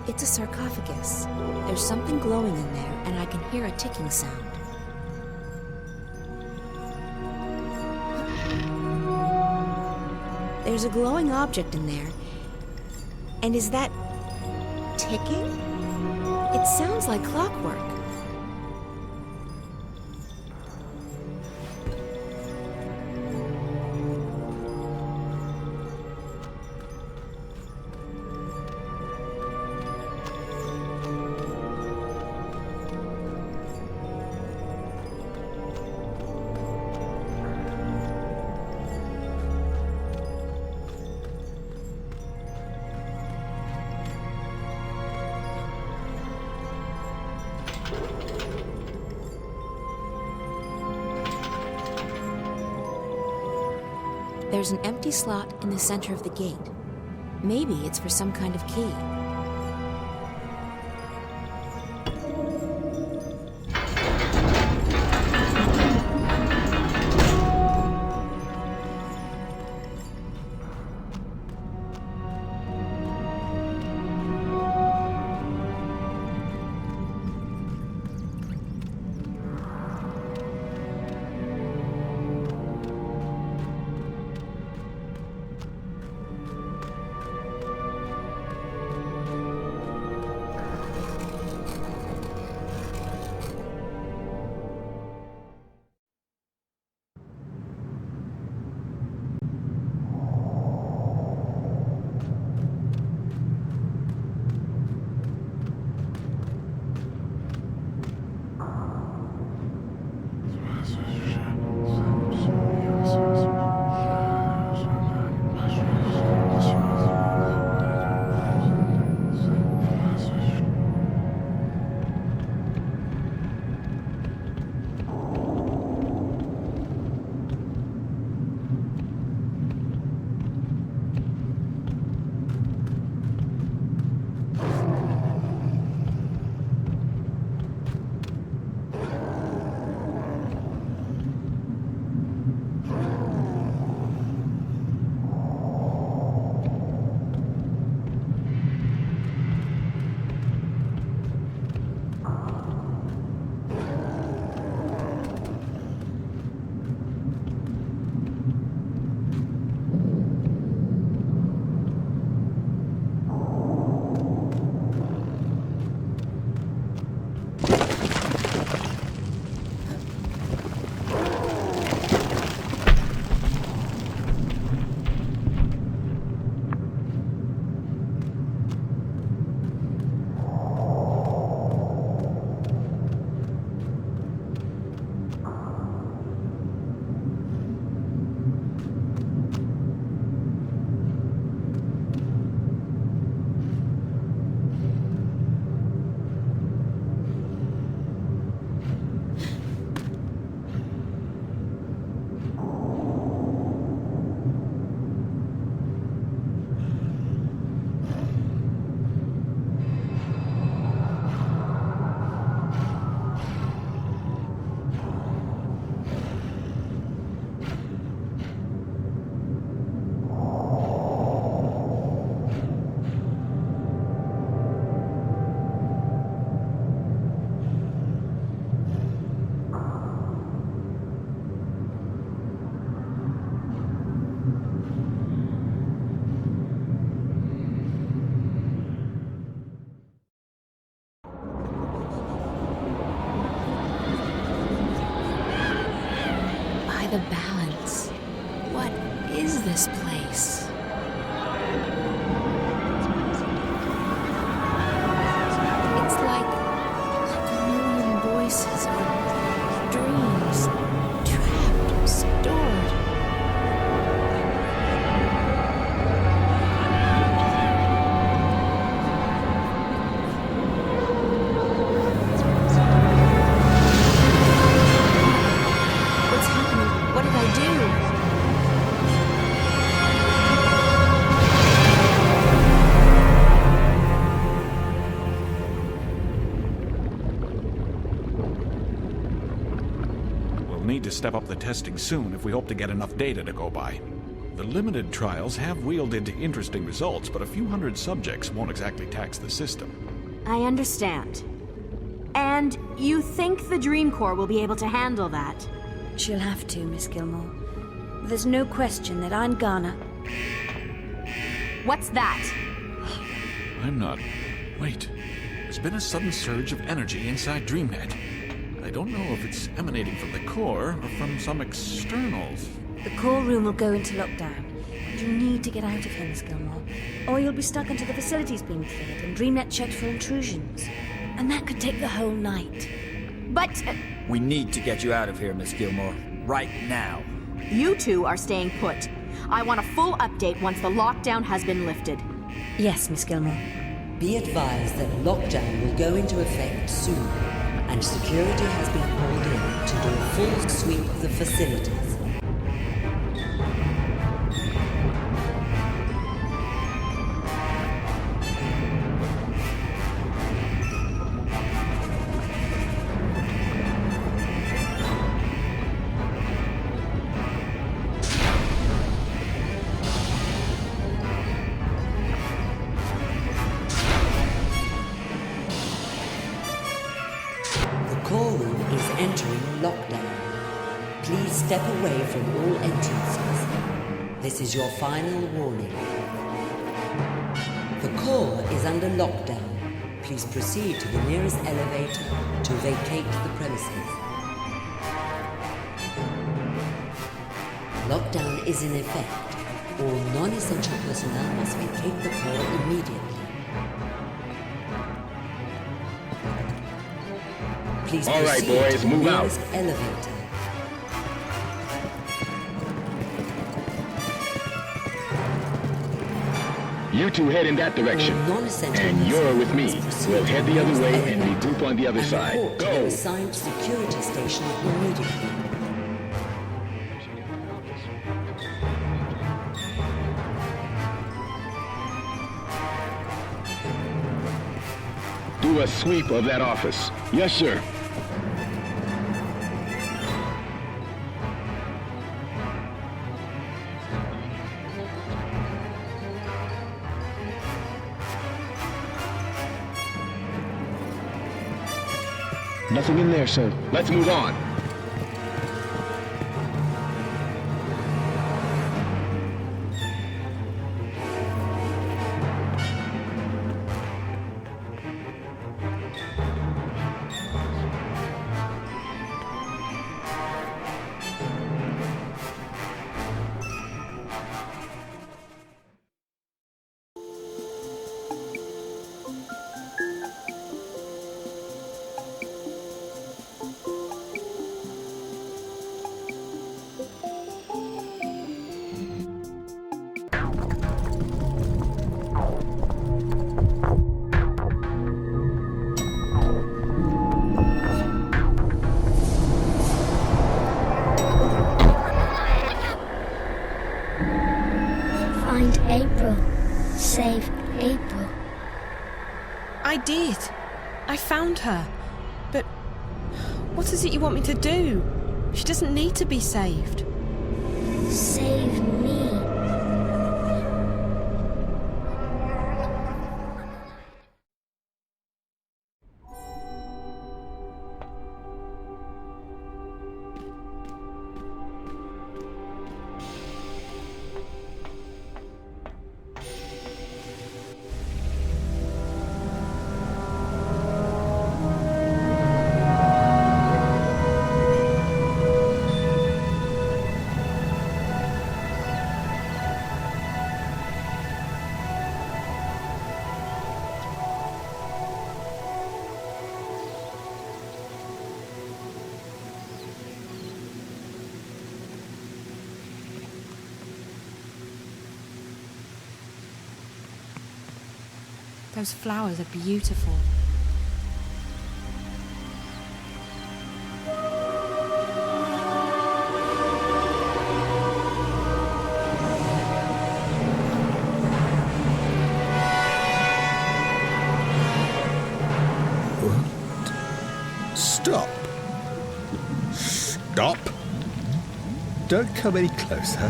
It's a sarcophagus. There's something glowing in there, and I can hear a ticking sound. There's a glowing object in there. And is that ticking? It sounds like clockwork. There's an empty slot in the center of the gate. Maybe it's for some kind of key. The balance. What is this place? It's like a million voices or dreams, trapped, stored. What did I do? We'll need to step up the testing soon if we hope to get enough data to go by. The limited trials have wielded interesting results, but a few hundred subjects won't exactly tax the system. I understand. And you think the Dream Corps will be able to handle that? She'll have to, Miss Gilmore. There's no question that I'm gonna... What's that? I'm not... Wait. There's been a sudden surge of energy inside DreamNet. I don't know if it's emanating from the core or from some externals. The core room will go into lockdown. You need to get out of here, Miss Gilmore, or you'll be stuck until the facility's been cleared and DreamNet checked for intrusions. And that could take the whole night. But... We need to get you out of here, Miss Gilmore. Right now. You two are staying put. I want a full update once the lockdown has been lifted. Yes, Miss Gilmore. Be advised that lockdown will go into effect soon, and security has been called in to do a full sweep of the facilities. Step away from all entrances. This is your final warning. The core is under lockdown. Please proceed to the nearest elevator to vacate the premises. Lockdown is in effect. All non-essential personnel must vacate the core immediately. Please all right, proceed boys, to the move out. nearest elevator. You two head in that direction, and you're with me. We'll head the other way and regroup on the other side. Report to Go! the assigned security station immediately. Do a sweep of that office. Yes, sir. Nothing in there, sir. Let's move on. Save April. I did. I found her. But what is it you want me to do? She doesn't need to be saved. Save me. Those flowers are beautiful. Stop. Stop. Don't come any closer.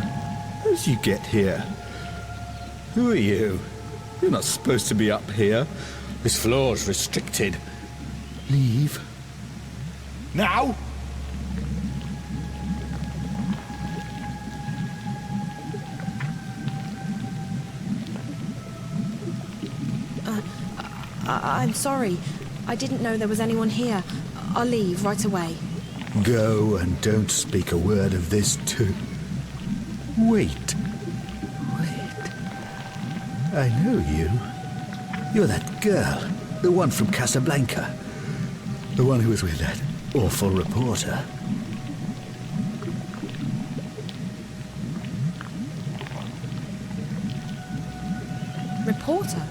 How did you get here? Who are you? You're not supposed to be up here. This floor's restricted. Leave. Now! I'm sorry. I didn't know there was anyone here. I'll leave right away. Go and don't speak a word of this to... Wait. I know you. You're that girl. The one from Casablanca. The one who was with that awful reporter. Reporter?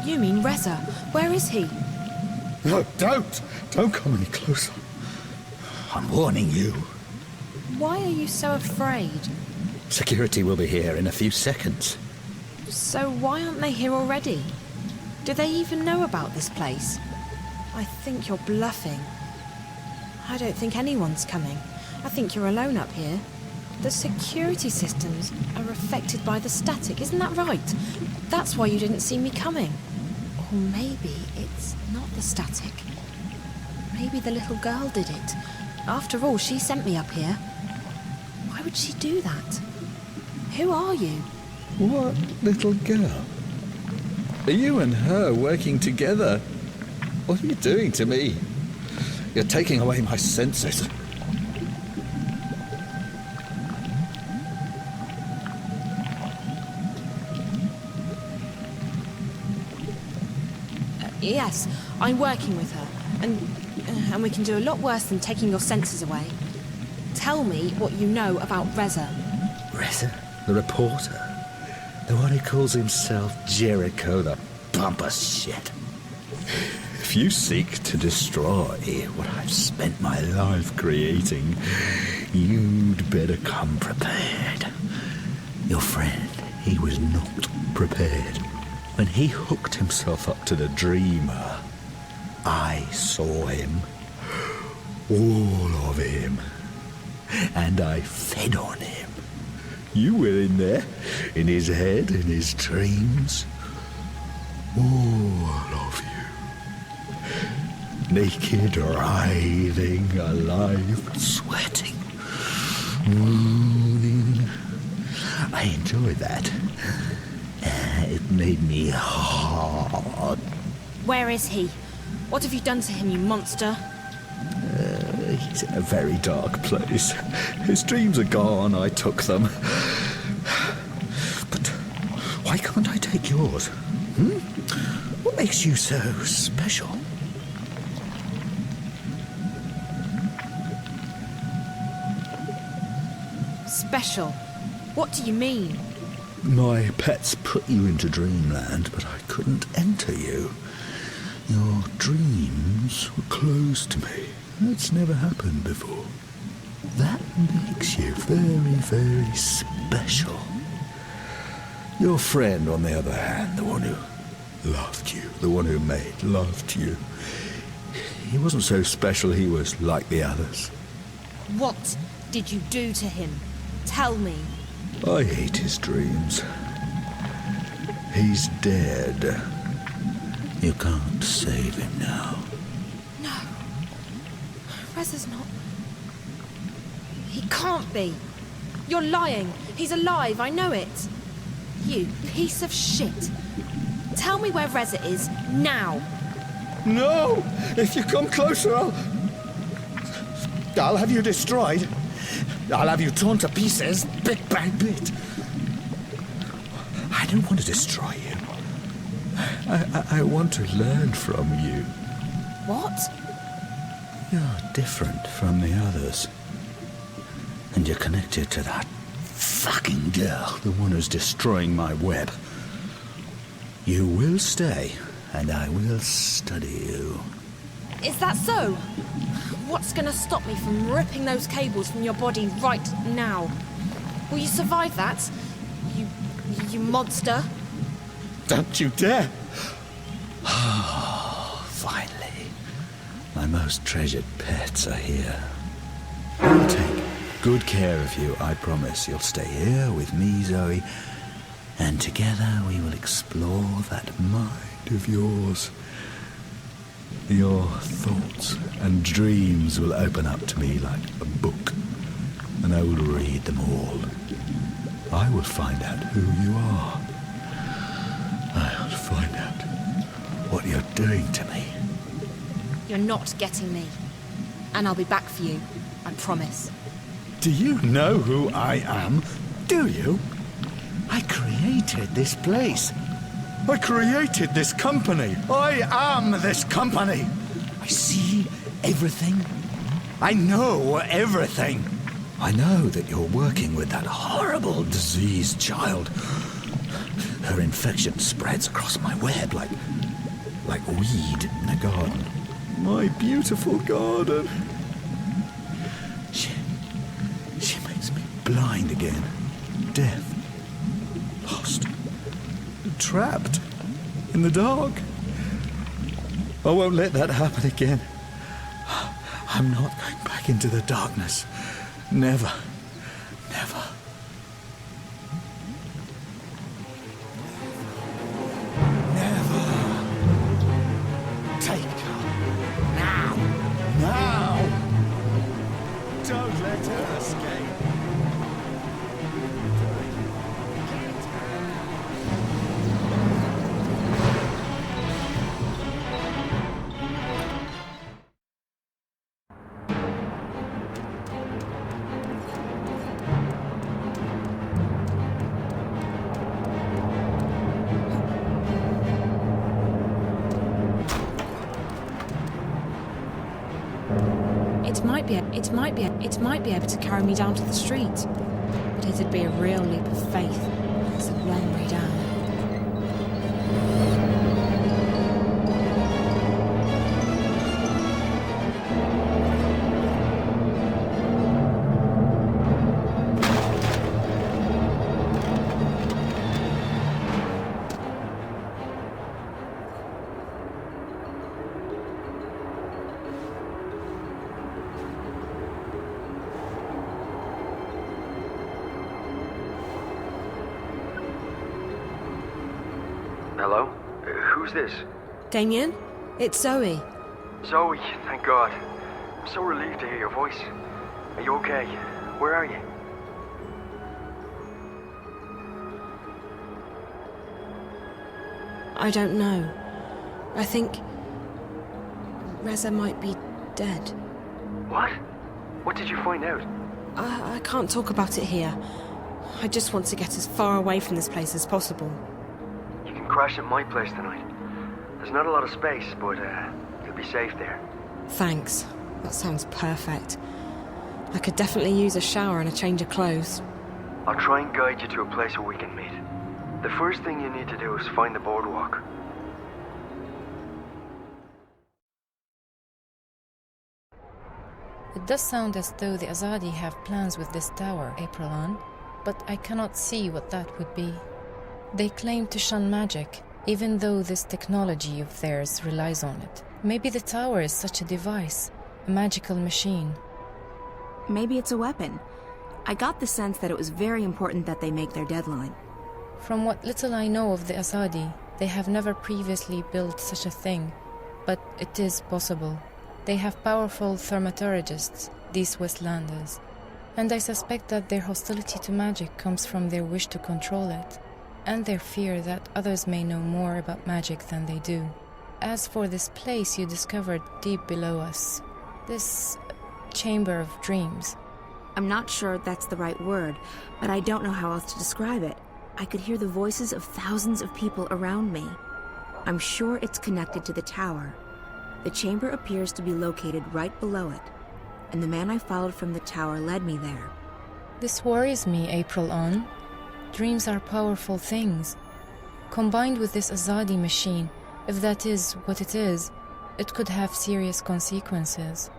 You mean Reza? Where is he? No, don't! Don't come any closer. I'm warning you. Why are you so afraid? Security will be here in a few seconds. So why aren't they here already? Do they even know about this place? I think you're bluffing. I don't think anyone's coming. I think you're alone up here. The security systems are affected by the static, isn't that right? That's why you didn't see me coming. Or maybe it's not the static. Maybe the little girl did it. After all, she sent me up here. Why would she do that? Who are you? What little girl? Are you and her working together? What are you doing to me? You're taking away my senses. Yes, I'm working with her, and we can do a lot worse than taking your senses away. Tell me what you know about Reza. Reza? The reporter? The one who calls himself Jericho the pompous shit. If you seek to destroy what I've spent my life creating, you'd better come prepared. Your friend, he was not prepared. When he hooked himself up to the dreamer, I saw him. All of him. And I fed on him. You were in there, in his head, in his dreams. All of you. Naked, writhing, alive, sweating, mooning. I enjoyed that. It made me hard. Where is he? What have you done to him, you monster? He's in a very dark place. His dreams are gone, I took them. But why can't I take yours? What makes you so special? Special? What do you mean? My pets put you into dreamland, but I couldn't enter you. Your dreams were closed to me. That's never happened before. That makes you very, very special. Your friend, on the other hand, the one who loved you, the one who made love to you, he wasn't so special, he was like the others. What did you do to him? Tell me. I hate his dreams. He's dead. You can't save him now. No. Reza's not... He can't be. You're lying. He's alive, I know it. You piece of shit. Tell me where Reza is, now. No! If you come closer, I'll have you destroyed. I'll have you torn to pieces, bit by bit. I don't want to destroy you. I want to learn from you. What? You're different from the others. And you're connected to that fucking girl, the one who's destroying my web. You will stay, and I will study you. Is that so? What's gonna stop me from ripping those cables from your body right now? Will you survive that? You monster? Don't you dare! Finally, my most treasured pets are here. I'll take good care of you, I promise. You'll stay here with me, Zoe, and together we will explore that mind of yours. Your thoughts and dreams will open up to me like a book, and I will read them all. I will find out who you are. I'll find out what you're doing to me. You're not getting me. And I'll be back for you, I promise. Do you know who I am? Do you? I created this place. I created this company. I am this company. I see everything. I know everything. I know that you're working with that horrible diseased child. Her infection spreads across my web like weed in a garden. My beautiful garden. She makes me blind again. Deaf. Lost. Trapped. In the dark. I won't let that happen again. I'm not going back into the darkness. Never. Never. Take her. Now. Now. Don't let her escape. It might be able to carry me down to the street. But it'd be a real leap of faith. It's a long way down. Hello? Who's this? Damien? It's Zoe. Zoe, thank God. I'm so relieved to hear your voice. Are you okay? Where are you? I don't know. I think Reza might be dead. What? What did you find out? I can't talk about it here. I just want to get as far away from this place as possible. You can crash at my place tonight. There's not a lot of space, but you'll be safe there. Thanks. That sounds perfect. I could definitely use a shower and a change of clothes. I'll try and guide you to a place where we can meet. The first thing you need to do is find the boardwalk. It does sound as though the Azadi have plans with this tower, April, but I cannot see what that would be. They claim to shun magic, even though this technology of theirs relies on it. Maybe the tower is such a device, a magical machine. Maybe it's a weapon. I got the sense that it was very important that they make their deadline. From what little I know of the Azadi, they have never previously built such a thing, but it is possible. They have powerful thaumaturgists, these Westlanders, and I suspect that their hostility to magic comes from their wish to control it, and their fear that others may know more about magic than they do. As for this place you discovered deep below us, this chamber of dreams. I'm not sure that's the right word, but I don't know how else to describe it. I could hear the voices of thousands of people around me. I'm sure it's connected to the tower. The chamber appears to be located right below it, and the man I followed from the tower led me there. This worries me, April. Dreams are powerful things. Combined with this Azadi machine, if that is what it is, it could have serious consequences.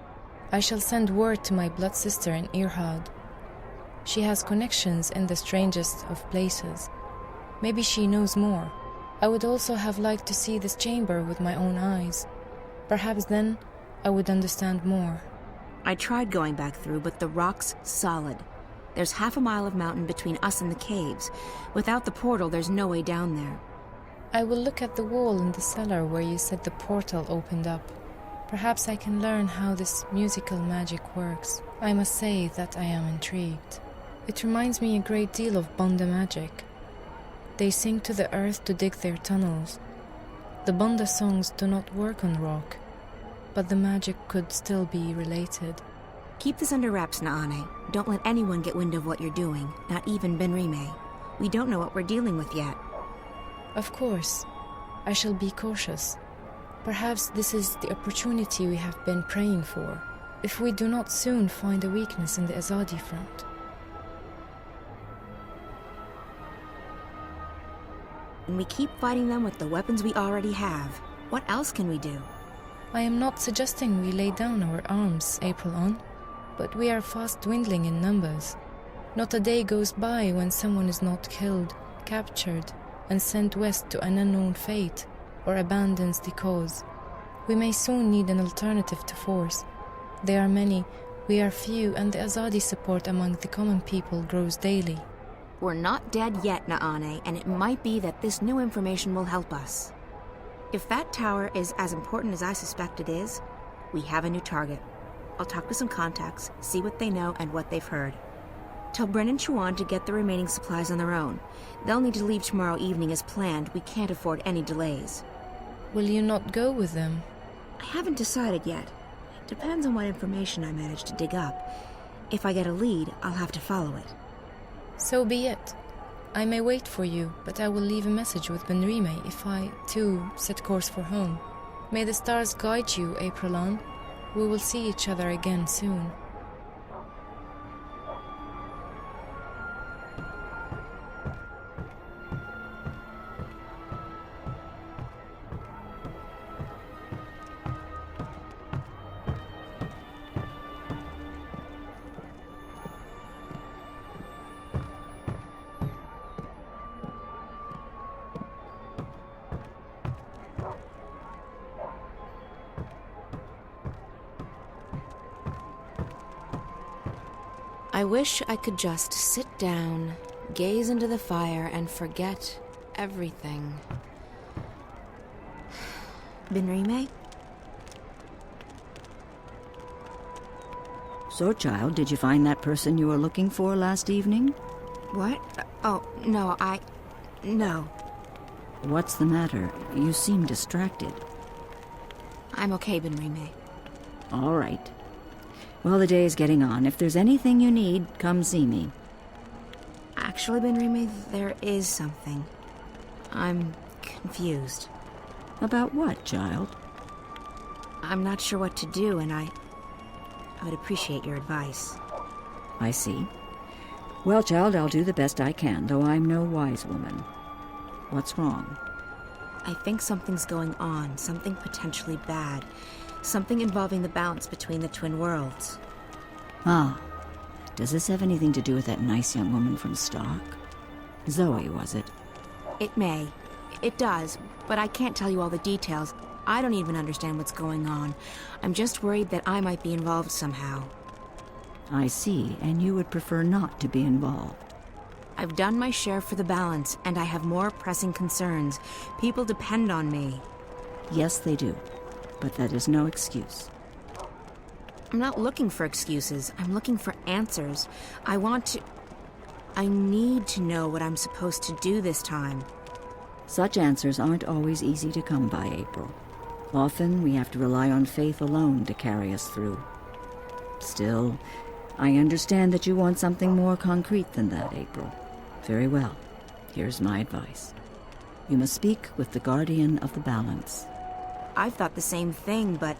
I shall send word to my blood sister in Irhad. She has connections in the strangest of places. Maybe she knows more. I would also have liked to see this chamber with my own eyes. Perhaps then I would understand more. I tried going back through, but the rock's solid. There's half a mile of mountain between us and the caves. Without the portal, there's no way down there. I will look at the wall in the cellar where you said the portal opened up. Perhaps I can learn how this musical magic works. I must say that I am intrigued. It reminds me a great deal of Bonda magic. They sing to the earth to dig their tunnels. The Bonda songs do not work on rock, but the magic could still be related. Keep this under wraps, Naane. Don't let anyone get wind of what you're doing, not even Benrime. We don't know what we're dealing with yet. Of course. I shall be cautious. Perhaps this is the opportunity we have been praying for, if we do not soon find a weakness in the Azadi front. And we keep fighting them with the weapons we already have. What else can we do? I am not suggesting we lay down our arms, April, but we are fast dwindling in numbers. Not a day goes by when someone is not killed, captured, and sent west to an unknown fate, or abandons the cause. We may soon need an alternative to force. They are many, we are few, and the Azadi support among the common people grows daily. We're not dead yet, Naane, and it might be that this new information will help us. If that tower is as important as I suspect it is, we have a new target. I'll talk to some contacts, see what they know and what they've heard. Tell Bren and Chuan to get the remaining supplies on their own. They'll need to leave tomorrow evening as planned. We can't afford any delays. Will you not go with them? I haven't decided yet. It depends on what information I manage to dig up. If I get a lead, I'll have to follow it. So be it. I may wait for you, but I will leave a message with Benrime if I, too, set course for home. May the stars guide you, April. We will see each other again soon. I wish I could just sit down, gaze into the fire, and forget everything. Benrime? So, child, did you find that person you were looking for last evening? What? Oh, no, No. What's the matter? You seem distracted. I'm okay, Benrime. All right. Well, the day is getting on. If there's anything you need, come see me. Actually, Benrime, there is something. I'm confused. About what, child? I'm not sure what to do, and I would appreciate your advice. I see. Well, child, I'll do the best I can, though I'm no wise woman. What's wrong? I think something's going on, something potentially bad. Something involving the balance between the twin worlds. Ah. Does this have anything to do with that nice young woman from Stock? Zoe, was it? It may. It does, but I can't tell you all the details. I don't even understand what's going on. I'm just worried that I might be involved somehow. I see, and you would prefer not to be involved. I've done my share for the balance, and I have more pressing concerns. People depend on me. Yes, they do. But that is no excuse. I'm not looking for excuses. I'm looking for answers. I need to know what I'm supposed to do this time. Such answers aren't always easy to come by, April. Often we have to rely on faith alone to carry us through. Still, I understand that you want something more concrete than that, April. Very well. Here's my advice. You must speak with the Guardian of the Balance. I've thought the same thing, but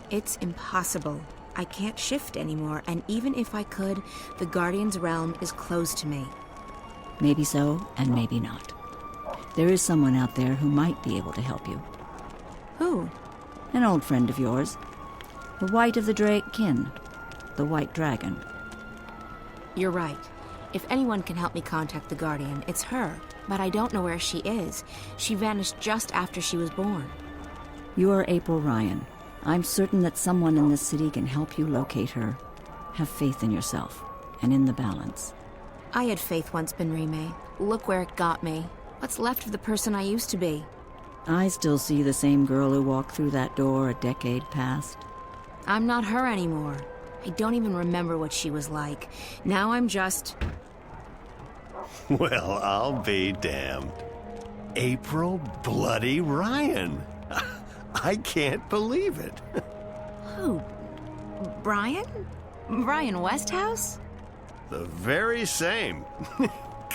it's impossible. I can't shift anymore, and even if I could, the Guardian's realm is closed to me. Maybe so, and maybe not. There is someone out there who might be able to help you. Who? An old friend of yours. The White of the Drake kin. The White Dragon. You're right. If anyone can help me contact the Guardian, it's her. But I don't know where she is. She vanished just after she was born. You are April Ryan. I'm certain that someone in this city can help you locate her. Have faith in yourself, and in the balance. I had faith once, Benrime. Look where it got me. What's left of the person I used to be? I still see the same girl who walked through that door a decade past. I'm not her anymore. I don't even remember what she was like. Now I'm just... Well, I'll be damned. April Bloody Ryan. I can't believe it. Who? Brian? Brian Westhouse? The very same.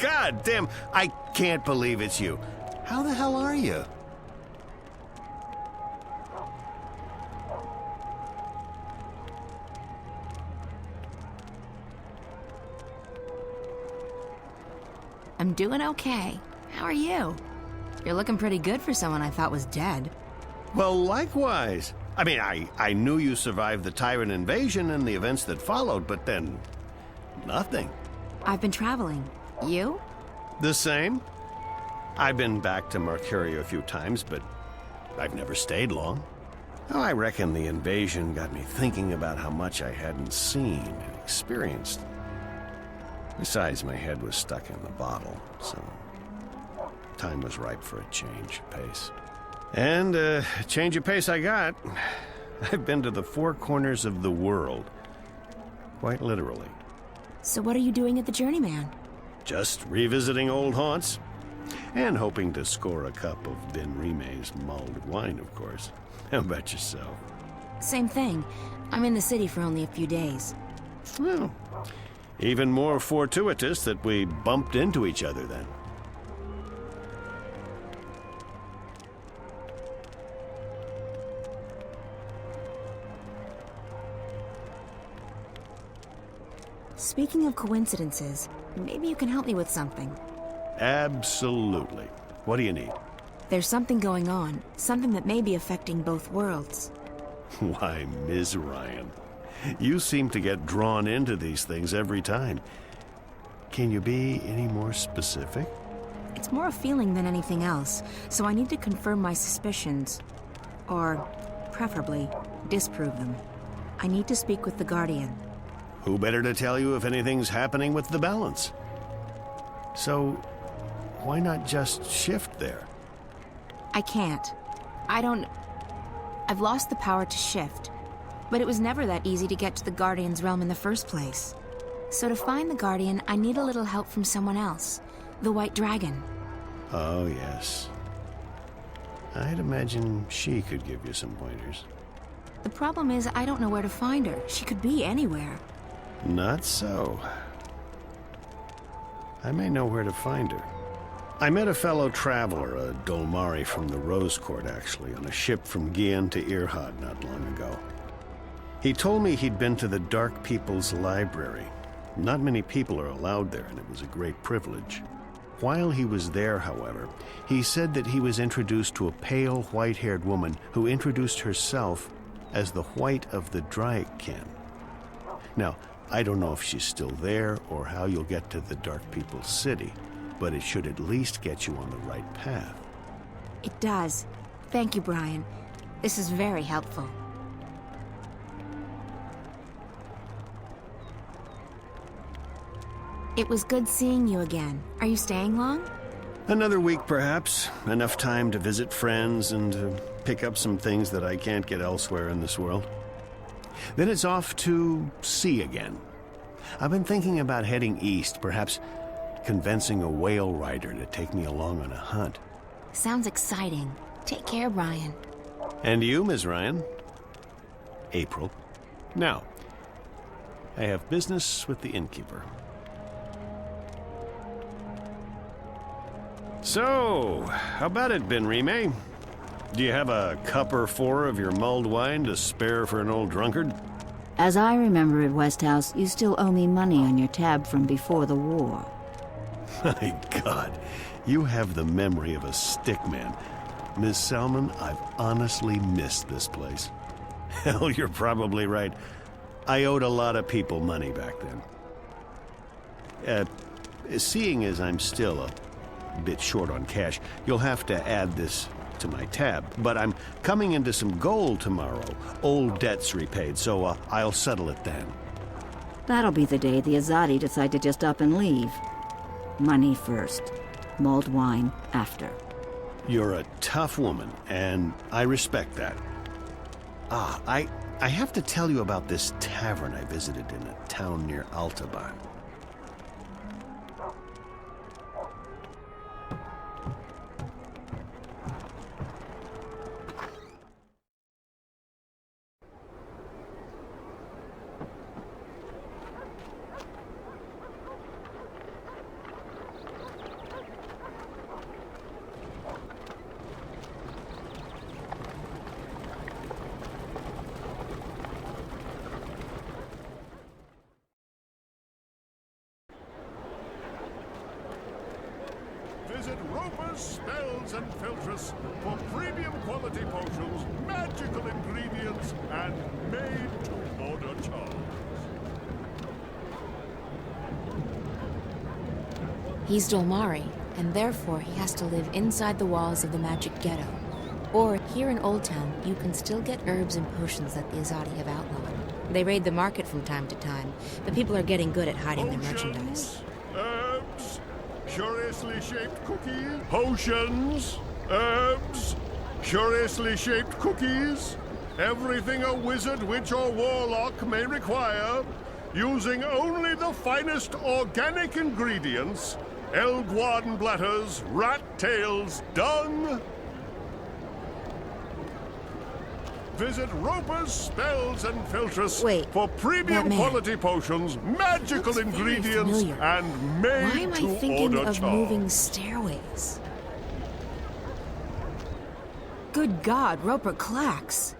God damn, I can't believe it's you. How the hell are you? I'm doing okay. How are you? You're looking pretty good for someone I thought was dead. Well, likewise. I mean, I knew you survived the Tyrant invasion and the events that followed, but then... nothing. I've been traveling. You? The same. I've been back to Mercuria a few times, but I've never stayed long. Oh, I reckon the invasion got me thinking about how much I hadn't seen and experienced. Besides, my head was stuck in the bottle, so time was ripe for a change of pace. And a change of pace I got. I've been to the four corners of the world. Quite literally. So what are you doing at the Journeyman? Just revisiting old haunts. And hoping to score a cup of Benrime's mulled wine, of course. How about yourself? Same thing. I'm in the city for only a few days. Well, even more fortuitous that we bumped into each other then. Speaking of coincidences, maybe you can help me with something. Absolutely. What do you need? There's something going on, something that may be affecting both worlds. Why, Ms. Ryan, you seem to get drawn into these things every time. Can you be any more specific? It's more a feeling than anything else, so I need to confirm my suspicions. Or, preferably, disprove them. I need to speak with the Guardian. Who better to tell you if anything's happening with the balance? So, why not just shift there? I can't. I've lost the power to shift. But it was never that easy to get to the Guardian's realm in the first place. So to find the Guardian, I need a little help from someone else. The White Dragon. Oh, yes. I'd imagine she could give you some pointers. The problem is, I don't know where to find her. She could be anywhere. Not so. I may know where to find her. I met a fellow traveler, a Dolmari from the Rose Court, actually, on a ship from Gien to Irhad not long ago. He told me he'd been to the Dark People's Library. Not many people are allowed there, and it was a great privilege. While he was there, however, he said that he was introduced to a pale, white-haired woman who introduced herself as the White of the Draken. Now, I don't know if she's still there or how you'll get to the Dark People's City, but it should at least get you on the right path. It does. Thank you, Brian. This is very helpful. It was good seeing you again. Are you staying long? Another week, perhaps. Enough time to visit friends and to pick up some things that I can't get elsewhere in this world. Then it's off to sea again. I've been thinking about heading east, perhaps convincing a whale rider to take me along on a hunt. Sounds exciting. Take care, Brian. And you, Ms. Ryan? April. Now, I have business with the innkeeper. So, how about it, Benrime? Do you have a cup or four of your mulled wine to spare for an old drunkard? As I remember it, Westhouse, you still owe me money on your tab from before the war. My God, you have the memory of a stickman. Miss Salmon, I've honestly missed this place. Hell, you're probably right. I owed a lot of people money back then. Seeing as I'm still a bit short on cash, you'll have to add this to my tab. But I'm coming into some gold tomorrow. Old debts repaid, so I'll settle it then. That'll be the day the Azadi decide to just up and leave. Money first. Mulled wine after. You're a tough woman, and I respect that. I have to tell you about this tavern I visited in a town near Altaban. Visit Roper's Spells and Filtress for premium quality potions, magical ingredients, and made to order charms. He's Dolmari, and therefore he has to live inside the walls of the magic ghetto. Or, here in Old Town, you can still get herbs and potions that the Azadi have outlawed. They raid the market from time to time, but people are getting good at hiding their merchandise. Herbs, curiously shaped cookies, potions, herbs, curiously shaped cookies, everything a wizard, witch, or warlock may require, using only the finest organic ingredients, elguarden bladders, rat tails, dung. Visit Roper's Spells and Filtress for premium quality potions, magical ingredients, and made Why am I to thinking order of charms. moving stairways? Good God, Roper clacks.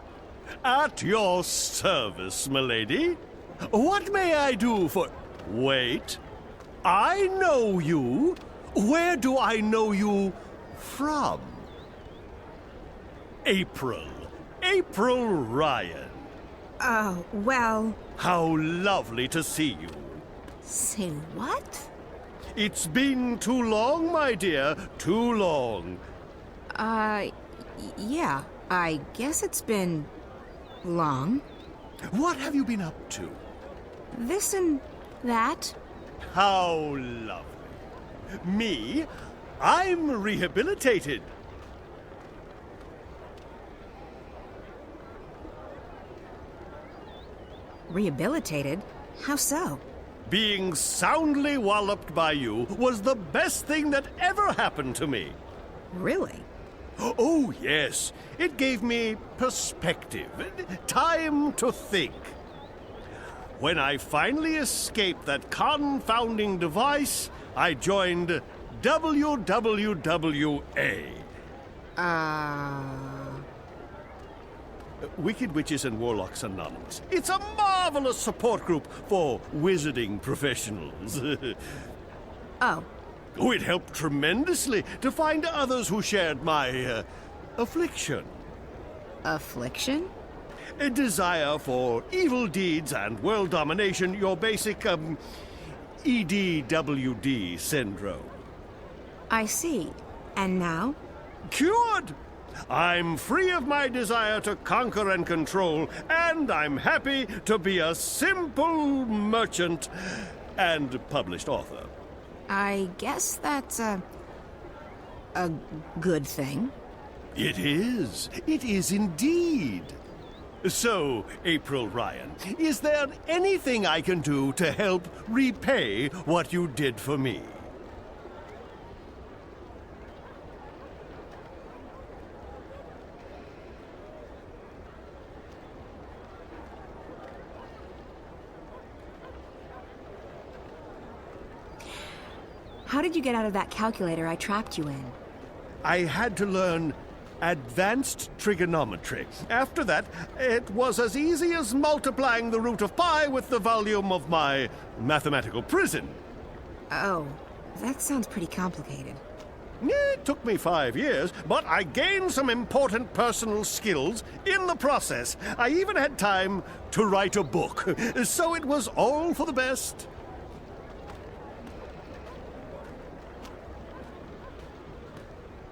At your service, milady. What may I do for... Wait. I know you. Where do I know you from? April. April Ryan. Oh, well... How lovely to see you. Say what? It's been too long, my dear. Too long. Yeah. I guess it's been... long. What have you been up to? This and that. How lovely. Me? I'm rehabilitated. Rehabilitated? How so? Being soundly walloped by you was the best thing that ever happened to me. Really? Oh, yes. It gave me perspective, time to think. When I finally escaped that confounding device, I joined WWWA. Wicked Witches and Warlocks Anonymous. It's a marvelous support group for wizarding professionals. Oh. Oh, it helped tremendously to find others who shared my affliction. Affliction? A desire for evil deeds and world domination, your basic, EDWD syndrome. I see. And now? Cured! I'm free of my desire to conquer and control, and I'm happy to be a simple merchant and published author. I guess that's a good thing. It is. It is indeed. So, April Ryan, is there anything I can do to help repay what you did for me? How did you get out of that calculator I trapped you in? I had to learn advanced trigonometry. After that, it was as easy as multiplying the root of pi with the volume of my mathematical prison. Oh, that sounds pretty complicated. It took me 5 years, but I gained some important personal skills in the process. I even had time to write a book, so it was all for the best.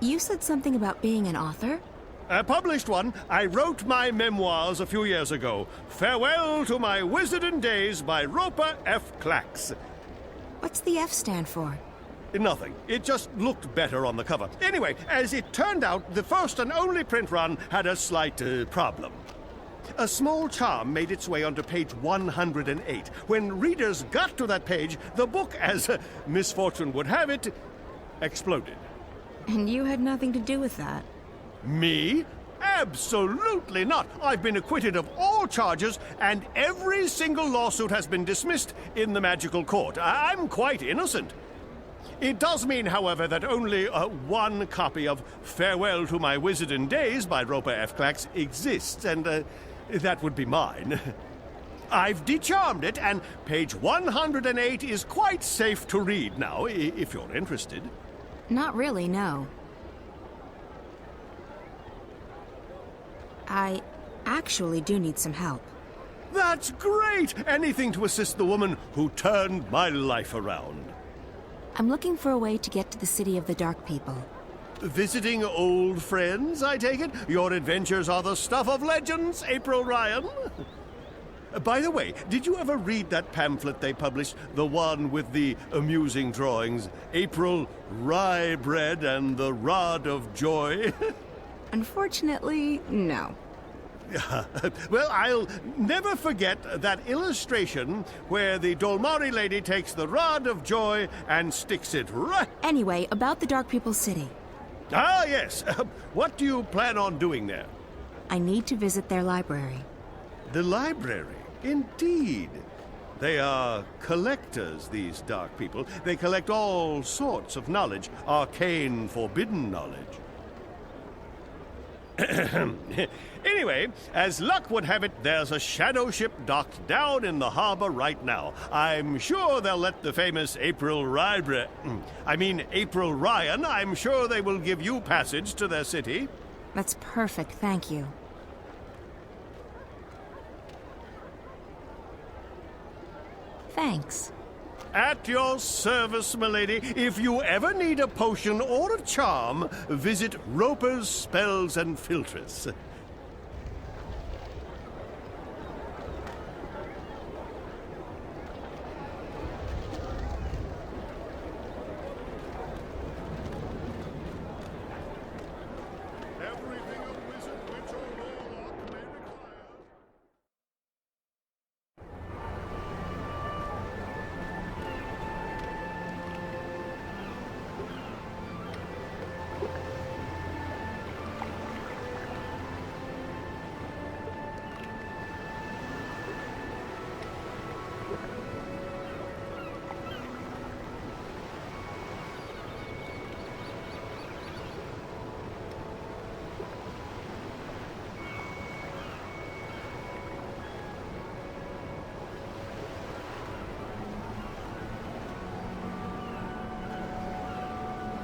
You said something about being an author? A published one. I wrote my memoirs a few years ago. Farewell to My Wizarding Days by Roper F. Clax. What's the F stand for? Nothing. It just looked better on the cover. Anyway, as it turned out, the first and only print run had a slight problem. A small charm made its way onto page 108. When readers got to that page, the book, as misfortune would have it, exploded. And you had nothing to do with that. Me? Absolutely not. I've been acquitted of all charges, and every single lawsuit has been dismissed in the magical court. I'm quite innocent. It does mean, however, that only one copy of Farewell to My Wizarding Days by Roper F. Clax exists, and that would be mine. I've decharmed it, and page 108 is quite safe to read now, if you're interested. Not really, no. I actually do need some help. That's great! Anything to assist the woman who turned my life around. I'm looking for a way to get to the city of the Dark People. Visiting old friends, I take it? Your adventures are the stuff of legends, April Ryan. By the way, did you ever read that pamphlet they published? The one with the amusing drawings? April Rye Bread and the Rod of Joy? Unfortunately, no. Well, I'll never forget that illustration where the Dolmari lady takes the Rod of Joy and sticks it right... Anyway, about the Dark People City. Ah, yes. What do you plan on doing there? I need to visit their library. The library? Indeed. They are collectors, these Dark People. They collect all sorts of knowledge, arcane, forbidden knowledge. Anyway, as luck would have it, there's a shadow ship docked down in the harbor right now. I'm sure they'll let the famous April Ryan, I'm sure they will give you passage to their city. That's perfect, thank you. Thanks. At your service, milady. If you ever need a potion or a charm, visit Roper's Spells and Philtres.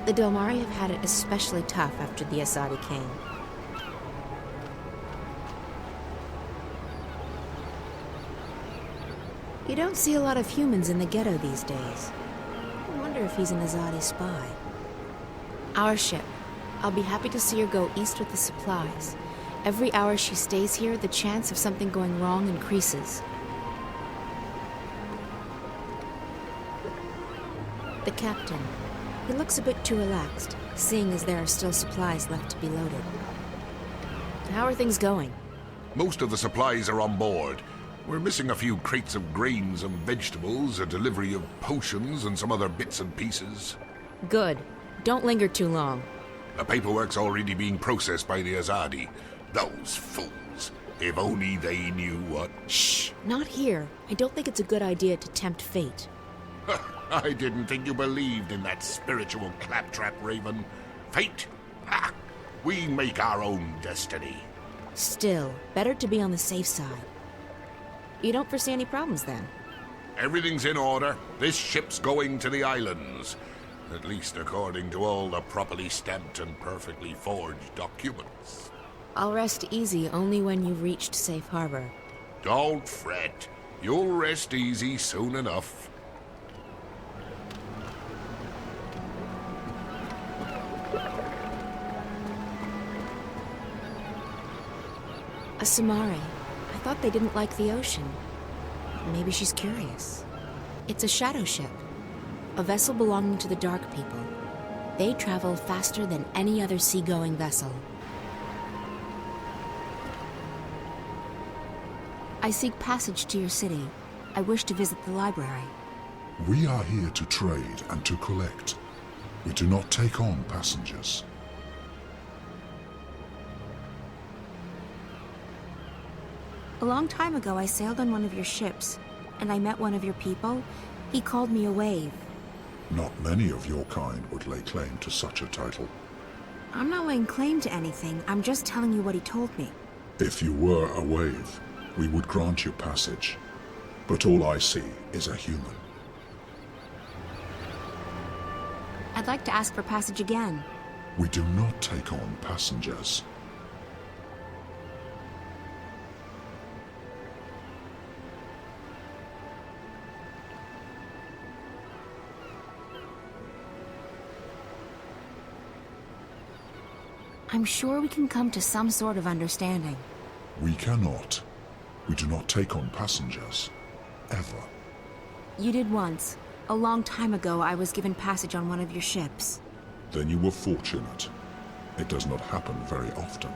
The Dolmari have had it especially tough after the Azadi came. You don't see a lot of humans in the ghetto these days. I wonder if he's an Azadi spy. Our ship. I'll be happy to see her go east with the supplies. Every hour she stays here, the chance of something going wrong increases. The captain. He looks a bit too relaxed, seeing as there are still supplies left to be loaded. How are things going? Most of the supplies are on board. We're missing a few crates of grains and vegetables, a delivery of potions, and some other bits and pieces. Good. Don't linger too long. The paperwork's already being processed by the Azadi. Those fools. If only they knew what... Shh! Not here. I don't think it's a good idea to tempt fate. I didn't think you believed in that spiritual claptrap, Raven. Fate? Ha! We make our own destiny. Still, better to be on the safe side. You don't foresee any problems, then? Everything's in order. This ship's going to the islands. At least according to all the properly stamped and perfectly forged documents. I'll rest easy only when you've reached safe harbor. Don't fret. You'll rest easy soon enough. A Samari. I thought they didn't like the ocean. Maybe she's curious. It's a shadow ship. A vessel belonging to the Dark People. They travel faster than any other seagoing vessel. I seek passage to your city. I wish to visit the library. We are here to trade and to collect. We do not take on passengers. A long time ago, I sailed on one of your ships, and I met one of your people. He called me a wave. Not many of your kind would lay claim to such a title. I'm not laying claim to anything. I'm just telling you what he told me. If you were a wave, we would grant you passage. But all I see is a human. I'd like to ask for passage again. We do not take on passengers. I'm sure we can come to some sort of understanding. We cannot. We do not take on passengers. Ever. You did once. A long time ago, I was given passage on one of your ships. Then you were fortunate. It does not happen very often.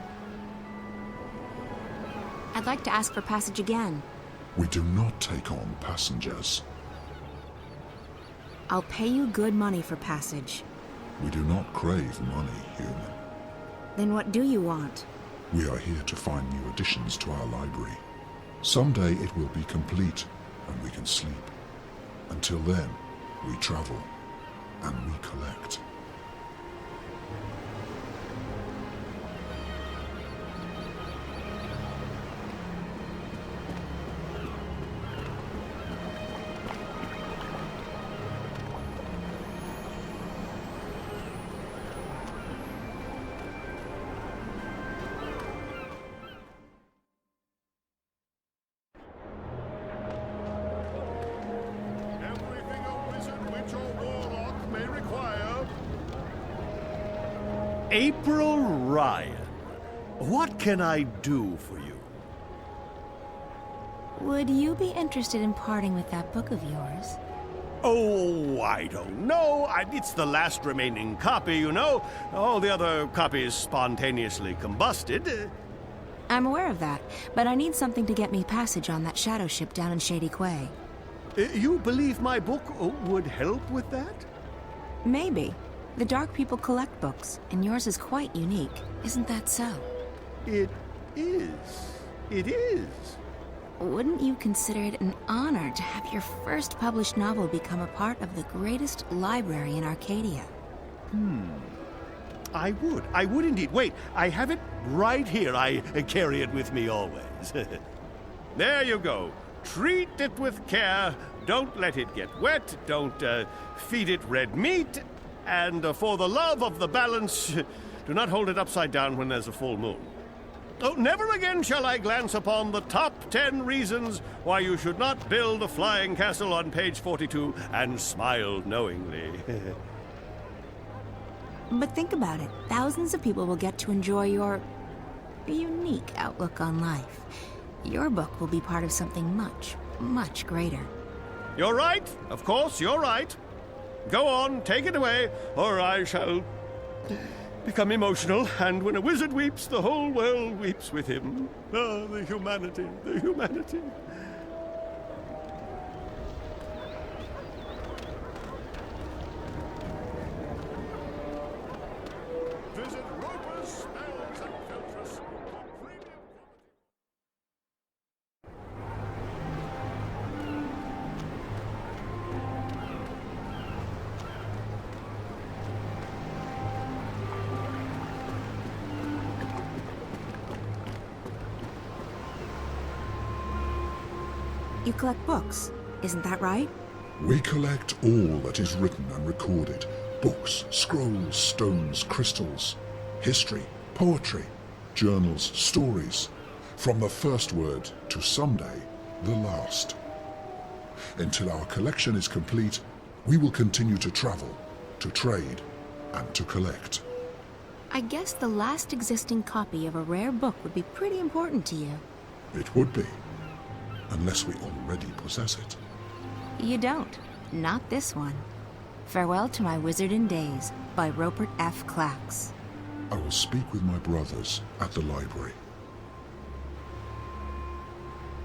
I'd like to ask for passage again. We do not take on passengers. I'll pay you good money for passage. We do not crave money, human. Then what do you want? We are here to find new additions to our library. Someday it will be complete, and we can sleep. Until then, we travel, and we collect. April Ryan, what can I do for you? Would you be interested in parting with that book of yours? Oh, I don't know. It's the last remaining copy, you know. All the other copies spontaneously combusted. I'm aware of that, but I need something to get me passage on that shadow ship down in Shady Quay. You believe my book would help with that? Maybe. The Dark People collect books, and yours is quite unique. Isn't that so? It is. It is. Wouldn't you consider it an honor to have your first published novel become a part of the greatest library in Arcadia? I would. I would indeed. Wait, I have it right here. I carry it with me always. There you go. Treat it with care. Don't let it get wet. Don't feed it red meat. And for the love of the balance, do not hold it upside down when there's a full moon. Oh, never again shall I glance upon the top 10 reasons why you should not build a flying castle on page 42 and smile knowingly. But think about it. Thousands of people will get to enjoy your unique outlook on life. Your book will be part of something much, much greater. You're right. Of course, you're right. Go on, take it away, or I shall become emotional, and when a wizard weeps, the whole world weeps with him. Ah, the humanity, the humanity. Visit Roper's Spells and Filtress. You collect books, isn't that right? We collect all that is written and recorded. Books, scrolls, stones, crystals, history, poetry, journals, stories. From the first word to someday, the last. Until our collection is complete, we will continue to travel, to trade, and to collect. I guess the last existing copy of a rare book would be pretty important to you. It would be, unless we already possess it. You don't. Not this one. Farewell to My Wizarding Days by Rupert F. Clacks. I will speak with my brothers at the library.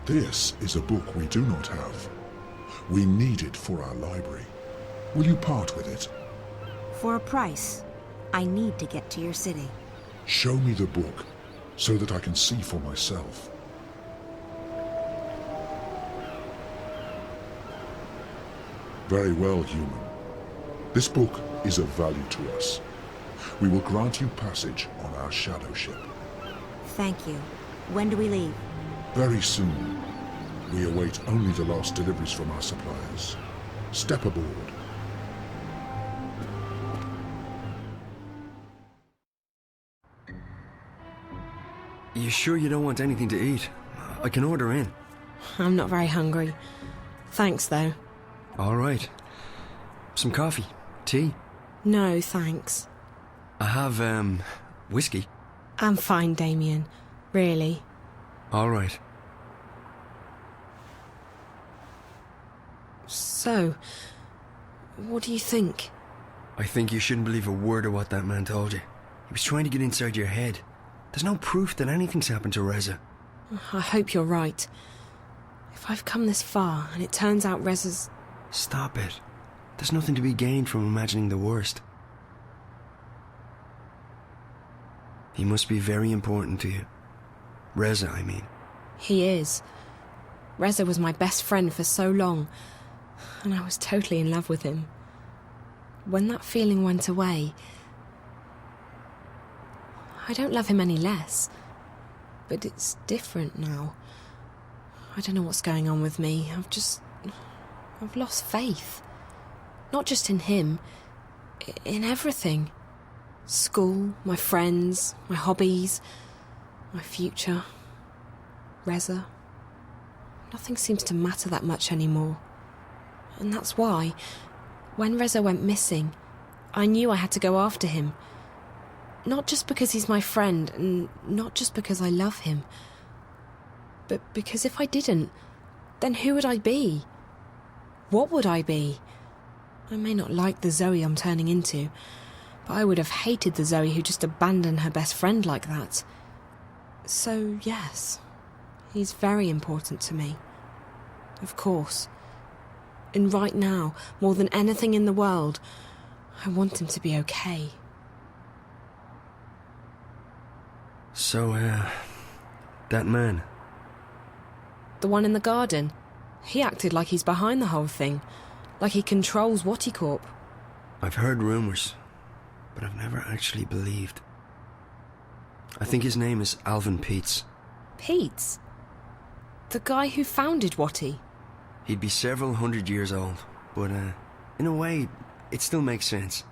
This is a book we do not have. We need it for our library. Will you part with it? For a price. I need to get to your city. Show me the book, so that I can see for myself. Very well, human. This book is of value to us. We will grant you passage on our shadow ship. Thank you. When do we leave? Very soon. We await only the last deliveries from our suppliers. Step aboard. You sure you don't want anything to eat? I can order in. I'm not very hungry. Thanks, though. All right. Some coffee? Tea? No, thanks. I have, whiskey. I'm fine, Damien. Really. All right. So, what do you think? I think you shouldn't believe a word of what that man told you. He was trying to get inside your head. There's no proof that anything's happened to Reza. I hope you're right. If I've come this far and it turns out Reza's... Stop it. There's nothing to be gained from imagining the worst. He must be very important to you. Reza, I mean. He is. Reza was my best friend for so long, and I was totally in love with him. When that feeling went away, I don't love him any less, but it's different now. I don't know what's going on with me. I've lost faith. Not just in him, in everything. School, my friends, my hobbies, my future, Reza. Nothing seems to matter that much anymore. And that's why, when Reza went missing, I knew I had to go after him. Not just because he's my friend, and not just because I love him, but because if I didn't, then who would I be? What would I be? I may not like the Zoe I'm turning into, but I would have hated the Zoe who just abandoned her best friend like that. So, yes, he's very important to me. Of course. And right now, more than anything in the world, I want him to be okay. So, that man. The one in the garden. He acted like he's behind the whole thing. Like he controls Wattycorp. I've heard rumours, but I've never actually believed. I think his name is Alvin Peets. Peets? The guy who founded Watty? He'd be several hundred years old, but, in a way, it still makes sense.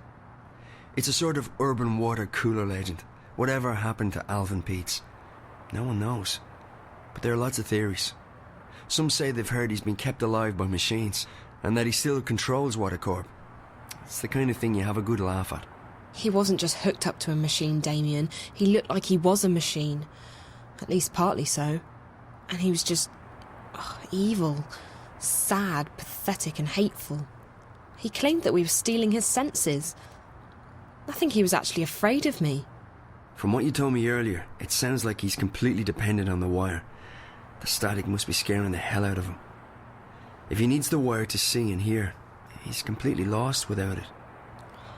It's a sort of urban water cooler legend. Whatever happened to Alvin Peets? No one knows. But there are lots of theories. Some say they've heard he's been kept alive by machines, and that he still controls Wattycorp. It's the kind of thing you have a good laugh at. He wasn't just hooked up to a machine, Damien. He looked like he was a machine. At least partly so. And he was just... evil. Sad, pathetic and hateful. He claimed that we were stealing his senses. I think he was actually afraid of me. From what you told me earlier, it sounds like he's completely dependent on the wire. The static must be scaring the hell out of him. If he needs the wire to see and hear, he's completely lost without it.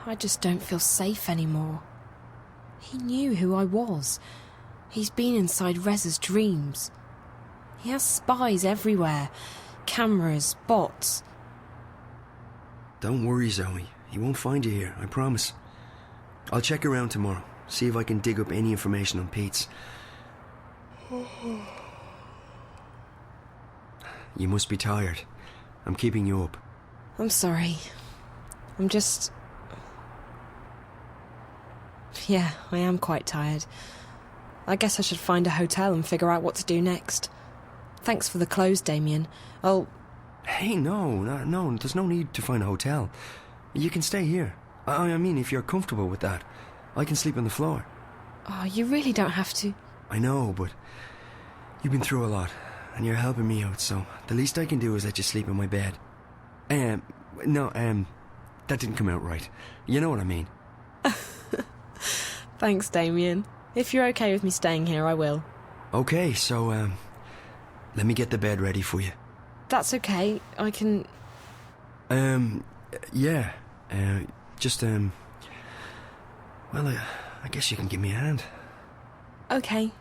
I just don't feel safe anymore. He knew who I was. He's been inside Reza's dreams. He has spies everywhere. Cameras, bots. Don't worry, Zoe. He won't find you here, I promise. I'll check around tomorrow, see if I can dig up any information on Peets. You must be tired. I'm keeping you up. I'm sorry. I'm just... Yeah, I am quite tired. I guess I should find a hotel and figure out what to do next. Thanks for the clothes, Damien. Hey, no, there's no need to find a hotel. You can stay here. I mean, if you're comfortable with that. I can sleep on the floor. Oh, you really don't have to. I know, but you've been through a lot, and you're helping me out, so the least I can do is let you sleep in my bed. No, that didn't come out right. You know what I mean. Thanks, Damien. If you're okay with me staying here, I will. Okay, so, let me get the bed ready for you. That's okay. I can... Yeah. Well, I guess you can give me a hand. Okay.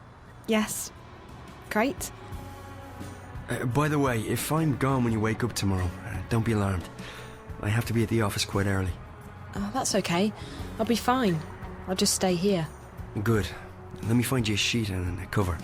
Yes. Great. By the way, if I'm gone when you wake up tomorrow, don't be alarmed. I have to be at the office quite early. Oh, that's okay. I'll be fine. I'll just stay here. Good. Let me find you a sheet and a cover.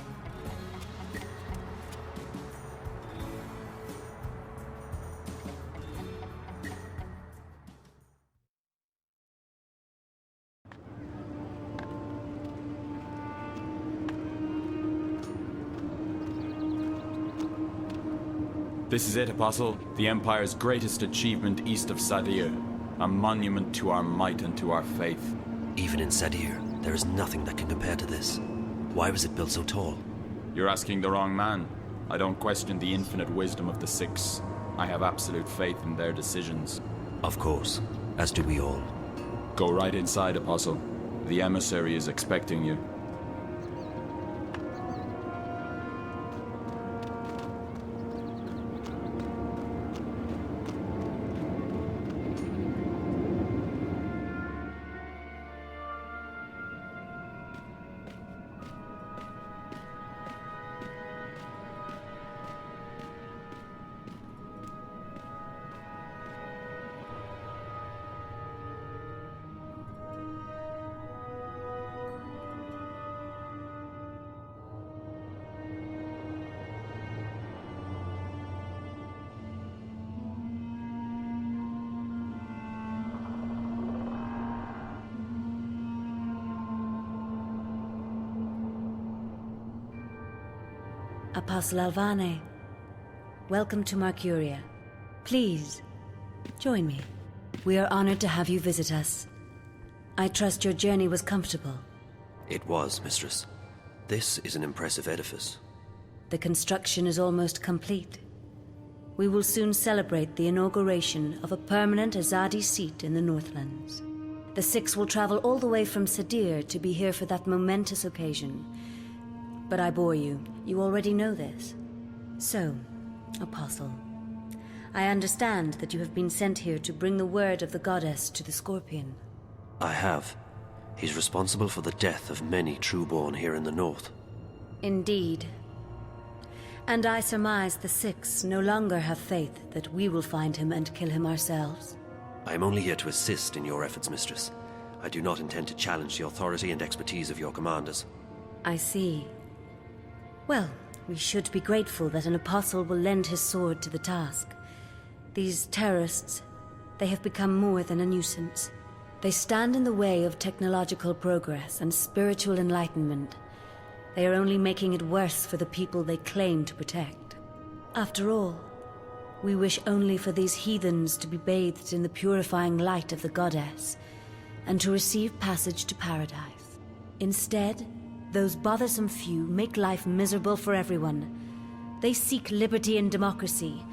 This is it, Apostle. The Empire's greatest achievement east of Sadir. A monument to our might and to our faith. Even in Sadir, there is nothing that can compare to this. Why was it built so tall? You're asking the wrong man. I don't question the infinite wisdom of the Six. I have absolute faith in their decisions. Of course, as do we all. Go right inside, Apostle. The emissary is expecting you. Apostle Alvane, welcome to Mercuria. Please, join me. We are honored to have you visit us. I trust your journey was comfortable. It was, Mistress. This is an impressive edifice. The construction is almost complete. We will soon celebrate the inauguration of a permanent Azadi seat in the Northlands. The Six will travel all the way from Sadir to be here for that momentous occasion. But I bore you. You already know this. So, Apostle, I understand that you have been sent here to bring the word of the goddess to the Scorpion. I have. He's responsible for the death of many trueborn here in the north. Indeed. And I surmise the Six no longer have faith that we will find him and kill him ourselves. I am only here to assist in your efforts, Mistress. I do not intend to challenge the authority and expertise of your commanders. I see. Well, we should be grateful that an apostle will lend his sword to the task. These terrorists, they have become more than a nuisance. They stand in the way of technological progress and spiritual enlightenment. They are only making it worse for the people they claim to protect. After all, we wish only for these heathens to be bathed in the purifying light of the goddess, and to receive passage to paradise. Instead, those bothersome few make life miserable for everyone. They seek liberty and democracy,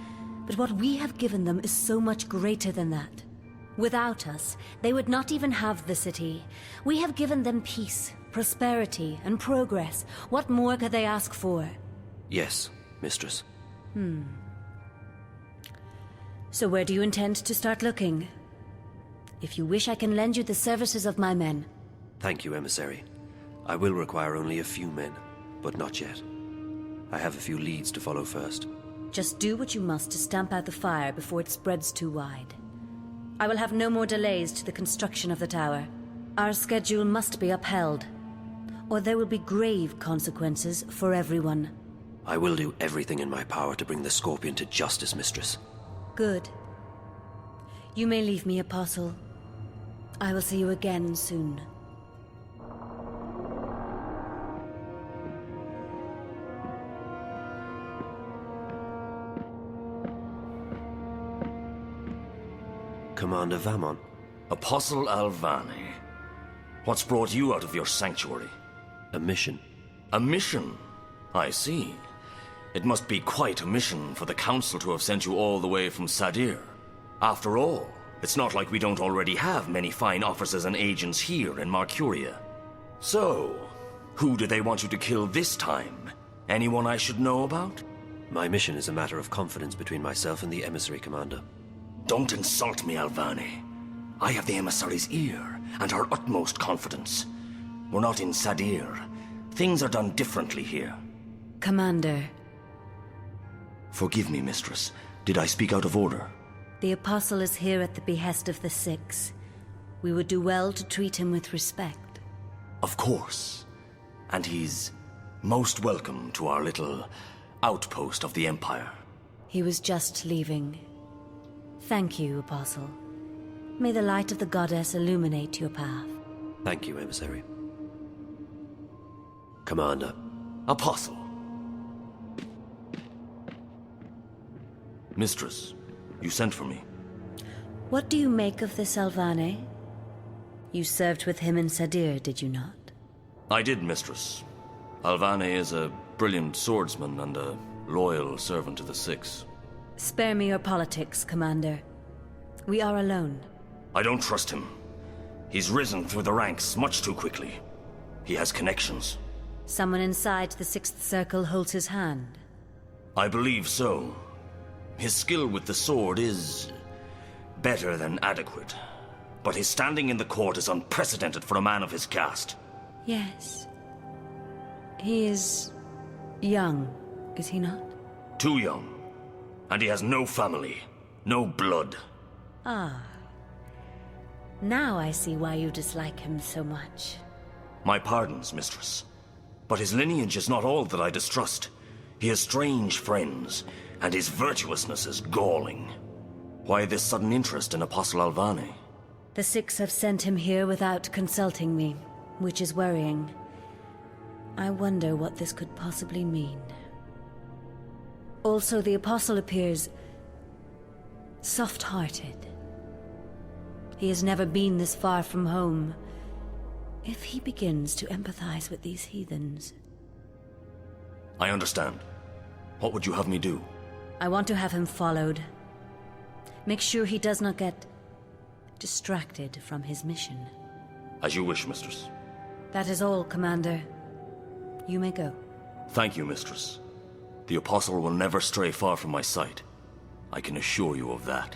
but what we have given them is so much greater than that. Without us, they would not even have the city. We have given them peace, prosperity, and progress. What more could they ask for? Yes, Mistress. So where do you intend to start looking? If you wish, I can lend you the services of my men. Thank you, Emissary. I will require only a few men, but not yet. I have a few leads to follow first. Just do what you must to stamp out the fire before it spreads too wide. I will have no more delays to the construction of the tower. Our schedule must be upheld, or there will be grave consequences for everyone. I will do everything in my power to bring the Scorpion to justice, Mistress. Good. You may leave me, Apostle. I will see you again soon. Commander Vamon. Apostle Alvane. What's brought you out of your sanctuary? A mission. A mission? I see. It must be quite a mission for the Council to have sent you all the way from Sadir. After all, it's not like we don't already have many fine officers and agents here in Marcuria. So, who do they want you to kill this time? Anyone I should know about? My mission is a matter of confidence between myself and the emissary, Commander. Don't insult me, Alvane. I have the emissary's ear and our utmost confidence. We're not in Sadir. Things are done differently here. Commander. Forgive me, Mistress. Did I speak out of order? The Apostle is here at the behest of the Six. We would do well to treat him with respect. Of course. And he's most welcome to our little outpost of the Empire. He was just leaving. Thank you, Apostle. May the light of the Goddess illuminate your path. Thank you, Emissary. Commander. Apostle. Mistress, you sent for me. What do you make of this Alvane? You served with him in Sadir, did you not? I did, Mistress. Alvane is a brilliant swordsman and a loyal servant to the Six. Spare me your politics, Commander. We are alone. I don't trust him. He's risen through the ranks much too quickly. He has connections. Someone inside the Sixth Circle holds his hand. I believe so. His skill with the sword is better than adequate. But his standing in the court is unprecedented for a man of his caste. Yes. He is young, is he not? Too young. And he has no family, no blood. Ah. Now I see why you dislike him so much. My pardons, Mistress. But his lineage is not all that I distrust. He has strange friends, and his virtuousness is galling. Why this sudden interest in Apostle Alvane? The Six have sent him here without consulting me, which is worrying. I wonder what this could possibly mean. Also, the Apostle appears soft-hearted. He has never been this far from home. If he begins to empathize with these heathens... I understand. What would you have me do? I want to have him followed. Make sure he does not get distracted from his mission. As you wish, Mistress. That is all, Commander. You may go. Thank you, Mistress. The Apostle will never stray far from my sight. I can assure you of that.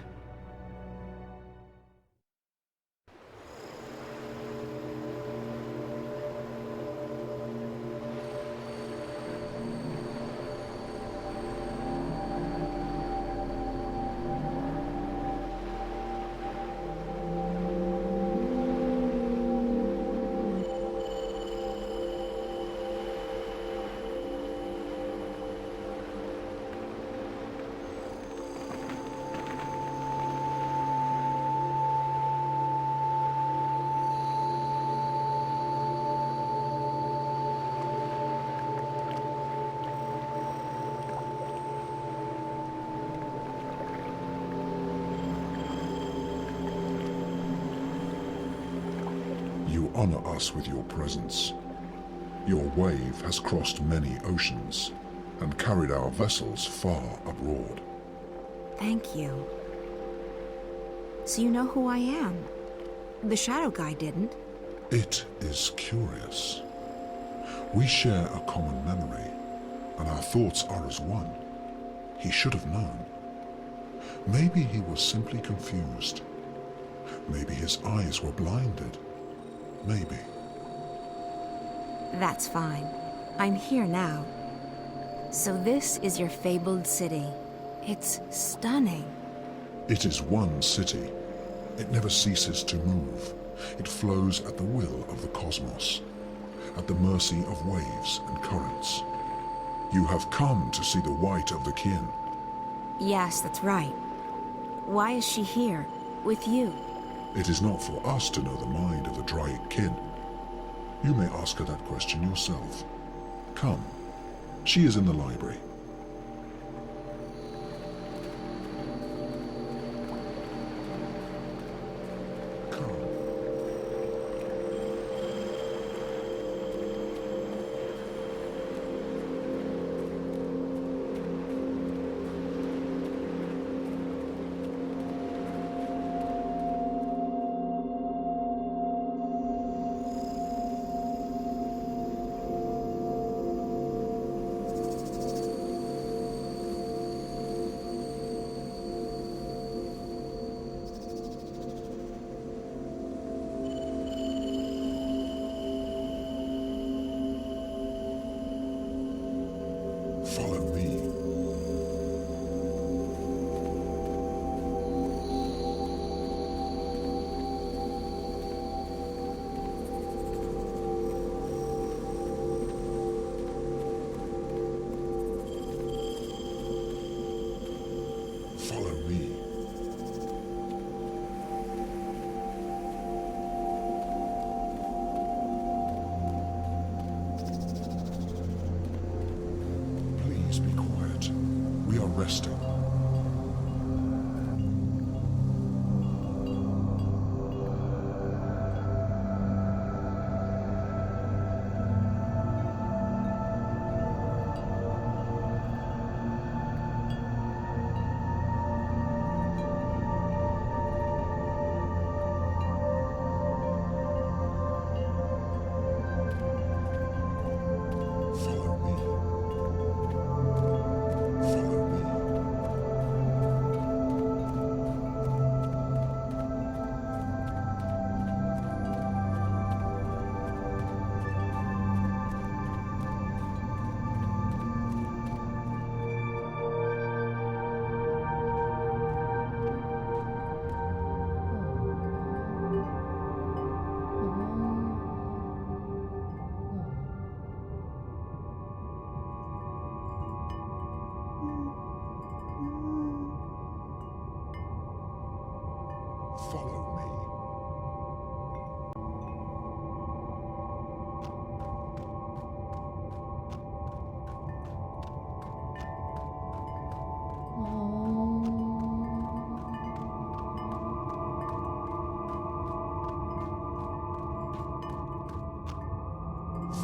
You honor us with your presence. Your wave has crossed many oceans and carried our vessels far abroad. Thank you. So you know who I am? The Shadow Guy didn't. It is curious. We share a common memory, and our thoughts are as one. He should have known. Maybe he was simply confused. Maybe his eyes were blinded. Maybe. That's fine. I'm here now. So this is your fabled city. It's stunning. It is one city. It never ceases to move. It flows at the will of the cosmos, at the mercy of waves and currents. You have come to see the white of the kin. Yes, that's right. Why is she here, with you? It is not for us to know the mind of the Draic kin. You may ask her that question yourself. Come. She is in the library.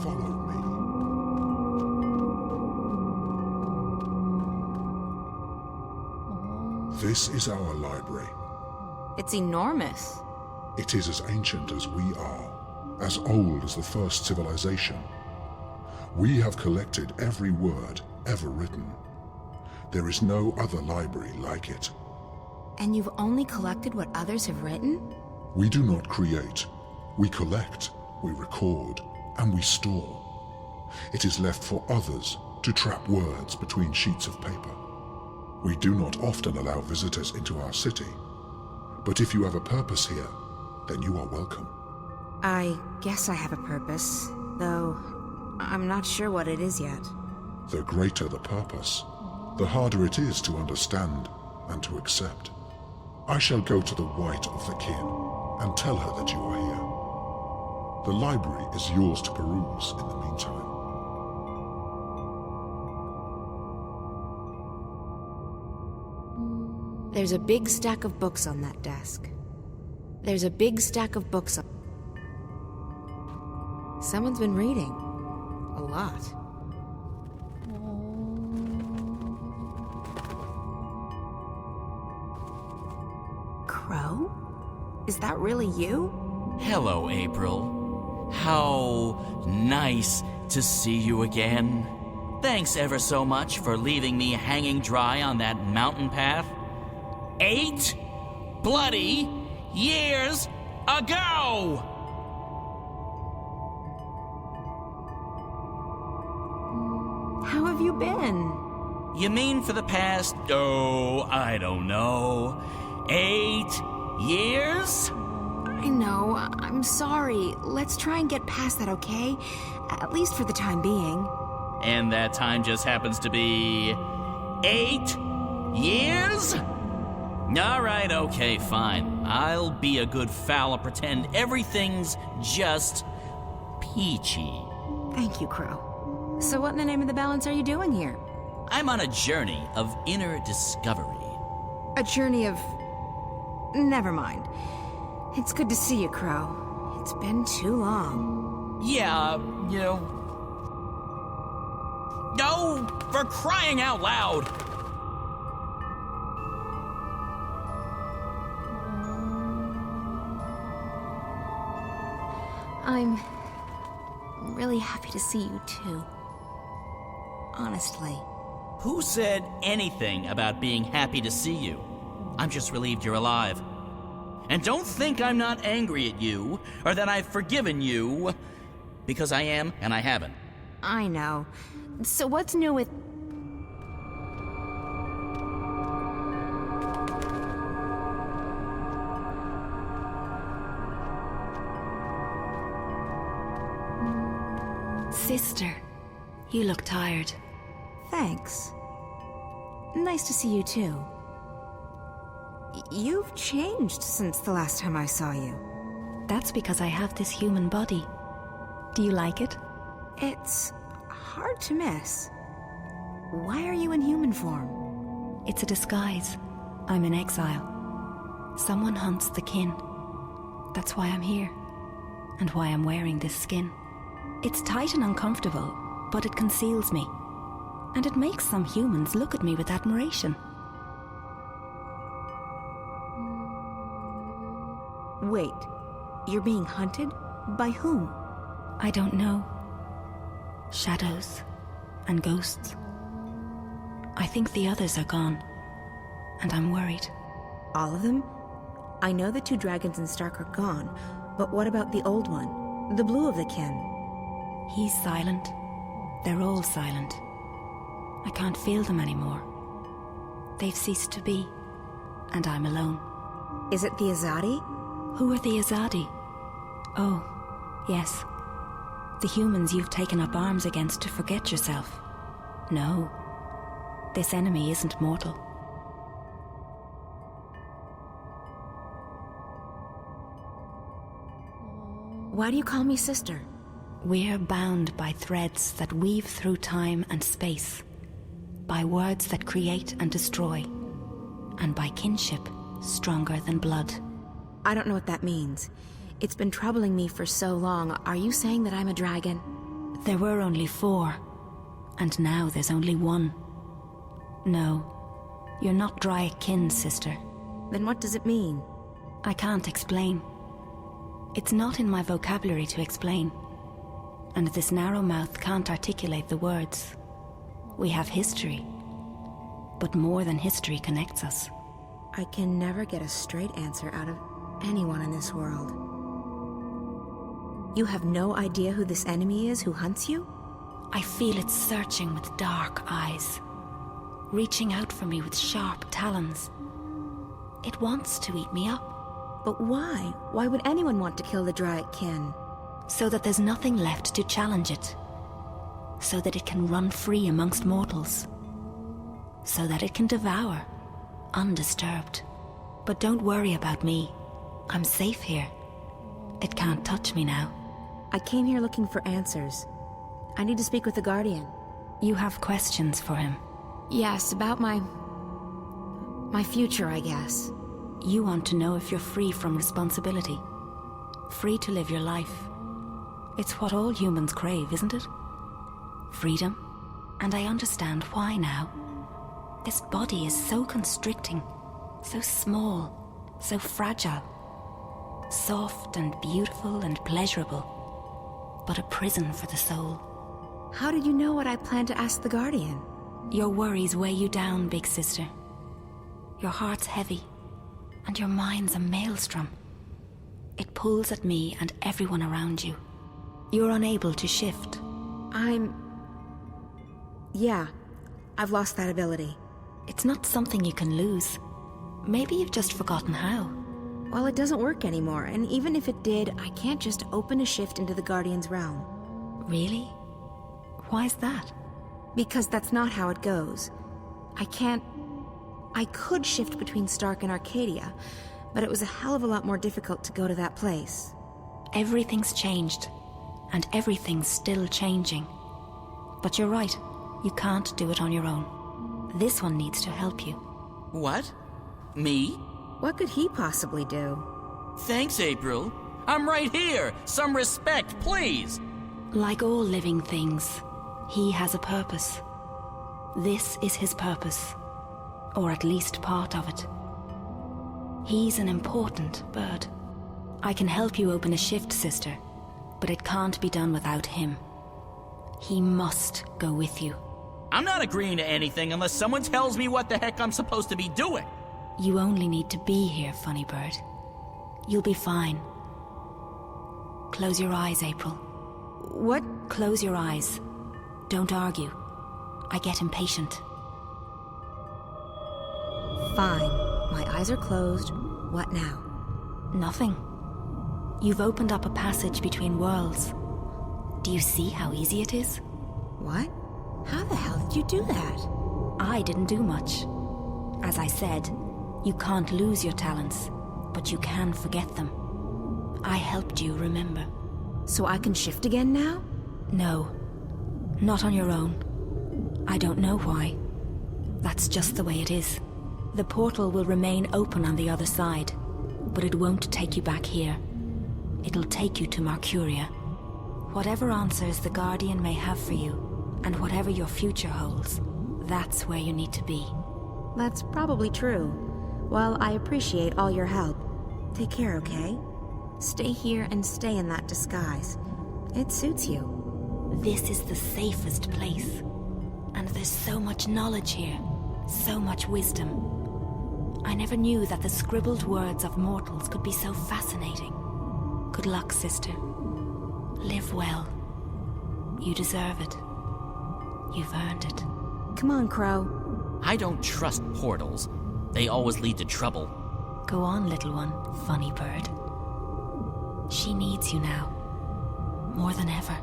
follow me. This is our library. It's enormous. It is as ancient as we are, as old as the first civilization. We have collected every word ever written. There is no other library like it. And you've only collected what others have written? We do not create. We collect, we record, and we store. It is left for others to trap words between sheets of paper. We do not often allow visitors into our city, but if you have a purpose here, then you are welcome. I guess I have a purpose, though I'm not sure what it is yet. The greater the purpose, the harder it is to understand and to accept. I shall go to the White of the Kin and tell her that you are here. The library is yours to peruse in the meantime. There's a big stack of books on that desk. There's a big stack of books on... Someone's been reading. A lot. Crow? Is that really you? Hello, April. How nice to see you again. Thanks ever so much for leaving me hanging dry on that mountain path. 8 bloody years ago! How have you been? You mean for the past, I don't know, 8 years? I know. I'm sorry. Let's try and get past that, okay? At least for the time being. And that time just happens to be 8 years? All right, okay, fine. I'll be a good fowl and pretend everything's just peachy. Thank you, Crow. So what in the name of the balance are you doing here? I'm on a journey of inner discovery. A journey of... Never mind. It's good to see you, Crow. It's been too long. Yeah, you know... No, for crying out loud! I'm really happy to see you, too. Honestly. Who said anything about being happy to see you? I'm just relieved you're alive. And don't think I'm not angry at you, or that I've forgiven you, because I am and I haven't. I know. So what's new with... Sister, you look tired. Thanks. Nice to see you, too. You've changed since the last time I saw you. That's because I have this human body. Do you like it? It's hard to miss. Why are you in human form? It's a disguise. I'm in exile. Someone hunts the kin. That's why I'm here. And why I'm wearing this skin. It's tight and uncomfortable, but it conceals me. And it makes some humans look at me with admiration. Wait, you're being hunted? By whom? I don't know. Shadows and ghosts. I think the others are gone, and I'm worried. All of them? I know the 2 dragons in Stark are gone, but what about the old one? The blue of the kin? He's silent. They're all silent. I can't feel them anymore. They've ceased to be, and I'm alone. Is it the Azadi? Who are the Azadi? Oh, yes. The humans you've taken up arms against to forget yourself. No, this enemy isn't mortal. Why do you call me sister? We're bound by threads that weave through time and space, by words that create and destroy, and by kinship stronger than blood. I don't know what that means. It's been troubling me for so long. Are you saying that I'm a dragon? There were only 4, and now there's only 1. No, you're not Dryakin, sister. Then what does it mean? I can't explain. It's not in my vocabulary to explain. And this narrow mouth can't articulate the words. We have history. But more than history connects us. I can never get a straight answer out of anyone in this world. You have no idea who this enemy is who hunts you? I feel it searching with dark eyes, reaching out for me with sharp talons. It wants to eat me up. But why? Why would anyone want to kill the Dryakin? So that there's nothing left to challenge it. So that it can run free amongst mortals. So that it can devour, undisturbed. But don't worry about me. I'm safe here. It can't touch me now. I came here looking for answers. I need to speak with the Guardian. You have questions for him? Yes, about my future, I guess. You want to know if you're free from responsibility. Free to live your life. It's what all humans crave, isn't it? Freedom. And I understand why now. This body is so constricting, so small, so fragile. Soft and beautiful and pleasurable. But a prison for the soul. How did you know what I planned to ask the Guardian? Your worries weigh you down, big sister. Your heart's heavy, and your mind's a maelstrom. It pulls at me and everyone around you. You're unable to shift. Yeah, I've lost that ability. It's not something you can lose. Maybe you've just forgotten how. Well, it doesn't work anymore, and even if it did, I can't just open a shift into the Guardian's realm. Really? Why's that? Because that's not how it goes. I could shift between Stark and Arcadia, but it was a hell of a lot more difficult to go to that place. Everything's changed, and everything's still changing. But you're right, you can't do it on your own. This one needs to help you. What? Me? What could he possibly do? Thanks, April. I'm right here. Some respect, please. Like all living things, he has a purpose. This is his purpose, or at least part of it. He's an important bird. I can help you open a shift, sister, but it can't be done without him. He must go with you. I'm not agreeing to anything unless someone tells me what the heck I'm supposed to be doing. You only need to be here, funny bird. You'll be fine. Close your eyes, April. What? Close your eyes. Don't argue. I get impatient. Fine. My eyes are closed. What now? Nothing. You've opened up a passage between worlds. Do you see how easy it is? What? How the hell did you do that? I didn't do much. As I said, you can't lose your talents, but you can forget them. I helped you remember. So I can shift again now? No. Not on your own. I don't know why. That's just the way it is. The portal will remain open on the other side, but it won't take you back here. It'll take you to Mercuria. Whatever answers the Guardian may have for you, and whatever your future holds, that's where you need to be. That's probably true. Well, I appreciate all your help. Take care, okay? Stay here and stay in that disguise. It suits you. This is the safest place. And there's so much knowledge here, so much wisdom. I never knew that the scribbled words of mortals could be so fascinating. Good luck, sister. Live well. You deserve it. You've earned it. Come on, Crow. I don't trust portals. They always lead to trouble. Go on, little one, funny bird. She needs you now. More than ever.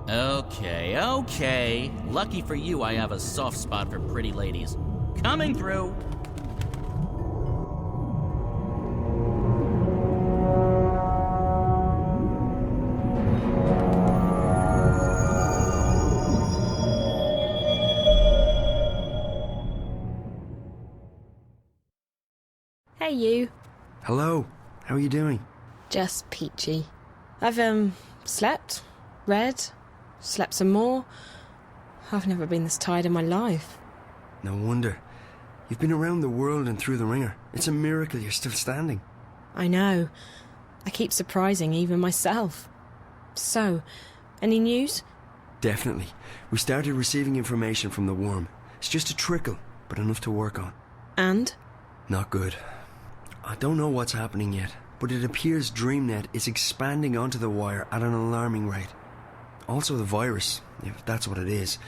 Okay. Lucky for you, I have a soft spot for pretty ladies. Coming through. Hey, you. Hello. How are you doing? Just peachy. I've, slept, read, slept some more. I've never been this tired in my life. No wonder. You've been around the world and through the ringer. It's a miracle you're still standing. I know. I keep surprising even myself. So, any news? Definitely. We started receiving information from the worm. It's just a trickle, but enough to work on. And? Not good. I don't know what's happening yet, but it appears DreamNet is expanding onto the wire at an alarming rate. Also the virus, if that's what it is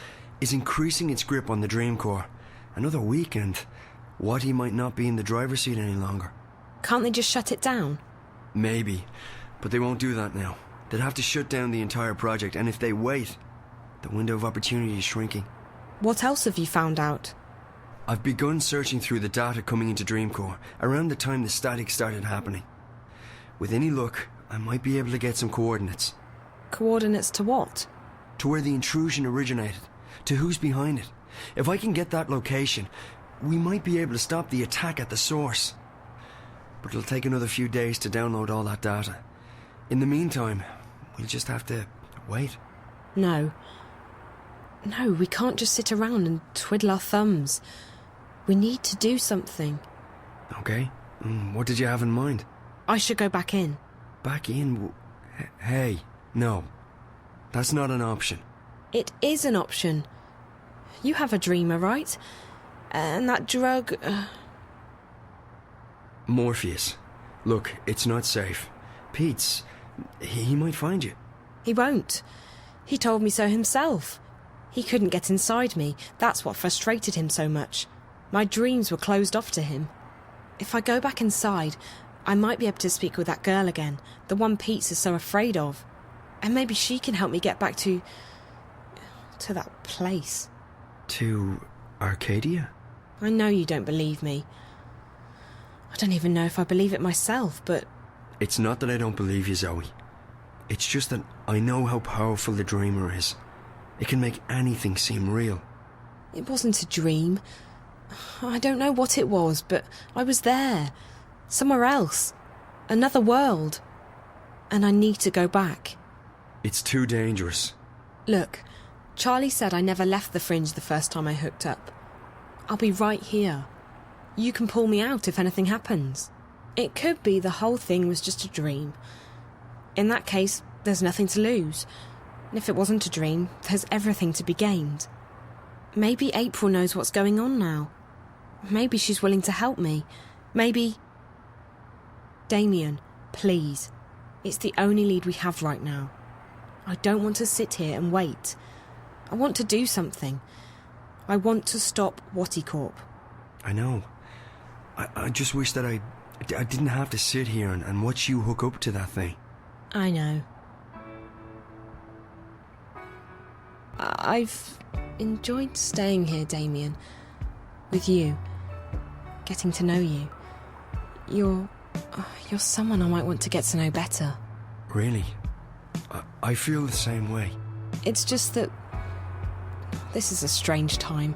increasing its grip on the Dream Core. Another week and Watty might not be in the driver's seat any longer. Can't they just shut it down? Maybe, but they won't do that now. They'd have to shut down the entire project, and if they wait, the window of opportunity is shrinking. What else have you found out? I've begun searching through the data coming into Dreamcore around the time the static started happening. With any luck, I might be able to get some coordinates. Coordinates to what? To where the intrusion originated, to who's behind it. If I can get that location, we might be able to stop the attack at the source. But it'll take another few days to download all that data. In the meantime, we'll just have to wait. No. No, we can't just sit around and twiddle our thumbs. We need to do something. Okay. What did you have in mind? I should go back in. Back in? Hey, no. That's not an option. It is an option. You have a dreamer, right? And that drug... Morpheus. Look, it's not safe. Pete's... he might find you. He won't. He told me so himself. He couldn't get inside me. That's what frustrated him so much. My dreams were closed off to him. If I go back inside, I might be able to speak with that girl again, the one Pete is so afraid of. And maybe she can help me get back to that place. To Arcadia? I know you don't believe me. I don't even know if I believe it myself, but... It's not that I don't believe you, Zoe. It's just that I know how powerful the dreamer is. It can make anything seem real. It wasn't a dream. I don't know what it was, but I was there. Somewhere else. Another world. And I need to go back. It's too dangerous. Look, Charlie said I never left the Fringe the first time I hooked up. I'll be right here. You can pull me out if anything happens. It could be the whole thing was just a dream. In that case, there's nothing to lose. And if it wasn't a dream, there's everything to be gained. Maybe April knows what's going on now. Maybe she's willing to help me. Maybe... Damien, please. It's the only lead we have right now. I don't want to sit here and wait. I want to do something. I want to stop Watty Corp. I know. I just wish that I didn't have to sit here and watch you hook up to that thing. I know. I've enjoyed staying here, Damien. With you. Getting to know you. You're someone I might want to get to know better. Really? I feel the same way. It's just that... This is a strange time.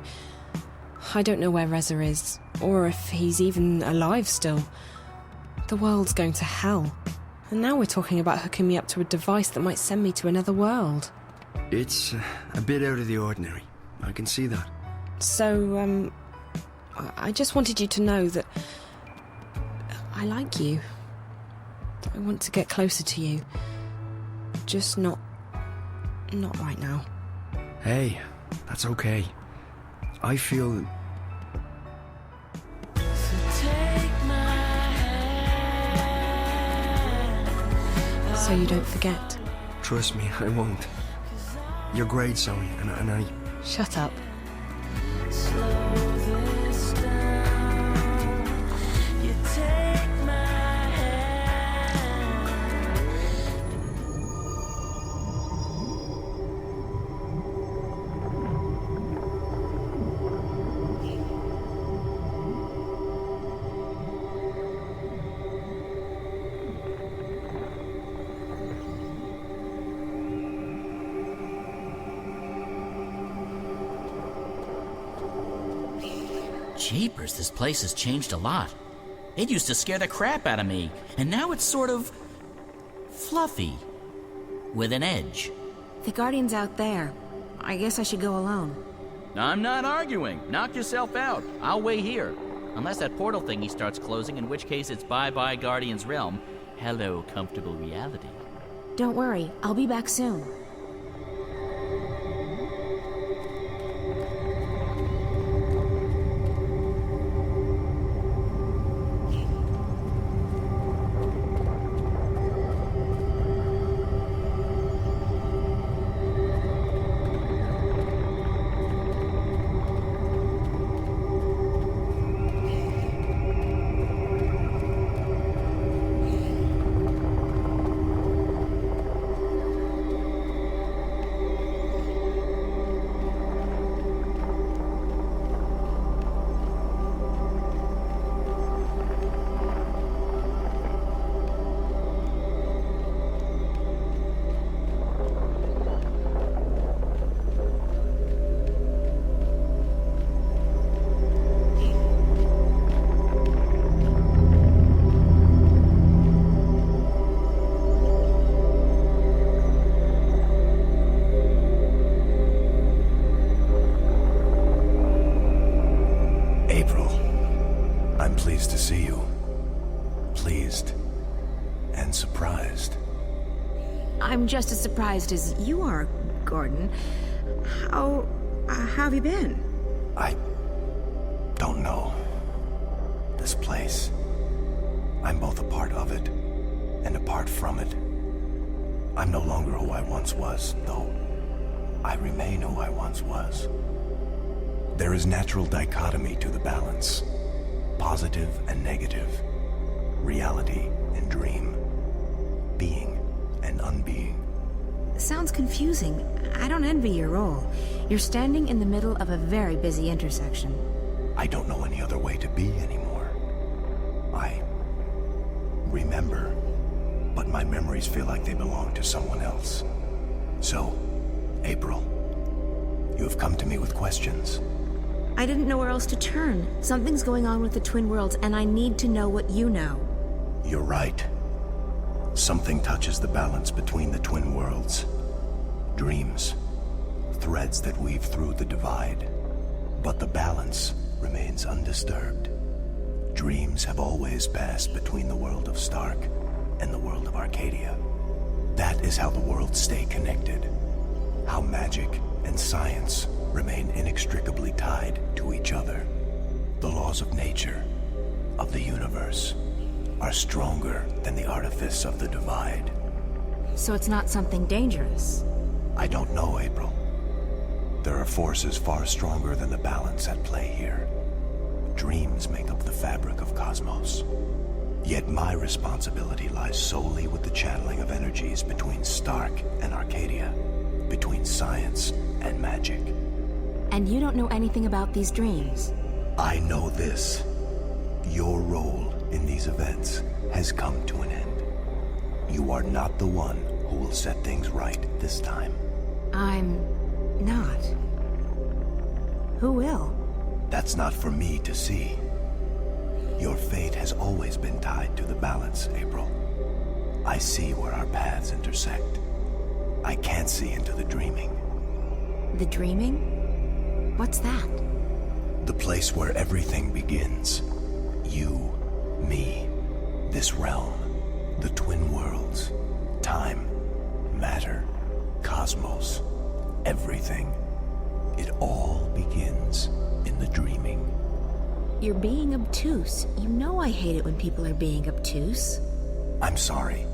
I don't know where Reza is, or if he's even alive still. The world's going to hell. And now we're talking about hooking me up to a device that might send me to another world. It's a bit out of the ordinary. I can see that. So, I just wanted you to know that I like you. I want to get closer to you. Just not right now. Hey, that's okay. I feel... So you don't forget. Trust me, I won't. You're great, Zoe, and I... Shut up. Jeepers, this place has changed a lot. It used to scare the crap out of me, and now it's sort of... fluffy. With an edge. The Guardian's out there. I guess I should go alone. I'm not arguing. Knock yourself out. I'll wait here. Unless that portal thingy starts closing, in which case it's bye-bye Guardian's realm. Hello, comfortable reality. Don't worry, I'll be back soon. Pleased to see you. Pleased and surprised. I'm just as surprised as you are, Gordon. How have you been? I don't know. This place. I'm both a part of it and apart from it. I'm no longer who I once was, though I remain who I once was. There is natural dichotomy to the balance. Positive and negative. Reality and dream. Being and unbeing. Sounds confusing. I don't envy your role. You're standing in the middle of a very busy intersection. I don't know any other way to be anymore. I remember, but my memories feel like they belong to someone else. So, April, you have come to me with questions. I didn't know where else to turn. Something's going on with the Twin Worlds, and I need to know what you know. You're right. Something touches the balance between the Twin Worlds. Dreams. Threads that weave through the divide. But the balance remains undisturbed. Dreams have always passed between the world of Stark and the world of Arcadia. That is how the worlds stay connected. How magic and science remain inextricably tied to each other. The laws of nature, of the universe, are stronger than the artifice of the divide. So it's not something dangerous? I don't know, April. There are forces far stronger than the balance at play here. Dreams make up the fabric of cosmos. Yet my responsibility lies solely with the channeling of energies between Stark and Arcadia, between science and magic. And you don't know anything about these dreams? I know this. Your role in these events has come to an end. You are not the one who will set things right this time. I'm not. Who will? That's not for me to see. Your fate has always been tied to the balance, April. I see where our paths intersect. I can't see into the dreaming. The dreaming? What's that? The place where everything begins. You, me, this realm, the Twin Worlds, time, matter, cosmos, everything. It all begins in the dreaming. You're being obtuse. You know I hate it when people are being obtuse. I'm sorry.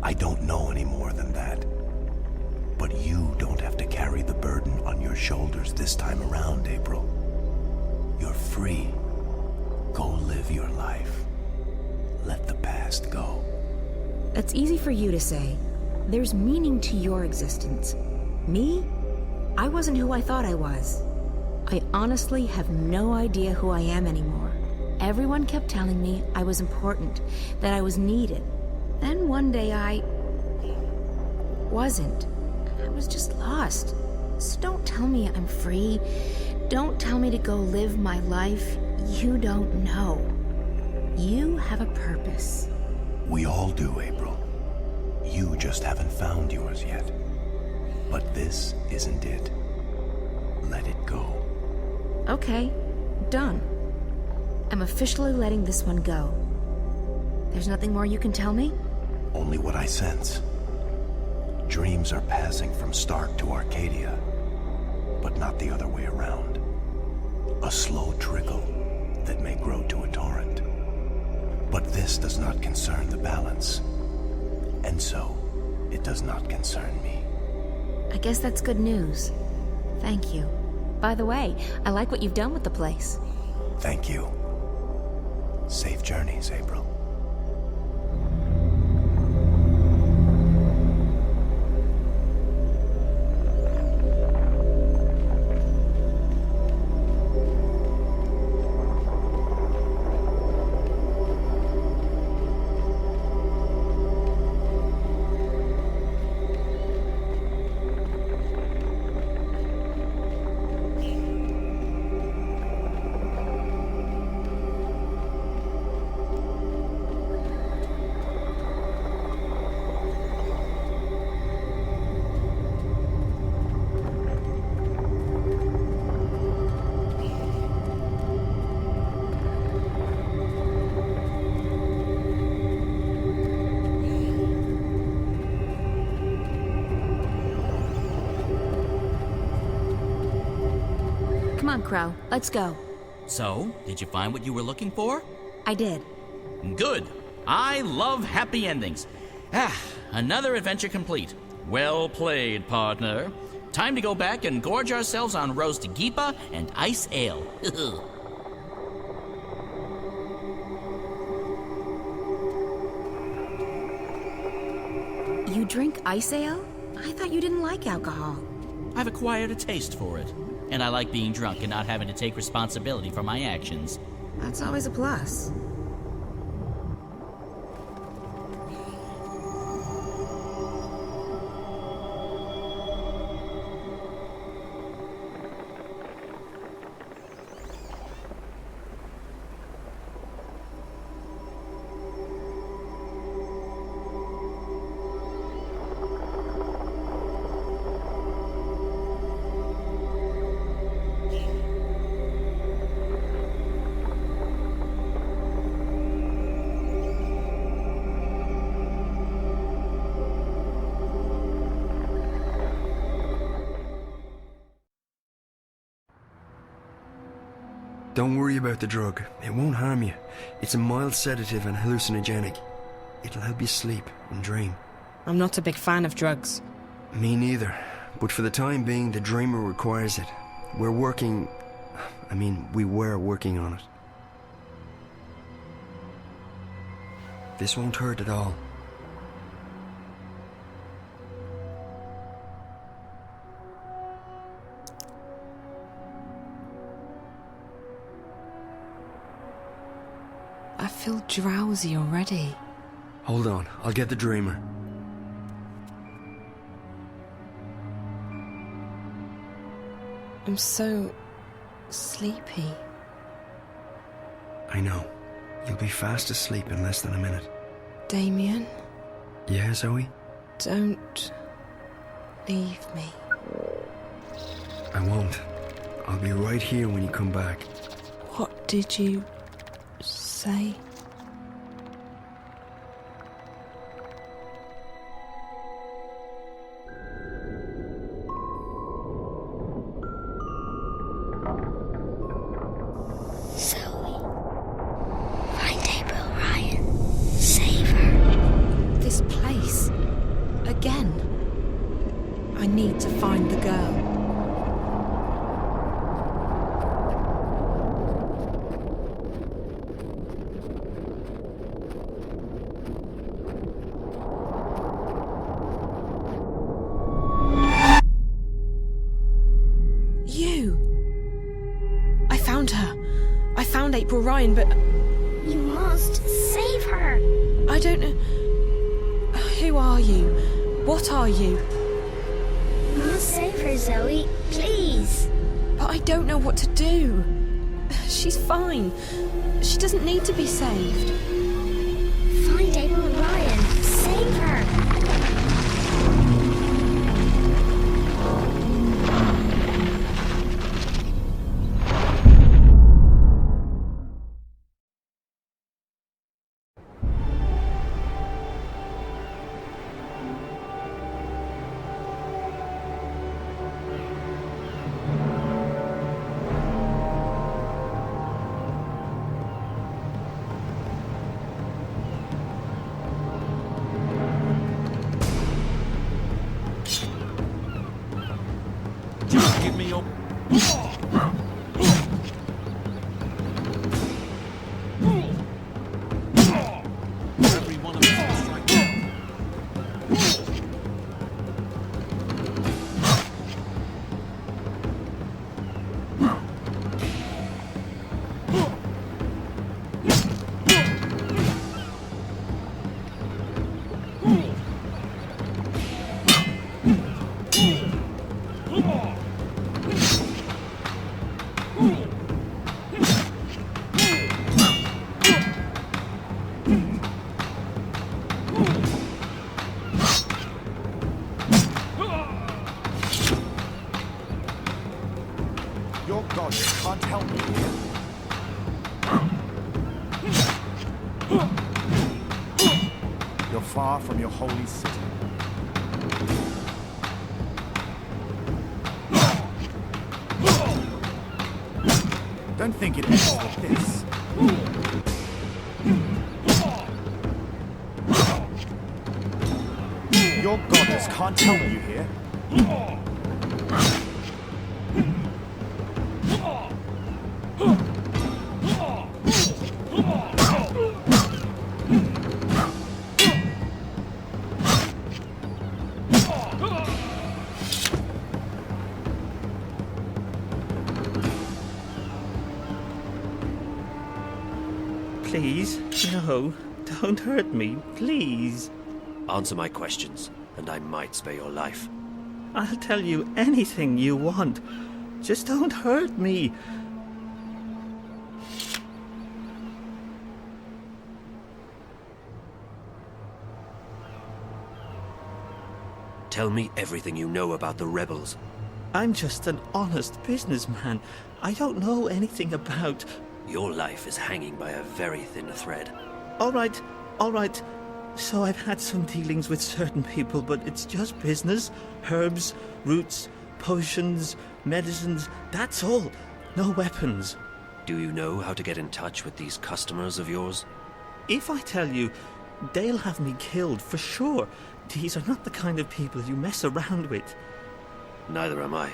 I don't know any more than that. But you don't have to carry the burden on your shoulders this time around, April. You're free. Go live your life. Let the past go. That's easy for you to say. There's meaning to your existence. Me? I wasn't who I thought I was. I honestly have no idea who I am anymore. Everyone kept telling me I was important, that I was needed. Then one day I wasn't. I was just lost. So don't tell me I'm free. Don't tell me to go live my life. You don't know. You have a purpose. We all do, April. You just haven't found yours yet. But this isn't it. Let it go. Okay, done. I'm officially letting this one go. There's nothing more you can tell me? Only what I sense. Dreams are passing from Stark to Arcadia, but not the other way around. A slow trickle that may grow to a torrent. But this does not concern the balance, and so it does not concern me. I guess that's good news. Thank you. By the way, I like what you've done with the place. Thank you. Safe journeys, April. Come on, Crow. Let's go. So, did you find what you were looking for? I did. Good. I love happy endings. Another adventure complete. Well played, partner. Time to go back and gorge ourselves on roast geepa and ice ale. You drink ice ale? I thought you didn't like alcohol. I've acquired a taste for it, and I like being drunk and not having to take responsibility for my actions. That's always a plus. Don't worry about the drug. It won't harm you. It's a mild sedative and hallucinogenic. It'll help you sleep and dream. I'm not a big fan of drugs. Me neither. But for the time being, the dreamer requires it. We were working on it. This won't hurt at all. I feel drowsy already. Hold on, I'll get the dreamer. I'm so sleepy. I know. You'll be fast asleep in less than a minute. Damien? Yeah, Zoe? Don't leave me. I won't. I'll be right here when you come back. What did you say? I need to find the girl. You! I found her. I found April Ryan, but... You must save her. I don't know... Who are you? What are you? You must save her, Zoe. Please. But I don't know what to do. She's fine. She doesn't need to be saved. Find April Ryan. Save her. me up. Every one of us will strike down. Your god can't help me here. You're far from your holy city. Don't think it ends with this. Your goddess can't help you here. Please, no. Don't hurt me, please. Answer my questions, and I might spare your life. I'll tell you anything you want. Just don't hurt me. Tell me everything you know about the rebels. I'm just an honest businessman. I don't know anything about... Your life is hanging by a very thin thread. All right. So I've had some dealings with certain people, but it's just business. Herbs, roots, potions, medicines, that's all. No weapons. Do you know how to get in touch with these customers of yours? If I tell you, they'll have me killed for sure. These are not the kind of people you mess around with. Neither am I.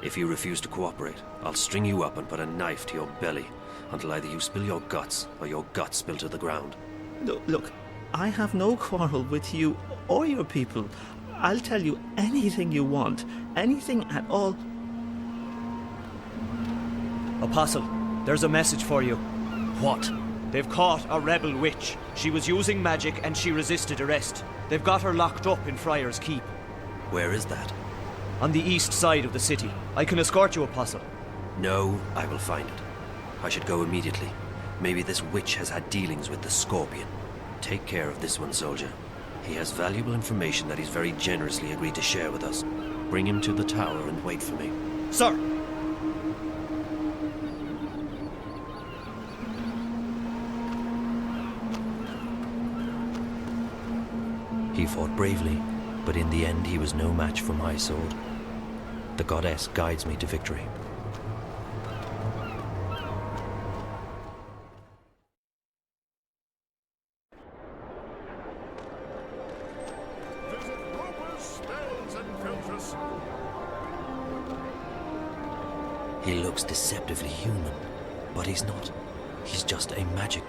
If you refuse to cooperate, I'll string you up and put a knife to your belly until either you spill your guts or your guts spill to the ground. Look, I have no quarrel with you or your people. I'll tell you anything you want, anything at all. Apostle, there's a message for you. What? They've caught a rebel witch. She was using magic and she resisted arrest. They've got her locked up in Friar's Keep. Where is that? On the east side of the city. I can escort you, Apostle. No, I will find it. I should go immediately. Maybe this witch has had dealings with the Scorpion. Take care of this one, soldier. He has valuable information that he's very generously agreed to share with us. Bring him to the tower and wait for me. Sir! He fought bravely, but in the end he was no match for my sword. The goddess guides me to victory. He looks deceptively human, but he's not. He's just a magic.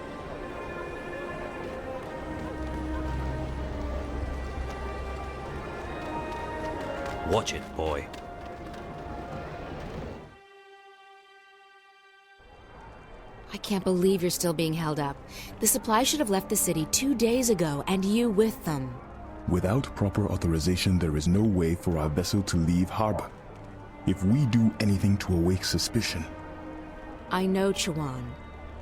Watch it, boy. I can't believe you're still being held up. The supply should have left the city 2 days ago, and you with them. Without proper authorization, there is no way for our vessel to leave harbor. If we do anything to awake suspicion... I know, Chawan.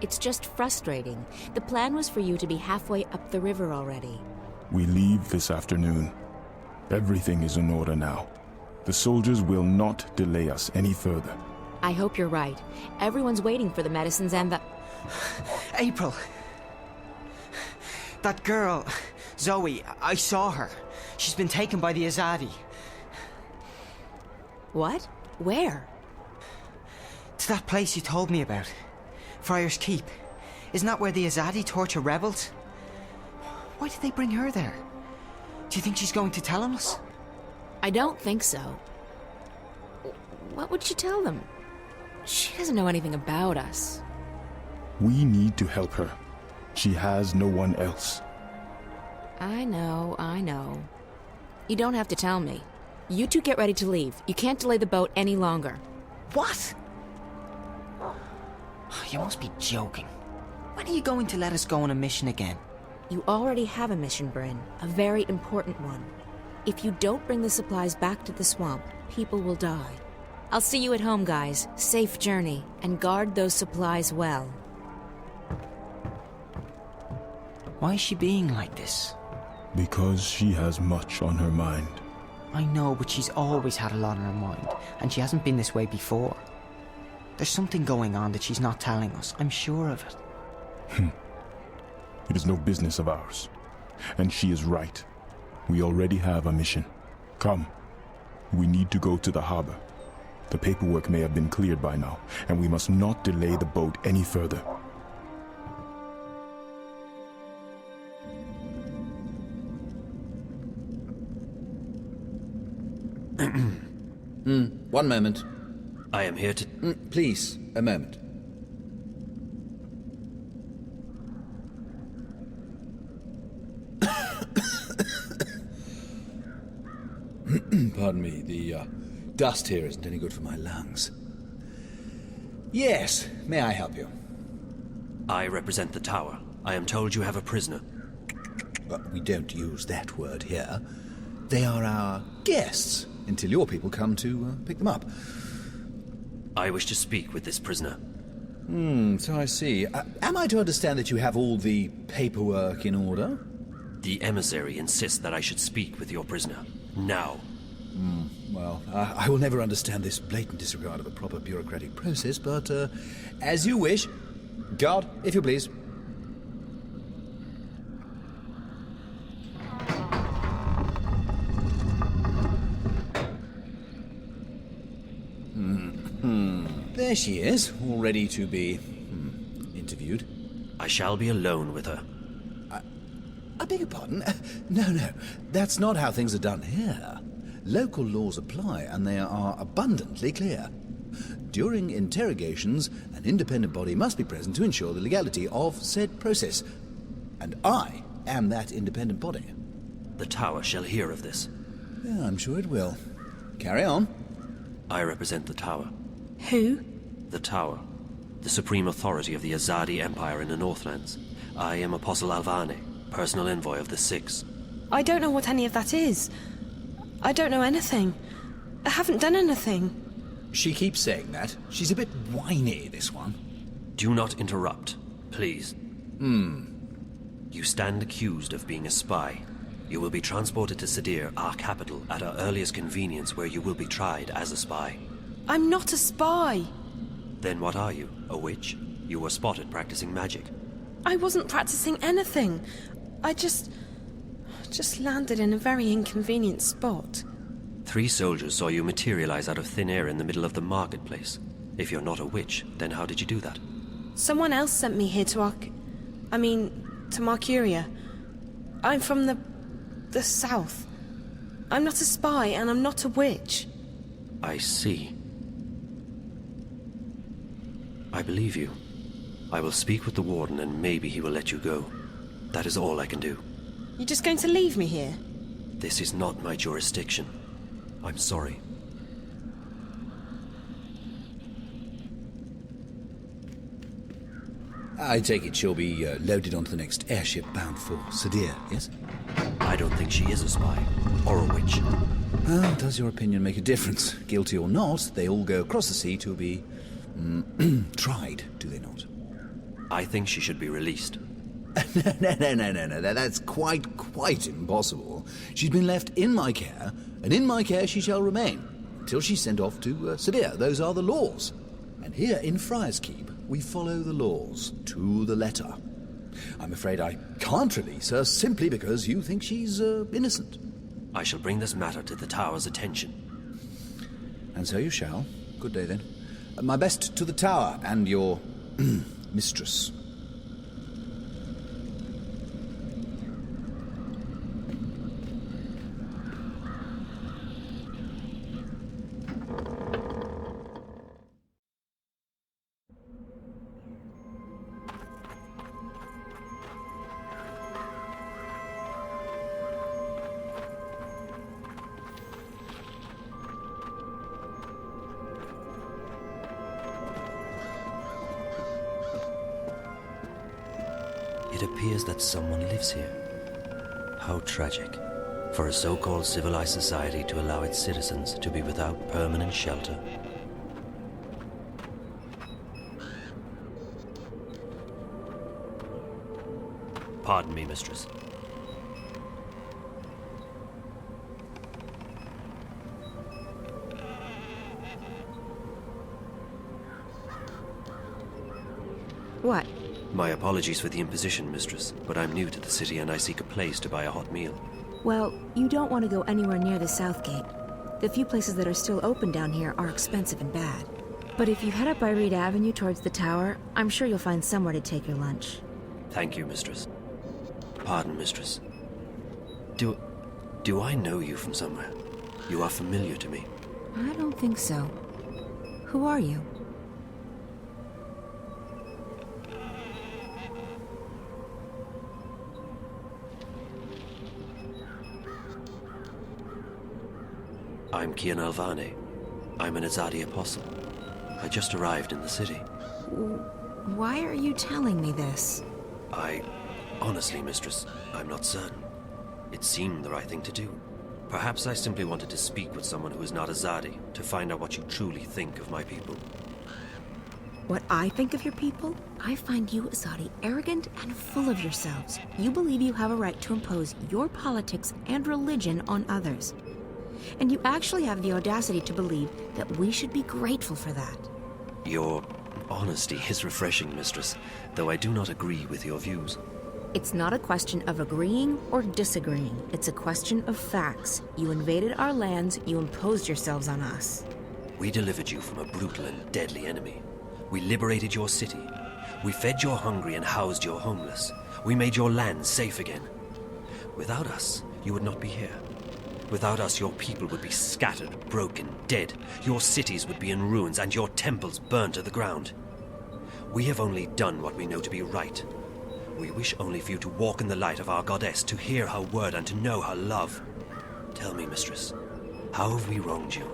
It's just frustrating. The plan was for you to be halfway up the river already. We leave this afternoon. Everything is in order now. The soldiers will not delay us any further. I hope you're right. Everyone's waiting for the medicines and the... April! That girl, Zoe, I saw her. She's been taken by the Azadi. What? Where? To that place you told me about. Friar's Keep. Isn't that where the Azadi torture rebels? Why did they bring her there? Do you think she's going to tell on us? I don't think so. What would she tell them? She doesn't know anything about us. We need to help her. She has no one else. I know. You don't have to tell me. You two get ready to leave. You can't delay the boat any longer. What? You must be joking. When are you going to let us go on a mission again? You already have a mission, Bryn. A very important one. If you don't bring the supplies back to the swamp, people will die. I'll see you at home, guys. Safe journey, and guard those supplies well. Why is she being like this? Because she has much on her mind. I know, but she's always had a lot on her mind, and she hasn't been this way before. There's something going on that she's not telling us. I'm sure of it. It is no business of ours. And she is right. We already have a mission. Come. We need to go to the harbor. The paperwork may have been cleared by now, and we must not delay the boat any further. One moment. I am here to... Please, a moment. Pardon me, the dust here isn't any good for my lungs. Yes, may I help you? I represent the tower. I am told you have a prisoner. We don't use that word here. They are our guests, until your people come to pick them up. I wish to speak with this prisoner. So I see. Am I to understand that you have all the paperwork in order? The emissary insists that I should speak with your prisoner. Now. Well, I will never understand this blatant disregard of a proper bureaucratic process, but as you wish. Guard, if you please. There she is, all ready to be interviewed. I shall be alone with her. I beg your pardon? No, that's not how things are done here. Local laws apply, and they are abundantly clear. During interrogations, an independent body must be present to ensure the legality of said process. And I am that independent body. The tower shall hear of this. Yeah, I'm sure it will. Carry on. I represent the tower. Who? The tower. The supreme authority of the Azadi Empire in the Northlands. I am Apostle Alvane, personal envoy of the Six. I don't know what any of that is. I don't know anything. I haven't done anything. She keeps saying that. She's a bit whiny, this one. Do not interrupt, please. You stand accused of being a spy. You will be transported to Sadir, our capital, at our earliest convenience, where you will be tried as a spy. I'm not a spy. Then what are you? A witch? You were spotted practicing magic. I wasn't practicing anything. I just landed in a very inconvenient spot. 3 soldiers saw you materialize out of thin air in the middle of the marketplace. If you're not a witch, then how did you do that? Someone else sent me here to Marcuria. I'm from the south. I'm not a spy, and I'm not a witch. I see. I believe you. I will speak with the warden, and maybe he will let you go. That is all I can do. You're just going to leave me here? This is not my jurisdiction. I'm sorry. I take it she'll be loaded onto the next airship bound for Sadir, yes? I don't think she is a spy. Or a witch. Well, does your opinion make a difference? Guilty or not, they all go across the sea to be... tried, do they not? I think she should be released. No. That's quite impossible. She's been left in my care, and in my care she shall remain, until she's sent off to Sadir. Those are the laws. And here in Friar's Keep, we follow the laws to the letter. I'm afraid I can't release her simply because you think she's innocent. I shall bring this matter to the tower's attention. And so you shall. Good day, then. My best to the tower and your mistress. It appears that someone lives here. How tragic for a so-called civilized society to allow its citizens to be without permanent shelter. Pardon me, mistress. What? My apologies for the imposition, mistress, but I'm new to the city and I seek a place to buy a hot meal. Well, you don't want to go anywhere near the South Gate. The few places that are still open down here are expensive and bad. But if you head up by Reed Avenue towards the tower, I'm sure you'll find somewhere to take your lunch. Thank you, mistress. Pardon, mistress. Do I know you from somewhere? You are familiar to me. I don't think so. Who are you? I'm Kian Alvane. I'm an Azadi apostle. I just arrived in the city. Why are you telling me this? Honestly, mistress, I'm not certain. It seemed the right thing to do. Perhaps I simply wanted to speak with someone who is not Azadi, to find out what you truly think of my people. What I think of your people? I find you, Azadi, arrogant and full of yourselves. You believe you have a right to impose your politics and religion on others. And you actually have the audacity to believe that we should be grateful for that. Your honesty is refreshing, mistress, though I do not agree with your views. It's not a question of agreeing or disagreeing. It's a question of facts. You invaded our lands, you imposed yourselves on us. We delivered you from a brutal and deadly enemy. We liberated your city. We fed your hungry and housed your homeless. We made your land safe again. Without us, you would not be here. Without us, your people would be scattered, broken, dead. Your cities would be in ruins and your temples burned to the ground. We have only done what we know to be right. We wish only for you to walk in the light of our goddess, to hear her word and to know her love. Tell me, mistress, how have we wronged you?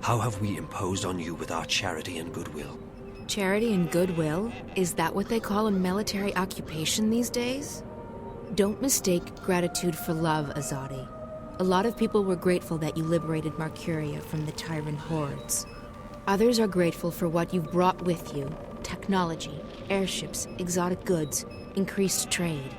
How have we imposed on you with our charity and goodwill? Charity and goodwill? Is that what they call a military occupation these days? Don't mistake gratitude for love, Azadi. A lot of people were grateful that you liberated Marcuria from the tyrant hordes. Others are grateful for what you've brought with you: technology, airships, exotic goods, increased trade.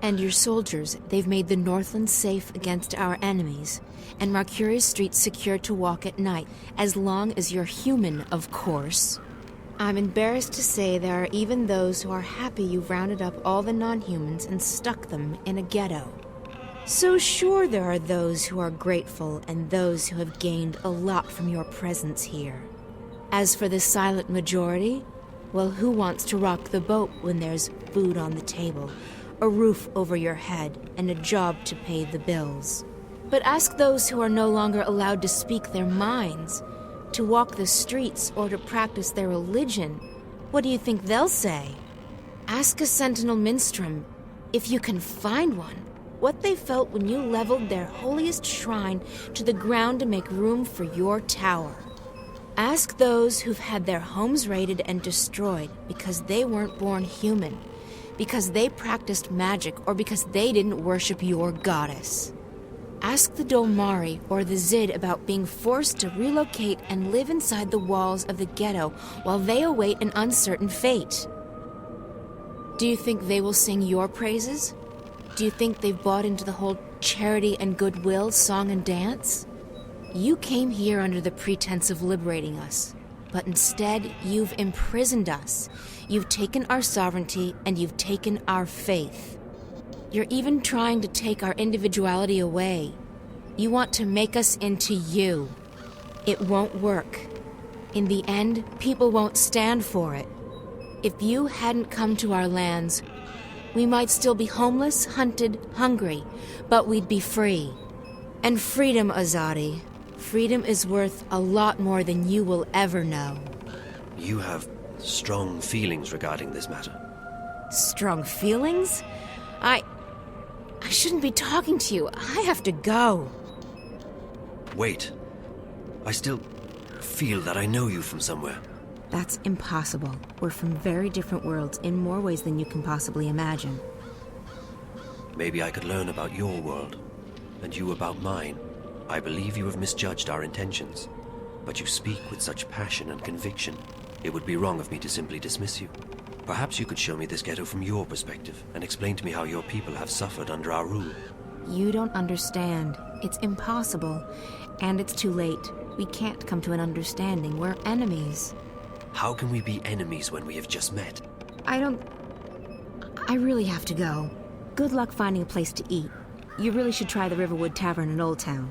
And your soldiers, they've made the Northlands safe against our enemies, and Marcuria's streets secure to walk at night, as long as you're human, of course. I'm embarrassed to say there are even those who are happy you've rounded up all the non-humans and stuck them in a ghetto. So sure, there are those who are grateful and those who have gained a lot from your presence here. As for the silent majority, well, who wants to rock the boat when there's food on the table, a roof over your head, and a job to pay the bills? But ask those who are no longer allowed to speak their minds, to walk the streets, or to practice their religion. What do you think they'll say? Ask a sentinel minstrel, if you can find one, what they felt when you leveled their holiest shrine to the ground to make room for your tower. Ask those who've had their homes raided and destroyed because they weren't born human, because they practiced magic, or because they didn't worship your goddess. Ask the Dolmari or the Zid about being forced to relocate and live inside the walls of the ghetto while they await an uncertain fate. Do you think they will sing your praises? Do you think they've bought into the whole charity and goodwill song and dance? You came here under the pretense of liberating us, but instead you've imprisoned us. You've taken our sovereignty and you've taken our faith. You're even trying to take our individuality away. You want to make us into you. It won't work. In the end, people won't stand for it. If you hadn't come to our lands, we might still be homeless, hunted, hungry, but we'd be free. And freedom, Azadi. Freedom is worth a lot more than you will ever know. You have strong feelings regarding this matter. Strong feelings? I shouldn't be talking to you. I have to go. Wait. I still feel that I know you from somewhere. That's impossible. We're from very different worlds in more ways than you can possibly imagine. Maybe I could learn about your world, and you about mine. I believe you have misjudged our intentions, but you speak with such passion and conviction. It would be wrong of me to simply dismiss you. Perhaps you could show me this ghetto from your perspective, and explain to me how your people have suffered under our rule. You don't understand. It's impossible. And it's too late. We can't come to an understanding. We're enemies. How can we be enemies when we have just met? I really have to go. Good luck finding a place to eat. You really should try the Riverwood Tavern in Old Town.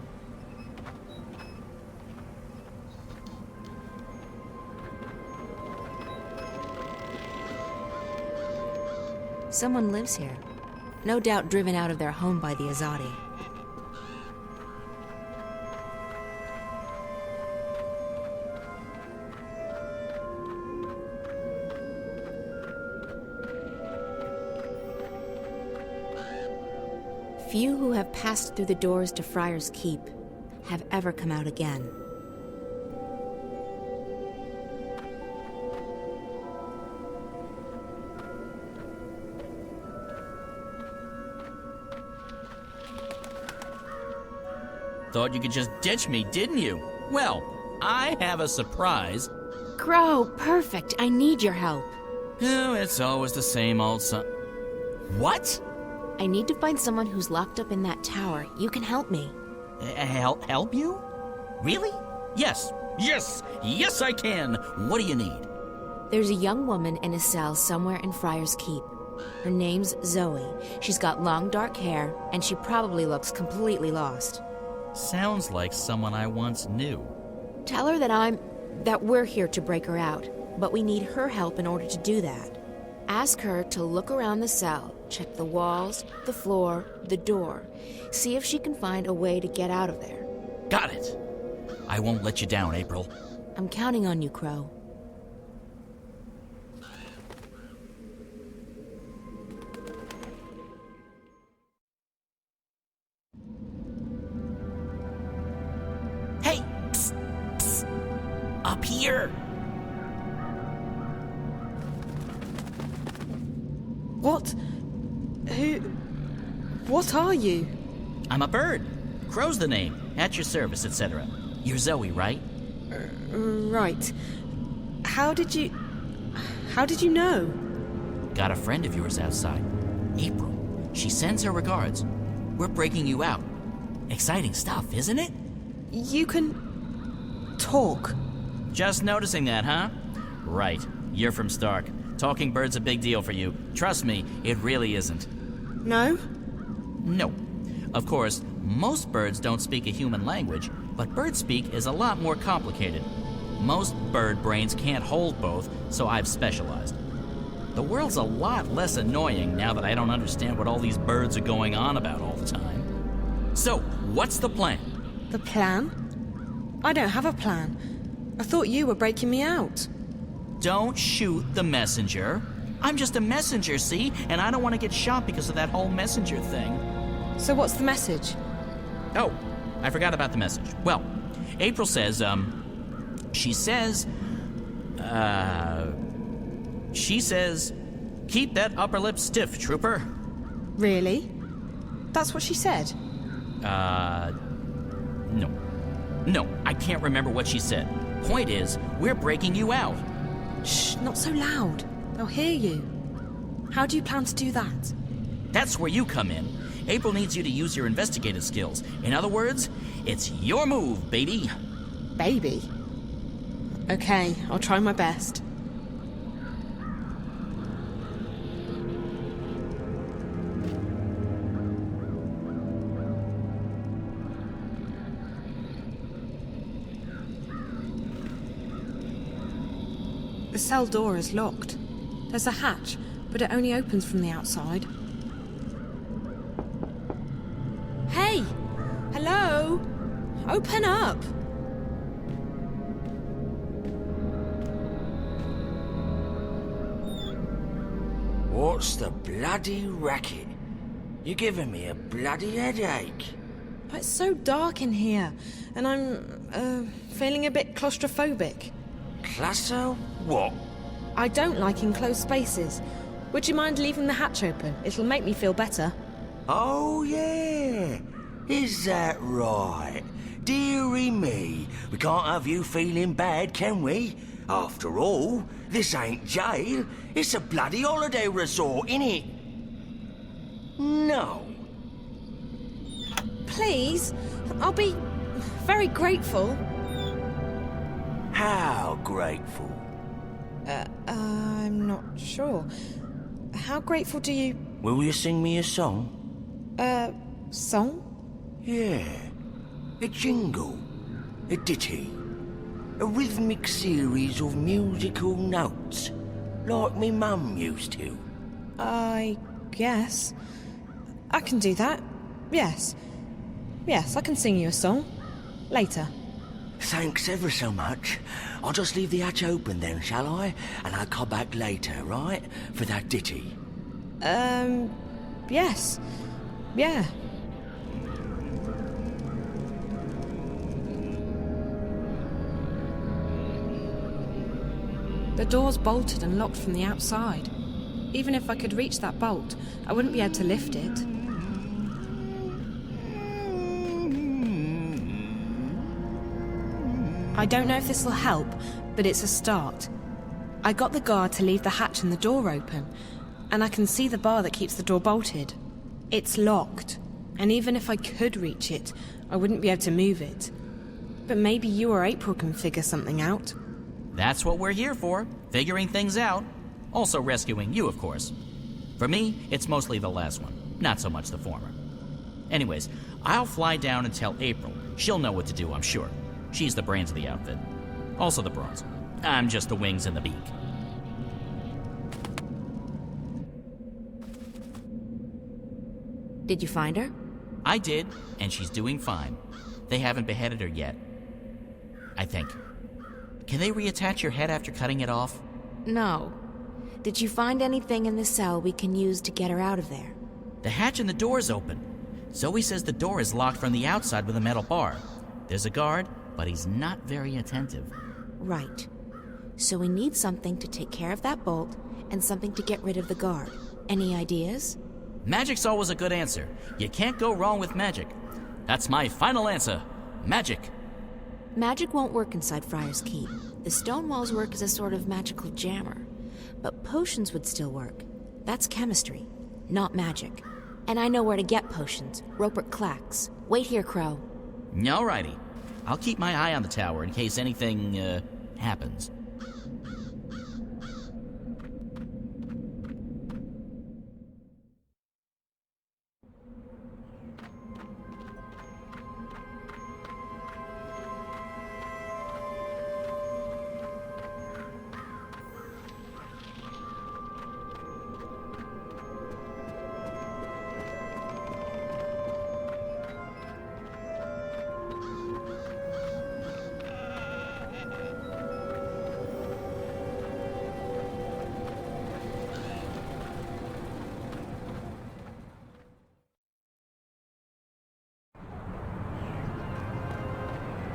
Someone lives here. No doubt driven out of their home by the Azadi. Few who have passed through the doors to Friar's Keep have ever come out again. Thought you could just ditch me, didn't you? Well, I have a surprise. Crow, perfect. I need your help. Oh, it's always the same old son. What? I need to find someone who's locked up in that tower. You can help me. Help you? Really? Yes, I can. What do you need? There's a young woman in a cell somewhere in Friar's Keep. Her name's Zoe. She's got long dark hair, and she probably looks completely lost. Sounds like someone I once knew. Tell her that we're here to break her out, but we need her help in order to do that. Ask her to look around the cell, check the walls, the floor, the door. See if she can find a way to get out of there. Got it. I won't let you down, April. I'm counting on you, Crow. Hey! Psst, psst. Up here! What? What are you? I'm a bird. Crow's the name. At your service, etc. You're Zoe, right? Right. How did you know? Got a friend of yours outside. April. She sends her regards. We're breaking you out. Exciting stuff, isn't it? You can talk. Just noticing that, huh? Right. You're from Stark. Talking bird's a big deal for you. Trust me, it really isn't. No? No. Of course, most birds don't speak a human language, but bird speak is a lot more complicated. Most bird brains can't hold both, so I've specialized. The world's a lot less annoying now that I don't understand what all these birds are going on about all the time. So, what's the plan? The plan? I don't have a plan. I thought you were breaking me out. Don't shoot the messenger. I'm just a messenger, see? And I don't want to get shot because of that whole messenger thing. So what's the message? Oh, I forgot about the message. Well, April says, she says, keep that upper lip stiff, trooper. Really? That's what she said? No, I can't remember what she said. Point is, we're breaking you out. Shh, not so loud. They'll hear you. How do you plan to do that? That's where you come in. April needs you to use your investigative skills. In other words, it's your move, baby. Baby? Okay, I'll try my best. The cell door is locked. There's a hatch, but it only opens from the outside. Hey! Hello? Open up! What's the bloody racket? You're giving me a bloody headache. It's so dark in here, and I'm feeling a bit claustrophobic. Classer? What? I don't like enclosed spaces. Would you mind leaving the hatch open? It'll make me feel better. Oh, yeah. Is that right? Dearie me, we can't have you feeling bad, can we? After all, this ain't jail. It's a bloody holiday resort, innit? No. Please, I'll be very grateful. How grateful? I'm not sure. How grateful do you... Will you sing me a song? Song? Yeah. A jingle. A ditty. A rhythmic series of musical notes. Like me mum used to. I guess. I can do that. Yes. Yes, I can sing you a song. Later. Thanks ever so much. I'll just leave the hatch open then, shall I? And I'll come back later, right? For that ditty. Yes. Yeah. The door's bolted and locked from the outside. Even if I could reach that bolt, I wouldn't be able to lift it. I don't know if this will help, but it's a start. I got the guard to leave the hatch and the door open, and I can see the bar that keeps the door bolted. It's locked, and even if I could reach it, I wouldn't be able to move it. But maybe you or April can figure something out. That's what we're here for, figuring things out. Also rescuing you, of course. For me, it's mostly the last one, not so much the former. Anyways, I'll fly down and tell April. She'll know what to do, I'm sure. She's the brains of the outfit. Also the brawn. I'm just the wings and the beak. Did you find her? I did, and she's doing fine. They haven't beheaded her yet. I think. Can they reattach your head after cutting it off? No. Did you find anything in the cell we can use to get her out of there? The hatch in the door is open. Zoe says the door is locked from the outside with a metal bar. There's a guard, but he's not very attentive. Right. So we need something to take care of that bolt and something to get rid of the guard. Any ideas? Magic's always a good answer. You can't go wrong with magic. That's my final answer. Magic. Magic won't work inside Friar's Keep. The stone walls work as a sort of magical jammer. But potions would still work. That's chemistry, not magic. And I know where to get potions. Rupert Clacks. Wait here, Crow. Alrighty. I'll keep my eye on the tower in case anything, happens.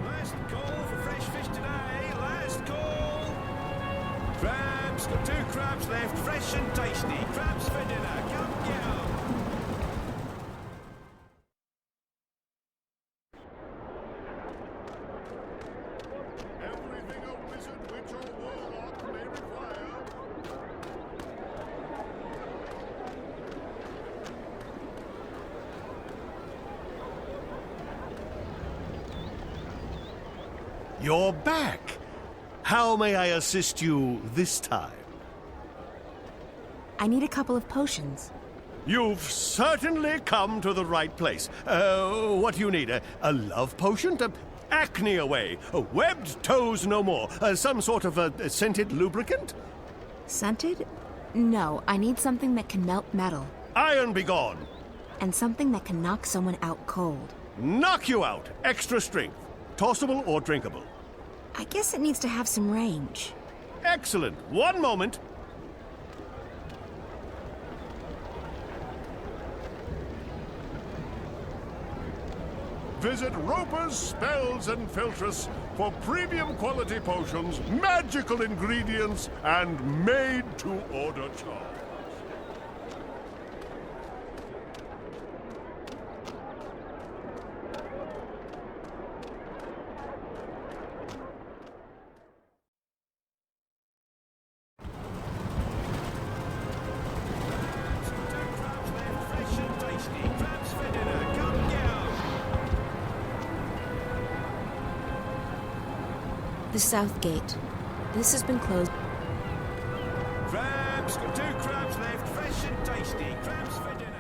Last call for fresh fish today. Last call. Crabs. Got 2 crabs left. Fresh and tasty. Crabs for dinner. Come down. Everything a wizard, witch, or warlock may require. You're back. How may I assist you this time? I need a couple of potions. You've certainly come to the right place. What do you need? A love potion? Acne away. Webbed toes no more. Some sort of a scented lubricant? Scented? No, I need something that can melt metal. Iron be gone. And something that can knock someone out cold. Knock you out. Extra strength. Tossable or drinkable? I guess it needs to have some range. Excellent. One moment. Visit Roper's Spells and Filtress for premium quality potions, magical ingredients, and made-to-order charms. The South Gate. This has been closed. Crabs, got 2 crabs left, fresh and tasty. Crabs for dinner.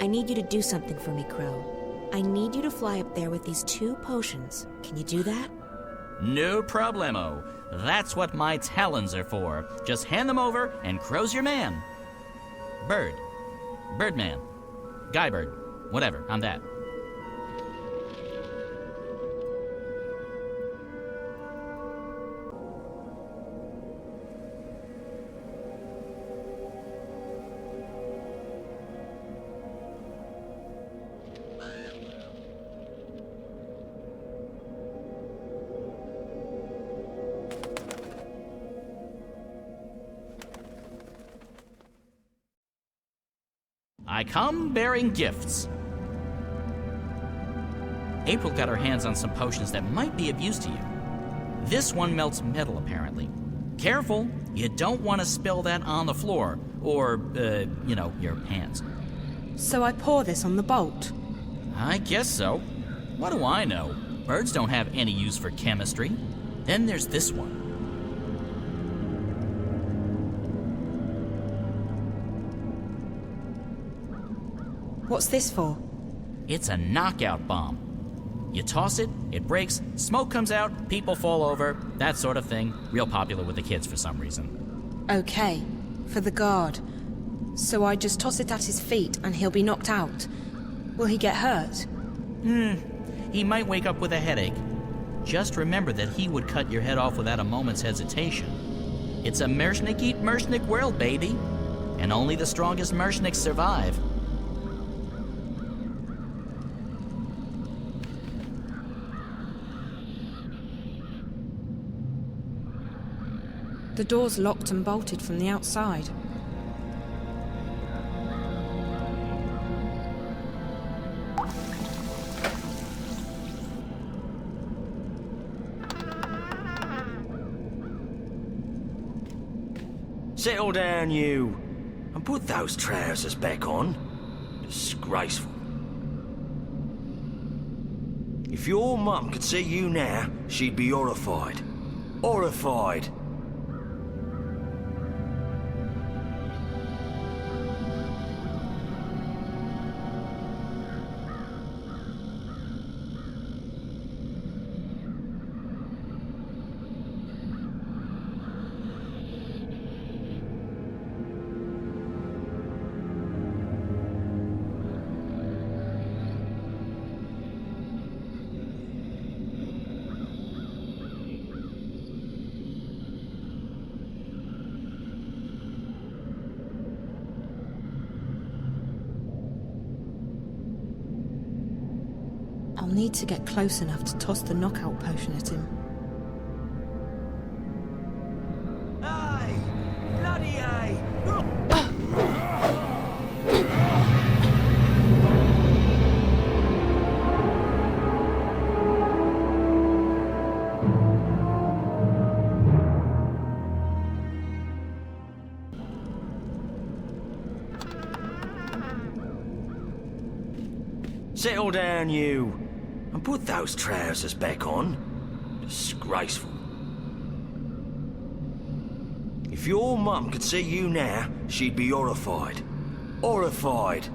I need you to do something for me, Crow. I need you to fly up there with these 2 potions. Can you do that? No problemo. That's what my talons are for. Just hand them over and Crow's your man. Bird. Birdman. Guybird. Whatever, I'm that. I come bearing gifts. April got her hands on some potions that might be of use to you. This one melts metal, apparently. Careful, you don't want to spill that on the floor, or, your hands. So I pour this on the bolt? I guess so. What do I know? Birds don't have any use for chemistry. Then there's this one. What's this for? It's a knockout bomb. You toss it, it breaks, smoke comes out, people fall over, that sort of thing. Real popular with the kids for some reason. Okay, for the guard. So I just toss it at his feet and he'll be knocked out. Will he get hurt? He might wake up with a headache. Just remember that he would cut your head off without a moment's hesitation. It's a Mershnik eat Mershnik world, baby. And only the strongest Mershniks survive. The door's locked and bolted from the outside. Settle down, you, and put those trousers back on. Disgraceful. If your mum could see you now, she'd be horrified. Horrified. I'll need to get close enough to toss the knockout potion at him. Aye! Bloody aye! Settle down, you, and put those trousers back on. Disgraceful. If your mum could see you now, she'd be horrified. horrified.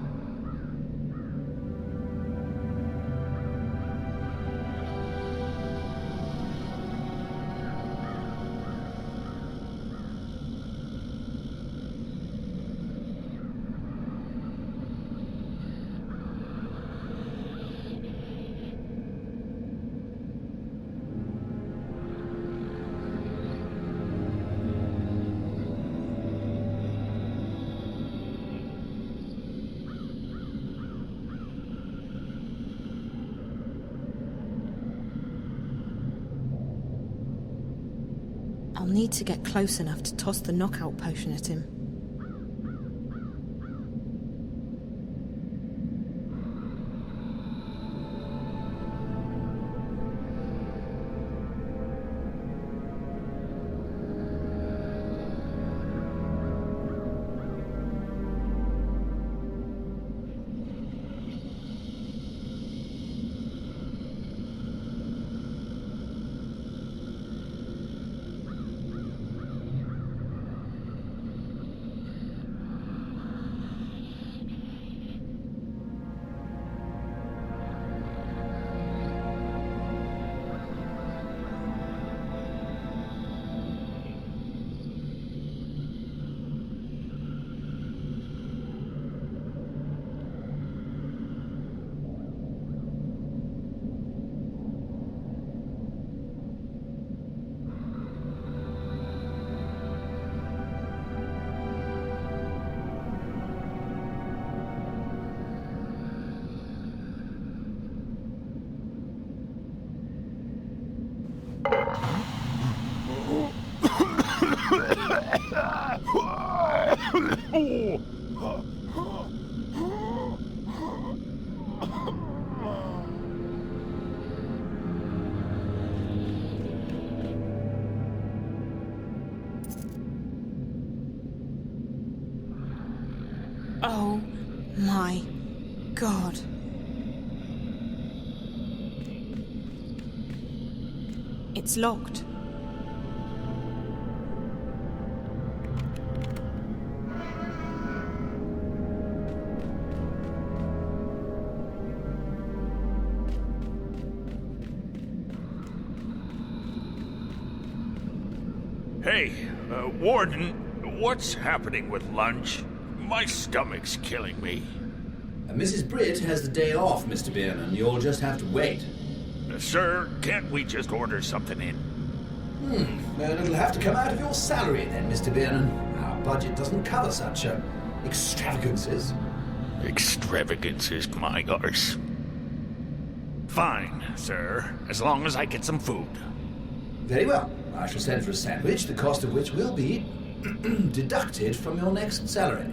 I'll need to get close enough to toss the knockout potion at him. Oh my God. It's locked. Hey, Warden, what's happening with lunch? My stomach's killing me. Mrs. Britt has the day off, Mr. Bierman. You'll just have to wait. Sir, can't we just order something in? Then it'll have to come out of your salary then, Mr. Bierman. Our budget doesn't cover such extravagances. Extravagances, my arse. Fine, sir, as long as I get some food. Very well. I shall send for a sandwich, the cost of which will be deducted from your next salary.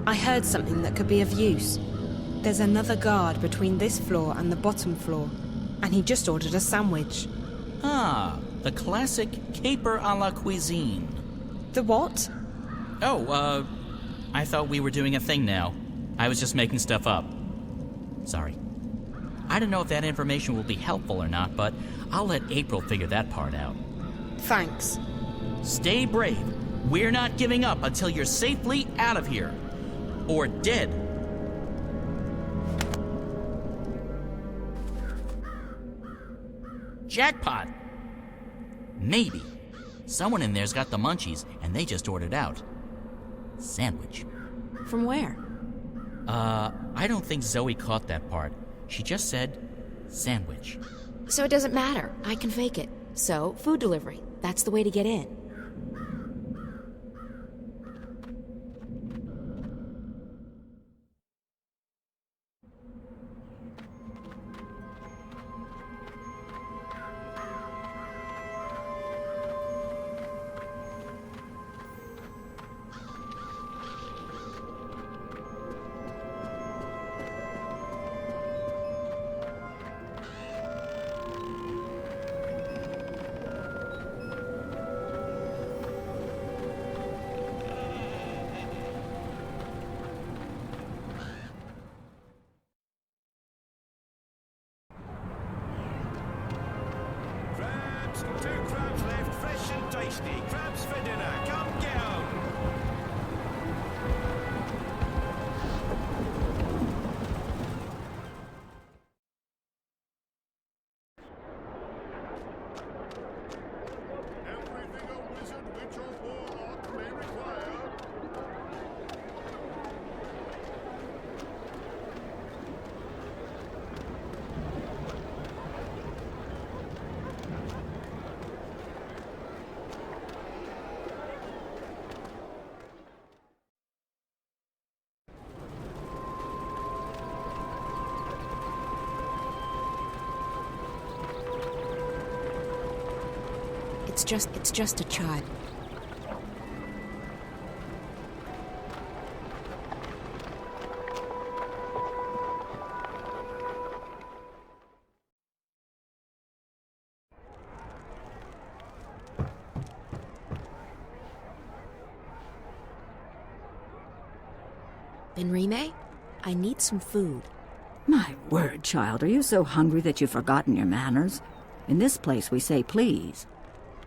I heard something that could be of use. There's another guard between this floor and the bottom floor, and he just ordered a sandwich. Ah, the classic caper a la cuisine. The what? Oh, I thought we were doing a thing now. I was just making stuff up. Sorry. I don't know if that information will be helpful or not, but I'll let April figure that part out. Thanks. Stay brave. We're not giving up until you're safely out of here. Or dead. Jackpot! Maybe. Someone in there's got the munchies, and they just ordered out. Sandwich. From where? I don't think Zoe caught that part. She just said sandwich. So it doesn't matter. I can fake it. So, food delivery. That's the way to get in. Still 2 crabs left, fresh and tasty. Crabs for dinner. Come get 'em. Everything a wizard, witch, or warlock may require. It's just a child. Benrime, I need some food. My word, child, are you so hungry that you've forgotten your manners? In this place we say please.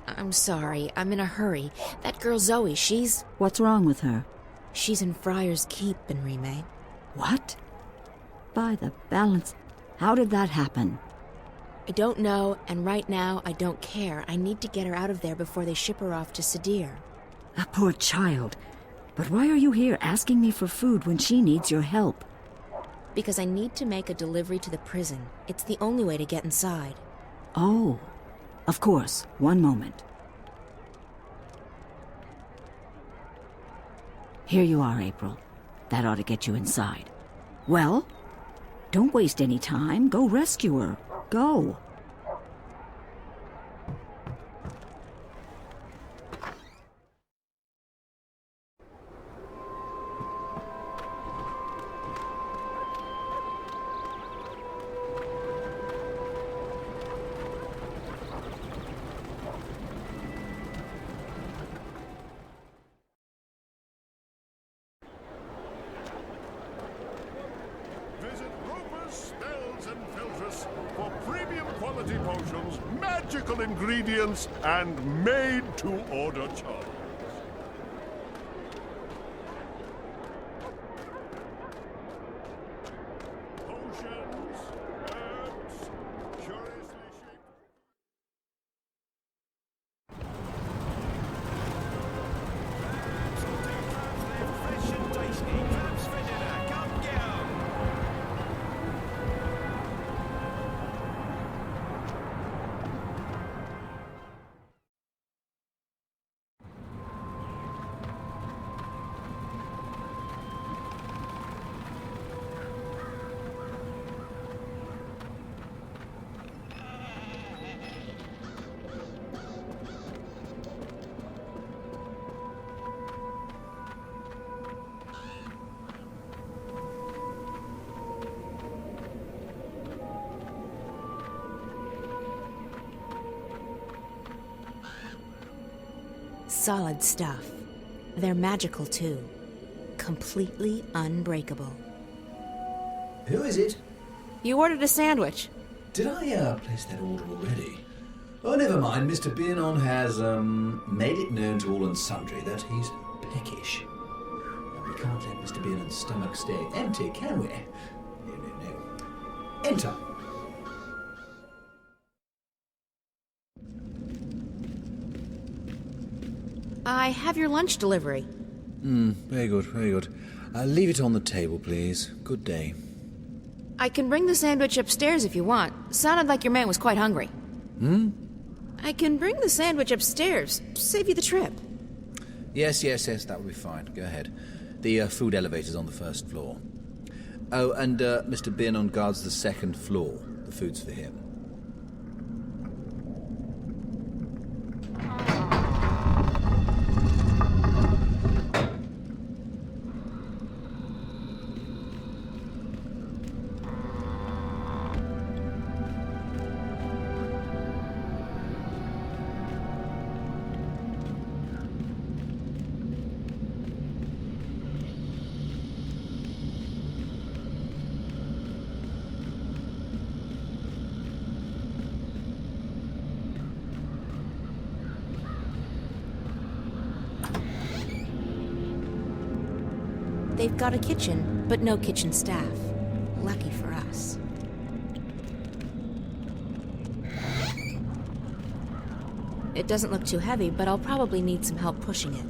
I'm sorry, I'm in a hurry. That girl Zoe, she's... What's wrong with her? She's in Friar's Keep, Benrime. What? By the balance, how did that happen? I don't know, and right now I don't care. I need to get her out of there before they ship her off to Sadir. A poor child. But why are you here asking me for food when she needs your help? Because I need to make a delivery to the prison. It's the only way to get inside. Oh, of course. One moment. Here you are, April. That ought to get you inside. Well, don't waste any time. Go rescue her. Go. Visit Roper's Spells and Filters for premium quality potions, magical ingredients, and made-to-order charms. Potions, herbs, curiously shaped... Fresh and tasty. Crabs for dinner. Come get 'em. Solid stuff. They're magical, too. Completely unbreakable. Who is it? You ordered a sandwich. Did I place that order already? Oh, never mind. Mr. Biernon has made it known to all and sundry that he's peckish. And we can't let Mr. Biernon's stomach stay empty, can we? No, no, no. Enter. I have your lunch delivery. Very good, very good. Leave it on the table, please. Good day. I can bring the sandwich upstairs if you want. Sounded like your man was quite hungry. I can bring the sandwich upstairs. Save you the trip. Yes, that would be fine. Go ahead. The food elevator's on the first floor. Oh, and Mr. Biernon guards the second floor. The food's for him. They've got a kitchen, but no kitchen staff. Lucky for us. It doesn't look too heavy, but I'll probably need some help pushing it.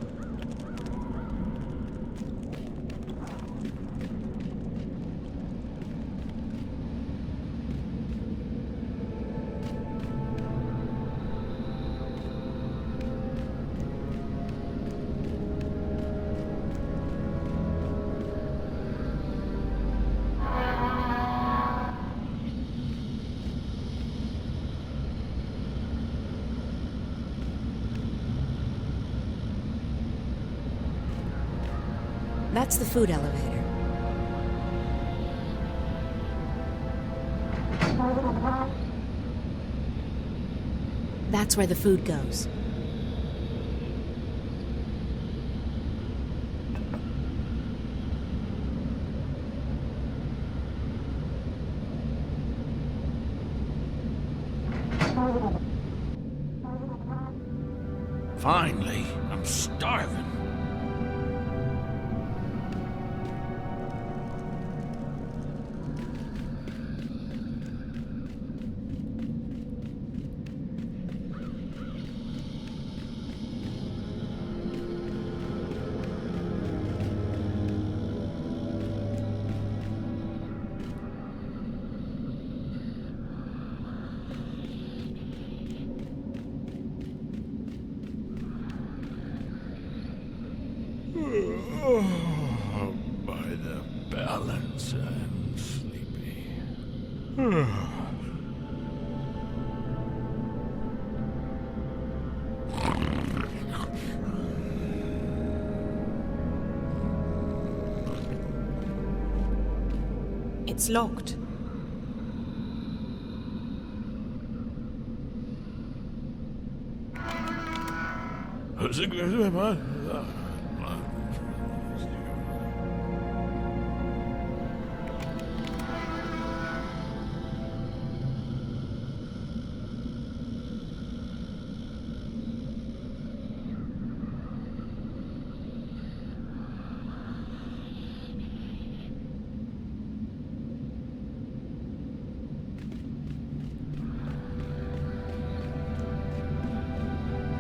That's the food elevator. That's where the food goes. Finally, I'm starving. By the balance, I'm sleepy. It's locked.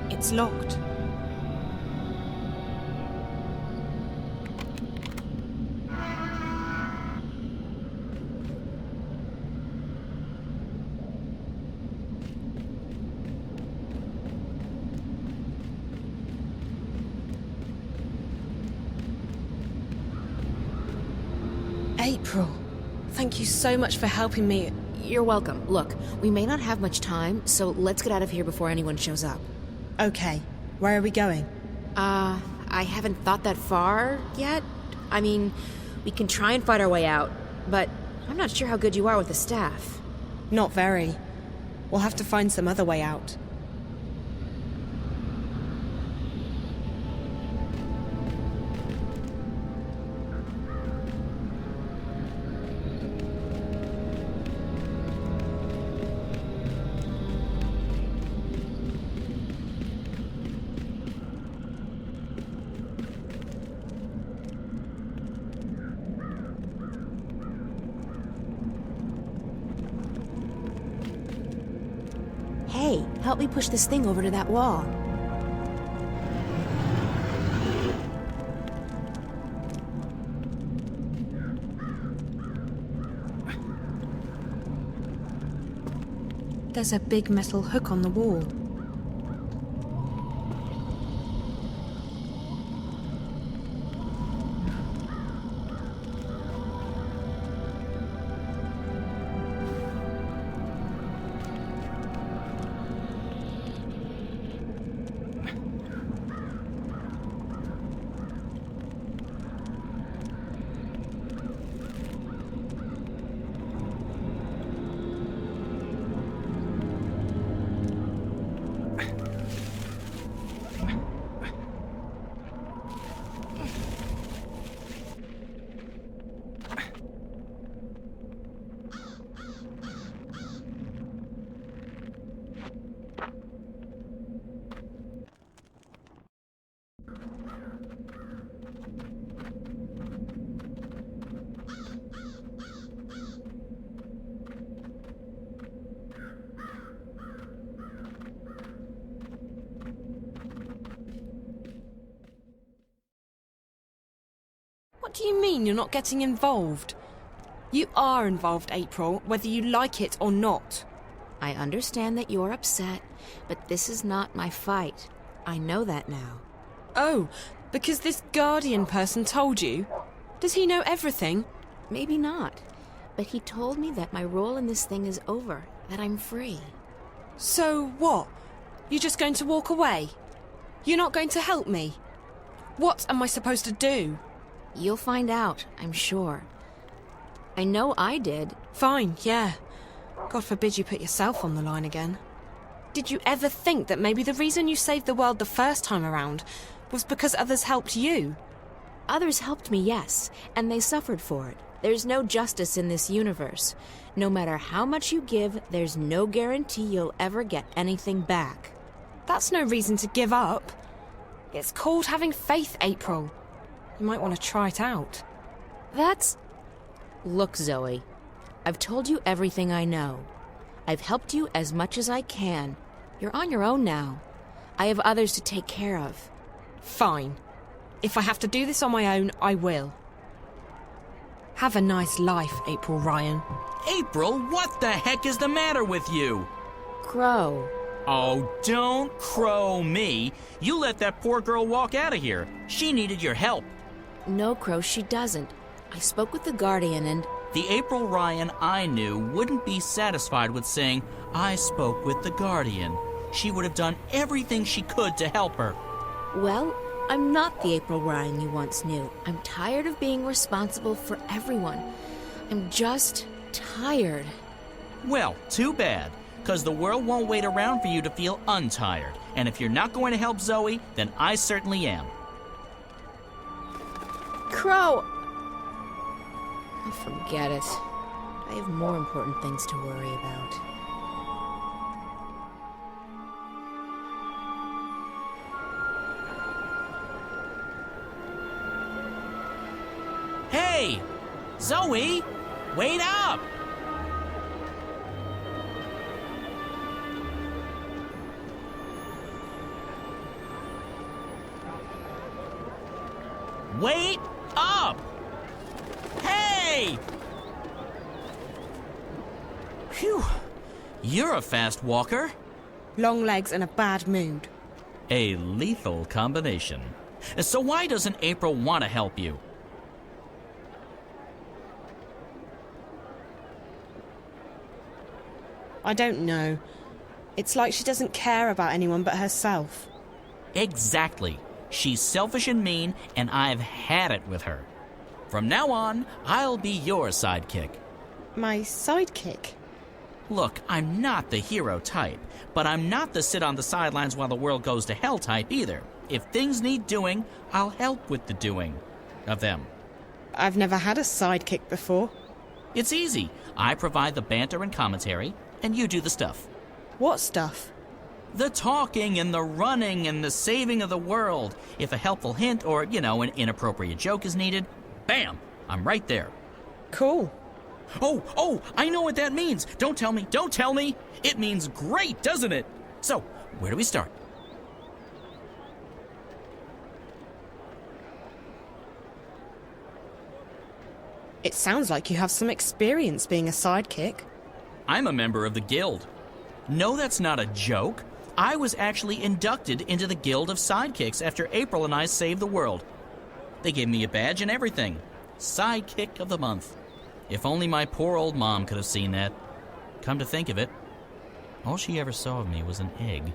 It's locked. April, thank you so much for helping me. You're welcome. Look, we may not have much time, so let's get out of here before anyone shows up. Okay, where are we going? I haven't thought that far yet. I mean, we can try and fight our way out, but I'm not sure how good you are with the staff. Not very. We'll have to find some other way out. Hey, help me push this thing over to that wall. There's a big metal hook on the wall. you mean you're not getting involved? You are involved, April, whether you like it or not. I understand that you're upset, but this is not my fight. I know that now. Oh, because this Guardian person told you? Does he know everything? Maybe not, but he told me that my role in this thing is over, that I'm free. So what? You're just going to walk away? You're not going to help me? What am I supposed to do? You'll find out, I'm sure. I know I did. Fine, yeah. God forbid you put yourself on the line again. Did you ever think that maybe the reason you saved the world the first time around was because others helped you? Others helped me, yes, and they suffered for it. There's no justice in this universe. No matter how much you give, there's no guarantee you'll ever get anything back. That's no reason to give up. It's called having faith, April. You might want to try it out. That's... Look, Zoe, I've told you everything I know. I've helped you as much as I can. You're on your own now. I have others to take care of. Fine. If I have to do this on my own, I will. Have a nice life, April Ryan. April, what the heck is the matter with you? Crow. Oh, don't crow me. You let that poor girl walk out of here. She needed your help. No, Crow, she doesn't. I spoke with the Guardian and... The April Ryan I knew wouldn't be satisfied with saying, I spoke with the Guardian. She would have done everything she could to help her. Well, I'm not the April Ryan you once knew. I'm tired of being responsible for everyone. I'm just tired. Well, too bad, because the world won't wait around for you to feel untired. And if you're not going to help Zoe, then I certainly am. Crow! Forget it. I have more important things to worry about. Hey! Zoe! Wait up! Wait up! Hey! Phew. You're a fast walker. Long legs and a bad mood. A lethal combination. So why doesn't April want to help you? I don't know. It's like she doesn't care about anyone but herself. Exactly. She's selfish and mean, and I've had it with her. From now on, I'll be your sidekick. My sidekick? Look, I'm not the hero type, but I'm not the sit on the sidelines while the world goes to hell type either. If things need doing, I'll help with the doing of them. I've never had a sidekick before. It's easy. I provide the banter and commentary, and you do the stuff. What stuff? The talking and the running and the saving of the world. If a helpful hint or, an inappropriate joke is needed, bam, I'm right there. Cool. Oh, I know what that means. Don't tell me. It means great, doesn't it? So, where do we start? It sounds like you have some experience being a sidekick. I'm a member of the Guild. No, that's not a joke. I was actually inducted into the Guild of Sidekicks after April and I saved the world. They gave me a badge and everything. Sidekick of the Month. If only my poor old mom could have seen that. Come to think of it, all she ever saw of me was an egg.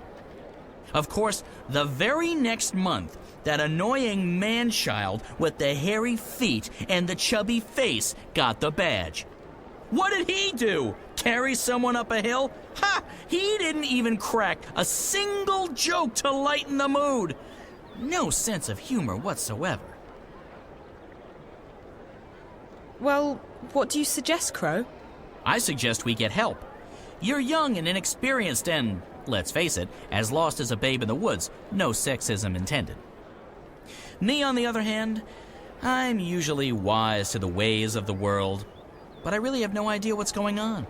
Of course, the very next month, that annoying man-child with the hairy feet and the chubby face got the badge. What did he do? Carry someone up a hill? Ha! He didn't even crack a single joke to lighten the mood. No sense of humor whatsoever. Well, what do you suggest, Crow? I suggest we get help. You're young and inexperienced and, let's face it, as lost as a babe in the woods. No sexism intended. Me, on the other hand, I'm usually wise to the ways of the world, but I really have no idea what's going on.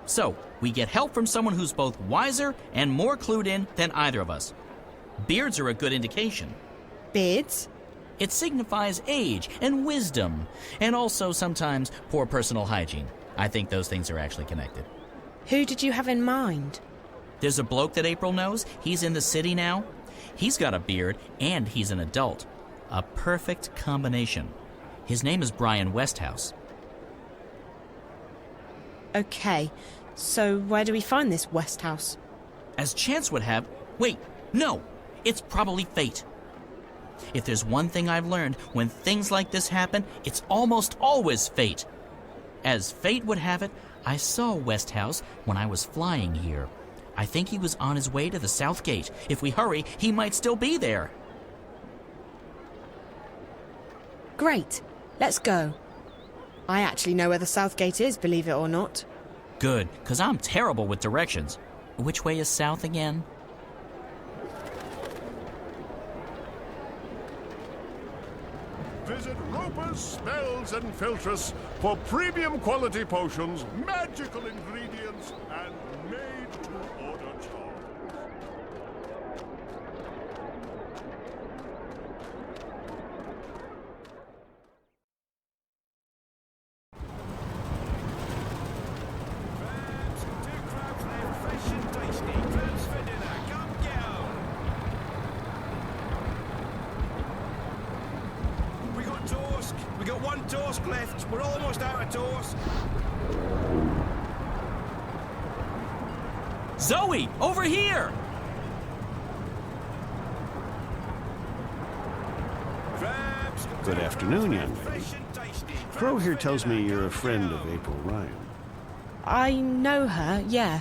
So, we get help from someone who's both wiser and more clued in than either of us. Beards are a good indication. Beards? It signifies age and wisdom, and also sometimes poor personal hygiene. I think those things are actually connected. Who did you have in mind? There's a bloke that April knows. He's in the city now. He's got a beard, and he's an adult. A perfect combination. His name is Brian Westhouse. Okay, so where do we find this Westhouse? As chance would have... Wait, no! It's probably fate. If there's one thing I've learned, when things like this happen, it's almost always fate. As fate would have it, I saw Westhouse when I was flying here. I think he was on his way to the South Gate. If we hurry, he might still be there. Great, let's go. I actually know where the South Gate is, believe it or not. Good, because I'm terrible with directions. Which way is south again? Visit Roper's Spells and Filtress for premium quality potions, magical ingredients, and made-to-order charms. Fresh and tasty. Crabs for dinner. Come down. We got toast. We got one toast left. We're almost out of toast. Zoe, over here! Good afternoon, young lady. Crow here tells me you're a friend of April Ryan. I know her, yeah.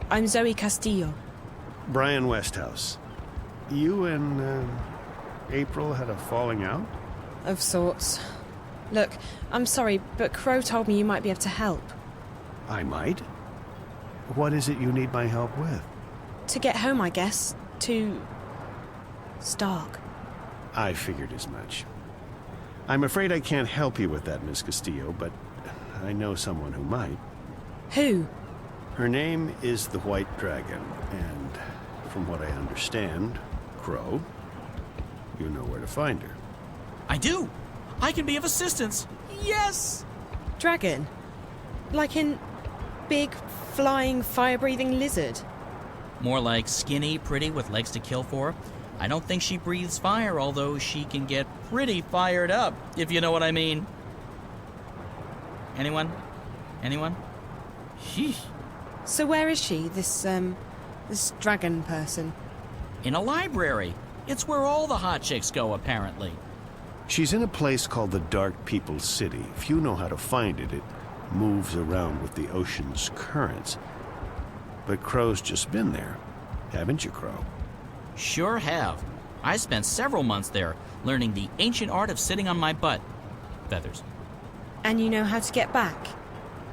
I'm Zoe Castillo. Brian Westhouse. You and April had a falling out? Of sorts. Look, I'm sorry, but Crow told me you might be able to help. I might. What is it you need my help with? To get home, I guess. To... Stark. I figured as much. I'm afraid I can't help you with that, Miss Castillo, but I know someone who might. Who? Her name is the White Dragon, and from what I understand, Crow, you know where to find her. I do! I can be of assistance! Yes! Dragon? Like in big, flying, fire-breathing lizard? More like skinny, pretty, with legs to kill for. I don't think she breathes fire, although she can get pretty fired up, if you know what I mean. Anyone? Anyone? Sheesh. So where is she, this dragon person? In a library. It's where all the hot chicks go, apparently. She's in a place called the Dark People's City. If you know how to find it, it moves around with the ocean's currents. But Crow's just been there. Haven't you, Crow? Sure have. I spent several months there, learning the ancient art of sitting on my butt. Feathers. And you know how to get back?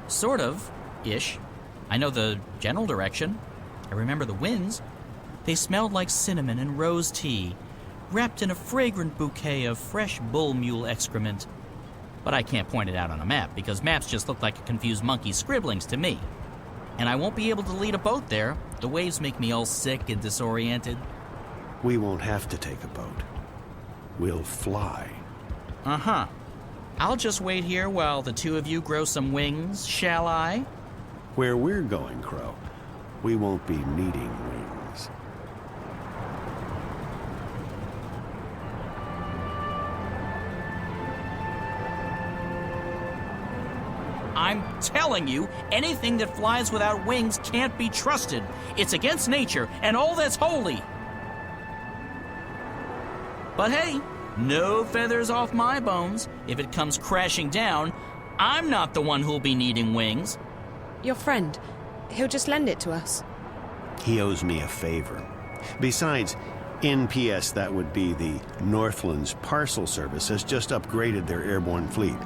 Sort of. Ish. I know the general direction. I remember the winds. They smelled like cinnamon and rose tea, wrapped in a fragrant bouquet of fresh bull mule excrement. But I can't point it out on a map, because maps just look like a confused monkey's scribblings to me. And I won't be able to lead a boat there. The waves make me all sick and disoriented. We won't have to take a boat. We'll fly. Uh-huh. I'll just wait here while the two of you grow some wings, shall I? Where we're going, Crow, we won't be needing wings. I'm telling you, anything that flies without wings can't be trusted. It's against nature and all that's holy. But hey, no feathers off my bones. If it comes crashing down, I'm not the one who'll be needing wings. Your friend, he'll just lend it to us. He owes me a favor. Besides, NPS, that would be the Northlands Parcel Service, has just upgraded their airborne fleet.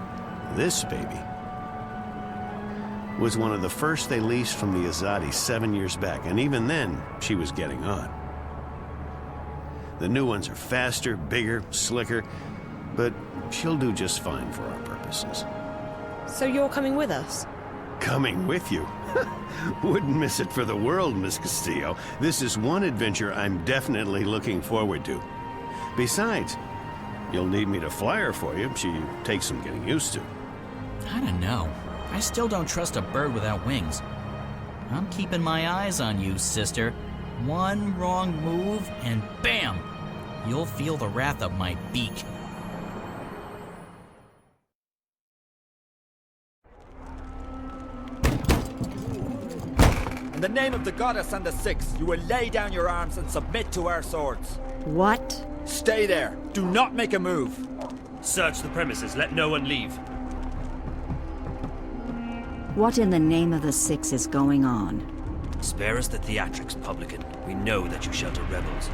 This baby was one of the first they leased from the Azadi 7 years back, and even then, she was getting on. The new ones are faster, bigger, slicker, but she'll do just fine for our purposes. So you're coming with us? Coming with you? Wouldn't miss it for the world, Miss Castillo. This is one adventure I'm definitely looking forward to. Besides, You'll need me to fly her for you. She takes some getting used to. I don't know. I still don't trust a bird without wings. I'm keeping my eyes on you, sister. One wrong move, and bam! You'll feel the wrath of my beak. In the name of the goddess and the six, you will lay down your arms and submit to our swords. What? Stay there. Do not make a move. Search the premises. Let no one leave. What in the name of the six is going on? Spare us the theatrics, publican. We know that you shelter rebels.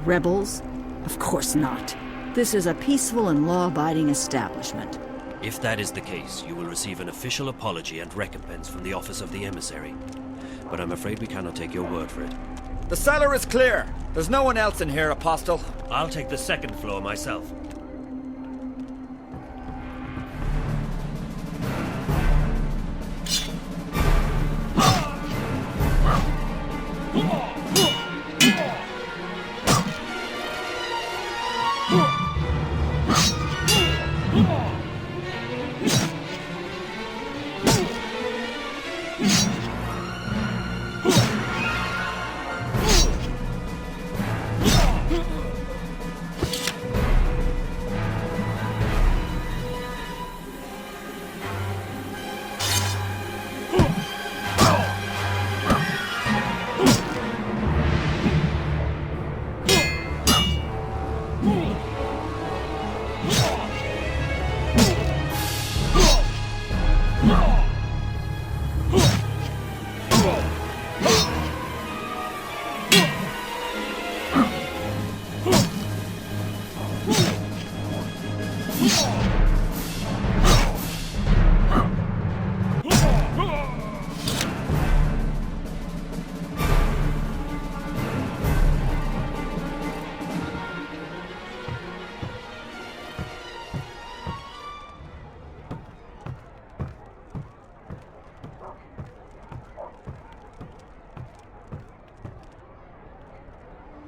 Rebels? Of course not. This is a peaceful and law-abiding establishment. If that is the case, you will receive an official apology and recompense from the office of the emissary. But I'm afraid we cannot take your word for it. The cellar is clear. There's no one else in here, Apostle. I'll take the second floor myself.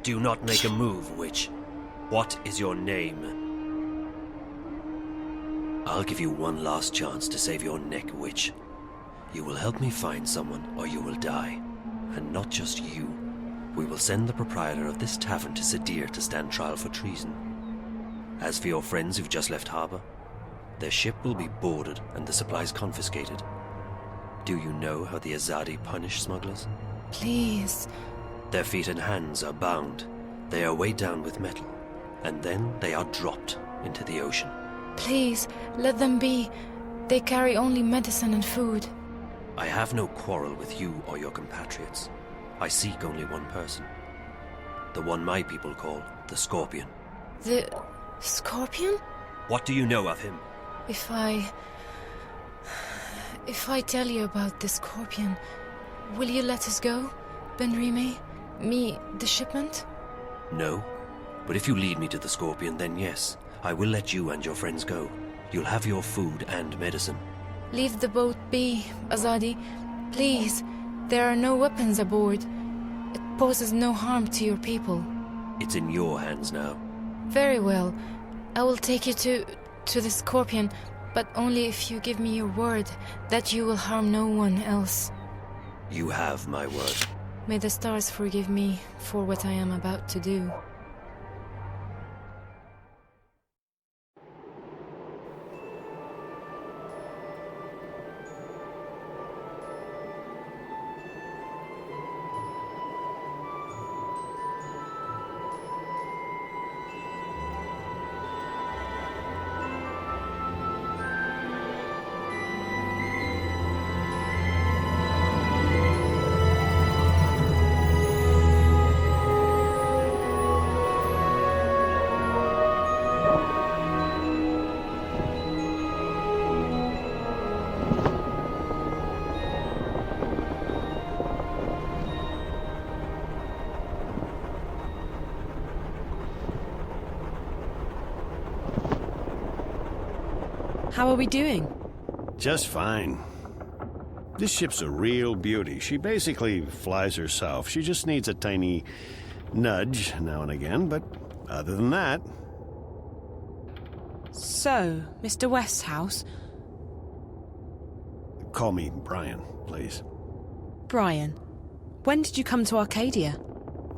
Do not make a move, witch. What is your name? I'll give you one last chance to save your neck, witch. You will help me find someone, or you will die. And not just you. We will send the proprietor of this tavern to Sadir to stand trial for treason. As for your friends who've just left harbor, their ship will be boarded and the supplies confiscated. Do you know how the Azadi punish smugglers? Please. Their feet and hands are bound. They are weighed down with metal, and then they are dropped into the ocean. Please, let them be. They carry only medicine and food. I have no quarrel with you or your compatriots. I seek only one person. The one my people call the Scorpion. The Scorpion? What do you know of him? If I tell you about the Scorpion, will you let us go, Ben-Rime? Me, the shipment? No. But if you lead me to the Scorpion, then yes, I will let you and your friends go. You'll have your food and medicine. Leave the boat be, Azadi. Please. There are no weapons aboard. It poses no harm to your people. It's in your hands now. Very well. I will take you to the Scorpion, but only if you give me your word that you will harm no one else. You have my word. May the stars forgive me for what I am about to do. How are we doing? Just fine. This ship's a real beauty. She basically flies herself. She just needs a tiny nudge now and again, but other than that... So, Mr. Westhouse... Call me Brian, please. Brian, when did you come to Arcadia?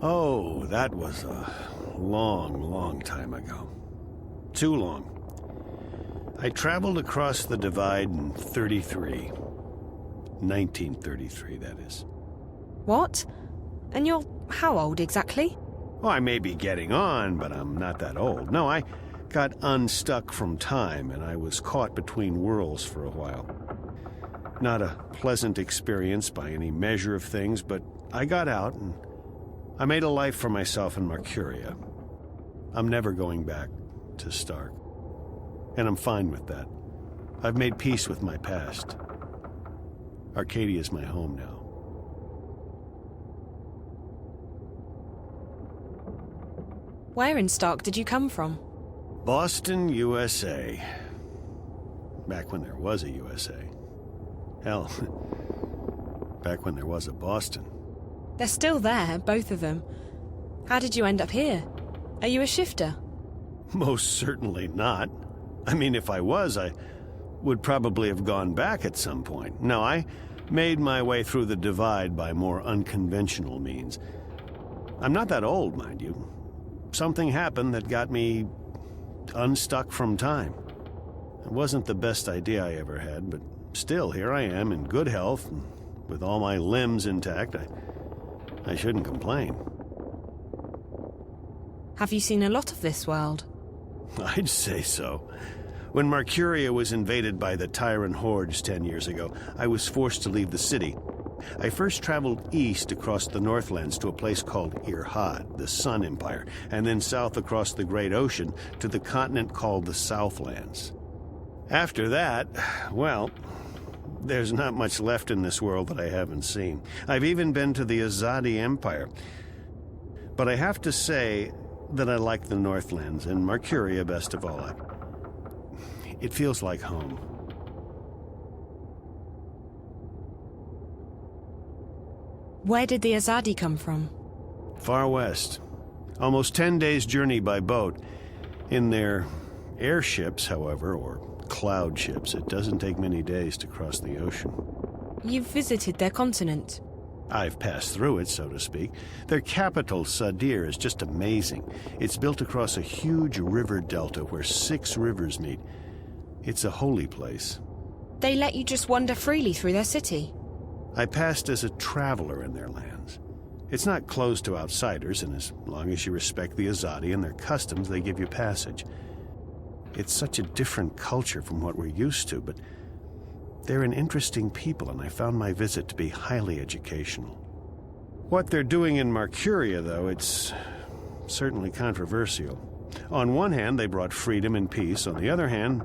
Oh, that was a long time ago. Too long. I traveled across the divide in 33. 1933, that is. What? And you're how old exactly? Oh, I may be getting on, but I'm not that old. No, I got unstuck from time, and I was caught between worlds for a while. Not a pleasant experience by any measure of things, but I got out, and I made a life for myself in Mercuria. I'm never going back to Stark. And I'm fine with that. I've made peace with my past. Arcadia is my home now. Where in Stark did you come from? Boston, USA. Back when there was a USA. Hell, back when there was a Boston. They're still there, both of them. How did you end up here? Are you a shifter? Most certainly not. I mean, if I was, I would probably have gone back at some point. No, I made my way through the divide by more unconventional means. I'm not that old, mind you. Something happened that got me unstuck from time. It wasn't the best idea I ever had, but still, here I am in good health, and with all my limbs intact. I shouldn't complain. Have you seen a lot of this world? I'd say so. When Mercuria was invaded by the Tyrant hordes 10 years ago, I was forced to leave the city. I first traveled east across the Northlands to a place called Irhad, the Sun Empire, and then south across the Great Ocean to the continent called the Southlands. After that, well, there's not much left in this world that I haven't seen. I've even been to the Azadi Empire. But I have to say that I like the Northlands, and Mercuria best of all. It feels like home. Where did the Azadi come from? Far west. Almost 10 days' journey by boat. In their airships, however, or cloud ships, it doesn't take many days to cross the ocean. You've visited their continent? I've passed through it, so to speak. Their capital, Sadir, is just amazing. It's built across a huge river delta where 6 rivers meet. It's a holy place. They let you just wander freely through their city? I passed as a traveler in their lands. It's not closed to outsiders, and as long as you respect the Azadi and their customs, they give you passage. It's such a different culture from what we're used to, but they're an interesting people, and I found my visit to be highly educational. What they're doing in Mercuria, though, it's certainly controversial. On one hand, they brought freedom and peace. On the other hand,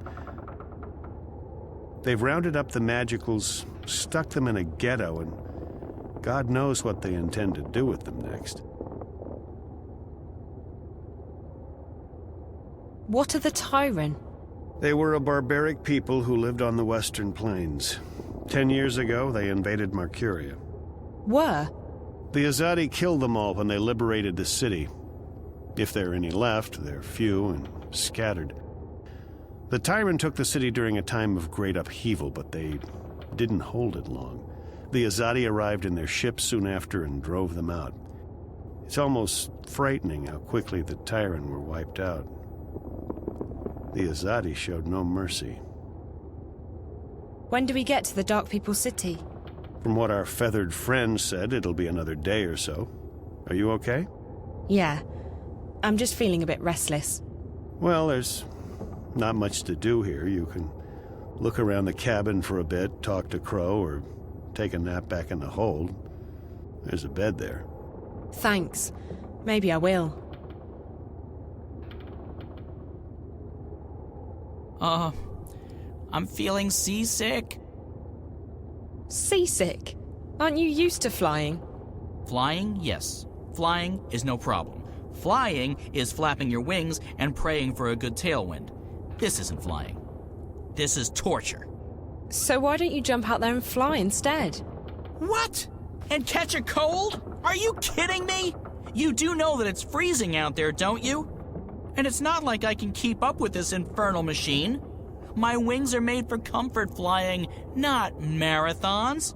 they've rounded up the Magicals, stuck them in a ghetto, and God knows what they intend to do with them next. What are the Tyrant? They were a barbaric people who lived on the Western Plains. 10 years ago, they invaded Mercuria. Were? The Azadi killed them all when they liberated the city. If there are any left, they're few and scattered. The Tyrant took the city during a time of great upheaval, but they didn't hold it long. The Azadi arrived in their ships soon after and drove them out. It's almost frightening how quickly the Tyrant were wiped out. The Azadi showed no mercy. When do we get to the Dark People's city? From what our feathered friend said, it'll be another day or so. Are you okay? Yeah. I'm just feeling a bit restless. Well, there's not much to do here. You can look around the cabin for a bit, talk to Crow, or take a nap back in the hold. There's a bed there. Thanks. Maybe I will. I'm feeling seasick. Seasick? Aren't you used to flying? Flying, yes. Flying is no problem. Flying is flapping your wings and praying for a good tailwind. This isn't flying. This is torture. So why don't you jump out there and fly instead? What? And catch a cold? Are you kidding me? You do know that it's freezing out there, don't you? And it's not like I can keep up with this infernal machine. My wings are made for comfort flying, not marathons.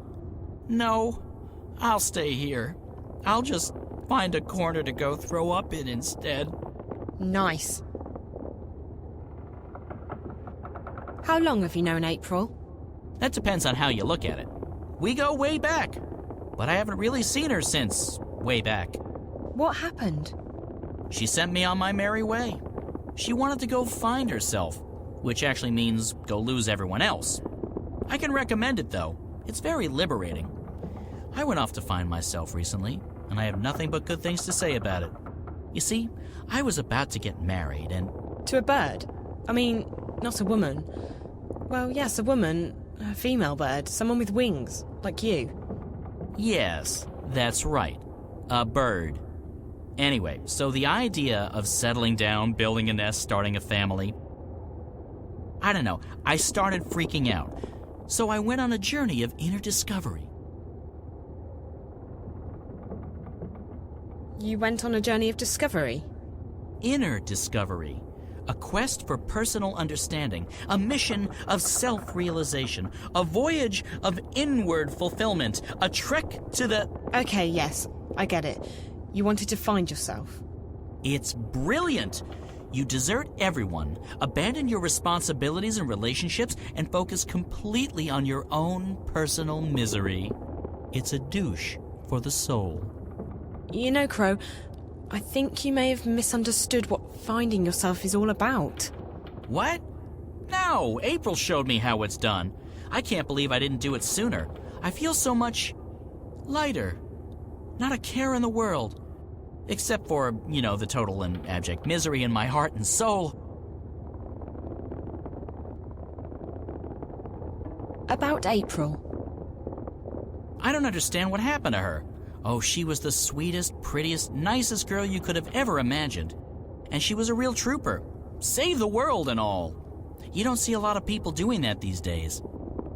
No, I'll stay here. I'll just find a corner to go throw up in instead. Nice. How long have you known April? That depends on how you look at it. We go way back, but I haven't really seen her since way back. What happened? She sent me on my merry way. She wanted to go find herself, which actually means go lose everyone else. I can recommend it, though. It's very liberating. I went off to find myself recently, and I have nothing but good things to say about it. You see, I was about to get married and... To a bird? I mean, not a woman. Well, yes, a woman. A female bird. Someone with wings, like you. Yes, that's right. A bird. Anyway, so the idea of settling down, building a nest, starting a family... I don't know, I started freaking out. So I went on a journey of inner discovery. You went on a journey of discovery? Inner discovery. A quest for personal understanding. A mission of self-realization. A voyage of inward fulfillment. A trek to the... Okay, yes, I get it. You wanted to find yourself. It's brilliant! You desert everyone, abandon your responsibilities and relationships, and focus completely on your own personal misery. It's a douche for the soul. You know, Crow, I think you may have misunderstood what finding yourself is all about. What? No, April showed me how it's done. I can't believe I didn't do it sooner. I feel so much lighter. Not a care in the world. Except for, the total and abject misery in my heart and soul. About April. I don't understand what happened to her. Oh, she was the sweetest, prettiest, nicest girl you could have ever imagined. And she was a real trooper. Save the world and all. You don't see a lot of people doing that these days.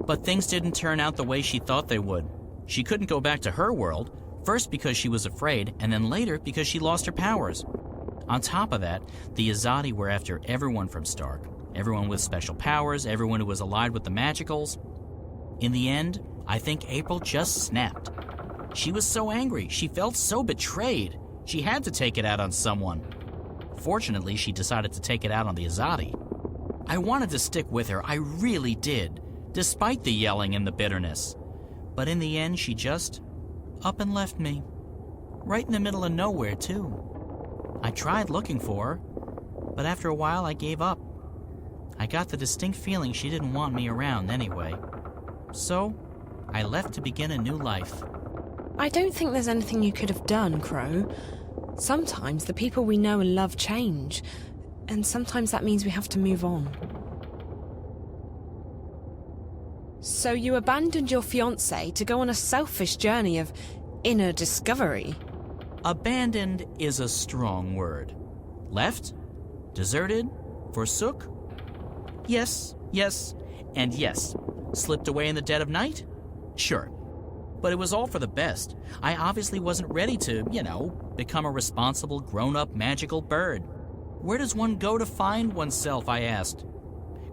But things didn't turn out the way she thought they would. She couldn't go back to her world. First because she was afraid, and then later because she lost her powers. On top of that, the Azadi were after everyone from Stark. Everyone with special powers, everyone who was allied with the Magicals. In the end, I think April just snapped. She was so angry, she felt so betrayed. She had to take it out on someone. Fortunately, she decided to take it out on the Azadi. I wanted to stick with her, I really did, despite the yelling and the bitterness. But in the end, she just... up and left me. Right in the middle of nowhere, too. I tried looking for her, but after a while I gave up. I got the distinct feeling she didn't want me around anyway. So, I left to begin a new life. I don't think there's anything you could have done, Crow. Sometimes the people we know and love change, and sometimes that means we have to move on. So you abandoned your fiancé to go on a selfish journey of inner discovery? Abandoned is a strong word. Left? Deserted? Forsook? Yes, and yes. Slipped away in the dead of night? Sure. But it was all for the best. I obviously wasn't ready to, become a responsible, grown-up, magical bird. Where does one go to find oneself, I asked.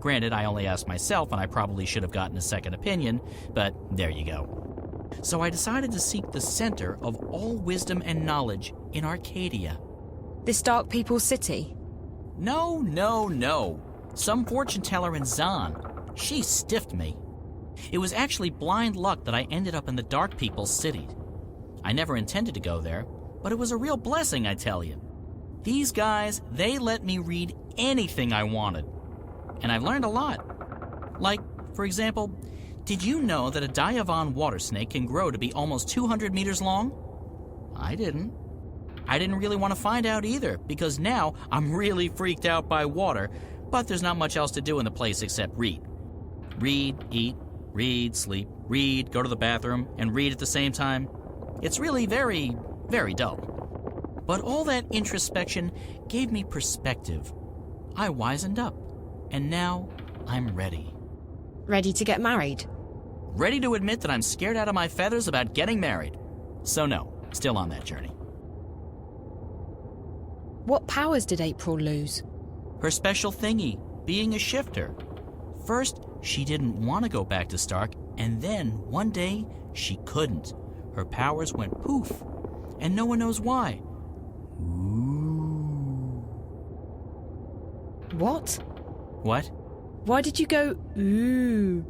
Granted, I only asked myself, and I probably should have gotten a second opinion, but there you go. So I decided to seek the center of all wisdom and knowledge in Arcadia. This Dark People's city? No. Some fortune teller in Zan. She stiffed me. It was actually blind luck that I ended up in the Dark People's city. I never intended to go there, but it was a real blessing, I tell you. These guys, they let me read anything I wanted. And I've learned a lot. Like, for example, did you know that a Diavan water snake can grow to be almost 200 meters long? I didn't. I didn't really want to find out either, because now I'm really freaked out by water, but there's not much else to do in the place except read. Read, eat, read, sleep, read, go to the bathroom, and read at the same time. It's really very, very dull. But all that introspection gave me perspective. I wisened up, and now I'm ready. Ready to get married? Ready to admit that I'm scared out of my feathers about getting married. So no, still on that journey. What powers did April lose? Her special thingy, being a shifter. First, she didn't want to go back to Stark, and then, one day, she couldn't. Her powers went poof, and no one knows why. Ooh. What? What? Why did you go, ooh?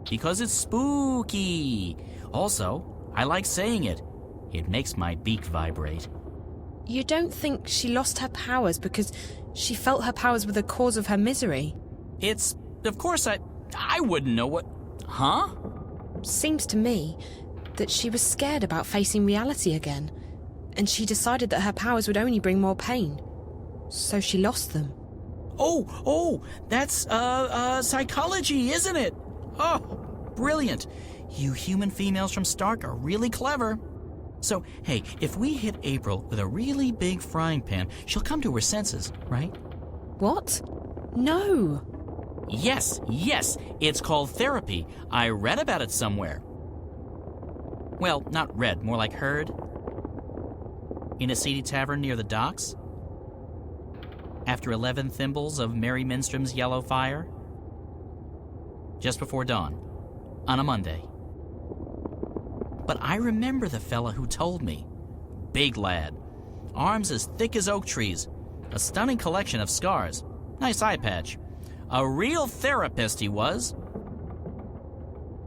Because it's spooky. Also, I like saying it. It makes my beak vibrate. You don't think she lost her powers because she felt her powers were the cause of her misery? Of course I wouldn't know what... Huh? Seems to me that she was scared about facing reality again, and she decided that her powers would only bring more pain. So she lost them. Oh, that's, psychology, isn't it? Oh, brilliant. You human females from Stark are really clever. So, hey, if we hit April with a really big frying pan, she'll come to her senses, right? What? No. Yes, it's called therapy. I read about it somewhere. Well, not read, more like heard. In a seedy tavern near the docks. After 11 thimbles of Mary Minstrom's yellow fire. Just before dawn. On a Monday. But I remember the fella who told me. Big lad. Arms as thick as oak trees. A stunning collection of scars. Nice eye patch. A real therapist he was.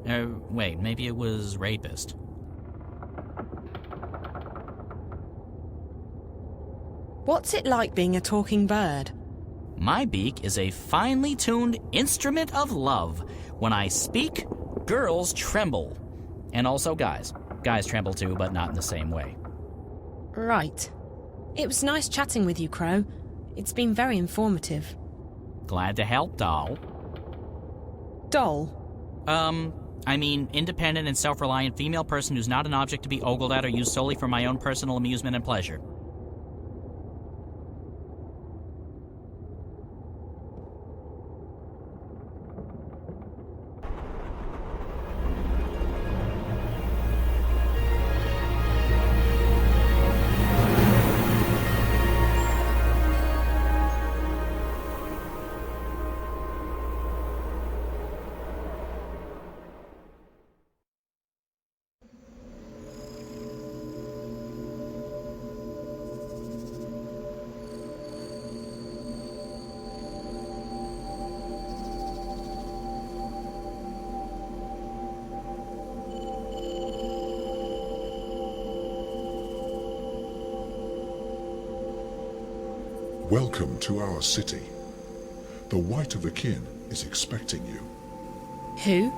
Wait, maybe it was rapist. What's it like being a talking bird? My beak is a finely tuned instrument of love. When I speak, girls tremble. And also guys. Guys tremble too, but not in the same way. Right. It was nice chatting with you, Crow. It's been very informative. Glad to help, doll. Doll? I mean, independent and self-reliant female person who's not an object to be ogled at or used solely for my own personal amusement and pleasure. Welcome to our city. The White of the Kin is expecting you. Who?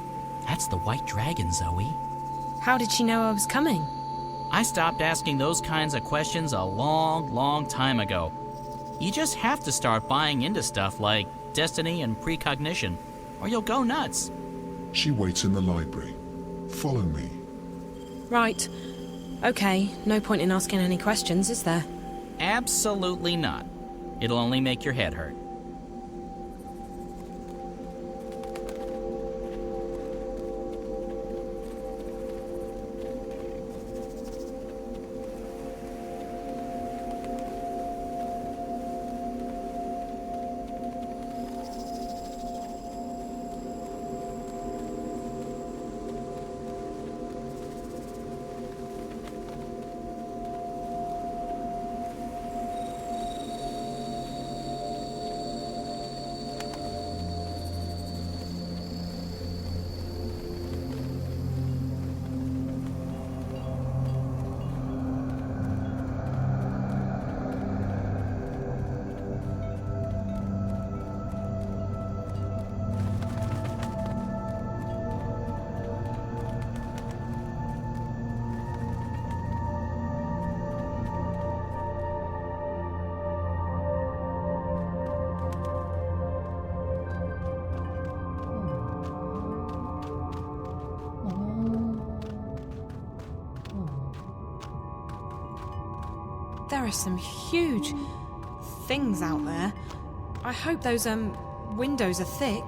That's the White Dragon, Zoe. How did she know I was coming? I stopped asking those kinds of questions a long time ago. You just have to start buying into stuff like destiny and precognition, or you'll go nuts. She waits in the library. Follow me. Right. Okay, no point in asking any questions, is there? Absolutely not. It'll only make your head hurt. There are some huge things out there. I hope those, windows are thick.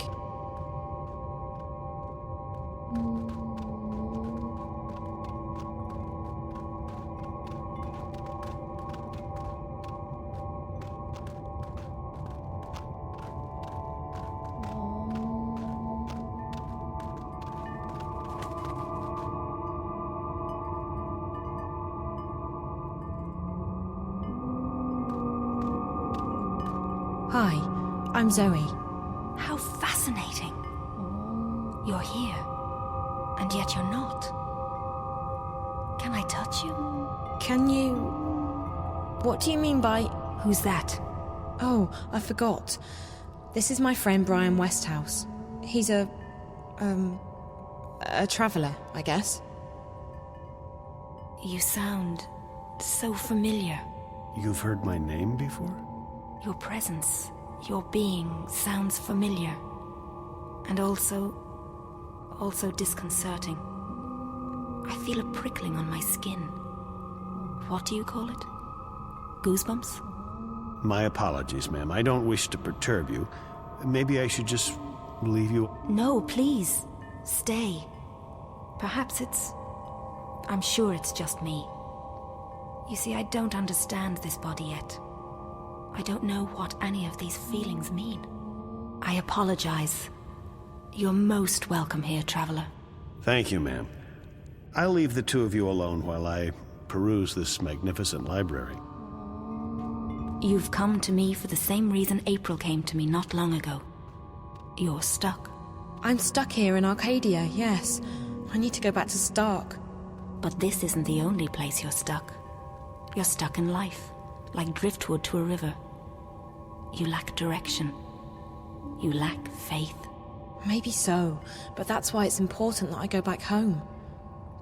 Hi, I'm Zoe. How fascinating. You're here, and yet you're not. Can I touch you? Can you... What do you mean by... Who's that? Oh, I forgot. This is my friend Brian Westhouse. He's a traveller, I guess. You sound so familiar. You've heard my name before? Your presence, your being sounds familiar. And also disconcerting. I feel a prickling on my skin. What do you call it? Goosebumps? My apologies, ma'am. I don't wish to perturb you. Maybe I should just leave you... No, please. Stay. Perhaps I'm sure it's just me. You see, I don't understand this body yet. I don't know what any of these feelings mean. I apologize. You're most welcome here, traveler. Thank you, ma'am. I'll leave the two of you alone while I peruse this magnificent library. You've come to me for the same reason April came to me not long ago. You're stuck. I'm stuck here in Arcadia, yes. I need to go back to Stark. But this isn't the only place you're stuck. You're stuck in life, like driftwood to a river. You lack direction. You lack faith. Maybe so, but that's why it's important that I go back home.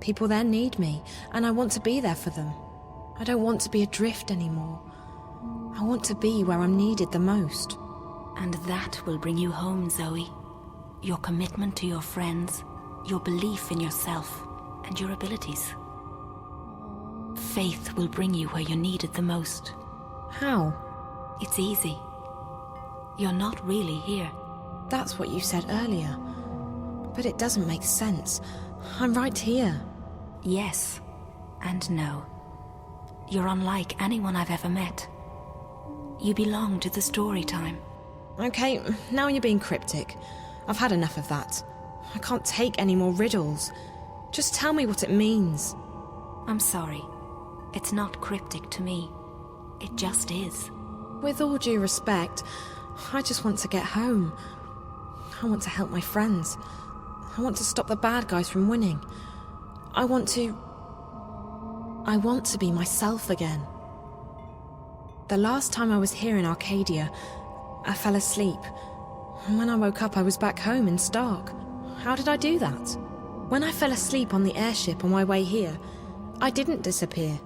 People there need me, and I want to be there for them. I don't want to be adrift anymore. I want to be where I'm needed the most. And that will bring you home, Zoe. Your commitment to your friends, your belief in yourself, and your abilities. Faith will bring you where you're needed the most. How? It's easy. You're not really here. That's what you said earlier. But it doesn't make sense. I'm right here. Yes, and no. You're unlike anyone I've ever met. You belong to the story time. Okay, now you're being cryptic. I've had enough of that. I can't take any more riddles. Just tell me what it means. I'm sorry. It's not cryptic to me. It just is. With all due respect, I just want to get home. I want to help my friends. I want to stop the bad guys from winning. I want to be myself again. The last time I was here in Arcadia, I fell asleep. And when I woke up, I was back home in Stark. How did I do that? When I fell asleep on the airship on my way here, I didn't disappear.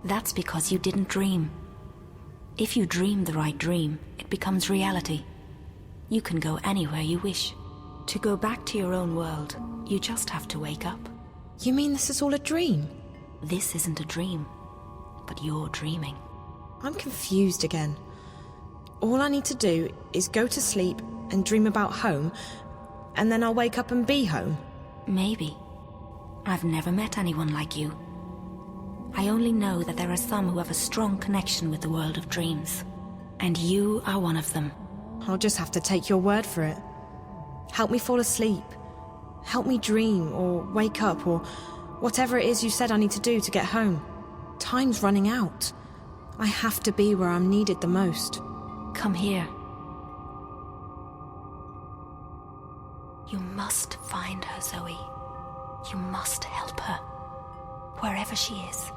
That's because you didn't dream. If you dream the right dream, it becomes reality. You can go anywhere you wish. To go back to your own world, you just have to wake up. You mean this is all a dream? This isn't a dream, but you're dreaming. I'm confused again. All I need to do is go to sleep and dream about home, and then I'll wake up and be home. Maybe. I've never met anyone like you. I only know that there are some who have a strong connection with the world of dreams. And you are one of them. I'll just have to take your word for it. Help me fall asleep. Help me dream, or wake up, or whatever it is you said I need to do to get home. Time's running out. I have to be where I'm needed the most. Come here. You must find her, Zoe. You must help her. Wherever she is,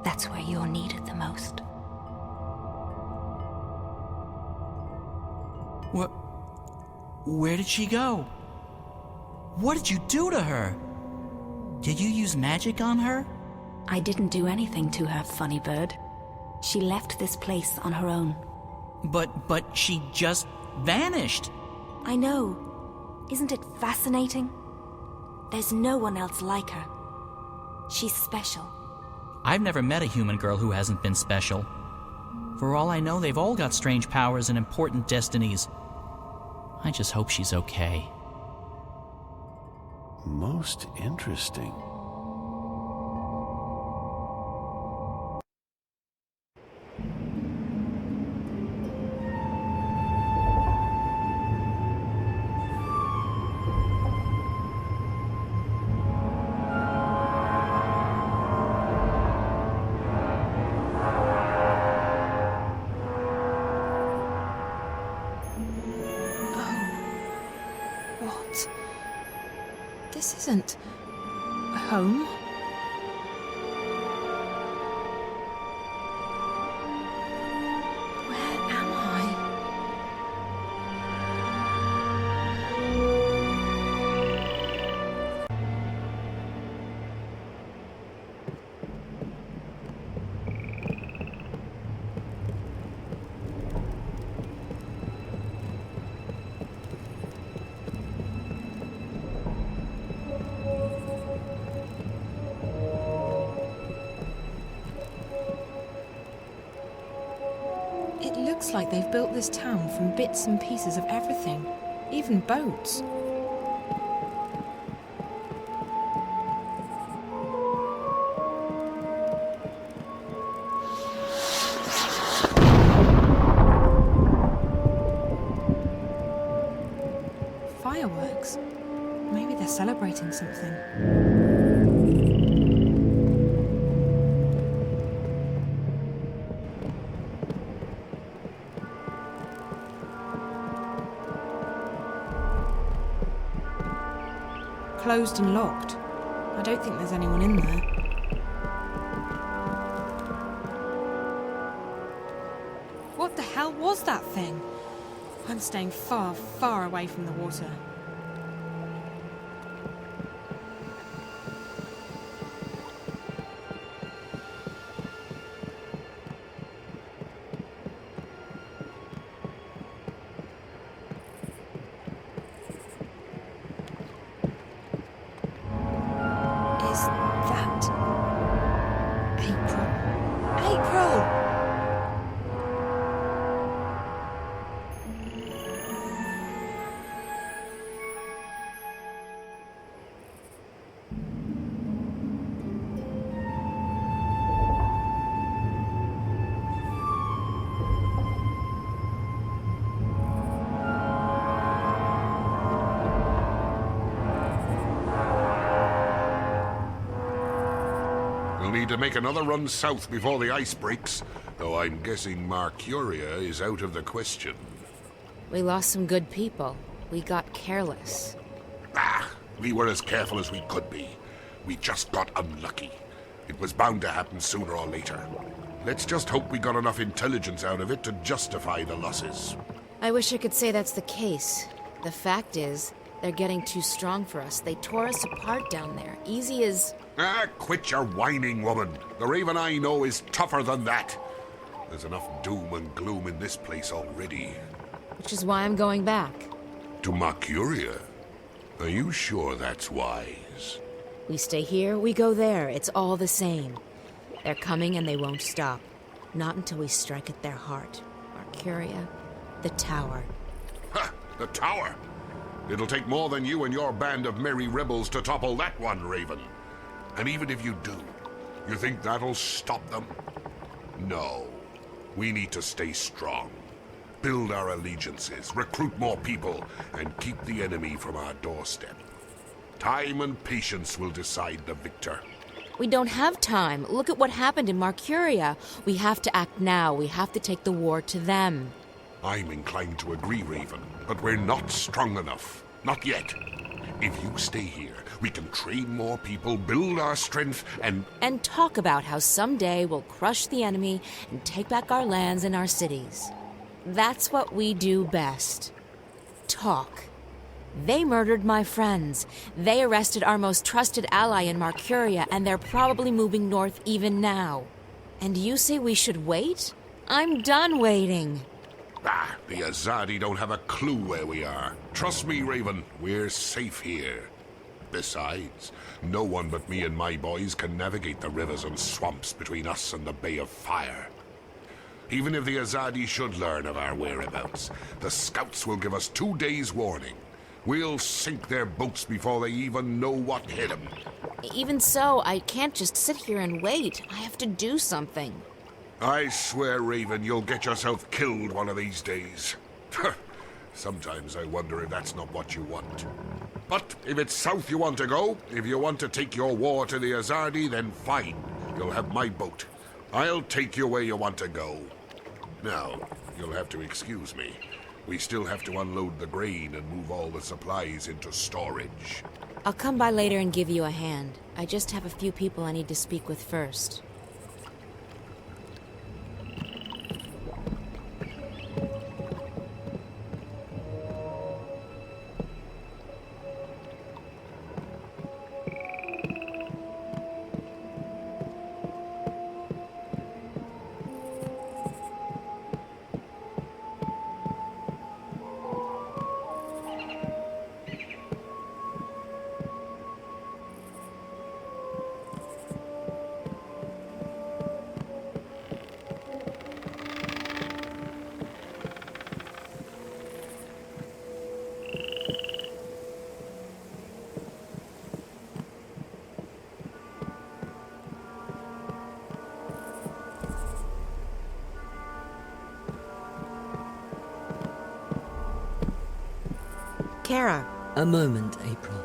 that's where you're needed the most. Where did she go? What did you do to her? Did you use magic on her? I didn't do anything to her, funny bird. She left this place on her own. But she just vanished. I know. Isn't it fascinating? There's no one else like her. She's special. I've never met a human girl who hasn't been special. For all I know, they've all got strange powers and important destinies. I just hope she's okay. Most interesting. This isn't home. Where am I? It looks like they've built this town from bits and pieces of everything, even boats. Fireworks? Maybe they're celebrating something. Closed and locked. I don't think there's anyone in there. What the hell was that thing? I'm staying far, far away from the water. Is that April? April! We'll need to make another run south before the ice breaks, though I'm guessing Mercuria is out of the question. We lost some good people. We got careless. We were as careful as we could be. We just got unlucky. It was bound to happen sooner or later. Let's just hope we got enough intelligence out of it to justify the losses. I wish I could say that's the case. The fact is, they're getting too strong for us. They tore us apart down there. Easy as... Quit your whining, woman. The Raven I know is tougher than that. There's enough doom and gloom in this place already. Which is why I'm going back. To Mercuria? Are you sure that's wise? We stay here, we go there. It's all the same. They're coming and they won't stop. Not until we strike at their heart. Mercuria, the tower. Ha! The tower? It'll take more than you and your band of merry rebels to topple that one, Raven. And even if you do, you think that'll stop them? No. We need to stay strong. Build our allegiances, recruit more people, and keep the enemy from our doorstep. Time and patience will decide the victor. We don't have time. Look at what happened in Mercuria. We have to act now. We have to take the war to them. I'm inclined to agree, Raven, but we're not strong enough. Not yet. If you stay here, we can train more people, build our strength, and talk about how someday we'll crush the enemy and take back our lands and our cities. That's what we do best. Talk. They murdered my friends. They arrested our most trusted ally in Mercuria, and they're probably moving north even now. And you say we should wait? I'm done waiting. The Azadi don't have a clue where we are. Trust me, Raven, we're safe here. Besides, no one but me and my boys can navigate the rivers and swamps between us and the Bay of Fire. Even if the Azadi should learn of our whereabouts, the scouts will give us 2 days' warning. We'll sink their boats before they even know what hit them. Even so, I can't just sit here and wait. I have to do something. I swear, Raven, you'll get yourself killed one of these days. Sometimes I wonder if that's not what you want. But if it's south you want to go, if you want to take your war to the Azadi, then fine. You'll have my boat. I'll take you where you want to go. Now, you'll have to excuse me. We still have to unload the grain and move all the supplies into storage. I'll come by later and give you a hand. I just have a few people I need to speak with first. Kara. A moment, April.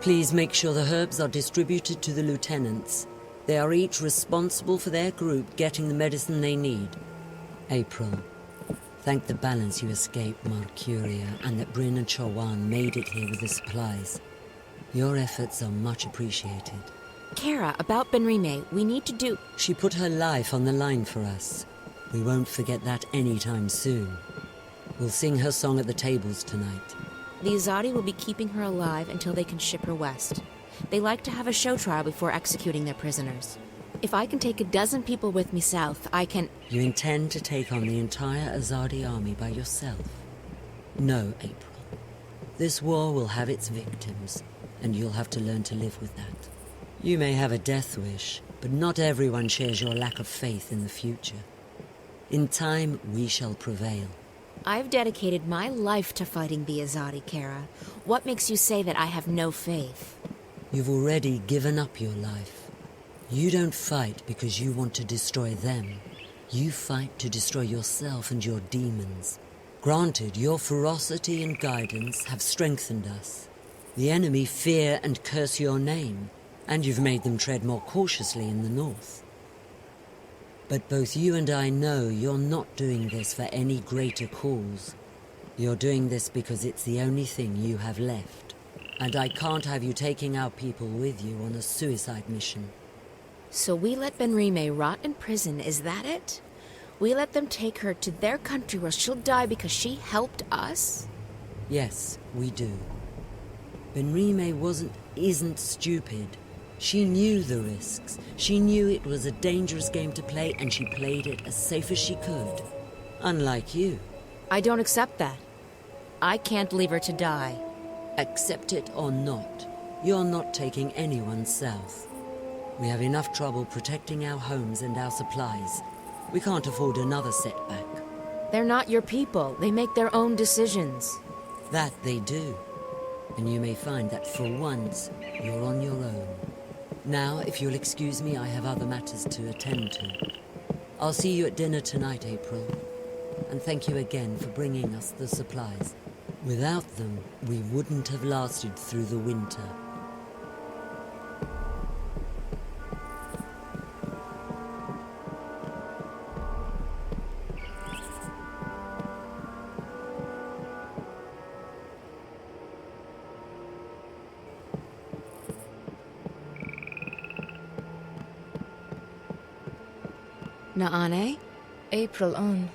Please make sure the herbs are distributed to the lieutenants. They are each responsible for their group getting the medicine they need. April, thank the balance you escaped Marcuria and that Bryn and Chowan made it here with the supplies. Your efforts are much appreciated. Kara, about Benrime, we need to do... She put her life on the line for us. We won't forget that anytime soon. We'll sing her song at the tables tonight. The Azadi will be keeping her alive until they can ship her west. They like to have a show trial before executing their prisoners. If I can take a dozen people with me south, I can... You intend to take on the entire Azadi army by yourself? No, April. This war will have its victims, and you'll have to learn to live with that. You may have a death wish, but not everyone shares your lack of faith in the future. In time, we shall prevail. I've dedicated my life to fighting the Azadi, Kara. What makes you say that I have no faith? You've already given up your life. You don't fight because you want to destroy them. You fight to destroy yourself and your demons. Granted, your ferocity and guidance have strengthened us. The enemy fear and curse your name, and you've made them tread more cautiously in the north. But both you and I know you're not doing this for any greater cause. You're doing this because it's the only thing you have left. And I can't have you taking our people with you on a suicide mission. So we let Benrime rot in prison, is that it? We let them take her to their country where she'll die because she helped us? Yes, we do. Benrime isn't stupid. She knew the risks. She knew it was a dangerous game to play, and she played it as safe as she could. Unlike you. I don't accept that. I can't leave her to die. Accept it or not, you're not taking anyone south. We have enough trouble protecting our homes and our supplies. We can't afford another setback. They're not your people. They make their own decisions. That they do. And you may find that for once, you're on your own. Now, if you'll excuse me, I have other matters to attend to. I'll see you at dinner tonight, April. And thank you again for bringing us the supplies. Without them, we wouldn't have lasted through the winter. Naane? April on.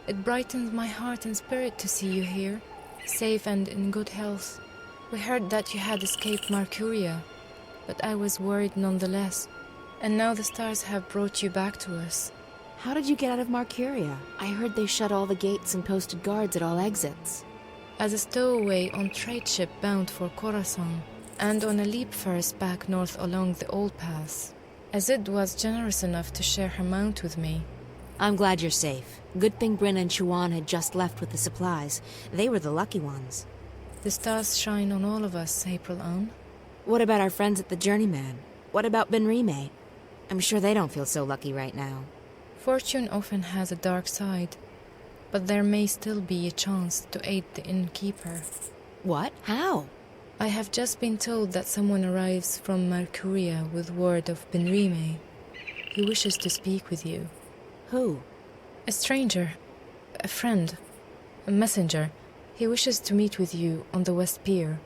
It brightens my heart and spirit to see you here, safe and in good health. We heard that you had escaped Marcuria, but I was worried nonetheless. And now the stars have brought you back to us. How did you get out of Marcuria? I heard they shut all the gates and posted guards at all exits. As a stowaway on trade ship bound for Khorasan, and on a leap first back north along the old pass. Azid was generous enough to share her mount with me. I'm glad you're safe. Good thing Bryn and Chuan had just left with the supplies. They were the lucky ones. The stars shine on all of us, April on. What about our friends at the Journeyman? What about Benrime? I'm sure they don't feel so lucky right now. Fortune often has a dark side, but there may still be a chance to aid the innkeeper. What? How? I have just been told that someone arrives from Marcuria with word of Benrime. He wishes to speak with you. Who? A stranger. A friend. A messenger. He wishes to meet with you on the West Pier.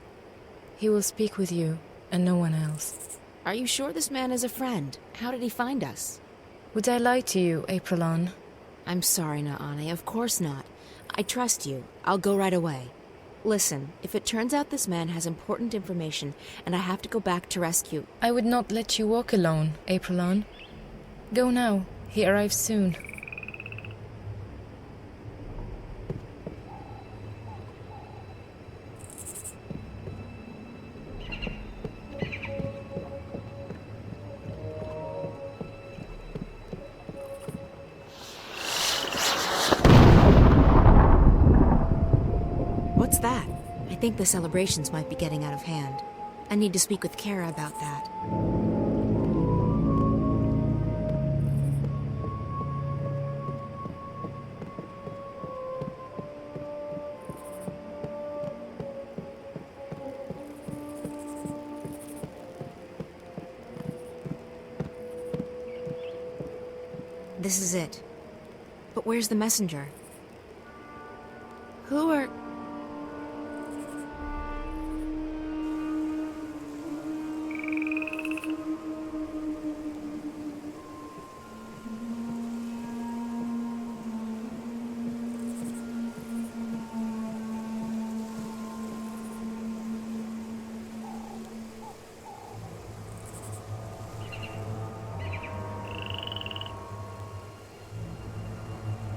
He will speak with you and no one else. Are you sure this man is a friend? How did he find us? Would I lie to you, Aprilon? I'm sorry, Naane, of course not. I trust you. I'll go right away. Listen, if it turns out this man has important information and I have to go back to rescue... I would not let you walk alone, Aprilon. Go now. He arrives soon. What's that? I think the celebrations might be getting out of hand. I need to speak with Kara about that. This is it. But where's the messenger? Who are...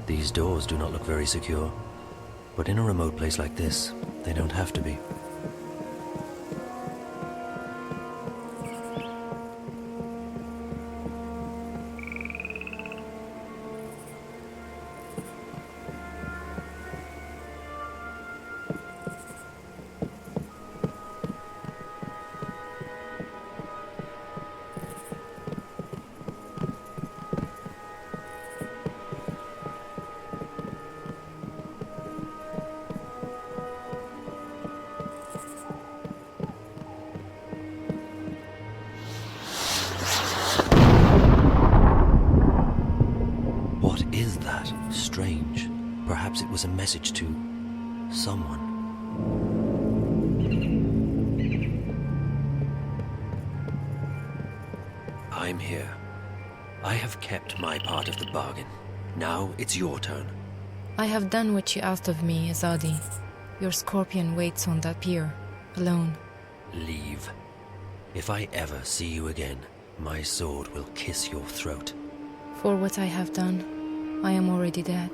These doors do not look very secure, but in a remote place like this, they don't have to be. Strange. Perhaps it was a message to someone. I'm here. I have kept my part of the bargain. Now it's your turn. I have done what you asked of me, Azadi. Your scorpion waits on that pier, alone. Leave. If I ever see you again, my sword will kiss your throat. For what I have done, I am already dead.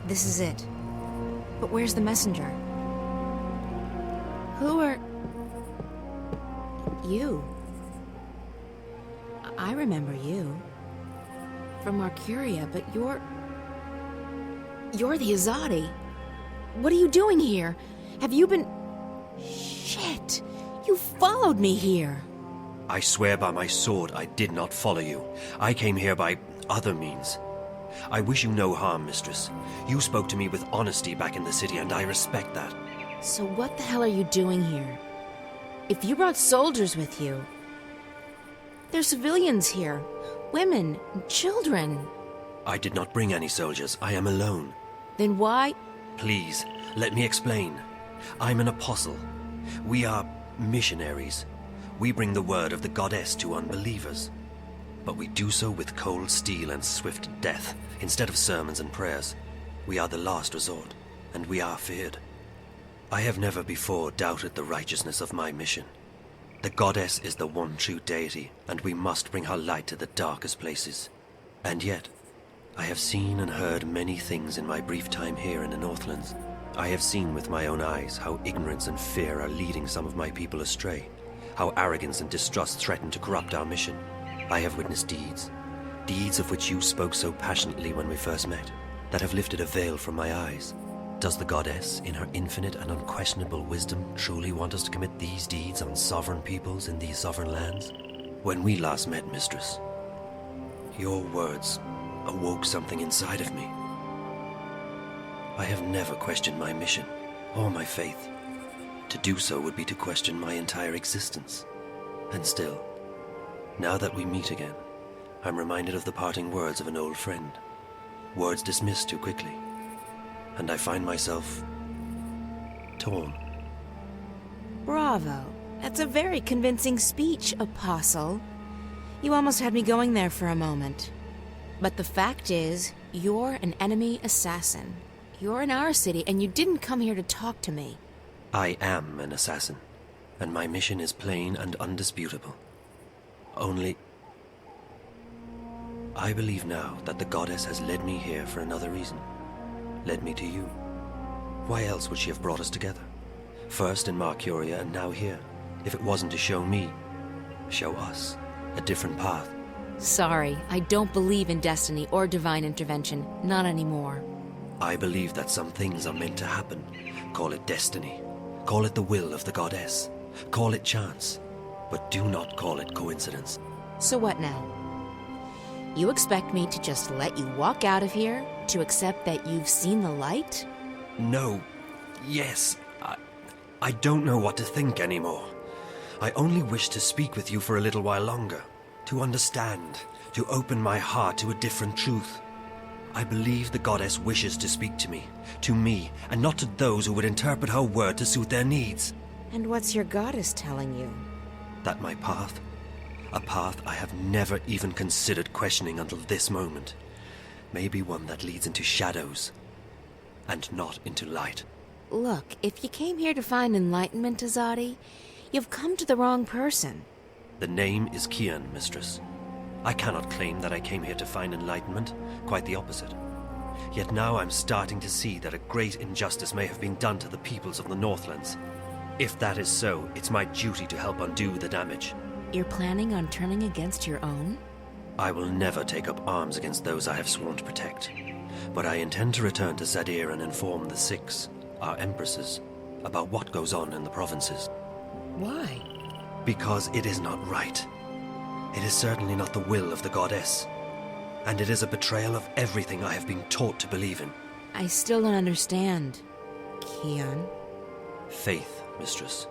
This is it. But where's the messenger? Who are... You? I remember you. From Arcuria, but you're the Azadi. What are you doing here? Have you been... Shit! You followed me here! I swear by my sword I did not follow you. I came here by other means. I wish you no harm, mistress. You spoke to me with honesty back in the city, and I respect that. So what the hell are you doing here? If you brought soldiers with you... There's civilians here. Women, children. I did not bring any soldiers. I am alone. Then why... Please, let me explain. I'm an apostle. We are missionaries. We bring the word of the goddess to unbelievers. But we do so with cold steel and swift death, instead of sermons and prayers. We are the last resort, and we are feared. I have never before doubted the righteousness of my mission. The goddess is the one true deity, and we must bring her light to the darkest places. And yet, I have seen and heard many things in my brief time here in the Northlands. I have seen with my own eyes how ignorance and fear are leading some of my people astray, how arrogance and distrust threaten to corrupt our mission. I have witnessed deeds of which you spoke so passionately when we first met, that have lifted a veil from my eyes. Does the goddess, in her infinite and unquestionable wisdom, truly want us to commit these deeds on sovereign peoples in these sovereign lands? When we last met, mistress, your words awoke something inside of me. I have never questioned my mission or my faith. To do so would be to question my entire existence. And still, now that we meet again, I'm reminded of the parting words of an old friend. Words dismissed too quickly. And I find myself torn. Bravo. That's a very convincing speech, Apostle. You almost had me going there for a moment. But the fact is, you're an enemy assassin. You're in our city, and you didn't come here to talk to me. I am an assassin, and my mission is plain and undisputable. Only, I believe now that the goddess has led me here for another reason. Led me to you. Why else would she have brought us together? First in Marcuria and now here, if it wasn't to show me, show us, a different path. Sorry, I don't believe in destiny or divine intervention. Not anymore. I believe that some things are meant to happen. Call it destiny. Call it the will of the goddess. Call it chance. But do not call it coincidence. So what now? You expect me to just let you walk out of here? To accept that you've seen the light? No. Yes. I don't know what to think anymore. I only wish to speak with you for a little while longer. To understand. To open my heart to a different truth. I believe the goddess wishes to speak to me, and not to those who would interpret her word to suit their needs. And what's your goddess telling you? That my path, a path I have never even considered questioning until this moment, may be one that leads into shadows, and not into light. Look, if you came here to find enlightenment, Azadi, you've come to the wrong person. The name is Kian, mistress. I cannot claim that I came here to find enlightenment, quite the opposite. Yet now I'm starting to see that a great injustice may have been done to the peoples of the Northlands. If that is so, it's my duty to help undo the damage. You're planning on turning against your own? I will never take up arms against those I have sworn to protect. But I intend to return to Sadir and inform the Six, our empresses, about what goes on in the provinces. Why? Because it is not right. It is certainly not the will of the goddess. And it is a betrayal of everything I have been taught to believe in. I still don't understand, Kian. Faith, mistress.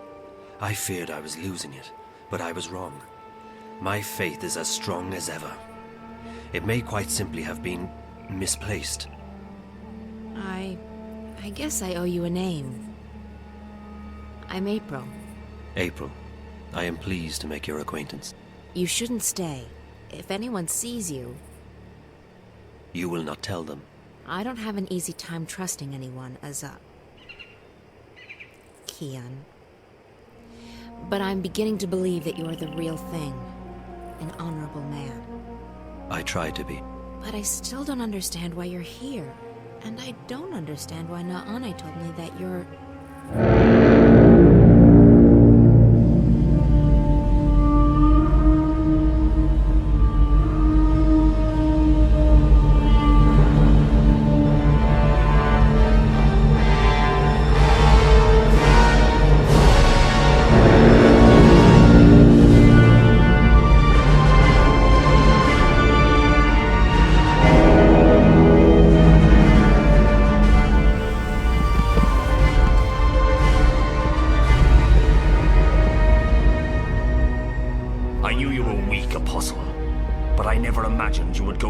I feared I was losing it, but I was wrong. My faith is as strong as ever. It may quite simply have been misplaced. I guess I owe you a name. I'm April. April, I am pleased to make your acquaintance. You shouldn't stay. If anyone sees you... You will not tell them. I don't have an easy time trusting anyone as Kian. But I'm beginning to believe that you're the real thing. An honorable man. I try to be. But I still don't understand why you're here. And I don't understand why Naane told me that you're...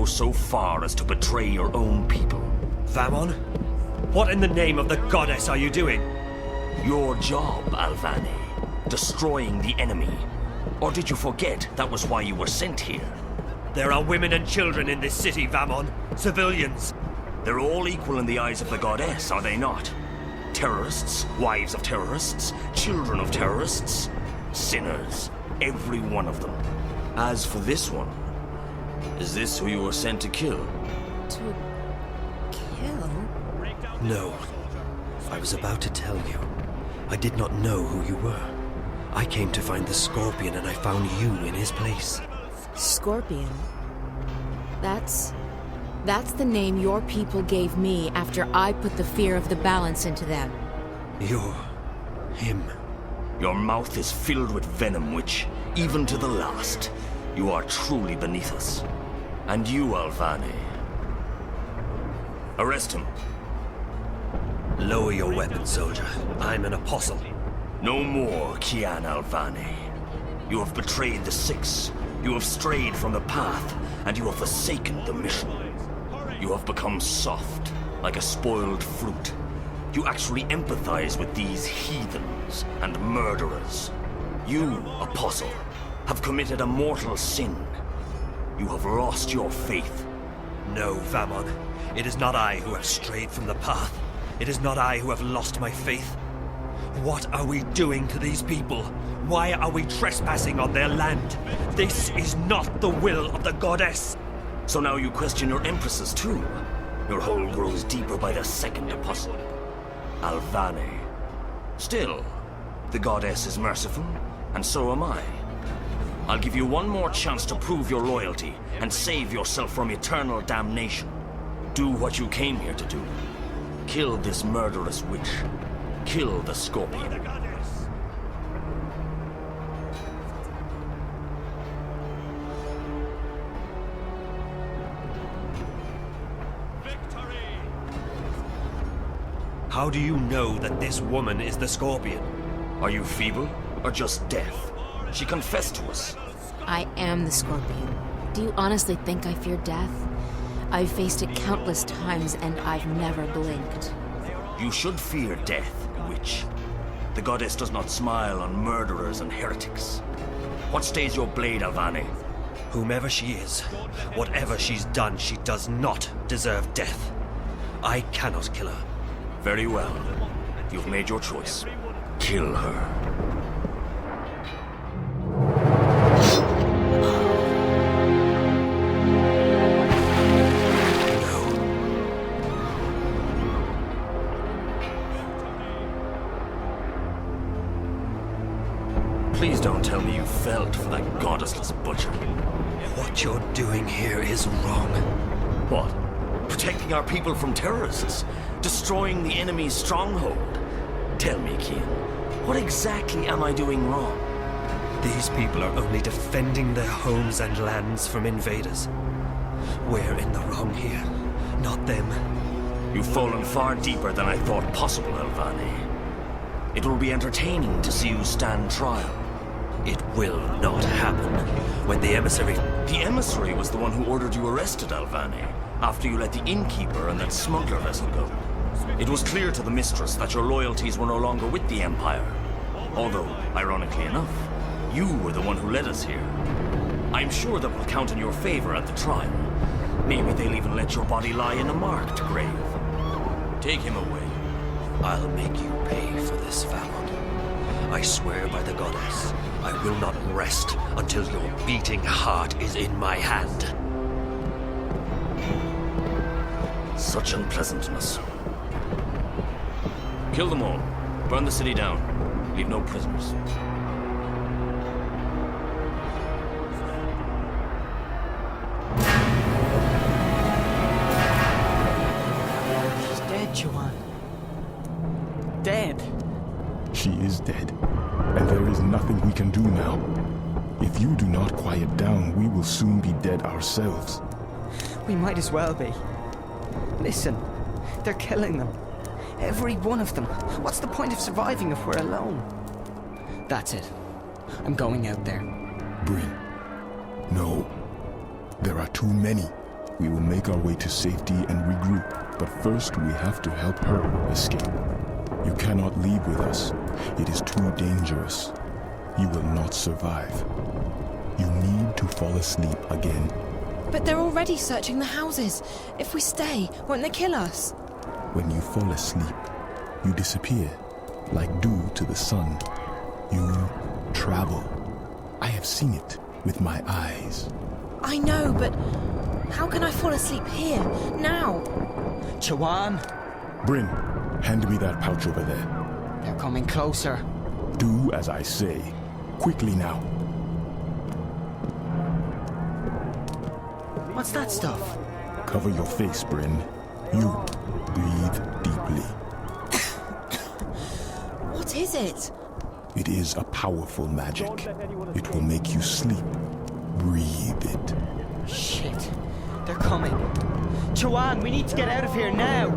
So far as to betray your own people. Vamon? What in the name of the goddess are you doing? Your job, Alvane. Destroying the enemy. Or did you forget that was why you were sent here? There are women and children in this city, Vamon. Civilians. They're all equal in the eyes of the goddess, are they not? Terrorists, wives of terrorists, children of terrorists. Sinners. Every one of them. As for this one, is this who you were sent to kill? To kill? No. I was about to tell you. I did not know who you were. I came to find the Scorpion and I found you in his place. Scorpion? That's the name your people gave me after I put the fear of the balance into them. You're... him. Your mouth is filled with venom, which, even to the last, you are truly beneath us. And you, Alvane. Arrest him. Lower your weapon, soldier. I'm an apostle. No more, Kian Alvani. You have betrayed the Six. You have strayed from the path, and you have forsaken the mission. You have become soft, like a spoiled fruit. You actually empathize with these heathens and murderers. You, apostle, have committed a mortal sin. You have lost your faith. No, Vamon. It is not I who have strayed from the path. It is not I who have lost my faith. What are we doing to these people? Why are we trespassing on their land? This is not the will of the goddess. So now you question your empresses too. Your hole grows deeper by the second apostle. Alvane. Still, the goddess is merciful, and so am I. I'll give you one more chance to prove your loyalty and save yourself from eternal damnation. Do what you came here to do. Kill this murderous witch. Kill the Scorpion. How do you know that this woman is the Scorpion? Are you feeble or just deaf? She confessed to us. I am the Scorpion. Do you honestly think I fear death? I've faced it countless times and I've never blinked. You should fear death, witch. The goddess does not smile on murderers and heretics. What stays your blade, Alvane? Whomever she is, whatever she's done, she does not deserve death. I cannot kill her. Very well. You've made your choice. Kill her. Please don't tell me you felled for that goddessless butcher. What you're doing here is wrong. What? Protecting our people from terrorists? Destroying the enemy's stronghold? Tell me, Kian, what exactly am I doing wrong? These people are only defending their homes and lands from invaders. We're in the wrong here, not them. You've fallen far deeper than I thought possible, Alvani. It will be entertaining to see you stand trial. It will not happen. When the emissary... The emissary was the one who ordered you arrested, Alvani, after you let the innkeeper and that smuggler vessel go. It was clear to the mistress that your loyalties were no longer with the Empire. Although, ironically enough, you were the one who led us here. I'm sure that will count in your favor at the trial. Maybe they'll even let your body lie in a marked grave. Take him away. I'll make you pay for this, Valon. I swear by the goddess, I will not rest until your beating heart is in my hand. Such unpleasantness. Kill them all. Burn the city down. Leave no prisoners. She's dead, Joanne. Dead. She is dead, and there is nothing we can do now. If you do not quiet down, we will soon be dead ourselves. We might as well be. Listen, they're killing them. Every one of them. What's the point of surviving if we're alone? That's it. I'm going out there. Bryn, no. There are too many. We will make our way to safety and regroup, but first we have to help her escape. You cannot leave with us. It is too dangerous. You will not survive. You need to fall asleep again. But they're already searching the houses. If we stay, won't they kill us? When you fall asleep, you disappear, like dew to the sun. You travel. I have seen it with my eyes. I know, but how can I fall asleep here, now? Chawan! Bryn, hand me that pouch over there. They're coming closer. Do as I say. Quickly now. What's that stuff? Cover your face, Bryn. You breathe deeply. What is it? It is a powerful magic. It will make you sleep. Breathe it. Shit. They're coming. Chawan, we need to get out of here now.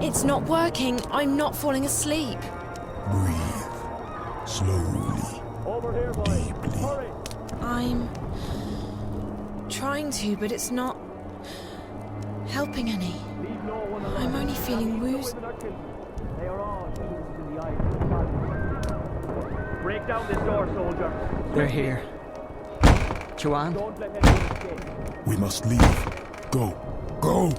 It's not working. I'm not falling asleep. Breathe. Slowly. Deeply. I'm trying to, but it's not helping any. I'm only feeling woozy. Break down this door, soldier. They're here. Joanne? We must leave. Go. Go!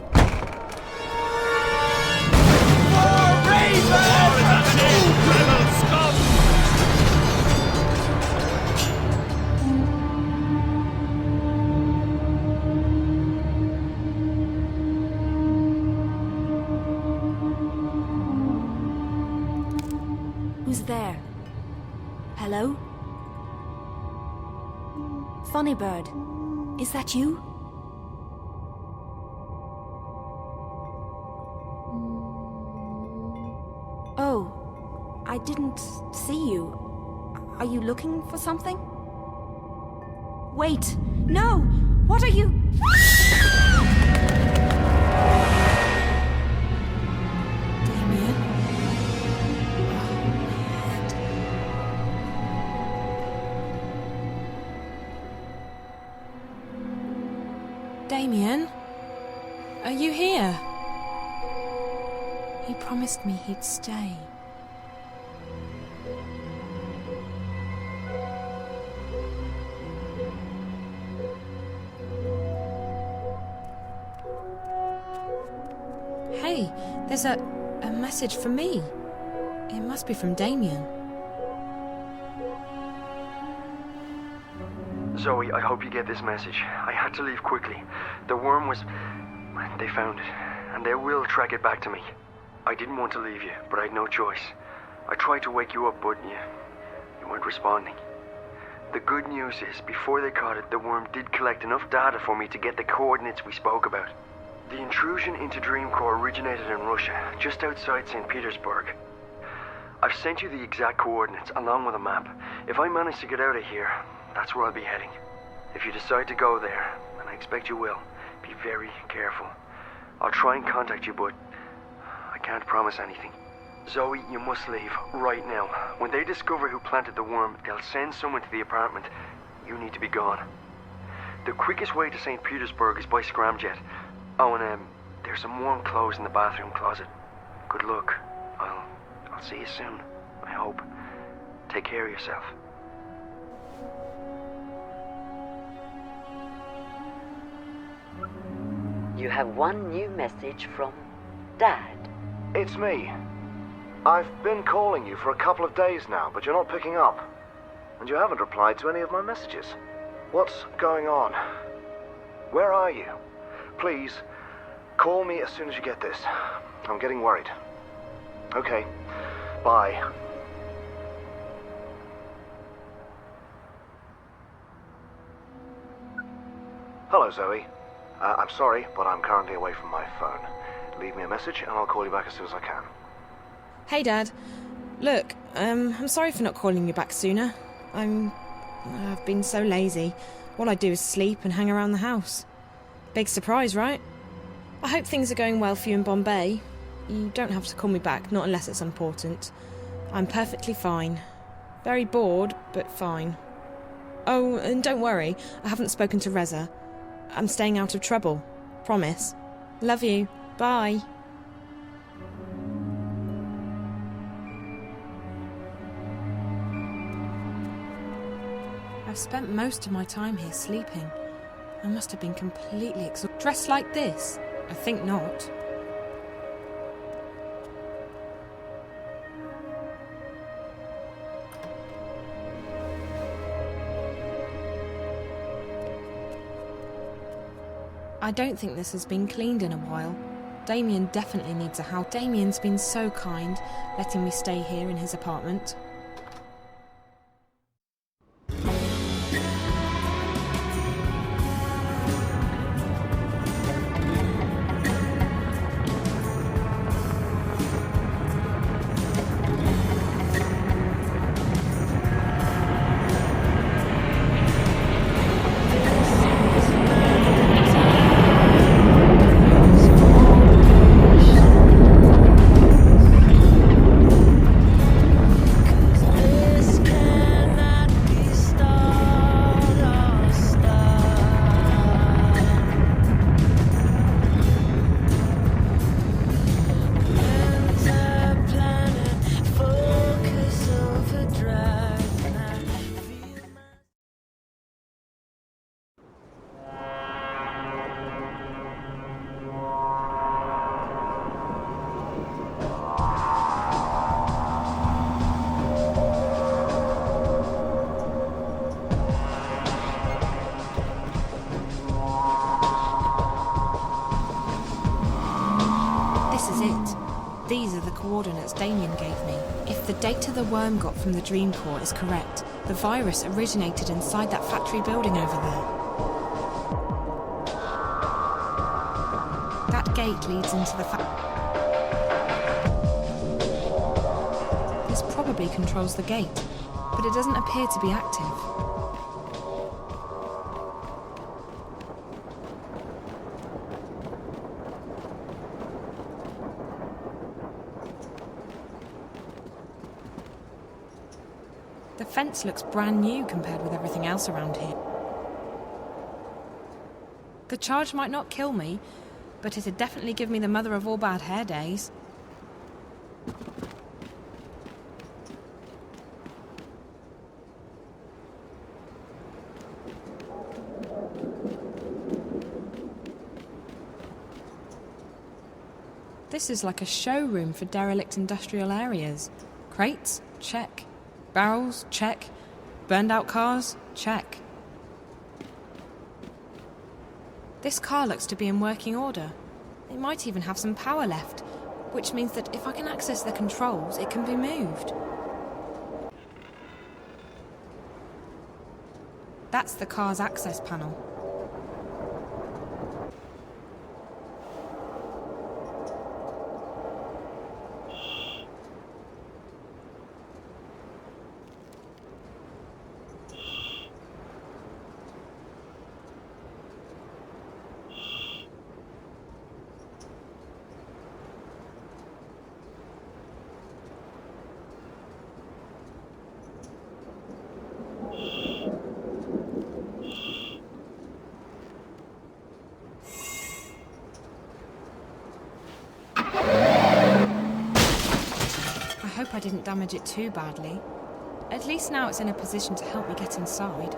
Who's there? Hello? Funny Bird, is that you? Oh, I didn't see you. Are you looking for something? Wait, no! What are you? Damien? Are you here? He promised me he'd stay. Hey, there's a message for me. It must be from Damien. Zoe, I hope you get this message. I had to leave quickly. The worm was... They found it, and they will track it back to me. I didn't want to leave you, but I had no choice. I tried to wake you up, but you weren't responding. The good news is, before they caught it, the worm did collect enough data for me to get the coordinates we spoke about. The intrusion into Dreamcore originated in Russia, just outside St. Petersburg. I've sent you the exact coordinates, along with a map. If I manage to get out of here, that's where I'll be heading. If you decide to go there, and I expect you will, be very careful. I'll try and contact you, but I can't promise anything. Zoe, you must leave, right now. When they discover who planted the worm, they'll send someone to the apartment. You need to be gone. The quickest way to St. Petersburg is by scramjet. Oh, and there's some warm clothes in the bathroom closet. Good luck. I'll see you soon, I hope. Take care of yourself. You have one new message from Dad. It's me. I've been calling you for a couple of days now, but you're not picking up. And you haven't replied to any of my messages. What's going on? Where are you? Please, call me as soon as you get this. I'm getting worried. Okay, bye. Hello, Zoe. I'm sorry, but I'm currently away from my phone. Leave me a message and I'll call you back as soon as I can. Hey, Dad. Look, I'm sorry for not calling you back sooner. I've been so lazy. All I do is sleep and hang around the house. Big surprise, right? I hope things are going well for you in Bombay. You don't have to call me back, not unless it's important. I'm perfectly fine. Very bored, but fine. Oh, and don't worry, I haven't spoken to Reza. I'm staying out of trouble. Promise. Love you. Bye. I've spent most of my time here sleeping. I must have been completely exhausted. Dressed like this? I think not. I don't think this has been cleaned in a while. Damien definitely needs a house. Damien's been so kind, letting me stay here in his apartment. coordinates Damien gave me. If the data the worm got from the Dream Core is correct, the virus originated inside that factory building over there. That gate leads into the This probably controls the gate, but it doesn't appear to be active. The fence looks brand new compared with everything else around here. The charge might not kill me, but it'd definitely give me the mother of all bad hair days. This is like a showroom for derelict industrial areas. Crates? Check. Barrels? Check. Burned out cars? Check. This car looks to be in working order. It might even have some power left, which means that if I can access the controls, it can be moved. That's the car's access panel. I hope I didn't damage it too badly. At least now it's in a position to help me get inside.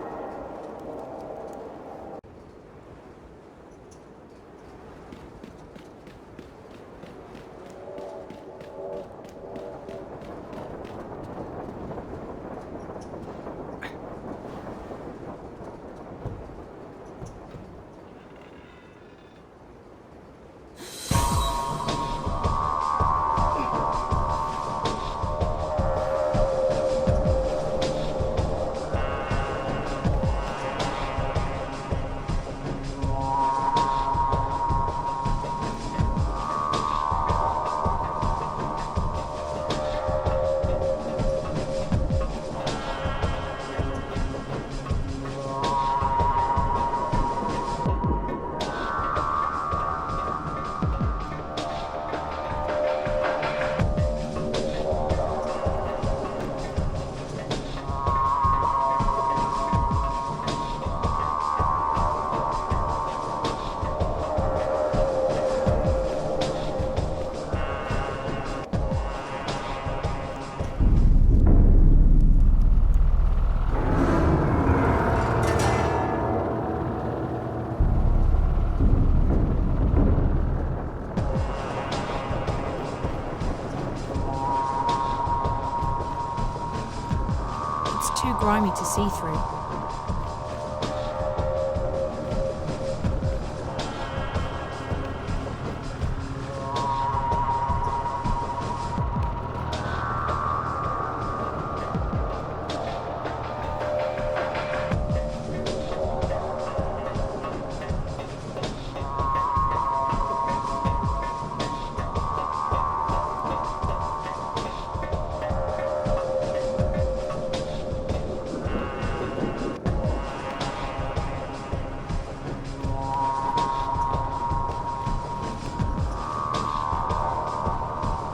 Too grimy to see through.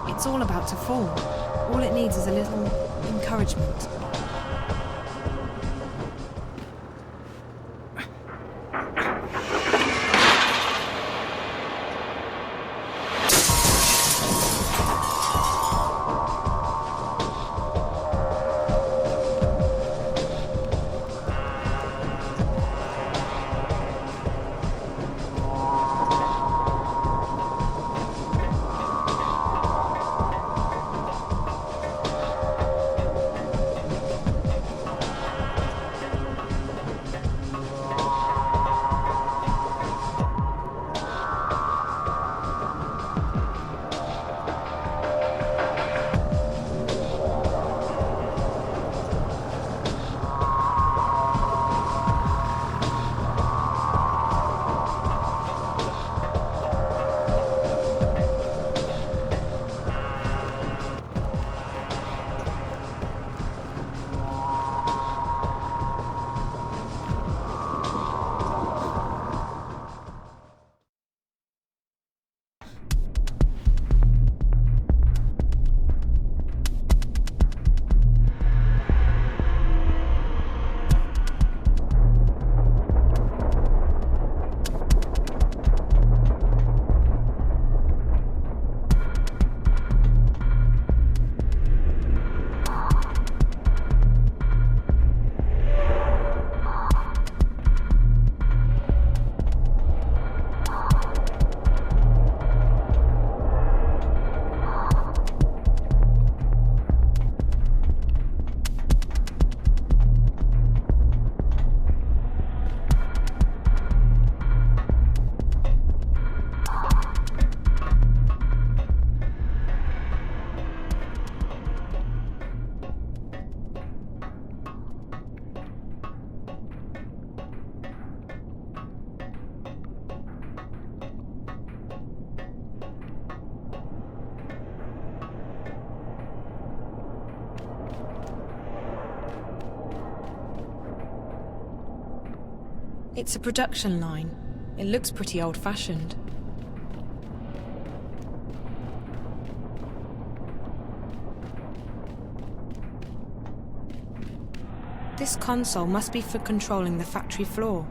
It's all about to fall. All it needs is a little encouragement. It's a production line. It looks pretty old-fashioned. This console must be for controlling the factory floor.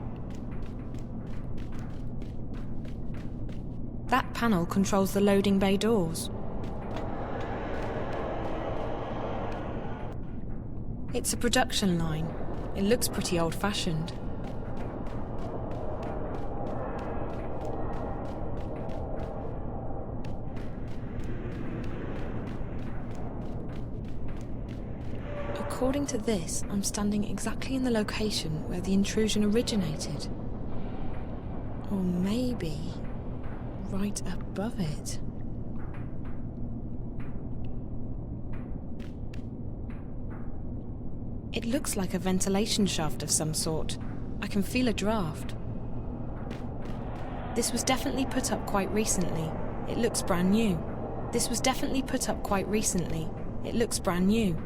That panel controls the loading bay doors. It's a production line. It looks pretty old-fashioned. According to this, I'm standing exactly in the location where the intrusion originated. Or maybe right above it. It looks like a ventilation shaft of some sort. I can feel a draft. This was definitely put up quite recently. It looks brand new. This was definitely put up quite recently. It looks brand new.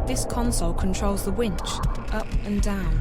This console controls the winch, up and down.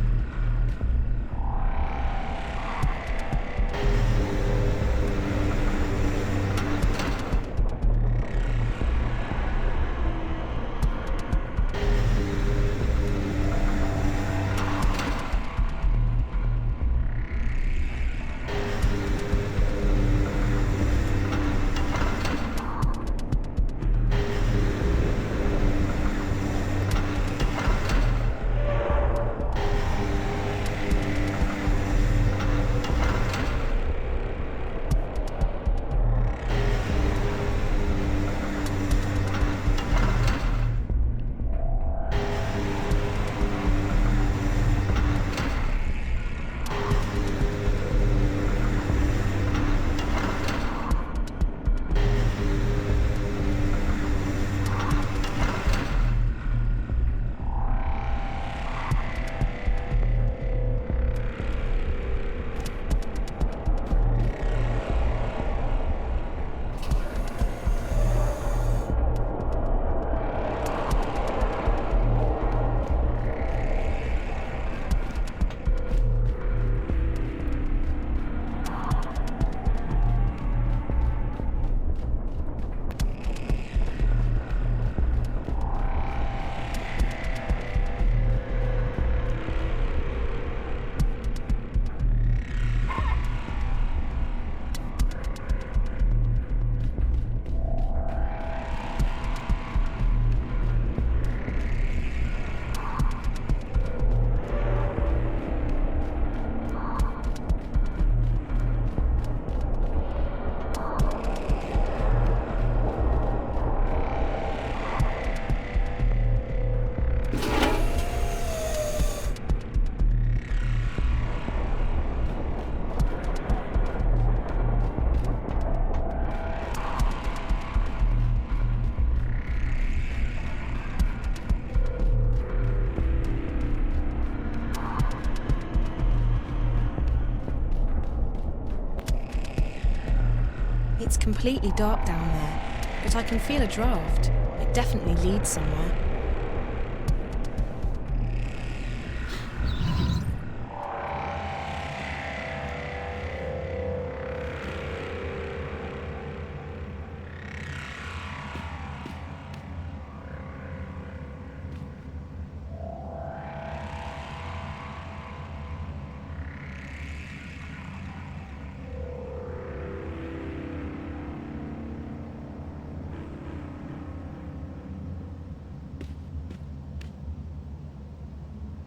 It's completely dark down there, but I can feel a draft. It definitely leads somewhere.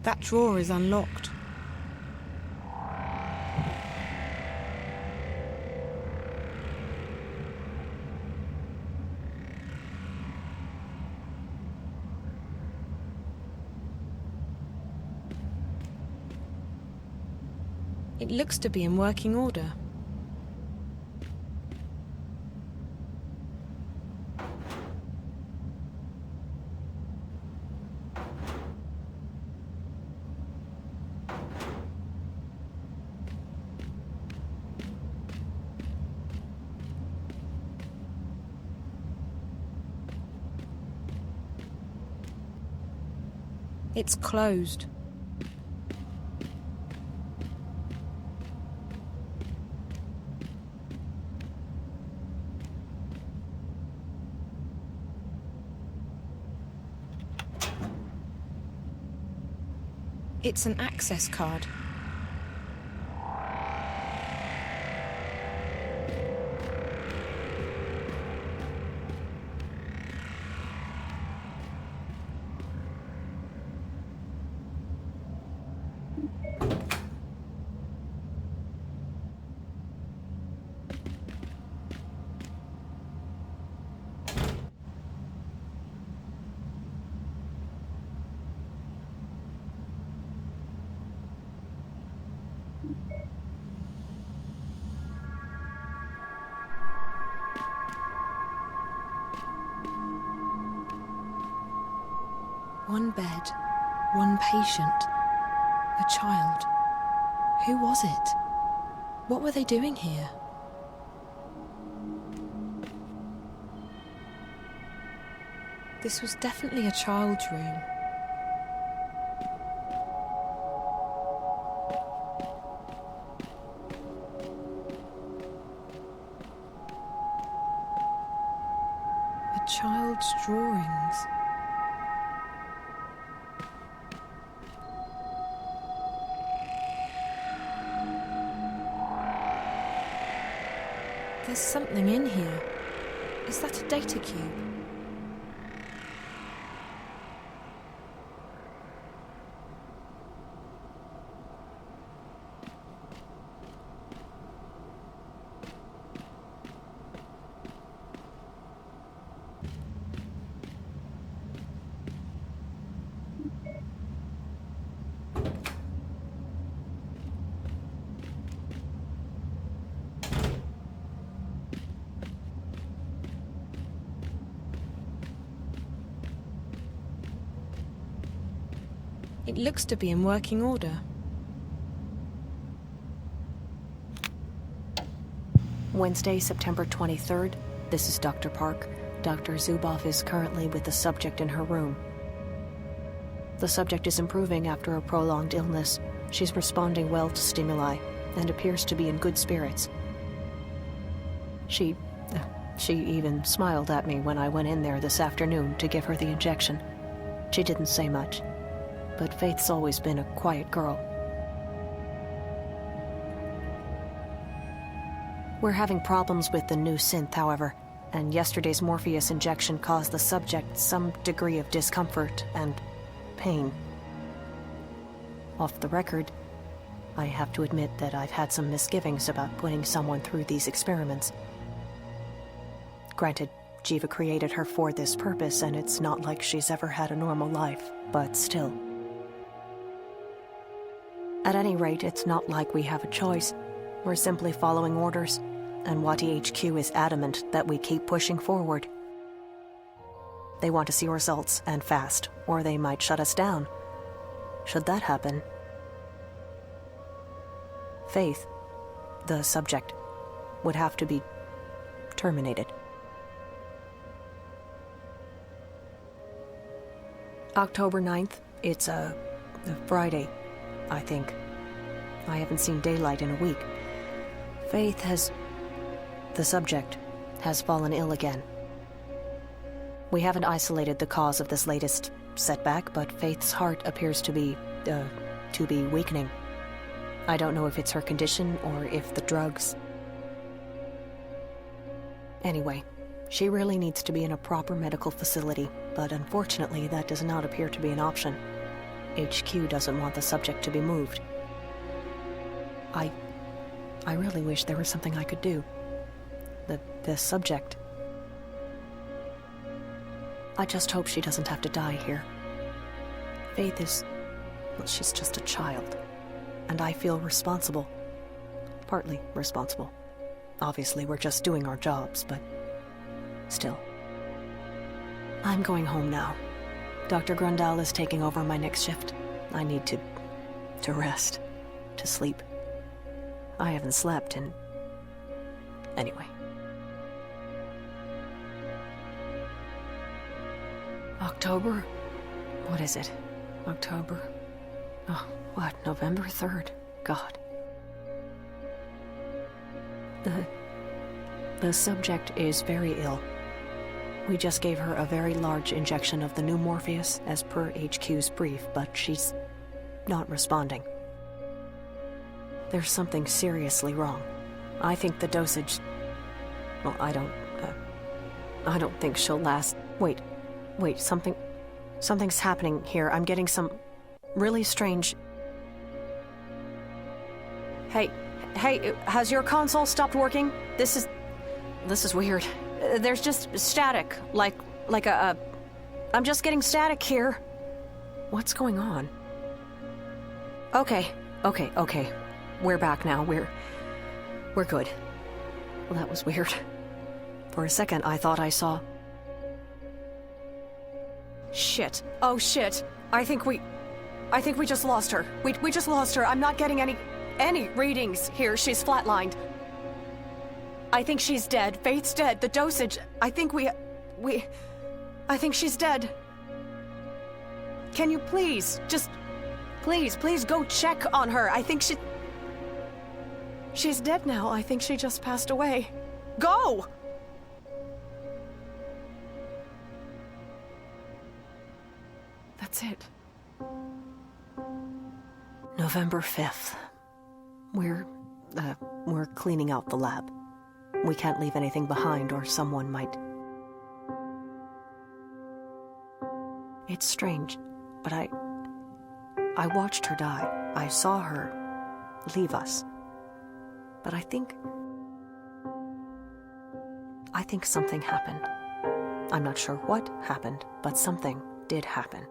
That drawer is unlocked. It looks to be in working order. It's closed. It's an access card. One bed, one patient, a child. Who was it? What were they doing here? This was definitely a child's room. A child's drawings. There's something in here. Is that a data cube? It looks to be in working order. Wednesday, September 23rd. This is Dr. Park. Dr. Zuboff is currently with the subject in her room. The subject is improving after a prolonged illness. She's responding well to stimuli and appears to be in good spirits. She even smiled at me when I went in there this afternoon to give her the injection. She didn't say much, but Faith's always been a quiet girl. We're having problems with the new synth, however, and yesterday's Morpheus injection caused the subject some degree of discomfort and pain. Off the record, I have to admit that I've had some misgivings about putting someone through these experiments. Granted, Jiva created her for this purpose, and it's not like she's ever had a normal life, but still. At any rate, it's not like we have a choice. We're simply following orders, and Wati HQ is adamant that we keep pushing forward. They want to see results, and fast, or they might shut us down. Should that happen, Faith, the subject, would have to be terminated. October 9th, it's a Friday, I think. I haven't seen daylight in a week. The subject has fallen ill again. We haven't isolated the cause of this latest setback, but Faith's heart appears to be weakening. I don't know if it's her condition or if the drugs. Anyway, she really needs to be in a proper medical facility, but unfortunately that does not appear to be an option. HQ doesn't want the subject to be moved. I really wish there was something I could do. The subject. I just hope she doesn't have to die here. Faith is... well, she's just a child. And I feel responsible partly responsible. Obviously, we're just doing our jobs, but still. I'm going home now. Dr. Grundal is taking over my next shift. I need to rest, to sleep. I haven't slept in... Anyway. October? What is it? October? Oh, what? November 3rd? God. The subject is very ill. We just gave her a very large injection of the new Morpheus, as per HQ's brief, but she's not responding. There's something seriously wrong. I think the dosage... Well, I don't think she'll last... Wait, something's happening here. I'm getting some really strange... Hey, has your console stopped working? This is weird. There's just static, like a... I'm just getting static here. What's going on? Okay. We're back now. We're good. Well, that was weird. For a second, I thought I saw... Shit. Oh, shit. I think we just lost her. We just lost her. I'm not getting any readings here. She's flatlined. I think she's dead. Faith's dead. The dosage... I think I think she's dead. Can you please, just... Please go check on her. I think she's dead now. I think she just passed away. Go! That's it. November 5th. We're cleaning out the lab. We can't leave anything behind or someone might... It's strange, but I watched her die. I saw her leave us. But I think something happened. I'm not sure what happened, but something did happen.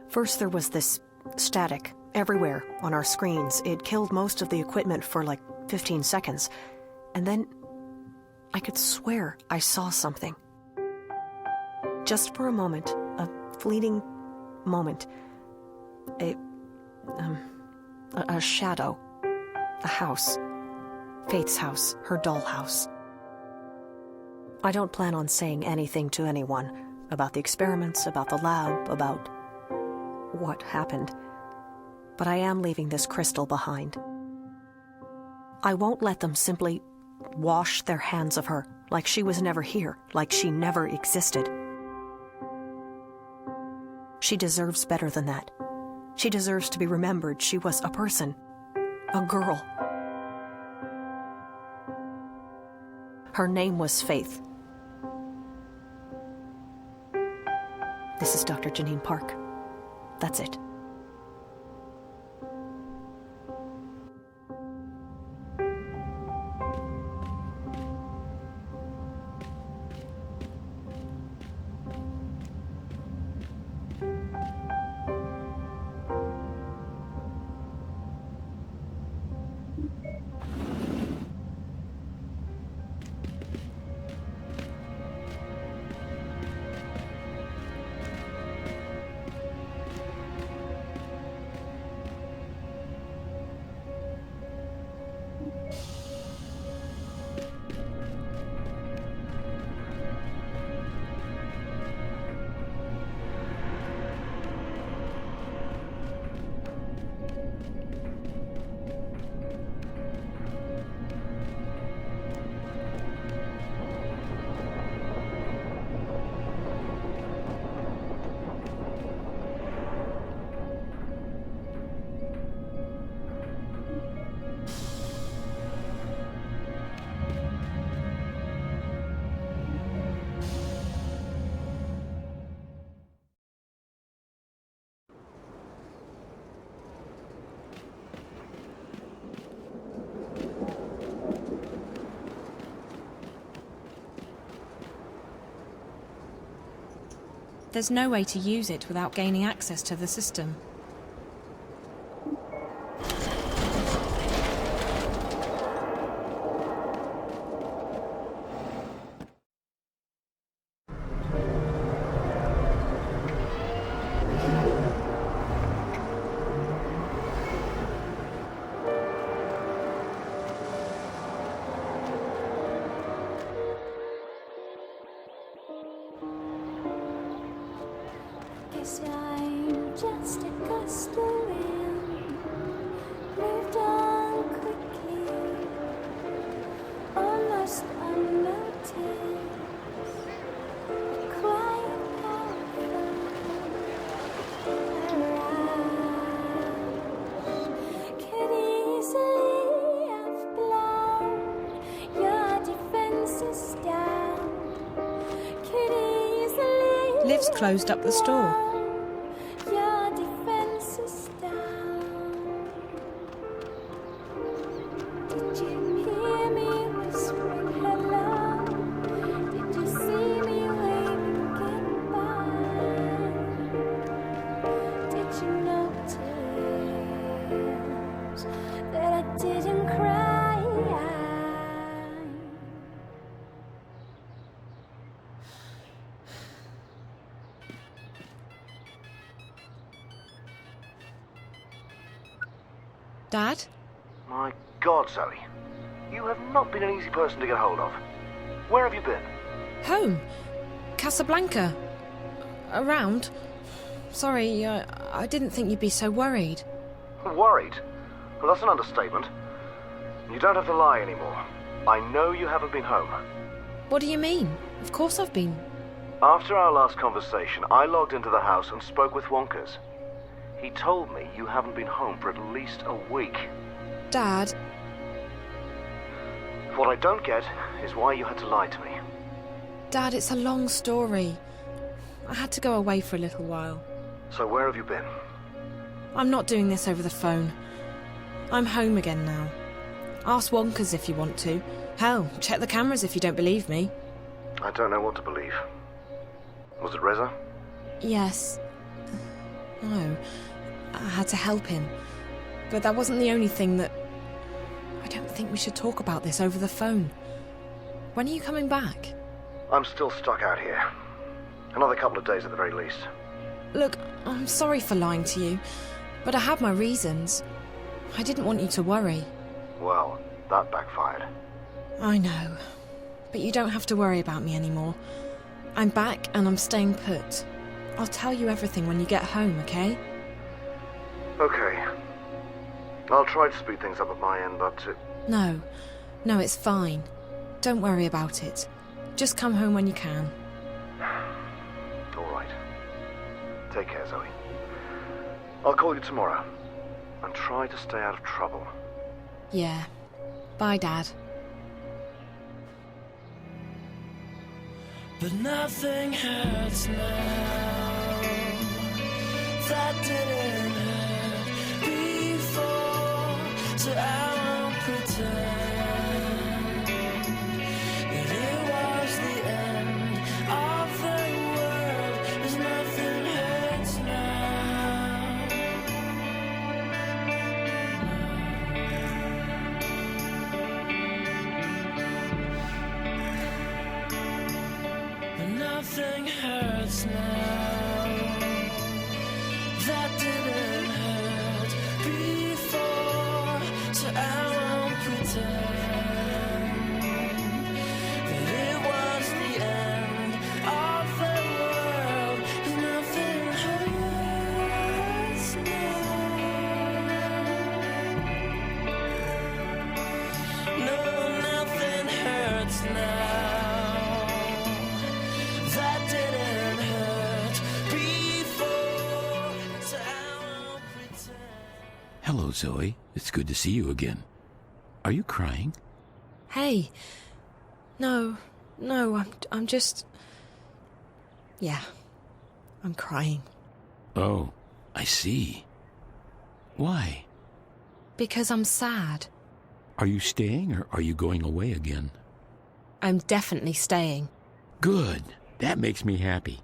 First there was this static everywhere on our screens. It killed most of the equipment for like 15 seconds. And then I could swear I saw something. Just for a moment, a fleeting moment. A shadow. A house. Faith's house, her dollhouse. I don't plan on saying anything to anyone about the experiments, about the lab, about what happened. But I am leaving this crystal behind. I won't let them simply wash their hands of her like she was never here, like she never existed. She deserves better than that. She deserves to be remembered. She was a person, a girl. Her name was Faith. This is Dr. Janine Park. That's it. There's no way to use it without gaining access to the system. 'cause I'm just a gust of wind, moved on quickly, almost unnoticed, quite powerful. Could easily have blown your defenses down. Could easily Liv's closed up the store. your defenses down. Did you hear me whispering hello? Did you see me waving goodbye? Did you notice that I didn't cry? Dad? My God, Zoe. You have not been an easy person to get hold of. Where have you been? Home. Casablanca. Around. Sorry, I didn't think you'd be so worried. Worried? Well, that's an understatement. You don't have to lie anymore. I know you haven't been home. What do you mean? Of course I've been. After our last conversation, I logged into the house and spoke with Wonkers. He told me you haven't been home for at least a week. Dad. What I don't get is why you had to lie to me. Dad, it's a long story. I had to go away for a little while. So where have you been? I'm not doing this over the phone. I'm home again now. Ask Wonkers if you want to. Hell, check the cameras if you don't believe me. I don't know what to believe. Was it Reza? Yes. No. I had to help him. But that wasn't the only thing that... I don't think we should talk about this over the phone. When are you coming back? I'm still stuck out here. Another couple of days at the very least. Look, I'm sorry for lying to you, but I had my reasons. I didn't want you to worry. Well, that backfired. I know. But you don't have to worry about me anymore. I'm back and I'm staying put. I'll tell you everything when you get home, okay? Okay. I'll try to speed things up at my end, but... No, it's fine. Don't worry about it. Just come home when you can. All right. Take care, Zoe. I'll call you tomorrow. And try to stay out of trouble. Yeah. Bye, Dad. But nothing hurts now. That didn't hurt before, so I won't pretend that it was the end of the world. 'Cause nothing hurts now. But nothing hurts now. That didn't hurt before, so I won't pretend that it was the end of the world. 'Cause nothing hurts now. No, nothing hurts now. That didn't hurt before, so I won't pretend. Hello, Zoe. It's good to see you again. Are you crying? Hey. No, I'm just... Yeah, I'm crying. Oh, I see. Why? Because I'm sad. Are you staying or are you going away again? I'm definitely staying. Good. That makes me happy.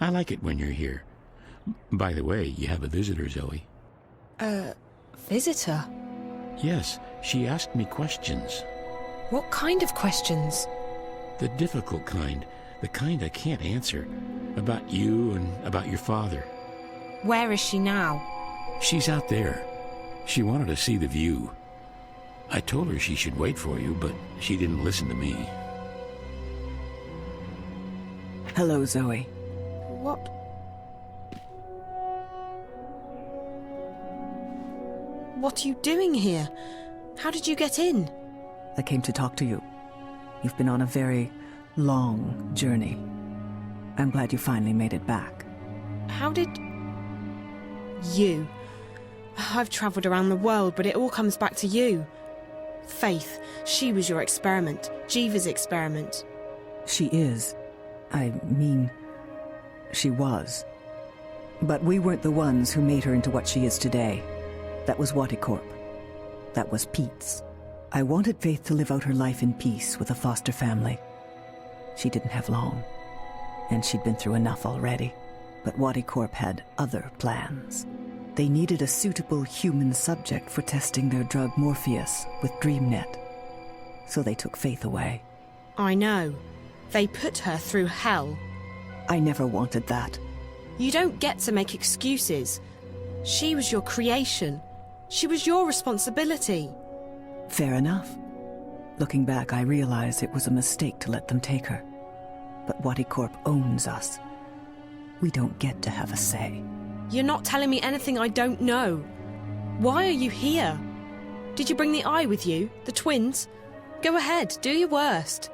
I like it when you're here. By the way, you have a visitor, Zoe. Visitor? Yes, she asked me questions. What kind of questions? The difficult kind. The kind I can't answer. About you and about your father. Where is she now? She's out there. She wanted to see the view. I told her she should wait for you, but she didn't listen to me. Hello, Zoe. What? What are you doing here? How did you get in? I came to talk to you. You've been on a very long journey. I'm glad you finally made it back. How did... You. I've travelled around the world, but it all comes back to you. Faith, she was your experiment. Jiva's experiment. She is. I mean, she was. But we weren't the ones who made her into what she is today. That was Waticorp. That was Pete's. I wanted Faith to live out her life in peace with a foster family. She didn't have long, and she'd been through enough already. But Waticorp had other plans. They needed a suitable human subject for testing their drug Morpheus with DreamNet. So they took Faith away. I know. They put her through hell. I never wanted that. You don't get to make excuses. She was your creation. She was your responsibility. Fair enough. Looking back, I realize it was a mistake to let them take her. But Waticorp owns us. We don't get to have a say. You're not telling me anything I don't know. Why are you here? Did you bring the eye with you? The twins? Go ahead, do your worst.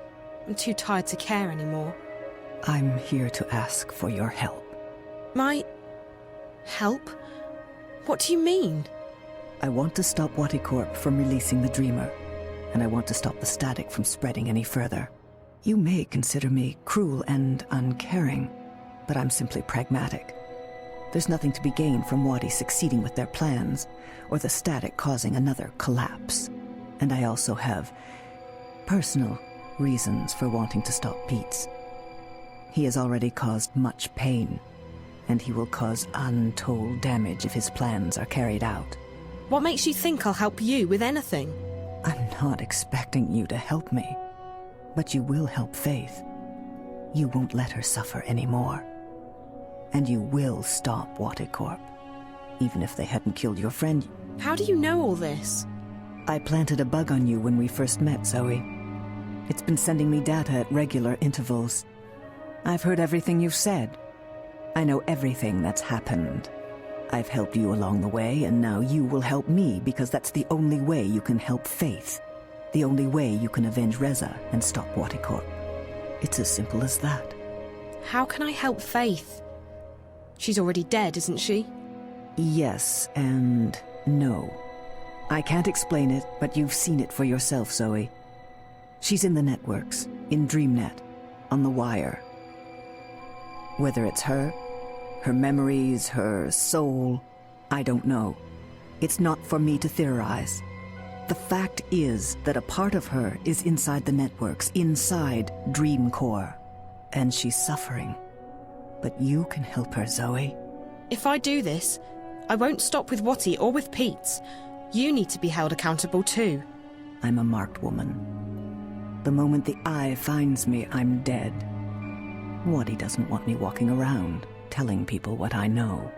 I'm too tired to care anymore. I'm here to ask for your help. My... help? What do you mean? I want to stop Waticorp from releasing the Dreamer, and I want to stop the static from spreading any further. You may consider me cruel and uncaring, but I'm simply pragmatic. There's nothing to be gained from Wadi succeeding with their plans, or the static causing another collapse. And I also have personal reasons for wanting to stop Pete's. He has already caused much pain, and he will cause untold damage if his plans are carried out. What makes you think I'll help you with anything? I'm not expecting you to help me, but you will help Faith. You won't let her suffer anymore. And you will stop Waticorp, even if they hadn't killed your friend. How do you know all this? I planted a bug on you when we first met, Zoe. It's been sending me data at regular intervals. I've heard everything you've said. I know everything that's happened. I've helped you along the way, and now you will help me, because that's the only way you can help Faith. The only way you can avenge Reza and stop Waticorp. It's as simple as that. How can I help Faith? She's already dead, isn't she? Yes and no. I can't explain it, but you've seen it for yourself, Zoe. She's in the networks, in DreamNet, on the wire. Whether it's her memories, her soul, I don't know. It's not for me to theorize. The fact is that a part of her is inside the networks, inside Dream Core, and she's suffering. But you can help her, Zoe. If I do this, I won't stop with Watty or with Pete's. You need to be held accountable too. I'm a marked woman. The moment the eye finds me, I'm dead. Watty doesn't want me walking around, telling people what I know.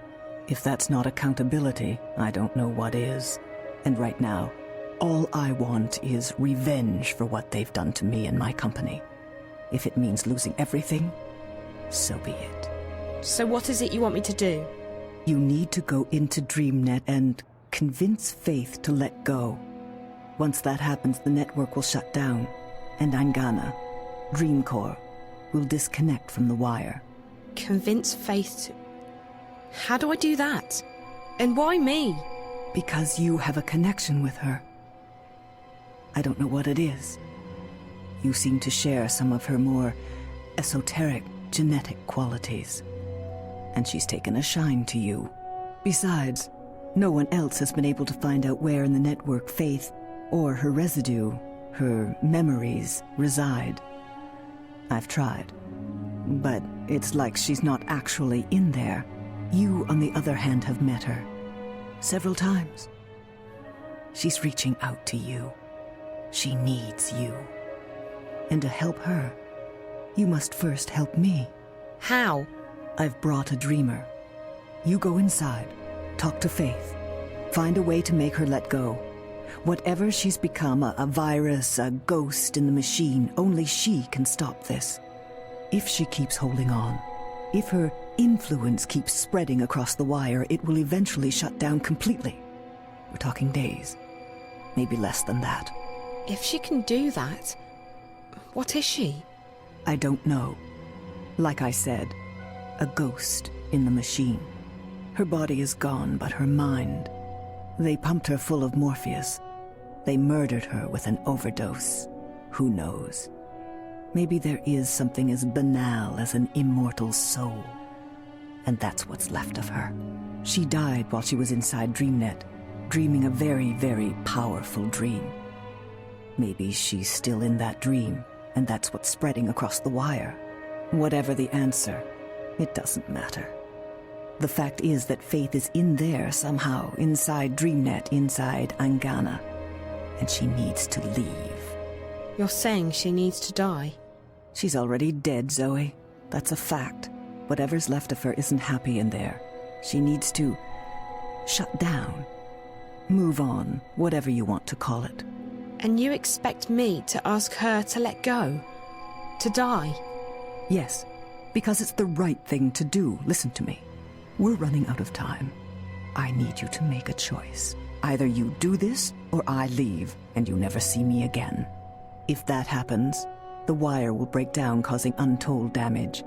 If that's not accountability, I don't know what is. And right now, all I want is revenge for what they've done to me and my company. If it means losing everything, so be it. So what is it you want me to do? You need to go into DreamNet and convince Faith to let go. Once that happens, the network will shut down, and Angana, Dreamcore, will disconnect from the wire. Convince Faith to... How do I do that? And why me? Because you have a connection with her. I don't know what it is. You seem to share some of her more esoteric genetic qualities. And she's taken a shine to you. Besides, no one else has been able to find out where in the network Faith, or her residue, her memories, reside. I've tried. But it's like she's not actually in there. You, on the other hand, have met her. Several times. She's reaching out to you. She needs you. And to help her, you must first help me. How? I've brought a dreamer. You go inside, talk to Faith, find a way to make her let go. Whatever she's become, a virus, a ghost in the machine, only she can stop this. If she keeps holding on, if her influence keeps spreading across the wire, it will eventually shut down completely. We're talking days. Maybe less than that. If she can do that, what is she? I don't know. Like I said, a ghost in the machine. Her body is gone, but her mind. They pumped her full of Morpheus. They murdered her with an overdose. Who knows? Maybe there is something as banal as an immortal soul. And that's what's left of her. She died while she was inside DreamNet, dreaming a very, very powerful dream. Maybe she's still in that dream, and that's what's spreading across the wire. Whatever the answer, it doesn't matter. The fact is that Faith is in there somehow, inside DreamNet, inside Angana, and she needs to leave. You're saying she needs to die? She's already dead, Zoe. That's a fact. Whatever's left of her isn't happy in there. She needs to shut down. Move on, whatever you want to call it. And you expect me to ask her to let go? To die? Yes, because it's the right thing to do. Listen to me. We're running out of time. I need you to make a choice. Either you do this, or I leave, and you never see me again. If that happens, the wire will break down, causing untold damage.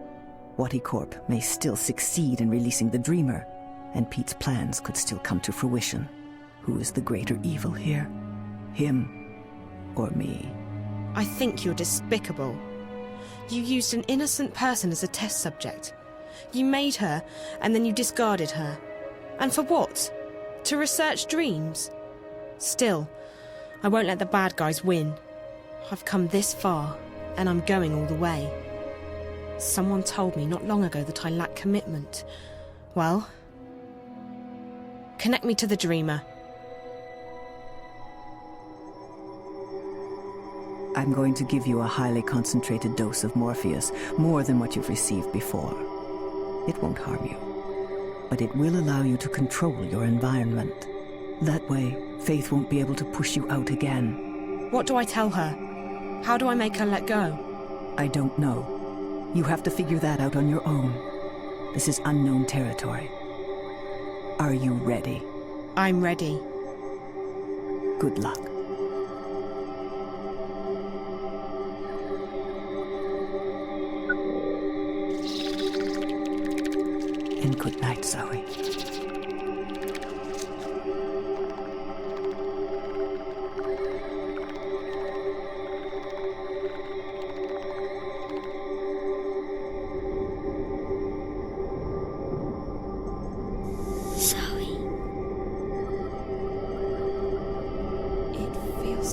Waticorp may still succeed in releasing the Dreamer, and Pete's plans could still come to fruition. Who is the greater evil here? Him or me? I think you're despicable. You used an innocent person as a test subject. You made her, and then you discarded her. And for what? To research dreams? Still, I won't let the bad guys win. I've come this far, and I'm going all the way. Someone told me not long ago that I lack commitment. Well, connect me to the Dreamer. I'm going to give you a highly concentrated dose of Morpheus, more than what you've received before. It won't harm you, but it will allow you to control your environment. That way, Faith won't be able to push you out again. What do I tell her? How do I make her let go? I don't know. You have to figure that out on your own. This is unknown territory. Are you ready? I'm ready. Good luck. And good night, Zoe.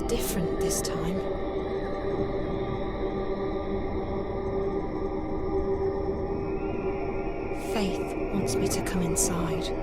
Different this time. Faith wants me to come inside.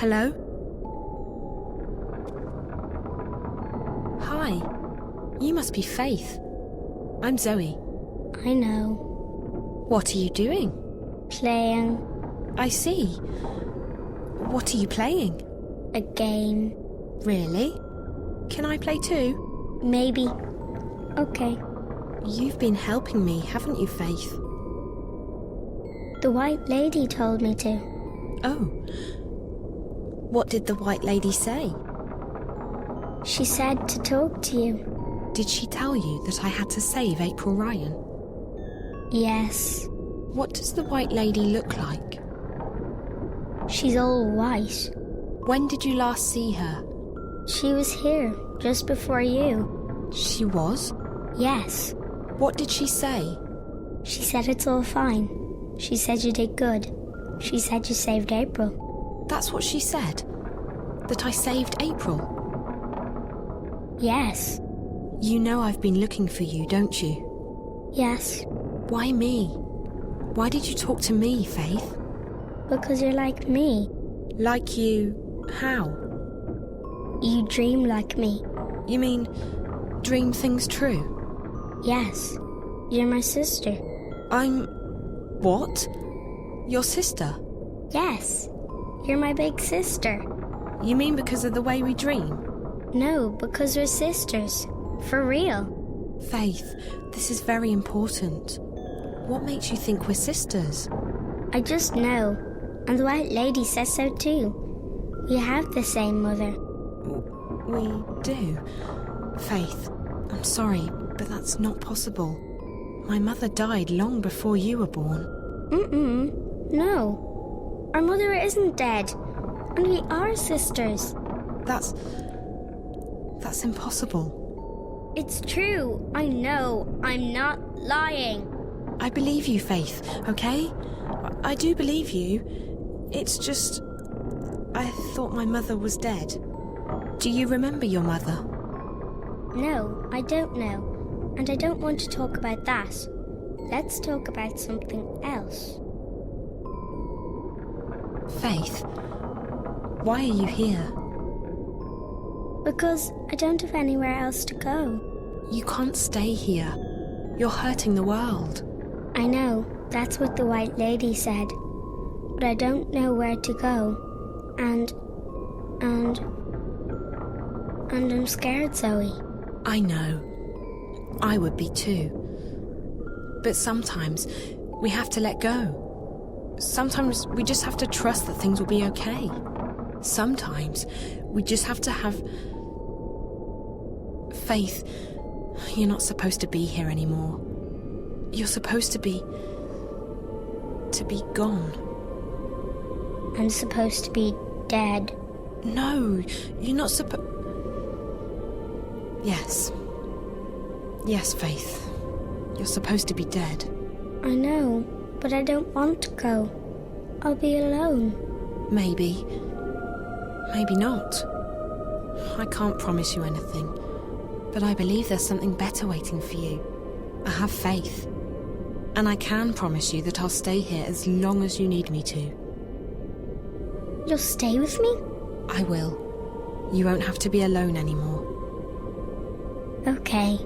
Hello? Hi. You must be Faith. I'm Zoe. I know. What are you doing? Playing. I see. What are you playing? A game. Really? Can I play too? Maybe. Okay. You've been helping me, haven't you, Faith? The White Lady told me to. Oh. What did the White Lady say? She said to talk to you. Did she tell you that I had to save April Ryan? Yes. What does the White Lady look like? She's all white. When did you last see her? She was here, just before you. She was? Yes. What did she say? She said it's all fine. She said you did good. She said you saved April. That's what she said? That I saved April? Yes. You know I've been looking for you, don't you? Yes. Why me? Why did you talk to me, Faith? Because you're like me. Like you... how? You dream like me. You mean, dream things true? Yes. You're my sister. I'm... what? Your sister? Yes. You're my big sister. You mean because of the way we dream? No, because we're sisters. For real. Faith, this is very important. What makes you think we're sisters? I just know. And the White Lady says so too. We have the same mother. We do. Faith, I'm sorry, but that's not possible. My mother died long before you were born. No. Our mother isn't dead. And we are sisters. That's impossible. It's true. I know. I'm not lying. I believe you, Faith, okay? I do believe you. It's just... I thought my mother was dead. Do you remember your mother? No, I don't know. And I don't want to talk about that. Let's talk about something else. Faith, why are you here? Because I don't have anywhere else to go. You can't stay here. You're hurting the world. I know, that's what the White Lady said. But I don't know where to go. And I'm scared, Zoe. I know. I would be too. But sometimes we have to let go. Sometimes we just have to trust that things will be okay. Sometimes we just have to have faith. You're not supposed to be here anymore. You're supposed to be gone. I'm supposed to be dead. No, you're not supposed... Yes. Yes, Faith. You're supposed to be dead. I know, but I don't want to go. I'll be alone. Maybe. Maybe not. I can't promise you anything, but I believe there's something better waiting for you. I have faith. And I can promise you that I'll stay here as long as you need me to. You'll stay with me? I will. You won't have to be alone anymore. Okay.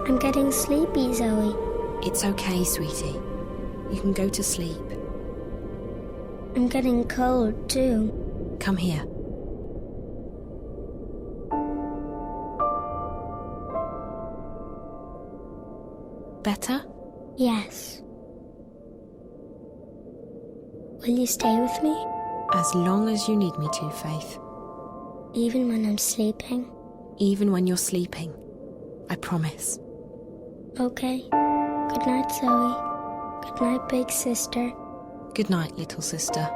I'm getting sleepy, Zoe. It's okay, sweetie. You can go to sleep. I'm getting cold, too. Come here. Better? Yes. Will you stay with me? As long as you need me to, Faith. Even when I'm sleeping? Even when you're sleeping. I promise. Okay. Good night, Zoe. Good night, big sister. Good night, little sister.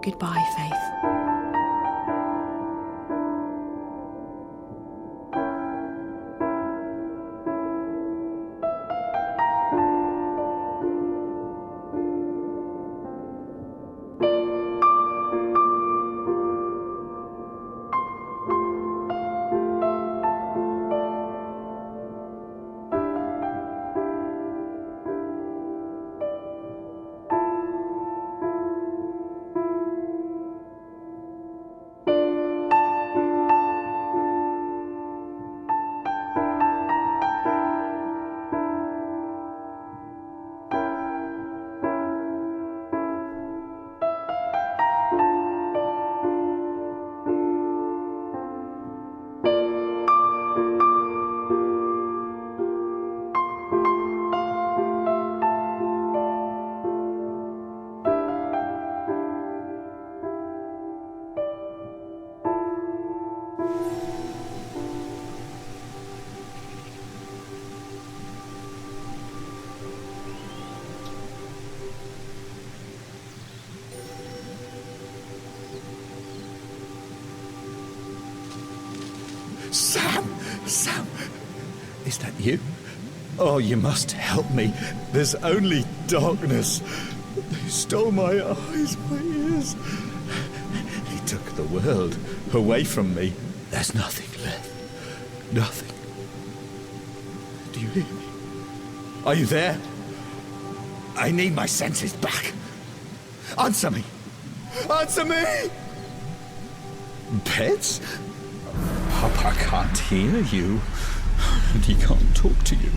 Goodbye, Faith. Sam, is that you? Oh, you must help me. There's only darkness. They stole my eyes, my ears. They took the world away from me. There's nothing left. Nothing. Do you hear me? Are you there? I need my senses back. Answer me. Answer me! Pets? Papa can't hear you. And he can't talk to you.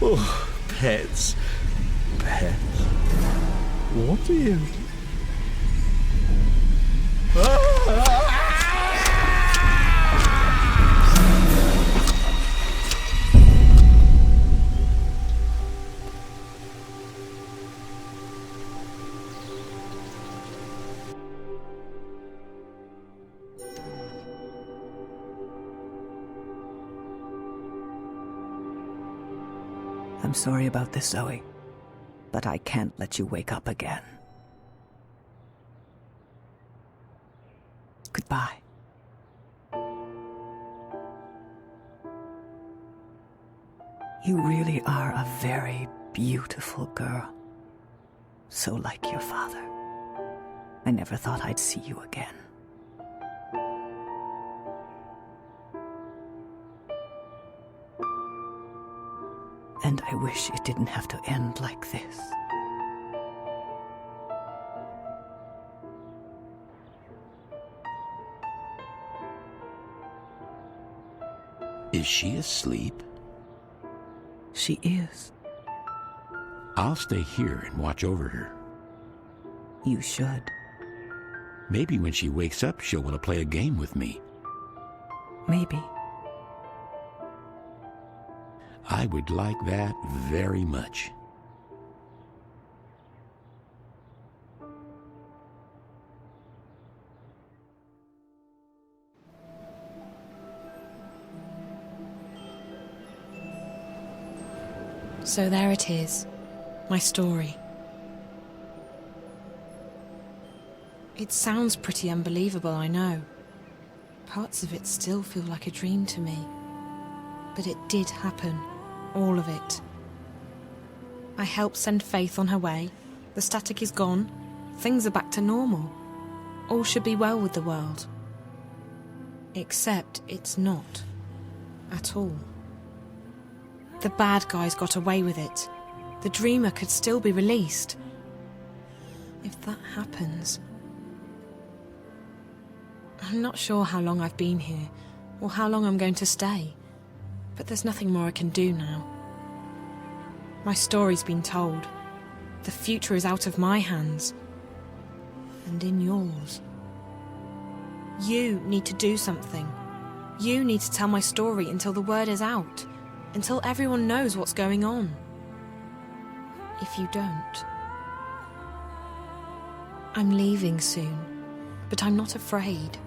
Oh, pets. Pets. What are you? I'm sorry about this, Zoe, but I can't let you wake up again. Goodbye. You really are a very beautiful girl. So like your father. I never thought I'd see you again. And I wish it didn't have to end like this. Is she asleep? She is. I'll stay here and watch over her. You should. Maybe when she wakes up, she'll want to play a game with me. Maybe. I would like that very much. So there it is, my story. It sounds pretty unbelievable, I know. Parts of it still feel like a dream to me. But it did happen, all of it. I helped send Faith on her way, the static is gone, things are back to normal. All should be well with the world. Except it's not. At all. The bad guys got away with it. The dreamer could still be released. If that happens... I'm not sure how long I've been here, or how long I'm going to stay. But there's nothing more I can do now. My story's been told. The future is out of my hands. And in yours. You need to do something. You need to tell my story until the word is out. Until everyone knows what's going on. If you don't... I'm leaving soon, but I'm not afraid.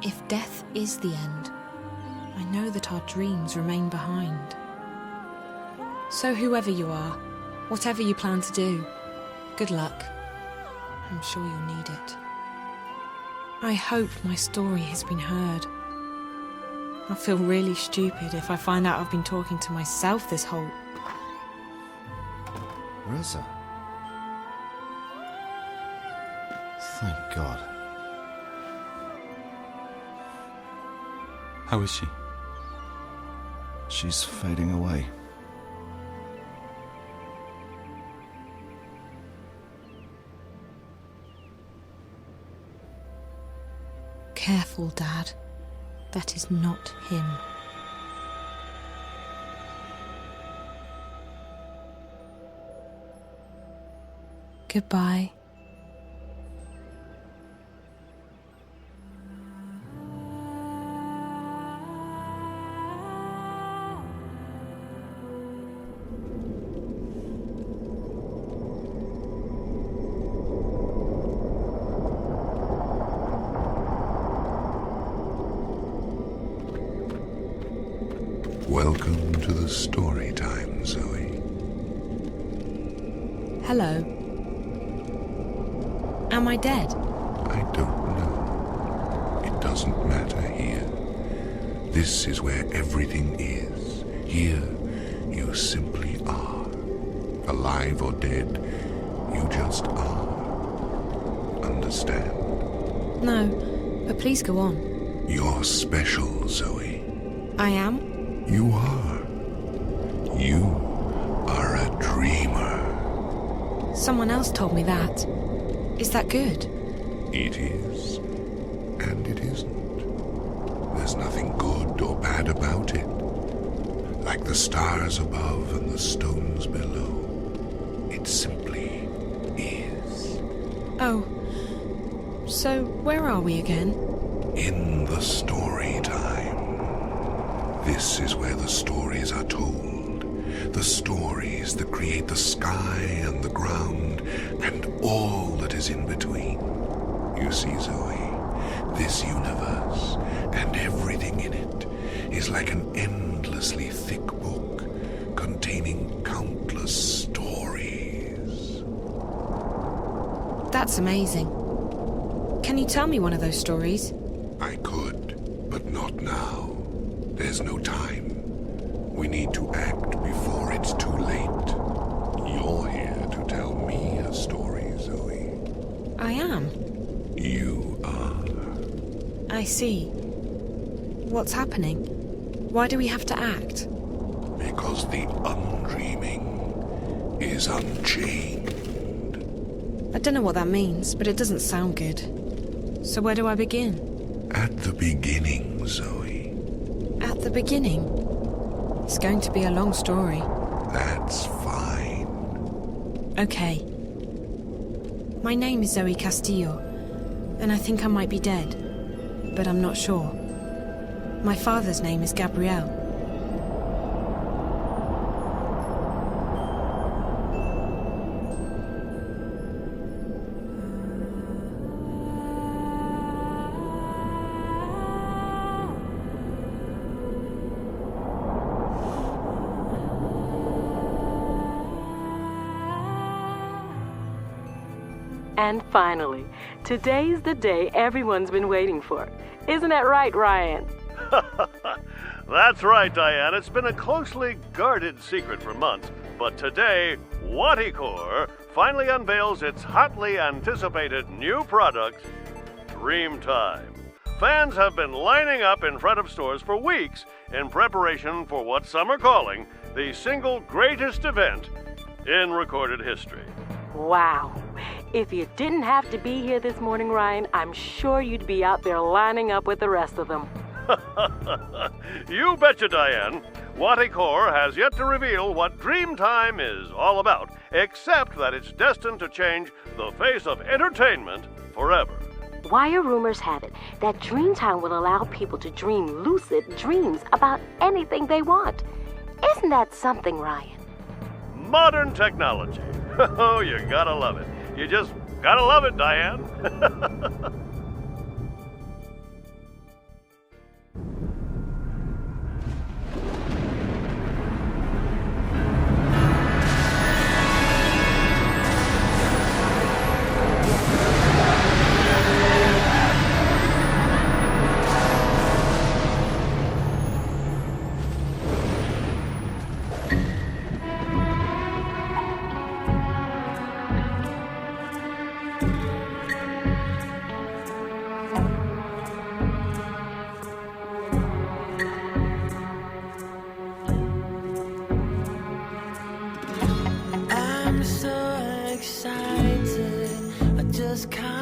If death is the end, I know that our dreams remain behind. So whoever you are, whatever you plan to do, good luck. I'm sure you'll need it. I hope my story has been heard. I'll feel really stupid if I find out I've been talking to myself this whole... Rosa. Thank God. How is she? She's fading away. Careful, Dad. That is not him. Goodbye. Welcome to the story time, Zoe. Hello. Am I dead? I don't know. It doesn't matter here. This is where everything is. Here, you simply are. Alive or dead, you just are. Understand? No, but please go on. You're special, Zoe. I am? You are. You are a dreamer. Someone else told me that. Is that good? It is, and it isn't. There's nothing good or bad about it. Like the stars above and the stones below. It simply is. Oh. So, where are we again? In the story time. This is where the stories are told. The stories that create the sky and the ground and all that is in between. You see, Zoe, this universe and everything in it is like an endlessly thick book containing countless stories. That's amazing. Can you tell me one of those stories? I could, but not now. There's no time. We need to act before it's too late. You're here to tell me a story, Zoe. I am. You are. I see. What's happening? Why do we have to act? Because the undreaming is unchained. I don't know what that means, but it doesn't sound good. So where do I begin? At the beginning, Zoe. At the beginning? It's going to be a long story. That's fine. Okay. My name is Zoe Castillo, and I think I might be dead, but I'm not sure. My father's name is Gabriel. And finally, today's the day everyone's been waiting for. Isn't that right, Ryan? That's right, Diane. It's been a closely guarded secret for months, but today, Waticore finally unveils its hotly anticipated new product, Dreamtime. Fans have been lining up in front of stores for weeks in preparation for what some are calling the single greatest event in recorded history. Wow. If you didn't have to be here this morning, Ryan, I'm sure you'd be out there lining up with the rest of them. You betcha, Diane. Waticore has yet to reveal what Dreamtime is all about, except that it's destined to change the face of entertainment forever. Wire rumors have it that Dreamtime will allow people to dream lucid dreams about anything they want. Isn't that something, Ryan? Modern technology. Oh, you gotta love it. You just gotta love it, Diane. I'm so excited, I just can't